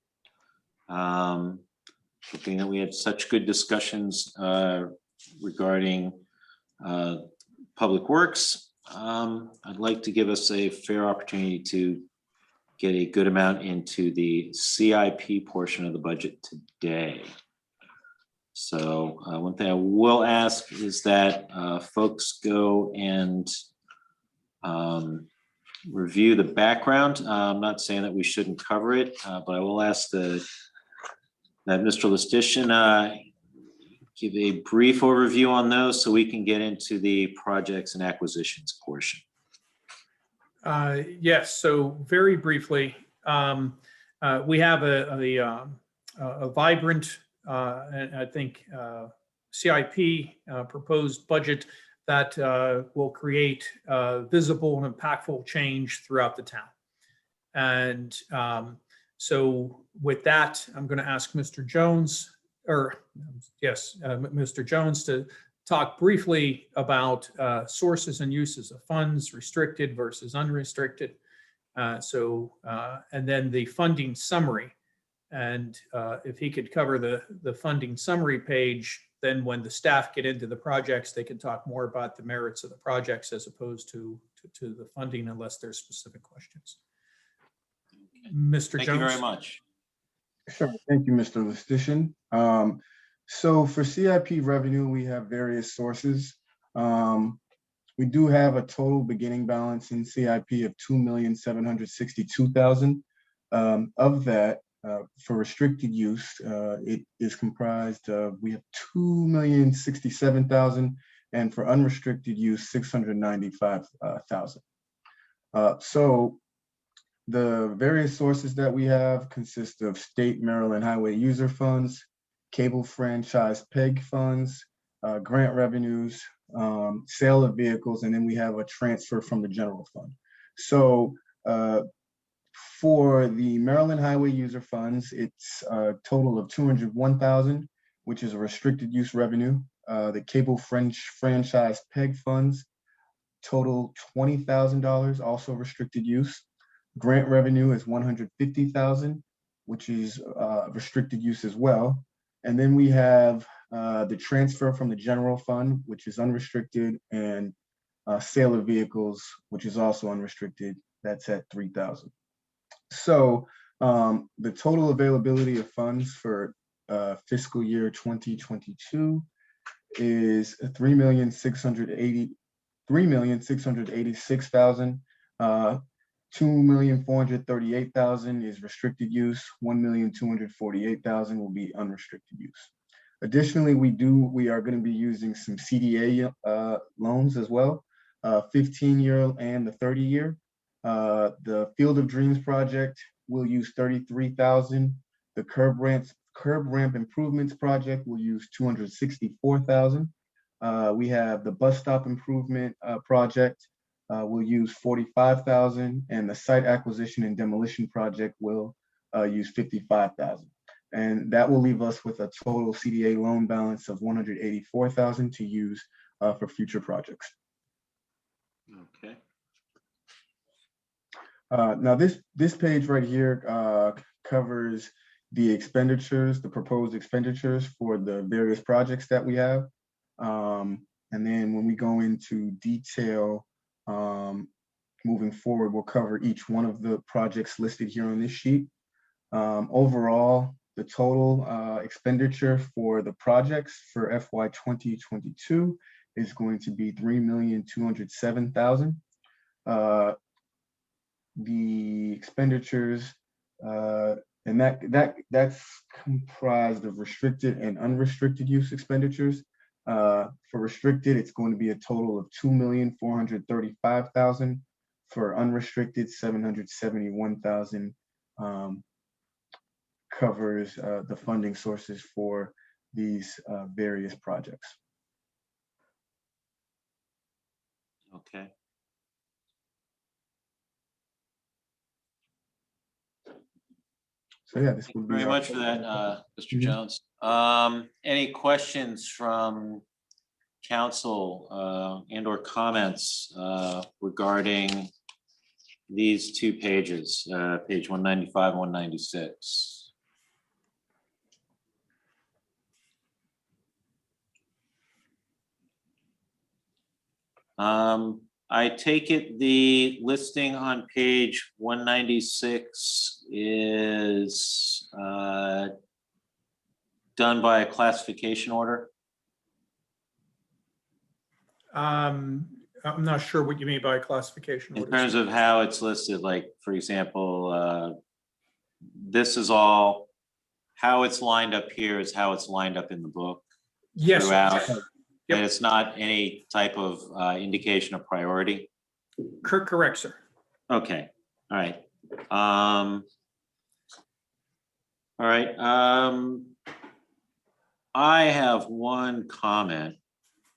Hoping that we had such good discussions regarding Public Works. I'd like to give us a fair opportunity to get a good amount into the CIP portion of the budget today. So one thing I will ask is that folks go and review the background. I'm not saying that we shouldn't cover it, but I will ask that Mr. Listician give a brief overview on those so we can get into the projects and acquisitions portion. Yes, so very briefly, we have a vibrant and I think CIP proposed budget that will create visible and impactful change throughout the town. And so with that, I'm going to ask Mr. Jones, Mr. Jones to talk briefly about sources and uses of funds, restricted versus unrestricted. And then the funding summary. And if he could cover the funding summary page, then when the staff get into the projects, they can talk more about the merits of the projects as opposed to the funding, unless there's specific questions. Mr. Jones. Thank you very much. Sure. Thank you, Mr. Listician. So for CIP revenue, we have various sources. We do have a total beginning balance in CIP of $2,762,000. Of that, for restricted use, it is comprised of, we have $2,067,000, and for unrestricted use, $695,000. So the various sources that we have consist of state Maryland highway user funds, cable franchise PEG funds, grant revenues, sale of vehicles, and then we have a transfer from the general fund. So for the Maryland highway user funds, it's a total of $201,000, which is a restricted use revenue. The cable franchise PEG funds total $20,000, also restricted use. Grant revenue is $150,000, which is restricted use as well. And then we have the transfer from the general fund, which is unrestricted, and sale of vehicles, which is also unrestricted. That's at $3,000. So the total availability of funds for fiscal year 2022 is $3,686,000. $2,438,000 is restricted use. $1,248,000 will be unrestricted use. Additionally, we are going to be using some CDA loans as well, 15-year and the 30-year. The Field of Dreams project will use $33,000. The curb ramp improvements project will use $264,000. We have the bus stop improvement project will use $45,000, and the site acquisition and demolition project will use $55,000. And that will leave us with a total CDA loan balance of $184,000 to use for future projects. Okay. Now this page right here covers the expenditures, the proposed expenditures for the various projects that we have. And then when we go into detail, moving forward, we'll cover each one of the projects listed here on this sheet. Overall, the total expenditure for the projects for FY 2022 is going to be $3,207,000. The expenditures, and that's comprised of restricted and unrestricted use expenditures. For restricted, it's going to be a total of $2,435,000. For unrestricted, $771,000 covers the funding sources for these various projects. Okay. So yeah, this would Thank be you very our- much for that, Mr. Mhm. Jones. Any questions from council and or comments regarding these two pages, page 195, 196? I take it the listing on page 196 is done by a classification order? I'm not sure what you mean by classification. In orders. terms of how it's listed, like, for example, this is all, how it's lined up here is how it's lined up in the book Yes. sir. throughout. Yep. And it's not any type of indication of priority? Correct, sir. Okay, all right. All right. I have one comment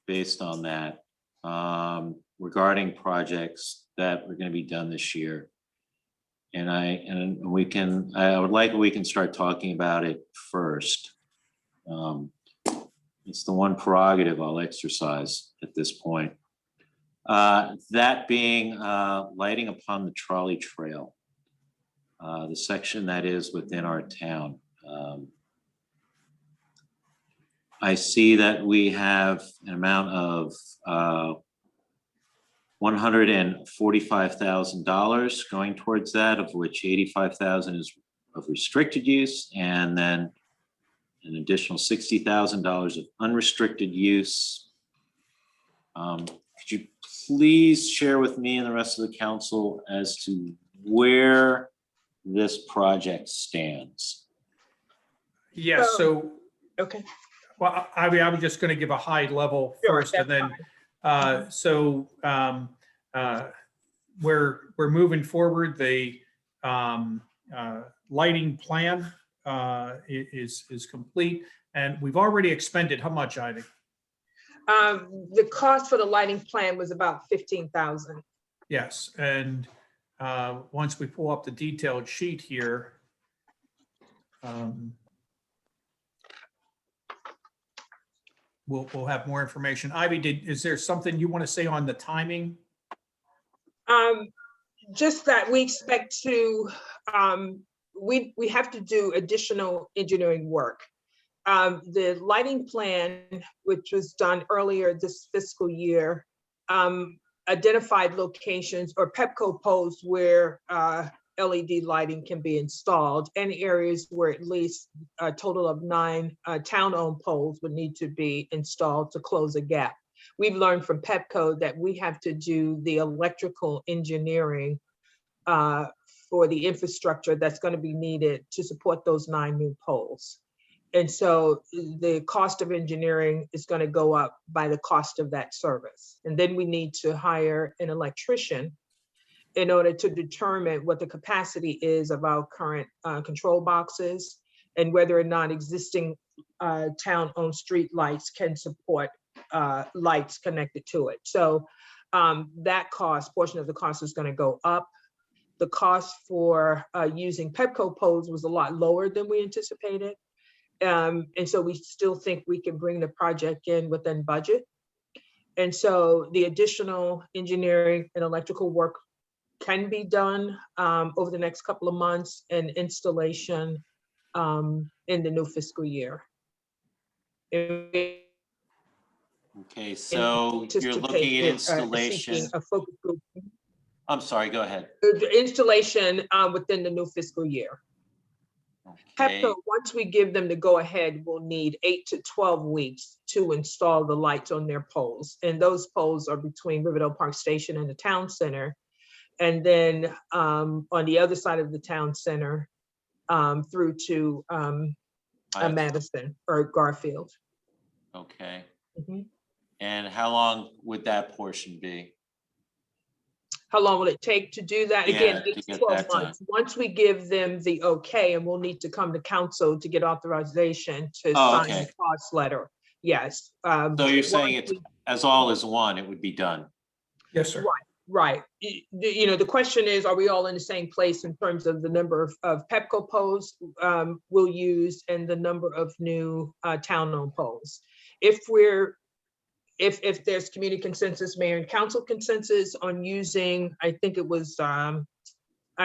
based on that regarding projects that are going to be done this year. And I would like we can start talking about it first. It's the one prerogative I'll exercise at this point. That being lighting upon the trolley trail, the section that is within our town. I see that we have an amount of $145,000 going towards that, of which $85,000 is of restricted use, and then an additional $60,000 of unrestricted use. Could you please share with me and the rest of the council as to where this project stands? Yes, so, Okay. well, I mean, I'm just going to give a high level Sure, first, and then, that's we're moving forward. The lighting plan is complete, and we've already expended how much, Ivy? The cost for the lighting plan was about $15,000. Yes, and once we pull up the detailed sheet here, we'll have more information. Ivy, is there something you want to say on the timing? Just that we expect to, we have to do additional engineering work. The lighting plan, which was done earlier this fiscal year, identified locations, or Pepco posed where LED lighting can be installed, and areas where at least a total of 9 town-owned poles would need to be installed to close a gap. We've learned from Pepco that we have to do the electrical engineering for the infrastructure that's going to be needed to support those 9 new poles. And so the cost of engineering is going to go up by the cost of that service. And then we need to hire an electrician in order to determine what the capacity is of our current control boxes and whether or not existing town-owned street lights can support lights connected to it. So that cost, portion of the cost is going to go up. the cost for using Pepco poles was a lot lower than we anticipated. And so we still think we can bring the project in within budget. And so the additional engineering and electrical work can be done over the next couple of months, and installation in the new fiscal year. Okay, so you're looking at installation. A focus group. I'm sorry, go ahead. The installation within the new fiscal year. Okay. Pepco, once we give them the go-ahead, will need 8 to 12 weeks to install the lights on their poles. And those poles are between Riverdale Park Station and the town center. And then on the other side of the town center through to Madison or Garfield. Okay. Mhm. And how long would that portion be? How long will it take to do that? Yeah, Again, to 8 to get 12 that done. months. Once we give them the okay, and we'll need to come to council to get authorization to Oh, sign okay. the cost letter. Yes. So you're saying once it's as all as one, it would be done? Yes, sir. Right. The question is, are we all in the same place in terms of the number of Pepco poles we'll use and the number of new town-owned poles? If there's community consensus, mayor and council consensus on using, I think it was, I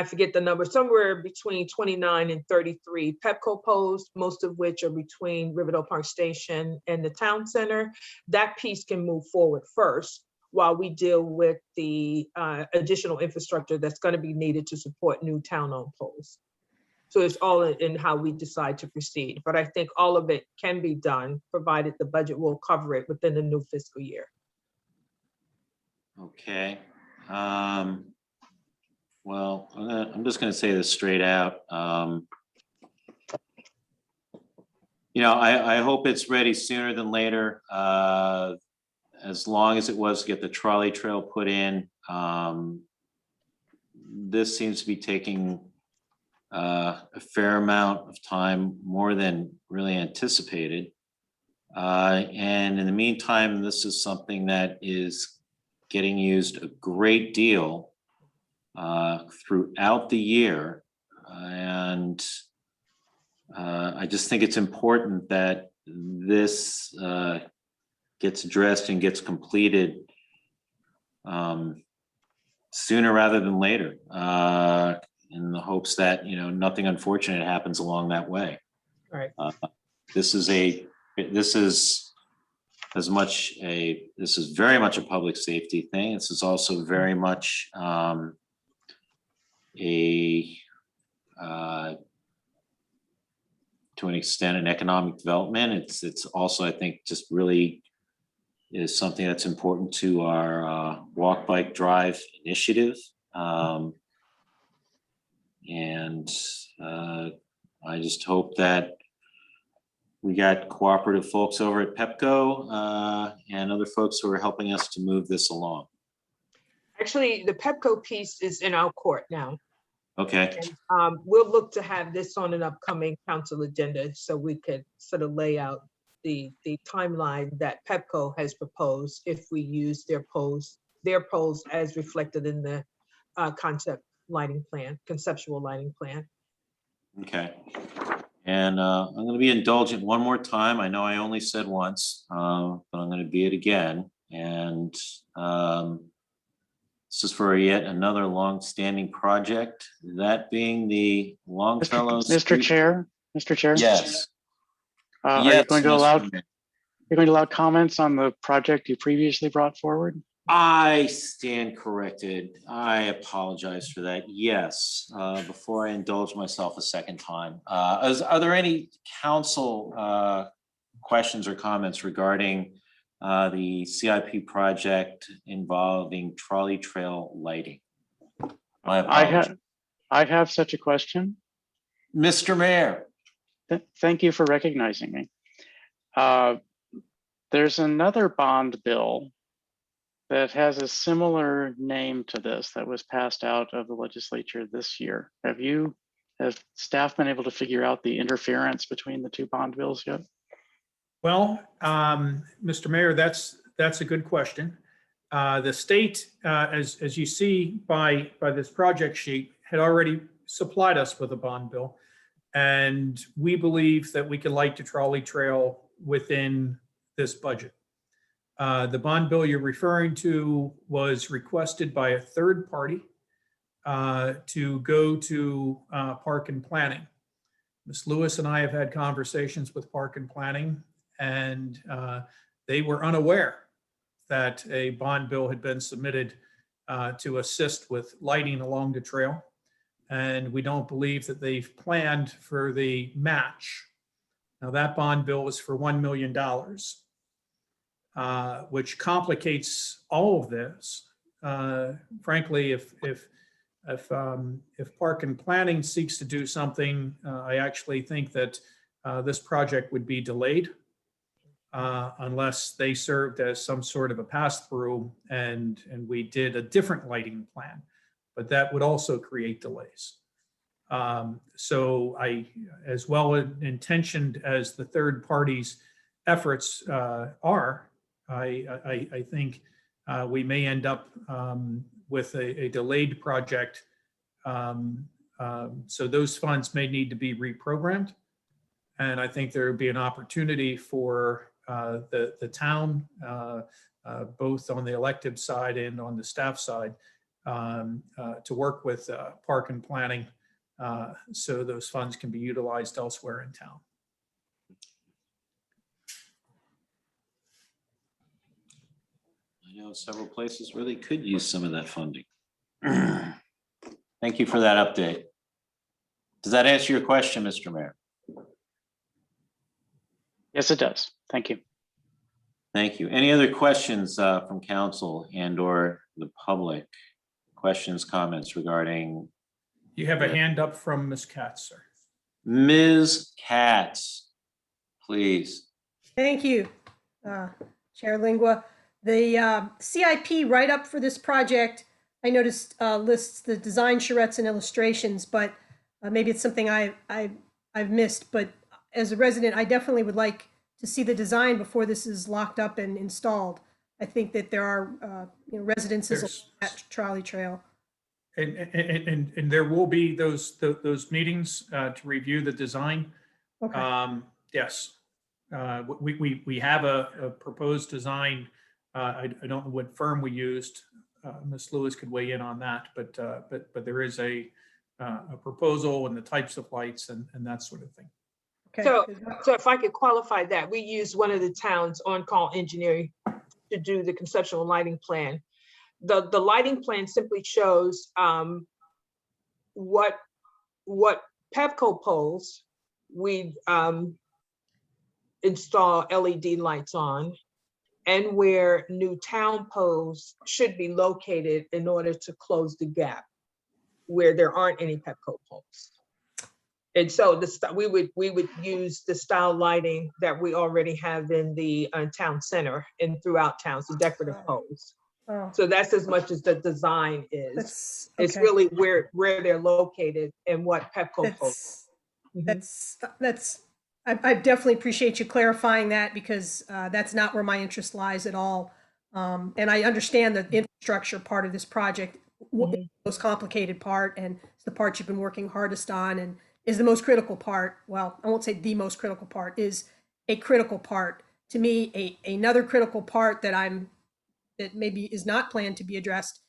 forget the number, somewhere between 29 and 33 Pepco poles, most of which are between Riverdale Park Station and the town center, that piece can move forward first while we deal with the additional infrastructure that's going to be needed to support new town-owned poles. So it's all in how we decide to proceed. But I think all of it can be done, provided the budget will cover it within the new fiscal year. Okay. Well, I'm just going to say this straight out. I hope it's ready sooner than later. As long as it was to get the trolley trail put in, this seems to be taking a fair amount of time, more than really anticipated. And in the meantime, this is something that is getting used a great deal throughout the year. And I just think it's important that this gets addressed and gets completed sooner rather than later, in the hopes that nothing unfortunate happens along that way. Right. This is very much a public safety thing. This is also very much to an extent an economic development. It's also, I think, just really is something that's important to our walk, bike, drive initiative. And I just hope that we got cooperative folks over at Pepco and other folks who are helping us to move this along. Actually, the Pepco piece is in our court now. Okay. And, we'll look to have this on an upcoming council agenda so we could sort of lay out the timeline that Pepco has proposed if we use their polls as reflected in the conceptual lighting plan. Okay. And I'm going to be indulgent one more time. I know I only said once, but I'm going to be it again. And this is for yet another long-standing project, that being the Longfellow. Mr. Chair. Yes. Are you Yes, going to Mr. Mayor. allow comments on the project you previously brought forward? I stand corrected. I apologize for that. Yes, before I indulge myself a second time. Are there any council questions or comments regarding the CIP project involving trolley trail lighting? My apologies. I have such a question. Mr. Mayor. Thank you for recognizing me. There's another bond bill that has a similar name to this that was passed out of the legislature this year. Have staff been able to figure out the interference between the two bond bills yet? Well, Mr. Mayor, that's a good question. The state, as you see by this project sheet, had already supplied us with a bond bill. And we believe that we can light the trolley trail within this budget. The bond bill you're referring to was requested by a third party to go to Park and Planning. Ms. Lewis and I have had conversations with Park and Planning, and they were unaware that a bond bill had been submitted to assist with lighting along the trail. And we don't believe that they've planned for the match. Now, that bond bill was for $1 million, which complicates all of this. Frankly, if Park and Planning seeks to do something, I actually think that this project would be delayed unless they served as some sort of a pass-through and we did a different lighting plan, but that would also create delays. So as well intentioned as the third party's efforts are, I think we may end up with a delayed project. So those funds may need to be reprogrammed. And I think there would be an opportunity for the town, both on the elected side and on the staff side, to work with Park and Planning so those funds can be utilized elsewhere in town. I know several places where they could use some of that funding. Thank you for that update. Does that answer your question, Mr. Mayor? Yes, it does. Thank you. Thank you. Any other questions from council and or the public? Questions, comments regarding? You have a hand up from Ms. Katz, sir. Ms. Katz, please. Thank you, Chair Lingua. The CIP write-up for this project, I noticed lists the design charrettes and illustrations, but maybe it's something I've missed. But as a resident, I definitely would like to see the design before this is locked up and installed. I think that there are residences along that trolley trail. And there will be those meetings to review the design. Okay. Yes, we have a proposed design. I don't know what firm we used. Ms. Lewis could weigh in on that, but there is a proposal and the types of lights and that sort of thing. Okay. So if I could qualify that, we used one of the town's on-call engineering to do the conceptual lighting plan. The lighting plan simply shows what Pevco poles we install LED lights on, and where new town poles should be located in order to close the gap where there aren't any Pevco poles. And so we would use the style lighting that we already have in the town center and throughout town, so decorative poles. Oh. So that's as much as the design is. It's okay. really where they're located and what Pepco poles. I definitely appreciate you clarifying that, because that's not where my interest lies at all. And I understand the infrastructure part of this project, the most complicated part, and it's the part you've been working hardest on and is the most critical part. Well, I won't say the most critical part, is a critical part. To me, another critical part that maybe is not planned to be addressed,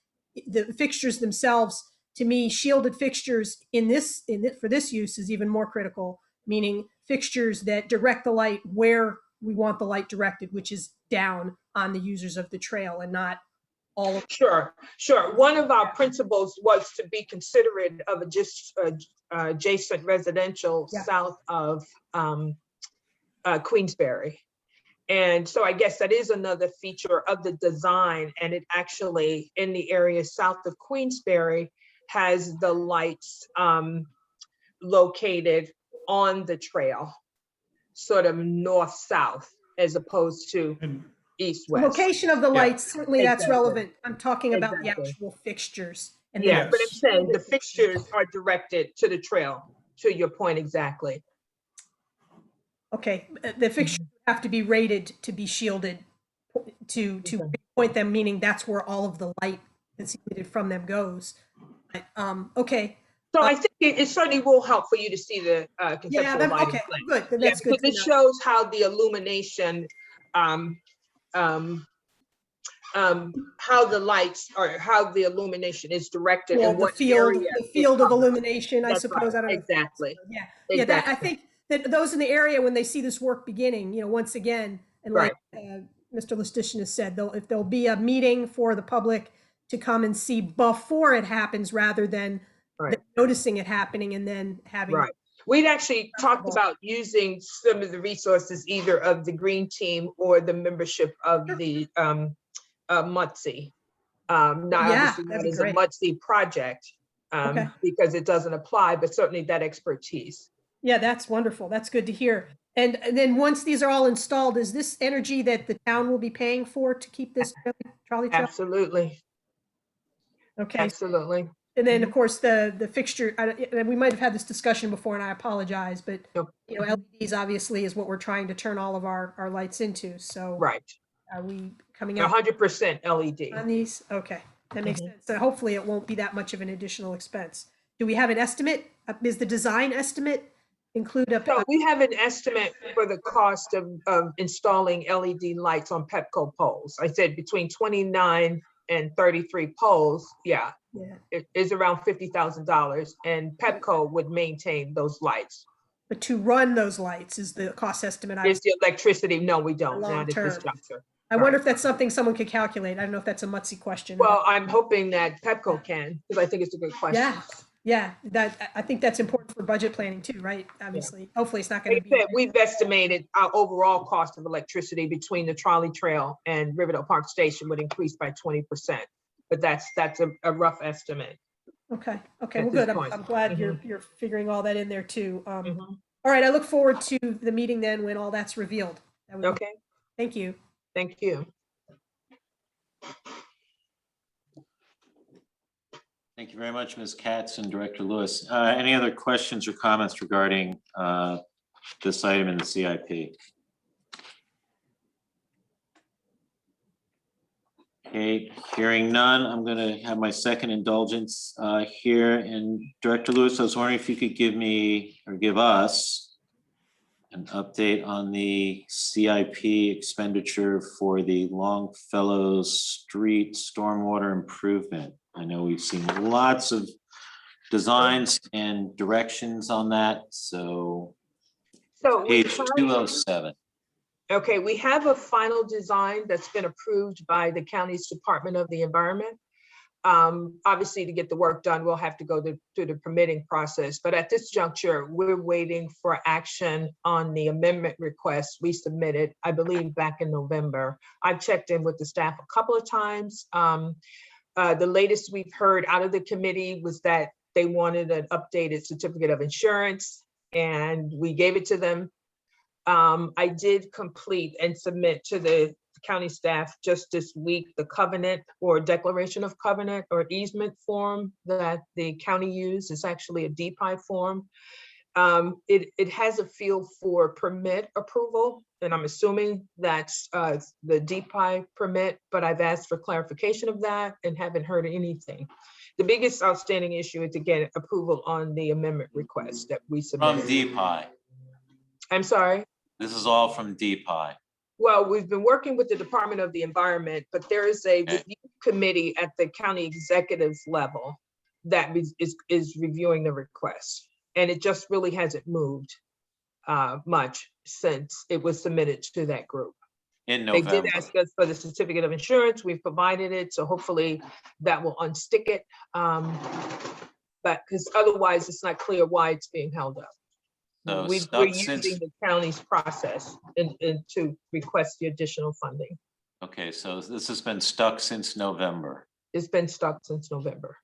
the fixtures themselves. To me, shielded fixtures for this use is even more critical, meaning fixtures that direct the light where we want the light directed, which is down on the users of the trail and not all of. Sure. One of our principles was to be considerate of adjacent residential south of Queensberry. And so I guess that is another feature of the design, and it actually, in the area south of Queensberry, has the lights located on the trail, sort of north-south, as opposed to east-west. Location of the lights, certainly that's relevant. I'm talking about the actual fixtures. And but I'm saying the fixtures are directed to the trail, to your point exactly. Okay, the fixtures have to be rated to be shielded to point them, meaning that's where all of the light that's emitted from them goes. Okay, So I think it certainly will help for you to see the conceptual then- lighting okay, plan. good, then Yeah, that's good because to it know. shows how the illumination, how the lights or how the illumination is directed Yeah, in the what field, area. the is field of covered. illumination, I That's suppose. right, I don't know. exactly. Yeah, yeah, that, I Exactly. think that those in the area, when they see this work beginning, once again, and like Mr. Lustician has said, if there'll be a meeting for the public to come and see before it happens, rather than Right. noticing it happening and then having. Right. We'd actually talked about using some of the resources, either of the Green Team or the membership of the MUTC. Not obviously that'd not be as a great. MUTC project, Okay. because it doesn't apply, but certainly that expertise. Yeah, that's wonderful. That's good to hear. And then once these are all installed, is this energy that the town will be paying for to keep this trolley trail? Absolutely. Okay. Absolutely. And then, of course, the fixture, and we might have had this discussion before, and I apologize, but LEDs obviously is what we're trying to turn all of our lights into. So Right. are we coming out 100% LED. on these? Okay, that makes sense. So hopefully it won't be that much of an additional expense. Do we have an estimate? Is the design estimate include a? So we have an estimate for the cost of installing LED lights on Pepco poles. I said between 29 and 33 poles. Yeah. It is around $50,000, and Pepco would maintain those lights. But to run those lights is the cost estimate. Is the electricity? No, we don't. Long Not at this term. juncture. I wonder if that's something someone could calculate. I don't know if that's a MUTC question. Well, I'm hoping that Pepco can, because I think it's a good question. Yeah, that I think that's important for budget planning too, right? Obviously, hopefully it's not going to be. We've estimated our overall cost of electricity between the trolley trail and Riverdale Park Station would increase by 20%. But that's a rough estimate. Okay. At Well, this good. point. I'm glad you're figuring all that in there too. All right. I look forward to the meeting then when all that's revealed. Okay. Thank you. Thank you. Thank you very much, Ms. Katz and Director Lewis. Any other questions or comments regarding this item in the CIP? Okay, hearing none, I'm going to have my second indulgence here. And Director Lewis, I was wondering if you could give me or give us an update on the CIP expenditure for the Longfellow Street stormwater improvement. I know we've seen lots of designs and directions on that, so page 207. Okay, we have a final design that's been approved by the county's Department of the Environment. Obviously, to get the work done, we'll have to go through the permitting process. But at this juncture, we're waiting for action on the amendment request we submitted, I believe, back in November. I've checked in with the staff a couple of times. The latest we've heard out of the committee was that they wanted an updated certificate of insurance, and we gave it to them. I did complete and submit to the county staff just this week the covenant or declaration of covenant or easement form that the county used. It's actually a DPI form. It has a field for permit approval, and I'm assuming that's the DPI permit, but I've asked for clarification of that and haven't heard anything. The biggest outstanding issue is to get approval on the amendment request that we submitted. From DPI. I'm sorry? This is all from DPI. Well, we've been working with the Department of the Environment, but there is a review committee at the county executives level that is reviewing the request. And it just really hasn't moved much since it was submitted to that group. In They November. did ask us for the certificate of insurance. We've provided it, so hopefully that will unstick it. But because otherwise it's not clear why it's being held up. So We're stuck using since, the county's process to request the additional funding. okay, so this has been stuck since November. It's been stuck since November.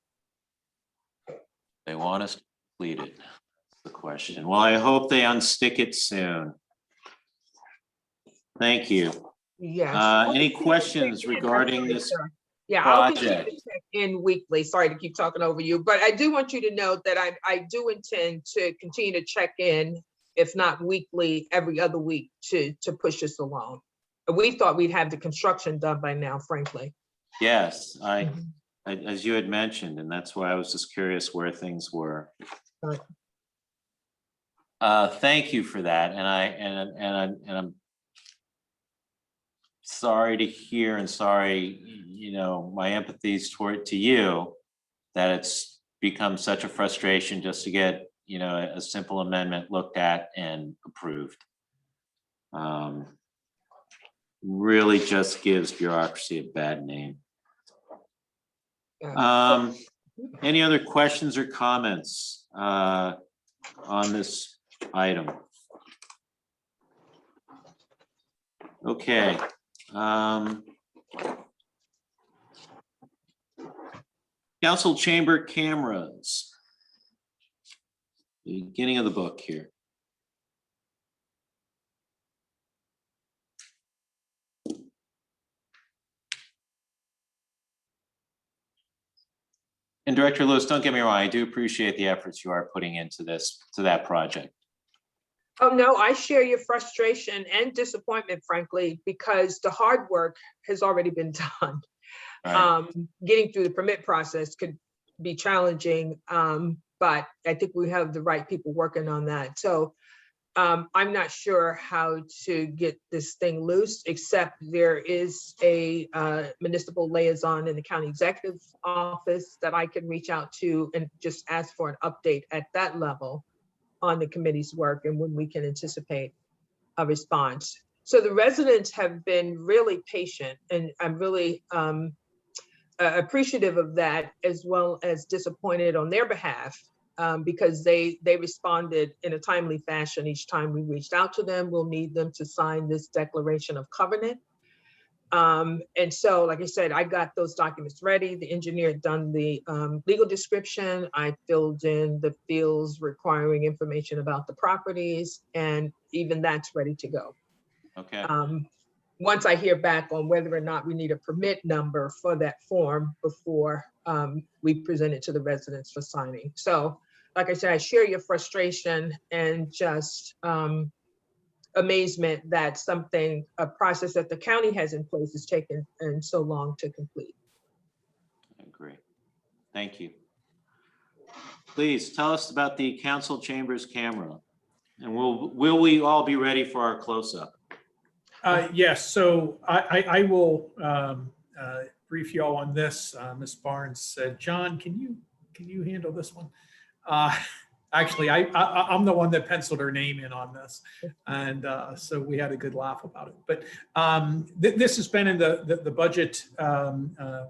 They want us to complete it. That's the question. Well, I hope they unstick it soon. Thank you. Yes. Any questions regarding this Yeah, I'll continue project? to check in weekly. Sorry to keep talking over you, but I do want you to know that I do intend to continue to check in, if not weekly, every other week to push this along. We thought we'd have the construction done by now, frankly. Yes, as you had mentioned, and that's why I was just curious where things were. Thank you for that, and I'm sorry to hear, and sorry, you know, my empathies to you, that it's become such a frustration just to get, you know, a simple amendment looked at and approved. Really just gives bureaucracy a bad name. Any other questions or comments on this item? Okay. Council chamber cameras. Beginning of the book here. And Director Lewis, don't get me wrong, I do appreciate the efforts you are putting into that project. Oh, no, I share your frustration and disappointment, frankly, because the hard work has already been done. Right. Getting through the permit process could be challenging, but I think we have the right people working on that. So I'm not sure how to get this thing loose, except there is a municipal liaison in the county executive's office that I can reach out to and just ask for an update at that level on the committee's work and when we can anticipate a response. So the residents have been really patient, and I'm really appreciative of that, as well as disappointed on their behalf, because they responded in a timely fashion each time we reached out to them. We'll need them to sign this declaration of covenant. And so, like I said, I got those documents ready. The engineer had done the legal description. I filled in the fields requiring information about the properties, and even that's ready to go. Okay. Once I hear back on whether or not we need a permit number for that form before we present it to the residents for signing. So, like I said, I share your frustration and just amazement that a process that the county has in place is taken and so long to complete. I agree. Thank you. Please tell us about the council chambers camera, and will we all be ready for our close-up? Yes, so I will brief you all on this. Ms. Barnes said, John, can you handle this one? Actually, I'm the one that penciled her name in on this, and so we had a good laugh about it. But this has been in the budget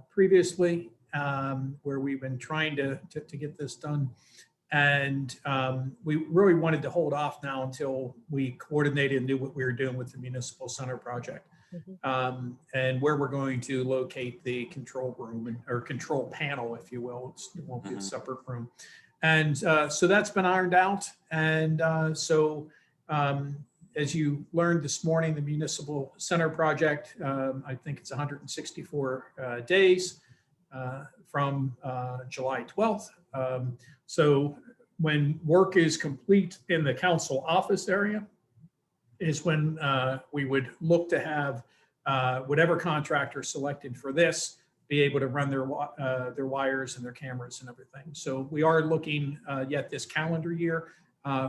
previously, where we've been trying to get this done. And we really wanted to hold off now until we coordinated and knew what we were doing with the municipal center project, and where we're going to locate the control room or control panel, if you will. It won't be a separate room. And so that's been ironed out. And so as you learned this morning, the municipal center project, I think it's 164 days from July 12th. So when work is complete in the council office area is when we would look to have whatever contractor selected for this be able to run their wires and their cameras and everything. So we are looking yet this calendar year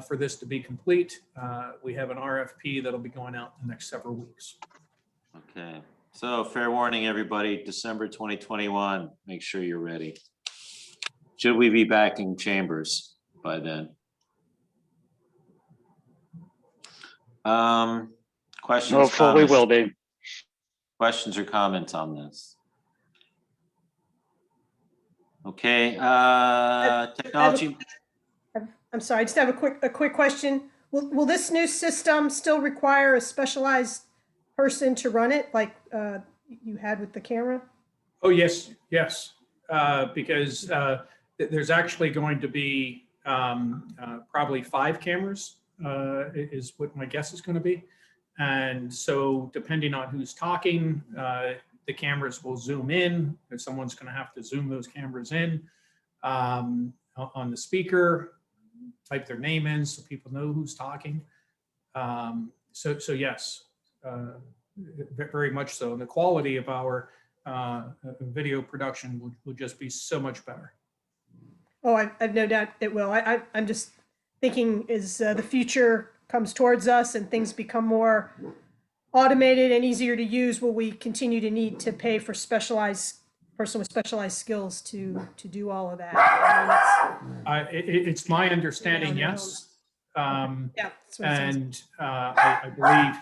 for this to be complete. We have an RFP that'll be going out in the next several weeks. Okay, so fair warning, everybody, December 2021, make sure you're ready. Should we be back in chambers by then? Questions? Hopefully we comments? will be. Questions or comments on this? Okay, technology. I'm sorry, I just have a quick question. Will this new system still require a specialized person to run it like you had with the camera? Oh, yes, yes. Because there's actually going to be probably 5 cameras is what my guess is going to be. And so depending on who's talking, the cameras will zoom in. If someone's going to have to zoom those cameras in on the speaker, type their name in so people know who's talking. So yes, very much so. And the quality of our video production would just be so much better. Oh, I've no doubt it will. I'm just thinking as the future comes towards us and things become more automated and easier to use, will we continue to need to pay for person with specialized skills to do all of that? I mean, It's my understanding, yes. Yeah, that's what it sounds like. And I believe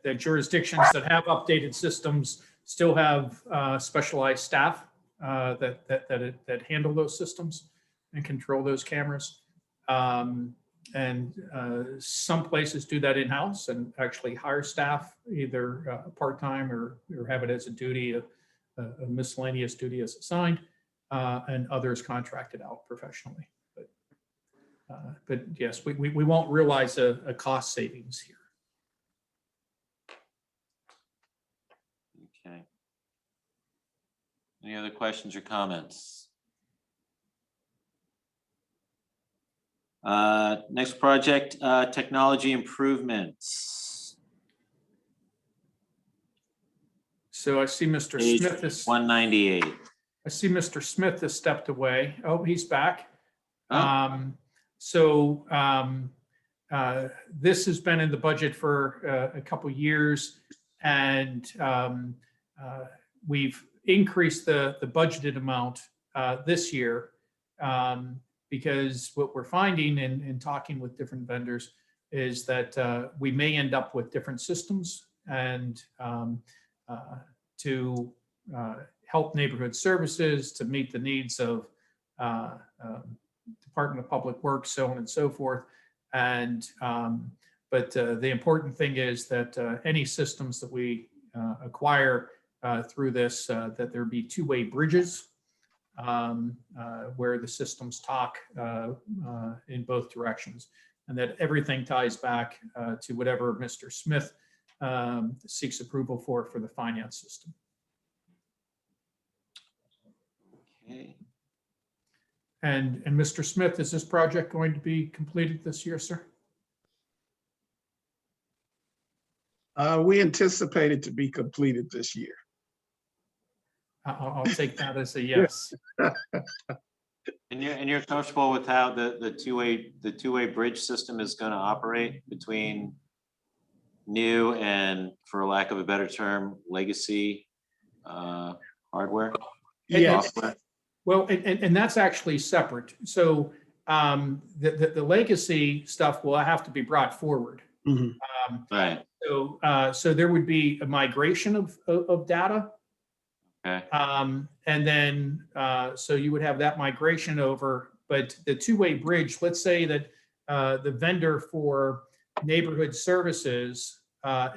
that jurisdictions that have updated systems still have specialized staff that handle those systems and control those cameras. And some places do that in-house and actually hire staff, either part-time or have it as a duty, a miscellaneous duty as assigned, and others contracted out professionally. But yes, we won't realize a cost savings here. Okay. Any other questions or comments? Next project, technology improvements. So I see Mr. Page Smith is 198. I see Mr. Smith has stepped away. Oh, he's back. Oh. This has been in the budget for a couple years, and we've increased the budgeted amount this year because what we're finding in talking with different vendors is that we may end up with different systems, and to help neighborhood services, to meet the needs of Department of Public Works, so on and so forth. And but the important thing is that any systems that we acquire through this, that there be two-way bridges where the systems talk in both directions, and that everything ties back to whatever Mr. Smith seeks approval for the finance system. Okay. And Mr. Smith, is this project going to be completed this year, sir? We anticipate it to be completed this year. I'll take that as a yes. And you're comfortable with how the two-way bridge system is going to operate between new and, for lack of a better term, legacy hardware? Yes. Software? Well, and that's actually separate. So the legacy stuff will have to be brought forward. Mm-hmm. Right. So there would be a migration of data. Okay. And then, so you would have that migration over, but the two-way bridge, let's say that the vendor for neighborhood services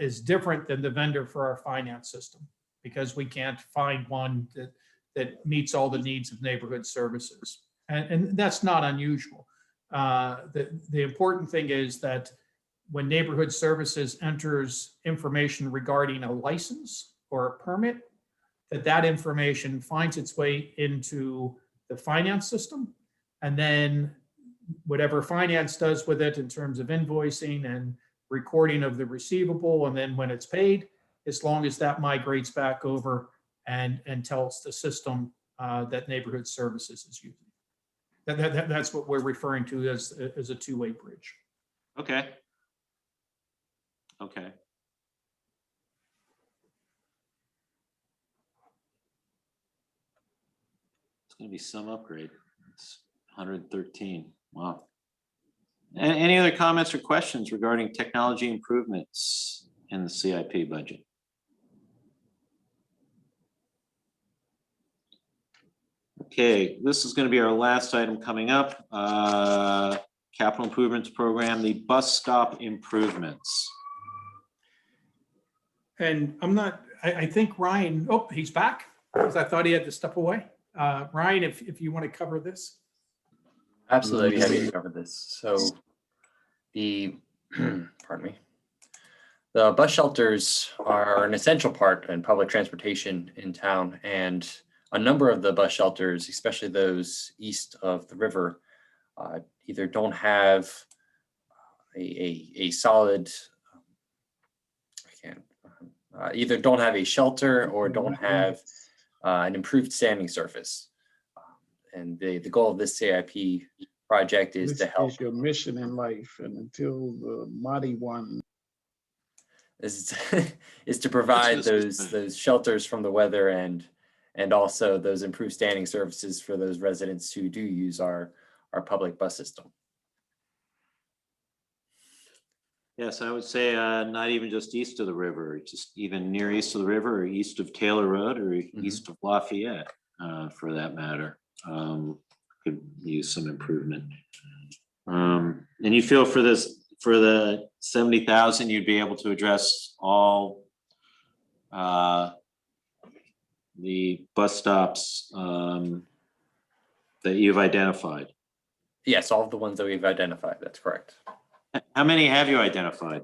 is different than the vendor for our finance system, because we can't find one that meets all the needs of neighborhood services. And that's not unusual. The important thing is that when neighborhood services enters information regarding a license or a permit, that information finds its way into the finance system, and then whatever finance does with it in terms of invoicing and recording of the receivable, and then when it's paid, as long as that migrates back over and tells the system that neighborhood services is using. That's what we're referring to as a two-way bridge. Okay. Okay. It's going to be some upgrade. It's 113. Wow. Any other comments or questions regarding technology improvements in the CIP budget? Okay, this is going to be our last item coming up. Capital improvements program, the bus stop improvements. And I think Ryan, oh, he's back, because I thought he had to step away. Ryan, if you want to cover this. Absolutely, I'd be happy to cover this. So the, pardon me, the bus shelters are an essential part in public transportation in town, and a number of the bus shelters, especially those east of the river, either don't have a solid, either don't have a shelter or don't have an improved standing surface. And the goal of this CIP project is This to help. is your mission in life, and until the mighty one. Is is to provide those shelters from the weather and also those improved standing services for those residents who do use our public bus system. Yes, I would say not even just east of the river, just even near east of the river or east of Taylor Road or east of Lafayette, for that matter, could use some improvement. And you feel for this, for the 70,000, you'd be able to address all the bus stops that you've identified? Yes, all of the ones that we've identified. That's correct. How many have you identified?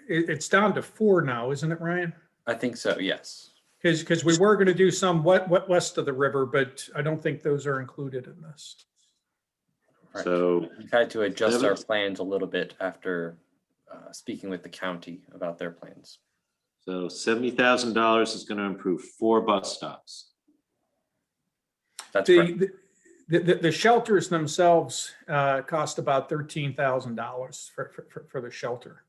It's down to 4 now, isn't it, Ryan? I think so, yes. Because we were going to do some west of the river, but I don't think those are included in this. Right. So we've had to adjust our plans a little bit after speaking with the county about their plans. So $70,000 is going to improve 4 bus stops. That's correct. The shelters themselves cost about $13,000 for the shelter.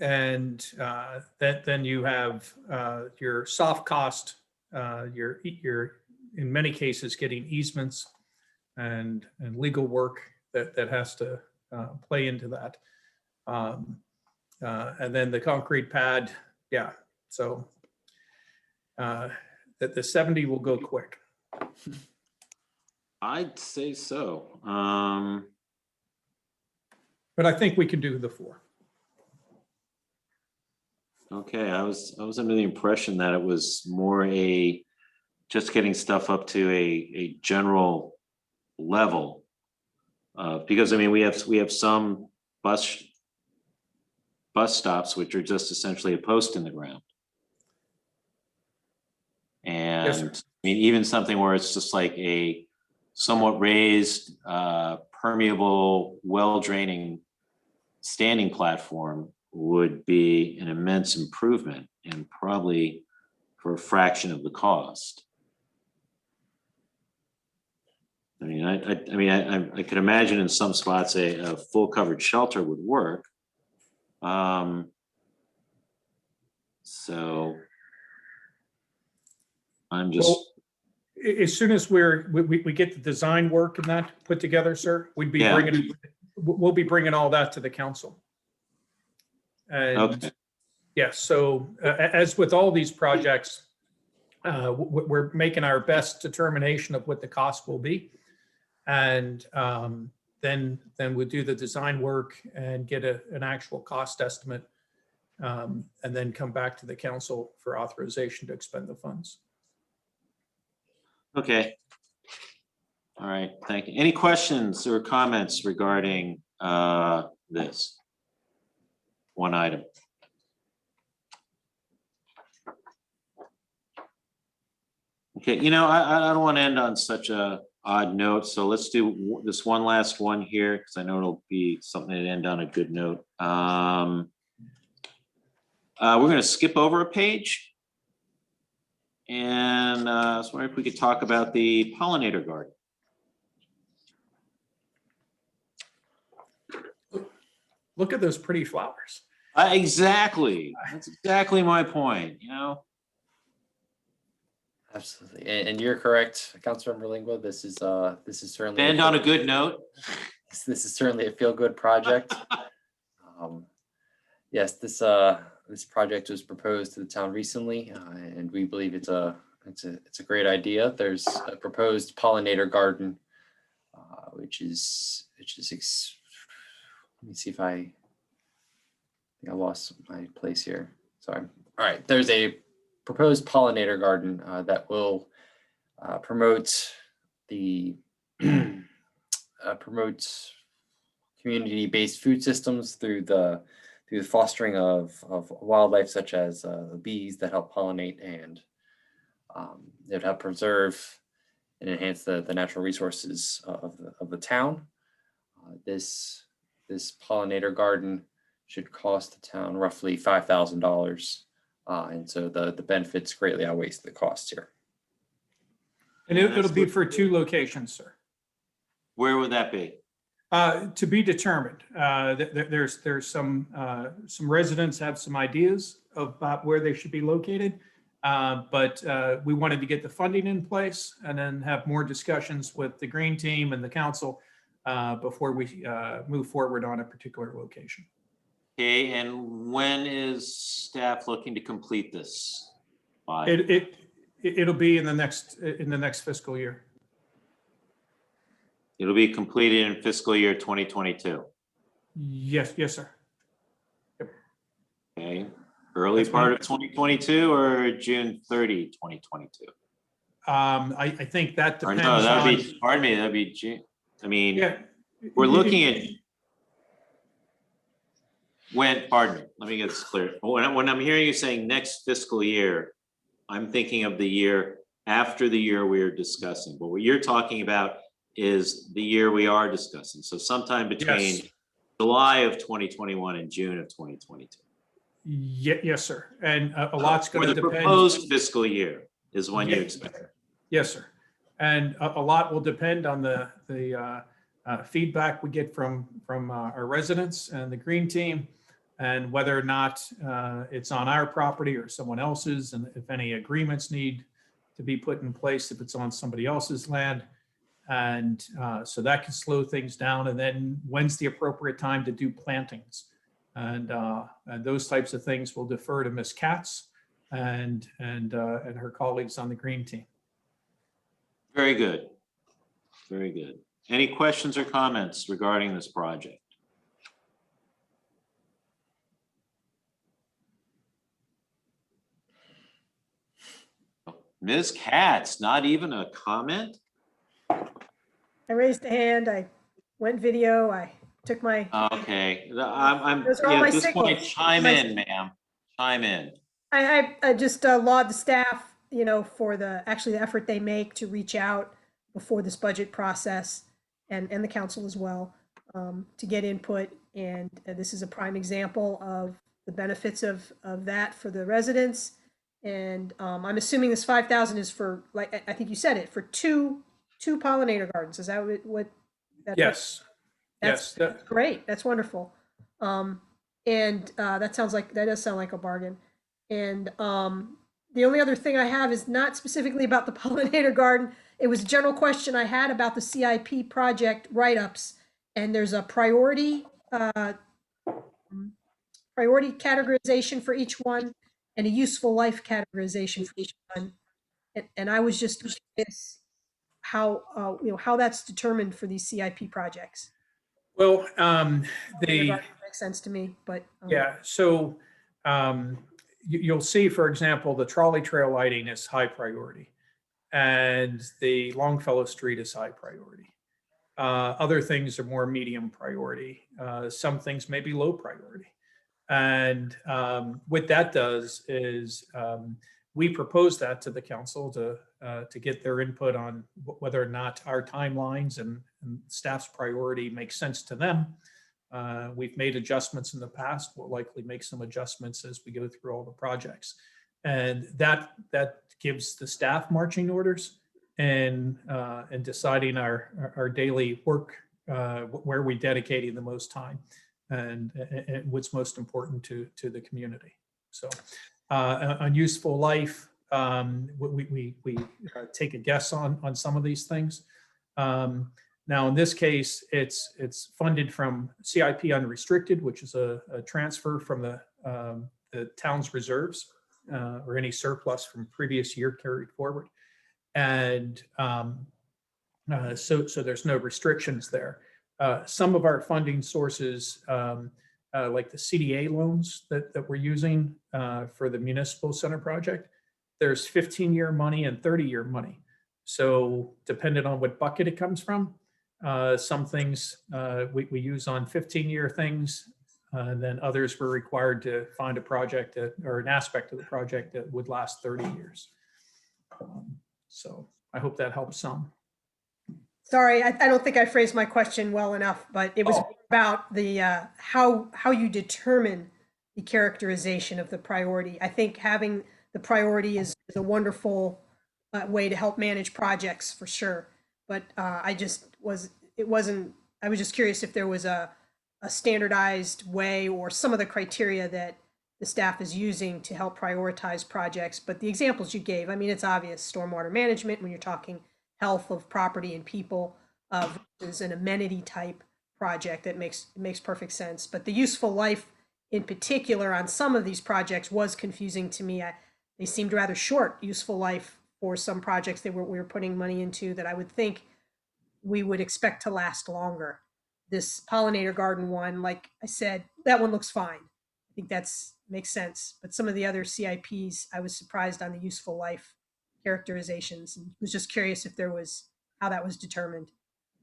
And then you have your soft cost, you're in many cases getting easements and legal work that has to play into that. And then the concrete pad, yeah. So that the 70 will go quick. I'd say so. But I think we can do the 4. Okay, I was under the impression that it was more just getting stuff up to a general level. Because I mean, we have some bus stops which are just essentially a post in the ground. And Yes, I mean, even something where it's just like a somewhat raised, permeable, well-draining standing platform would be an immense improvement and probably for a fraction of the cost. I mean, I could imagine in some spots a full covered shelter would work. So I'm just. well, as soon as we get the design work and that put together, sir, we'll be bringing all that to the council. And Okay. yes, so as with all these projects, we're making our best determination of what the cost will be. And then we'll do the design work and get an actual cost estimate, and then come back to the council for authorization to expend the funds. Okay. All right, thank you. Any questions or comments regarding this one item? Okay, I don't want to end on such a odd note, so let's do this one last one here because I know it'll be something to end on a good note. We're going to skip over a page. And I was wondering if we could talk about the pollinator garden. Look at those pretty flowers. Exactly. That's exactly my point, Absolutely. And you're correct, Councilmember Lingua. This is certainly End on a good note. This is certainly a feel-good project. Yes, this project was proposed to the town recently, and we believe it's a great idea. There's a proposed pollinator garden, which is let me see if I think I lost my place here. Sorry. All right, there's a proposed pollinator garden that will promote community-based food systems through the fostering of wildlife such as bees that help pollinate, and it would help preserve and enhance the natural resources of the town. This pollinator garden should cost the town roughly $5,000 And so the benefits greatly outweigh the costs here. And it'll be for 2 locations, sir. Where would that be? To be determined. There's some residents have some ideas about where they should be located. But we wanted to get the funding in place and then have more discussions with the green team and the council before we move forward on a particular location. Okay, and when is staff looking to complete this? By? It'll be in the next fiscal year. It'll be completed in fiscal year 2022. Yes, sir. Okay, early part of 2022 or June 30, 2022? I think that Or depends no, that would on. be, pardon me, that'd be June. I mean, Yeah. we're looking at when, pardon me, let me get this clear. When I'm hearing you saying next fiscal year, I'm thinking of the year after the year we are discussing. But what you're talking about is the year we are discussing. So sometime between Yes. July of 2021 and June of 2022. Yes, sir. And a lot's For going to the depend. proposed fiscal year is when you Yeah. expect it. Yes, sir. And a lot will depend on the feedback we get from our residents and the green team, and whether or not it's on our property or someone else's, and if any agreements need to be put in place if it's on somebody else's land. And so that can slow things down. And then when's the appropriate time to do plantings? And those types of things will defer to Ms. Katz and her colleagues on the green team. Very good. Very good. Any questions or comments regarding this project? Ms. Katz, not even a comment? I raised a hand, I went video, I took my, Okay, I'm, Those are all yeah, my at this point, signals. chime My- in, ma'am. Chime in. I just laud the staff, for the effort they make to reach out before this budget process, and the council as well, to get input. And this is a prime example of the benefits of that for the residents. And I'm assuming this 5,000 is for, like, I think you said it, for two pollinator gardens. Is that what? Yes. That's Yes. great. That's wonderful. And that does sound like a bargain. And the only other thing I have is not specifically about the pollinator garden. It was a general question I had about the CIP project write-ups. And there's a priority categorization for each one and a useful life categorization for each one. And I was just curious how that's determined for these CIP projects. Well, Makes sense to me, but. Yeah, so you'll see, for example, the trolley trail lighting is high priority, and the Longfellow Street is high priority. Other things are more medium priority. Some things may be low priority. And what that does is we propose that to the council to get their input on whether or not our timelines and staff's priority makes sense to them. We've made adjustments in the past. We'll likely make some adjustments as we go through all the projects. And that gives the staff marching orders and deciding our daily work, where we dedicating the most time and what's most important to the community. So on useful life, we take a guess on some of these things. Now, in this case, it's funded from CIP unrestricted, which is a transfer from the town's reserves or any surplus from previous year carried forward. And so there's no restrictions there. Some of our funding sources, like the CDA loans that we're using for the municipal center project, there's 15-year money and 30-year money. So depending on what bucket it comes from, some things we use on 15-year things, then others were required to find a project or an aspect of the project that would last 30 years. So I hope that helps some. Sorry, I don't think I phrased my question well enough, but it was about the how you determine the characterization of the priority. I think having the priority is a wonderful way to help manage projects for sure. But I was just curious if there was a standardized way or some of the criteria that the staff is using to help prioritize projects. But the examples you gave, I mean, it's obvious, stormwater management, when you're talking health of property and people, versus an amenity type project, that makes perfect sense. But the useful life in particular on some of these projects was confusing to me. They seemed rather short useful life for some projects that we were putting money into that I would think we would expect to last longer. This pollinator garden one, like I said, that one looks fine. I think makes sense. But some of the other CIPs, I was surprised on the useful life characterizations, and was just curious if there was how that was determined.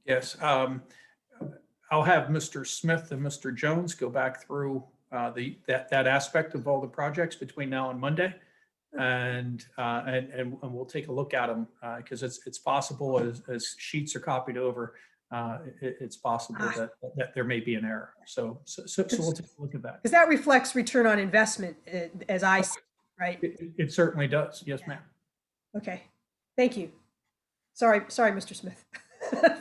Yes. I'll have Mr. Smith and Mr. Jones go back through that aspect of all the projects between now and Monday. And we'll take a look at them because it's possible as sheets are copied over, it's possible that there may be an error. So we'll take a look at that. Because that reflects return on investment as I see, right? It certainly does. Yes, ma'am. Okay, thank you. Sorry, Mr. Smith,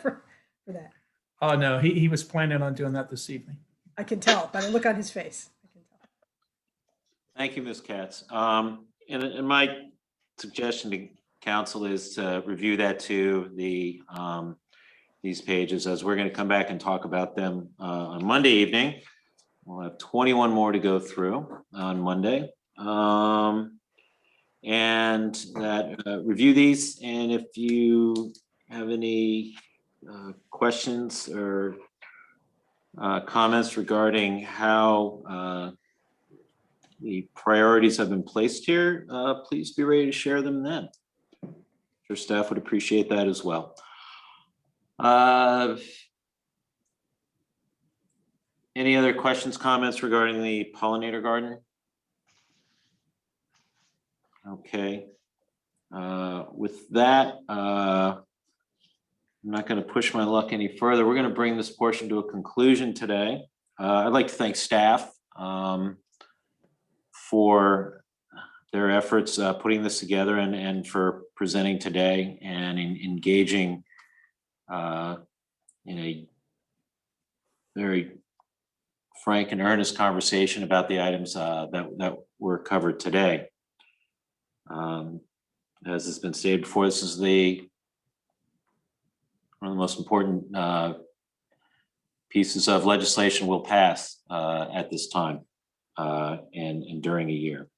for that. Oh, no, he was planning on doing that this evening. I can tell by the look on his face. I can tell. Thank you, Ms. Katz. And my suggestion to council is to review that too, these pages, as we're going to come back and talk about them on Monday evening. We'll have 21 more to go through on Monday. And that review these, and if you have any questions or comments regarding how the priorities have been placed here, please be ready to share them then. Your staff would appreciate that as well. Any other questions, comments regarding the pollinator garden? Okay. With that, I'm not going to push my luck any further. We're going to bring this portion to a conclusion today. I'd like to thank staff for their efforts putting this together and for presenting today and engaging in a very frank and earnest conversation about the items that were covered today. As has been stated before, this is one of the most important pieces of legislation we'll pass at this time and during a year.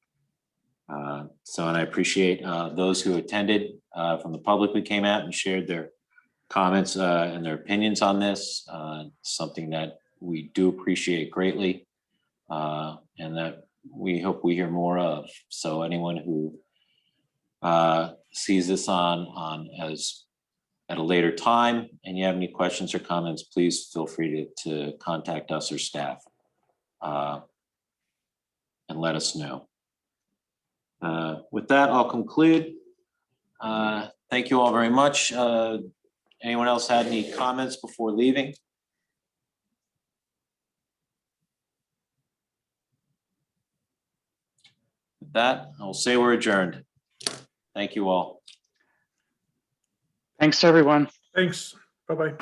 And I appreciate those who attended from the public who came out and shared their comments and their opinions on this. Something that we do appreciate greatly and that we hope we hear more of. So anyone who sees this as at a later time and you have any questions or comments, please feel free to contact us or staff and let us know. With that, I'll conclude. Thank you all very much. Anyone else had any comments before leaving? With that, I'll say we're adjourned. Thank you all. Thanks, everyone. Thanks. Bye-bye.